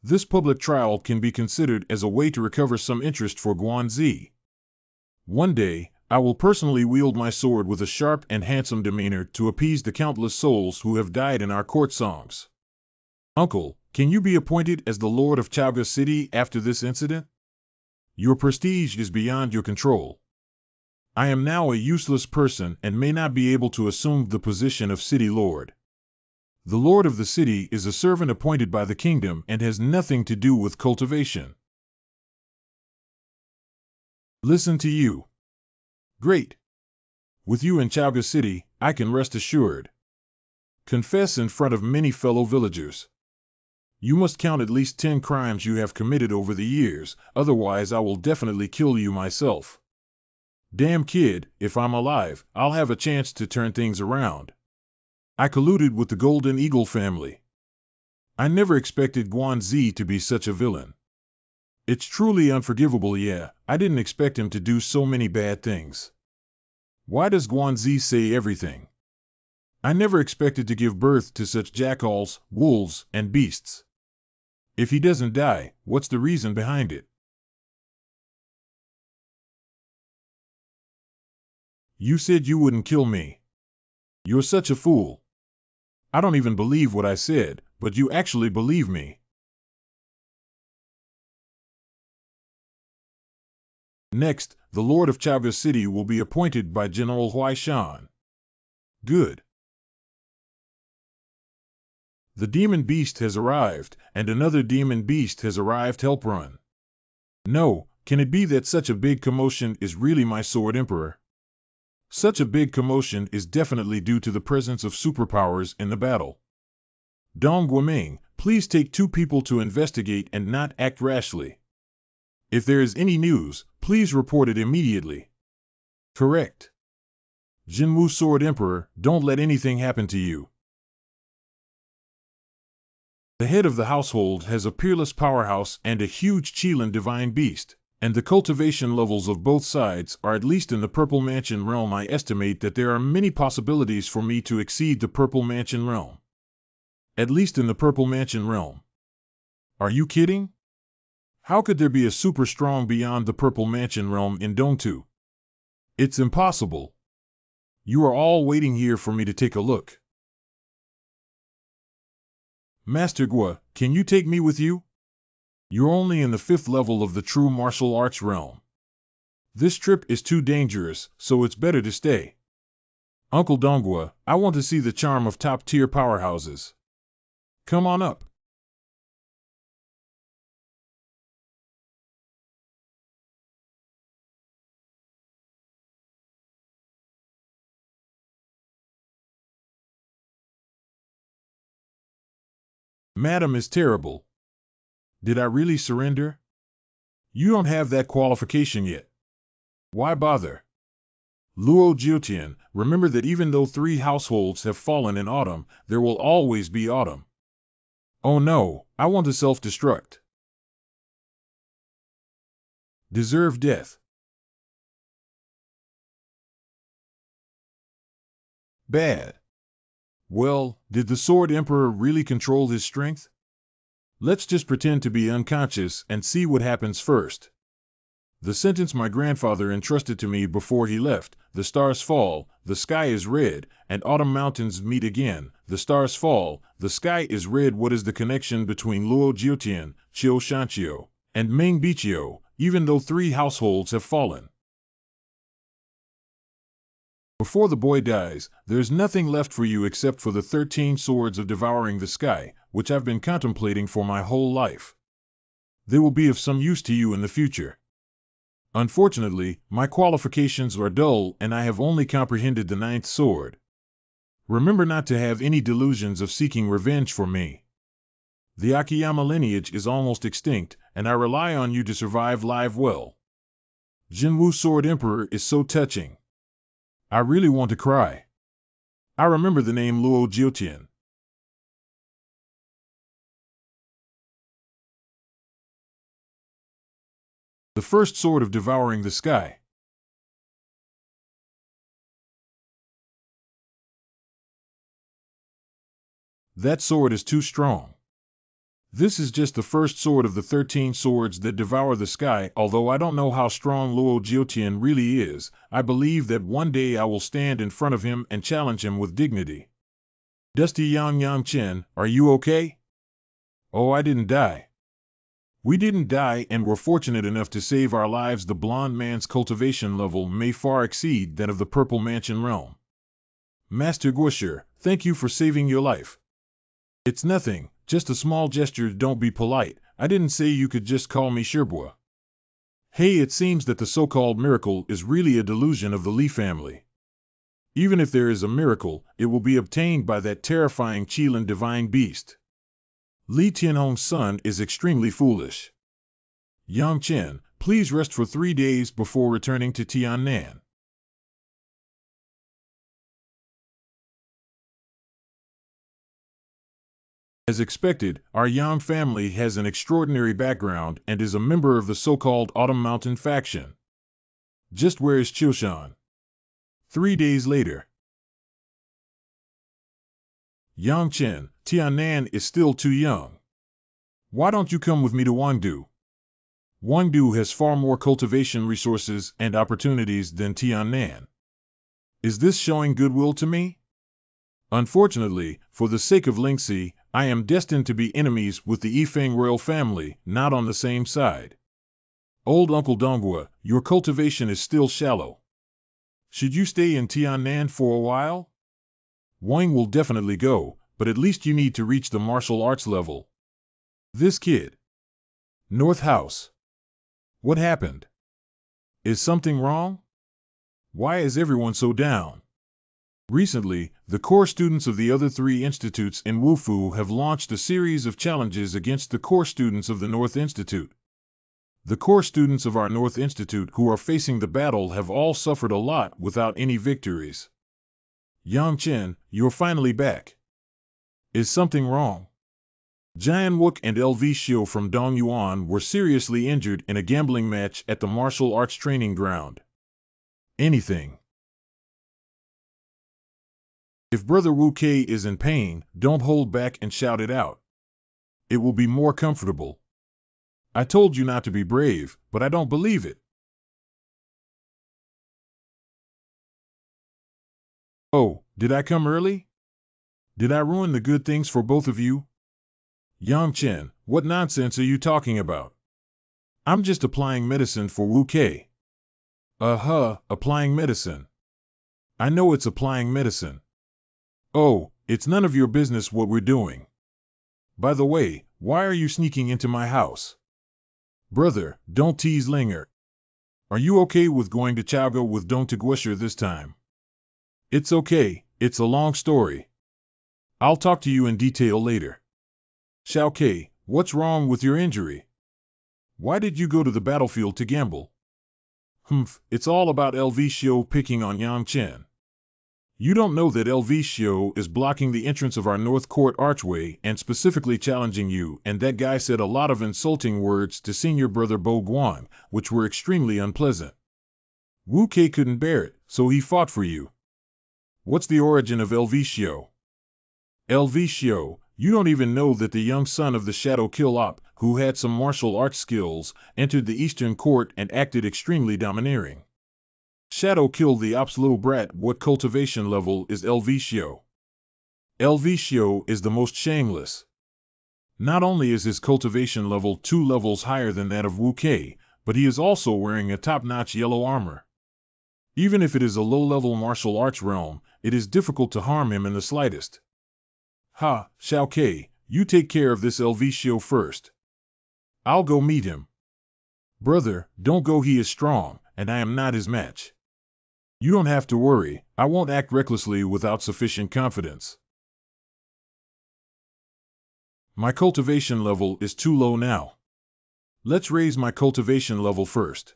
This public trial can be considered as a way to recover some interest for Guanzi. One day, I will personally wield my sword with a sharp and handsome demeanor to appease the countless souls who have died in our court songs. Uncle, can you be appointed as the Lord of Chaga City after this incident? Your prestige is beyond your control. I am now a useless person and may not be able to assume the position of city lord. The lord of the city is a servant appointed by the kingdom and has nothing to do with cultivation. Listen to you. Great. With you in Chaga City, I can rest assured. Confess in front of many fellow villagers. You must count at least 10 crimes you have committed over the years, otherwise I will definitely kill you myself. Damn kid, if I'm alive, I'll have a chance to turn things around. I colluded with the Golden Eagle family. I never expected Guanzi to be such a villain. It's truly unforgivable, yeah, I didn't expect him to do so many bad things. Why does Guanzi say everything? I never expected to give birth to such jackals, wolves, and beasts. If he doesn't die, what's the reason behind it? You said you wouldn't kill me. You're such a fool. I don't even believe what I said, but you actually believe me. Next, the Lord of Chaga City will be appointed by General Huaishan. Good. The demon beast has arrived, and another demon beast has arrived. Help run. No, can it be that such a big commotion is really my sword emperor? Such a big commotion is definitely due to the presence of superpowers in the battle. Dong Guoming, please take 2 people to investigate and not act rashly. If there is any news, please report it immediately. Correct. Jinwu Sword Emperor, don't let anything happen to you. The head of the household has a peerless powerhouse and a huge Qilin divine beast, and the cultivation levels of both sides are at least in the Purple Mansion realm. I estimate that there are many possibilities for me to exceed the Purple Mansion realm. At least in the Purple Mansion realm. Are you kidding? How could there be a super strong beyond the Purple Mansion realm in Dongtu? It's impossible. You are all waiting here for me to take a look. Master Gua, can you take me with you? You're only in the 5th level of the true martial arts realm. This trip is too dangerous, so it's better to stay. Uncle Dongua, I want to see the charm of top-tier powerhouses. Come on up. Madam is terrible. Did I really surrender? You don't have that qualification yet. Why bother? Luo Jiutian, remember that even though 3 households have fallen in autumn, there will always be autumn. Oh no, I want to self-destruct. Deserve death. Bad. Well, did the Sword Emperor really control his strength? Let's just pretend to be unconscious and see what happens first. The sentence my grandfather entrusted to me before he left: the stars fall, the sky is red, and autumn mountains meet again. The stars fall, the sky is red. What is the connection between Luo Jiutian, Chiu Shanqiu, and Meng Biqiu, even though 3 households have fallen? Before the boy dies, there's nothing left for you except for the 13 swords of devouring the sky, which I've been contemplating for my whole life. They will be of some use to you in the future. Unfortunately, my qualifications are dull and I have only comprehended the 9th sword. Remember not to have any delusions of seeking revenge for me. The Akiyama lineage is almost extinct, and I rely on you to survive live well. Jinwu Sword Emperor is so touching. I really want to cry. I remember the name Luo Jiutian. The first sword of devouring the sky. That sword is too strong. This is just the first sword of the 13 swords that devour the sky. Although I don't know how strong Luo Jiutian really is, I believe that one day I will stand in front of him and challenge him with dignity. Dusty Yang Chen, are you okay? Oh, I didn't die. We didn't die and were fortunate enough to save our lives. The blonde man's cultivation level may far exceed that of the Purple Mansion realm. Master Guosher, thank you for saving your life. It's nothing, just a small gesture. Don't be polite. I didn't say you could just call me Sherbois. Hey, it seems that the so-called miracle is really a delusion of the Li family. Even if there is a miracle, it will be obtained by that terrifying Qilin divine beast. Li Tianhong's son is extremely foolish. Yang Chen, please rest for 3 days before returning to Tiannan. As expected, our Yang family has an extraordinary background and is a member of the so-called Autumn Mountain faction. Just where is Qiushan? 3 days later. Yang Chen, Tiannan is still too young. Why don't you come with me to Wangdu? Wangdu has far more cultivation resources and opportunities than Tiannan. Is this showing goodwill to me? Unfortunately, for the sake of Lingxi, I am destined to be enemies with the Yifeng royal family, not on the same side. Old Uncle Donghua, your cultivation is still shallow. Should you stay in Tiannan for a while? Wang will definitely go, but at least you need to reach the martial arts level. This kid. North House. What happened? Is something wrong? Why is everyone so down? Recently, the core students of the other 3 institutes in Wufu have launched a series of challenges against the core students of the North Institute. The core students of our North Institute who are facing the battle have all suffered a lot without any victories. Yang Chen, you're finally back. Is something wrong? Jian Wook and LV Xiu from Dongyuan were seriously injured in a gambling match at the martial arts training ground. Anything. If Brother Wu Kei is in pain, don't hold back and shout it out. It will be more comfortable. I told you not to be brave, but I don't believe it. Oh, did I come early? Did I ruin the good things for both of you? Yang Chen, what nonsense are you talking about? I'm just applying medicine for Wu Kei. Applying medicine. I know it's applying medicine. Oh, it's none of your business what we're doing. By the way, why are you sneaking into my house? Brother, don't tease Linger. Are you okay with going to Chaoga with Dong Guosher this time? It's okay, it's a long story. I'll talk to you in detail later. Xiao Kei, what's wrong with your injury? Why did you go to the battlefield to gamble? It's all about LV Xiu picking on Yang Chen. You don't know that LV Xiu is blocking the entrance of our North Court archway and specifically challenging you, and that guy said a lot of insulting words to senior brother Bo Guang, which were extremely unpleasant. Wu Kei couldn't bear it, so he fought for you. What's the origin of LV Xiu? LV Xiu, you don't even know that the young son of the Shadow Kill Op, who had some martial arts skills, entered the Eastern Court and acted extremely domineering. Shadow killed the Op's little brat. What cultivation level is LV Xiu? LV Xiu is the most shameless. Not only is his cultivation level 2 levels higher than that of Wu Kei, but he is also wearing a top-notch yellow armor. Even if it is a low-level martial arts realm, it is difficult to harm him in the slightest. Xiao Kei, you take care of this LV Xiu first. I'll go meet him. Brother, don't go, he is strong, and I am not his match. You don't have to worry, I won't act recklessly without sufficient confidence. My cultivation level is too low now. Let's raise my cultivation level first.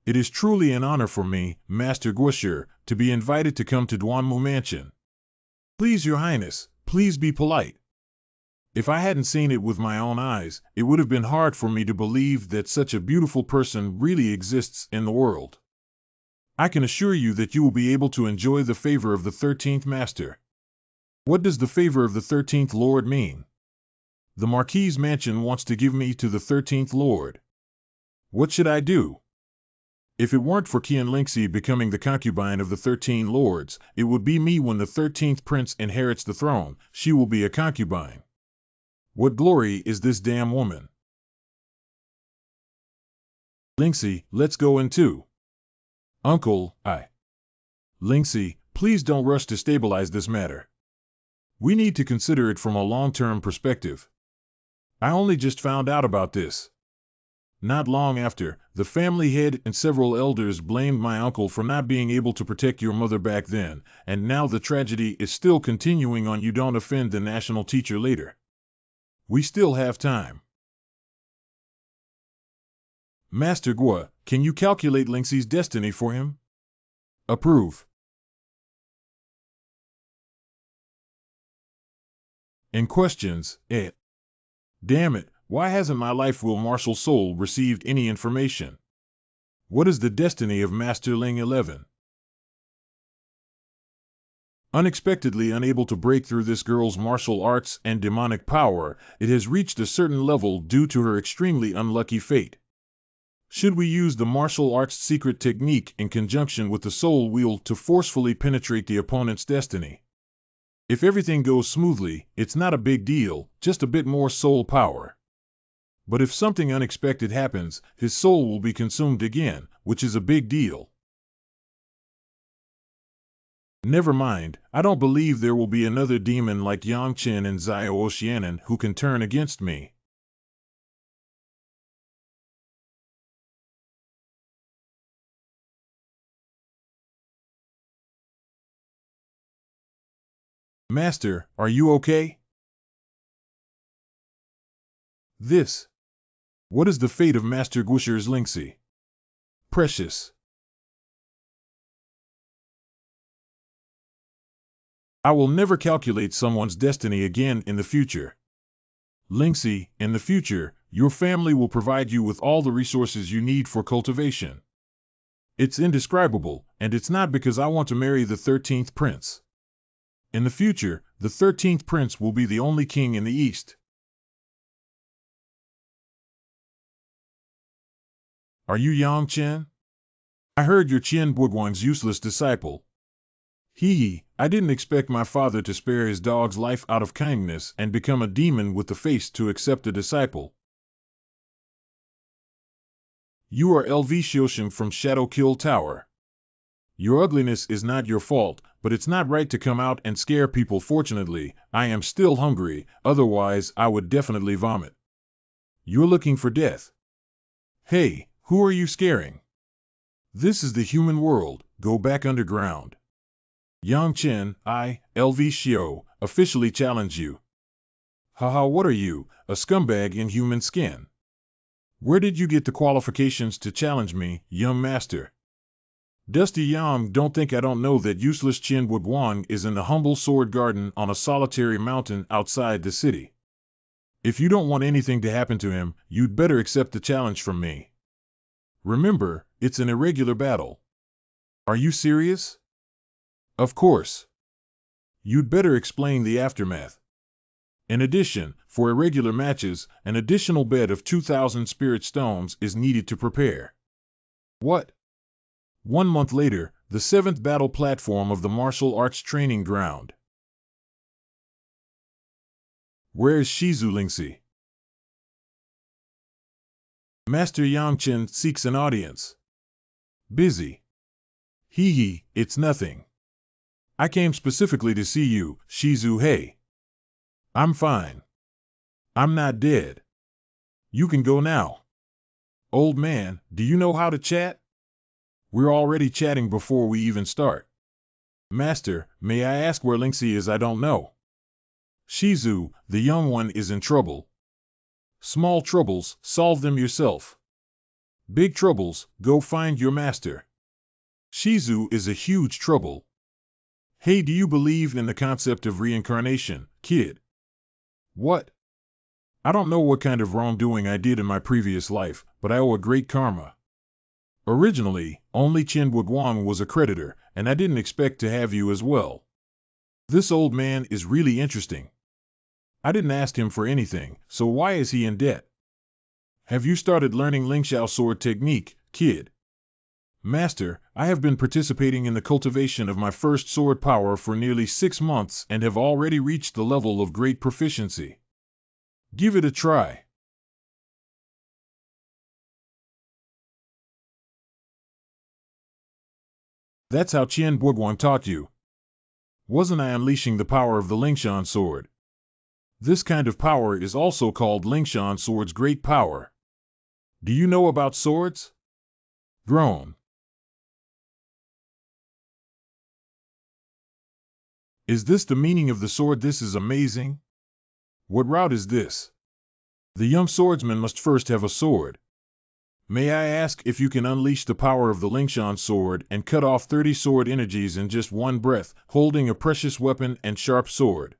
It is truly an honor for me, Master Guosher, to be invited to come to Duanmu Mansion. Please, Your Highness, please be polite. If I hadn't seen it with my own eyes, it would have been hard for me to believe that such a beautiful person really exists in the world. I can assure you that you will be able to enjoy the favor of the 13th Master. What does the favor of the 13th Lord mean? The Marquis's mansion wants to give me to the 13th Lord. What should I do? If it weren't for Qian Lingxi becoming the concubine of the 13 Lords, it would be me when the 13th Prince inherits the throne. She will be a concubine. What glory is this damn woman? Lingxi, let's go in too. Uncle, Lingxi, please don't rush to stabilize this matter. We need to consider it from a long-term perspective. I only just found out about this. Not long after, the family head and several elders blamed my uncle for not being able to protect your mother back then, and now the tragedy is still continuing on. You don't offend the national teacher later. We still have time. Master Gua, can you calculate Lingxi's destiny for him? Approve. And questions, Damn it, why hasn't my life will martial soul received any information? What is the destiny of Master Ling 11? Unexpectedly unable to break through this girl's martial arts and demonic power, it has reached a certain level due to her extremely unlucky fate. Should we use the martial arts secret technique in conjunction with the soul wheel to forcefully penetrate the opponent's destiny? If everything goes smoothly, it's not a big deal, just a bit more soul power. But if something unexpected happens, his soul will be consumed again, which is a big deal. Never mind, I don't believe there will be another demon like Yang Chen and Zio Oceanen who can turn against me. Master, are you okay? What is the fate of Master Guisher's Lingxi? Precious. I will never calculate someone's destiny again in the future. Lingxi, in the future, your family will provide you with all the resources you need for cultivation. It's indescribable, and it's not because I want to marry the 13th prince. In the future, the 13th prince will be the only king in the East. Are you Yang Chen? I heard you're Qian Buguang's useless disciple. I didn't expect my father to spare his dog's life out of kindness and become a demon with the face to accept a disciple. You are LV Xiusheng from Shadow Kill Tower. Your ugliness is not your fault, but it's not right to come out and scare people. Fortunately, I am still hungry, otherwise I would definitely vomit. You're looking for death. Hey, who are you scaring? This is the human world, go back underground. Yang Chen, LV Xiu, officially challenge you. Haha, what are you, a scumbag in human skin? Where did you get the qualifications to challenge me, young master? Dusty Yang, don't think I don't know that useless Qian Buguang is in the humble sword garden on a solitary mountain outside the city. If you don't want anything to happen to him, you'd better accept the challenge from me. Remember, it's an irregular battle. Are you serious? Of course. You'd better explain the aftermath. In addition, for irregular matches, an additional bed of 2,000 spirit stones is needed to prepare. What? 1 month later, the 7th battle platform of the martial arts training ground. Where is Shizu Lingxi? Master Yang Chen seeks an audience. Busy. It's nothing. I came specifically to see you, Shizu. Hey. I'm fine. I'm not dead. You can go now. Old man, do you know how to chat? We're already chatting before we even start. Master, may I ask where Lingxi is? I don't know. Shizu, the young one is in trouble. Small troubles, solve them yourself. Big troubles, go find your master. Shizu is a huge trouble. Hey, do you believe in the concept of reincarnation, kid? What? I don't know what kind of wrongdoing I did in my previous life, but I owe a great karma. Originally, only Chen Wugwang was a creditor, and I didn't expect to have you as well. This old man is really interesting. I didn't ask him for anything, so why is he in debt? Have you started learning Lingxiao sword technique, kid? Master, I have been participating in the cultivation of my first sword power for nearly 6 months and have already reached the level of great proficiency. Give it a try. That's how Qian Boguang taught you. Wasn't I unleashing the power of the Lingshan sword? This kind of power is also called Lingshan sword's great power. Do you know about swords? Groan. Is this the meaning of the sword? This is amazing. What route is this? The young swordsman must first have a sword. May I ask if you can unleash the power of the Lingshan sword and cut off 30 sword energies in just one breath, holding a precious weapon and sharp sword?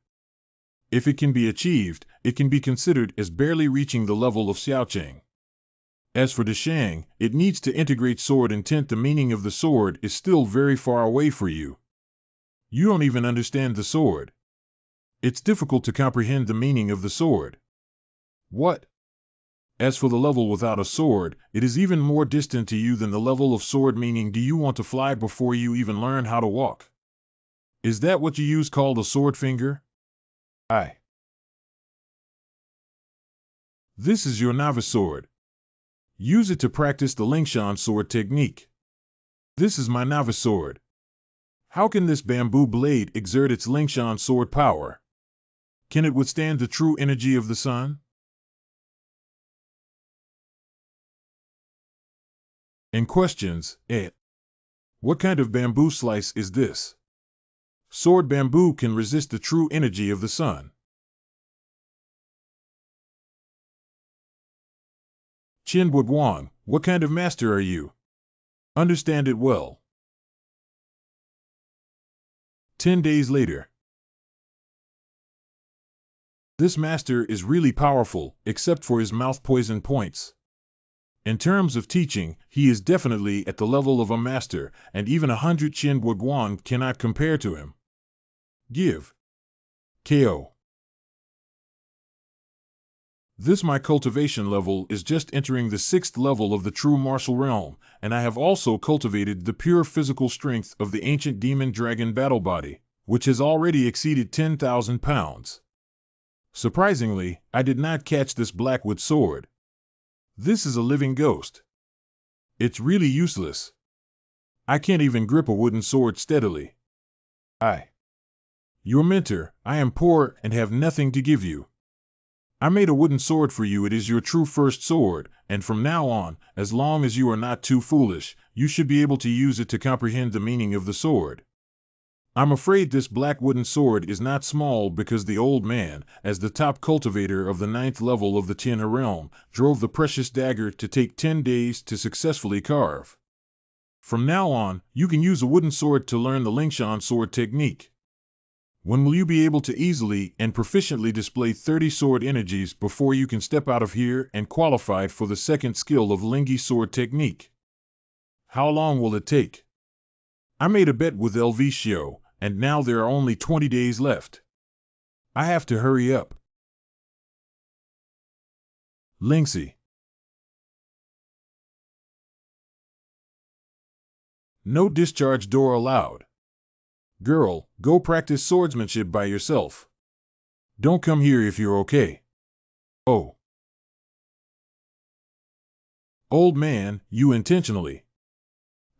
If it can be achieved, it can be considered as barely reaching the level of Xiaoqing. As for Deshang, it needs to integrate sword intent. The meaning of the sword is still very far away for you. You don't even understand the sword. It's difficult to comprehend the meaning of the sword. What? As for the level without a sword, it is even more distant to you than the level of sword. Meaning, do you want to fly before you even learn how to walk? Is that what you use called a sword finger? Aye. This is your novice sword. Use it to practice the Lingshan sword technique. This is my novice sword. How can this bamboo blade exert its Lingshan sword power? Can it withstand the true energy of the sun? And questions, what kind of bamboo slice is this? Sword bamboo can resist the true energy of the sun. Qin Wugwang, what kind of master are you? Understand it well. 10 days later. This master is really powerful, except for his mouth poison points. In terms of teaching, he is definitely at the level of a master, and even 100 Qin Wugwang cannot compare to him. Give. KO. This my cultivation level is just entering the 6th level of the true martial realm, and I have also cultivated the pure physical strength of the ancient demon dragon battle body, which has already exceeded 10,000 pounds. Surprisingly, I did not catch this blackwood sword. This is a living ghost. It's really useless. I can't even grip a wooden sword steadily. Your mentor, I am poor and have nothing to give you. I made a wooden sword for you. It is your true first sword, and from now on, as long as you are not too foolish, you should be able to use it to comprehend the meaning of the sword. I'm afraid this black wooden sword is not small because the old man, as the top cultivator of the 9th level of the Tianhe realm, drove the precious dagger to take 10 days to successfully carve. From now on, you can use a wooden sword to learn the Lingshan sword technique. When will you be able to easily and proficiently display 30 sword energies before you can step out of here and qualify for the 2nd skill of Lingyi sword technique? How long will it take? I made a bet with LV Xiao, and now there are only 20 days left. I have to hurry up. Lingxi. No discharge door allowed. Girl, go practice swordsmanship by yourself. Don't come here if you're okay. Oh. Old man, you intentionally.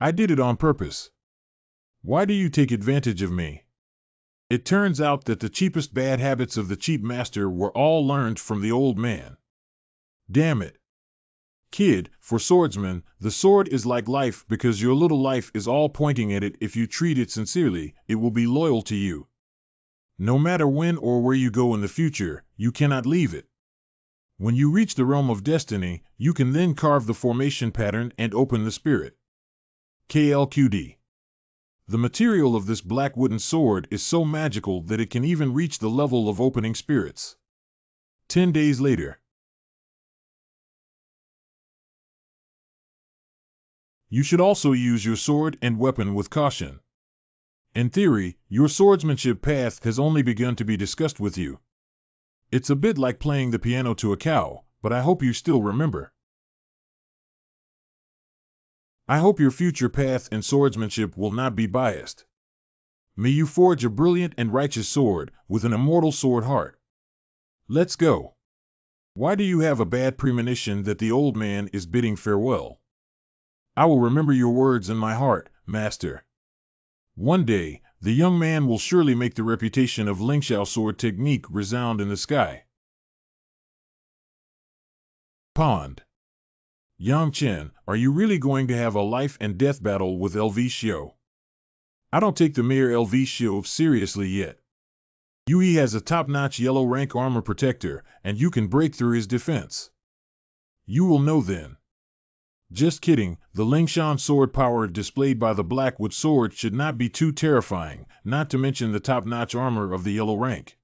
I did it on purpose. Why do you take advantage of me? It turns out that the cheapest bad habits of the cheap master were all learned from the old man. Damn it. Kid, for swordsmen, the sword is like life because your little life is all pointing at it. If you treat it sincerely, it will be loyal to you. No matter when or where you go in the future, you cannot leave it. When you reach the realm of destiny, you can then carve the formation pattern and open the spirit. KLQD. The material of this black wooden sword is so magical that it can even reach the level of opening spirits. 10 days later. You should also use your sword and weapon with caution. In theory, your swordsmanship path has only begun to be discussed with you. It's a bit like playing the piano to a cow, but I hope you still remember. I hope your future path in swordsmanship will not be biased. May you forge a brilliant and righteous sword with an immortal sword heart. Let's go. Why do you have a bad premonition that the old man is bidding farewell? I will remember your words in my heart, master. One day, the young man will surely make the reputation of Lingxiao sword technique resound in the sky. Pond. Yang Chen, are you really going to have a life and death battle with LV Xiao? I don't take the Mayor LV Xiao seriously yet. Yui has a top-notch yellow rank armor protector, and you can break through his defense. You will know then. Just kidding, the Lingshan sword power displayed by the Blackwood sword should not be too terrifying, not to mention the top-notch armor of the yellow rank.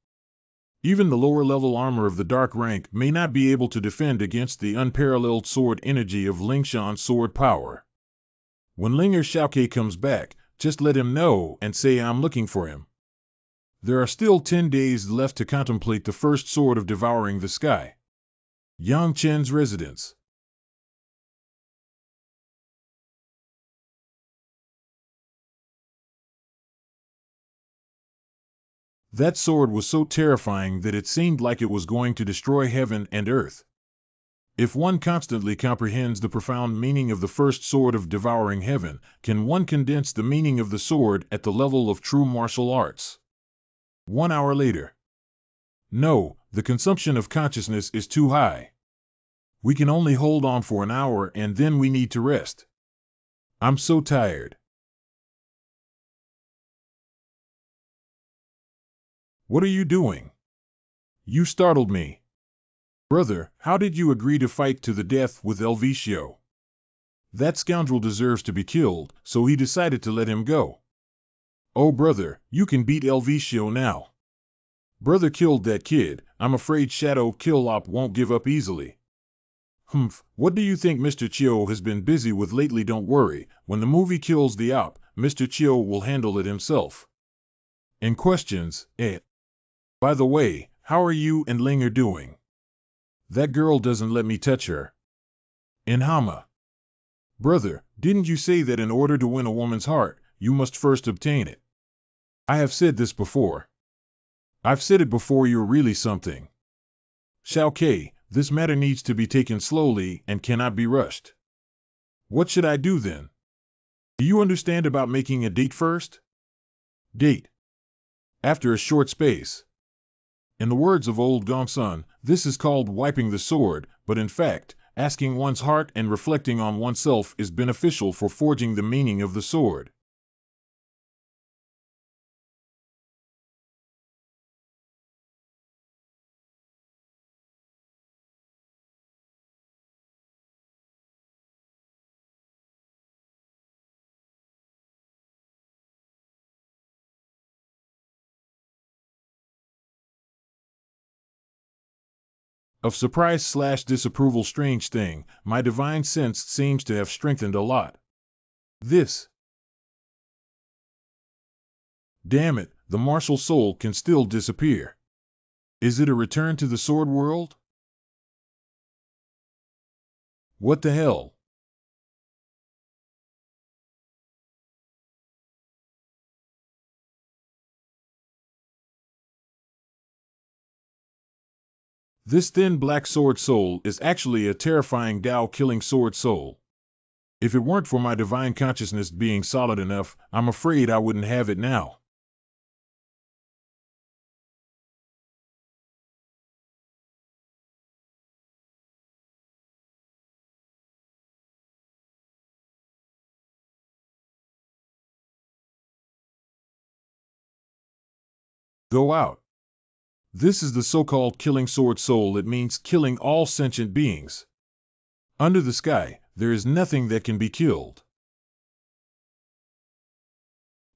Even the lower-level armor of the dark rank may not be able to defend against the unparalleled sword energy of Lingshan sword power. When Linger Xiaoke comes back, just let him know and say I'm looking for him. There are still 10 days left to contemplate the first sword of Devouring the Sky. Yang Chen's residence. That sword was so terrifying that it seemed like it was going to destroy heaven and earth. If one constantly comprehends the profound meaning of the first sword of Devouring Heaven, can one condense the meaning of the sword at the level of true martial arts? 1 hour later. No, the consumption of consciousness is too high. We can only hold on for an hour and then we need to rest. I'm so tired. What are you doing? You startled me. Brother, how did you agree to fight to the death with El Vicio? That scoundrel deserves to be killed, so he decided to let him go. Oh brother, you can beat El Vicio now. Brother killed that kid, I'm afraid Shadow Killop won't give up easily. Humph, what do you think Mr. Chio has been busy with lately? Don't worry, when the movie kills the op, Mr. Chio will handle it himself. And questions, By the way, how are you and Linger doing? That girl doesn't let me touch her. In Hama. Brother, didn't you say that in order to win a woman's heart, you must first obtain it? I have said this before. I've said it before. You're really something. Xiao Ke, this matter needs to be taken slowly and cannot be rushed. What should I do then? Do you understand about making a date first? Date. After a short space. In the words of old Gongsun, this is called wiping the sword, but in fact, asking one's heart and reflecting on oneself is beneficial for forging the meaning of the sword. Of surprise/disapproval. Strange thing, my divine sense seems to have strengthened a lot. This. Damn it, the martial soul can still disappear. Is it a return to the sword world? What the hell? This thin black sword soul is actually a terrifying Tao-killing sword soul. If it weren't for my divine consciousness being solid enough, I'm afraid I wouldn't have it now. Go out. This is the so-called killing sword soul. It means killing all sentient beings. Under the sky, there is nothing that can be killed.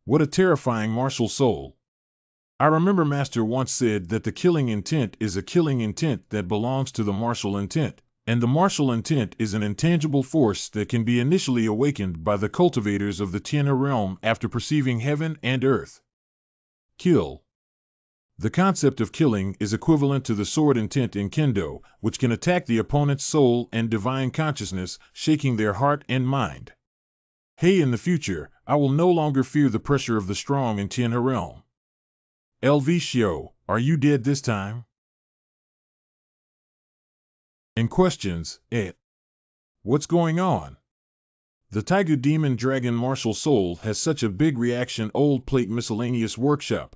What a terrifying martial soul. I remember Master once said that the killing intent is a killing intent that belongs to the martial intent, and the martial intent is an intangible force that can be initially awakened by the cultivators of the Tianhe realm after perceiving heaven and earth. Kill. The concept of killing is equivalent to the sword intent in Kendo, which can attack the opponent's soul and divine consciousness, shaking their heart and mind. Hey, in the future, I will no longer fear the pressure of the strong in Tianhe realm. LV Shio, are you dead this time? And questions, what's going on? The Tiger Demon Dragon Martial Soul has such a big reaction. Old Plate Miscellaneous Workshop.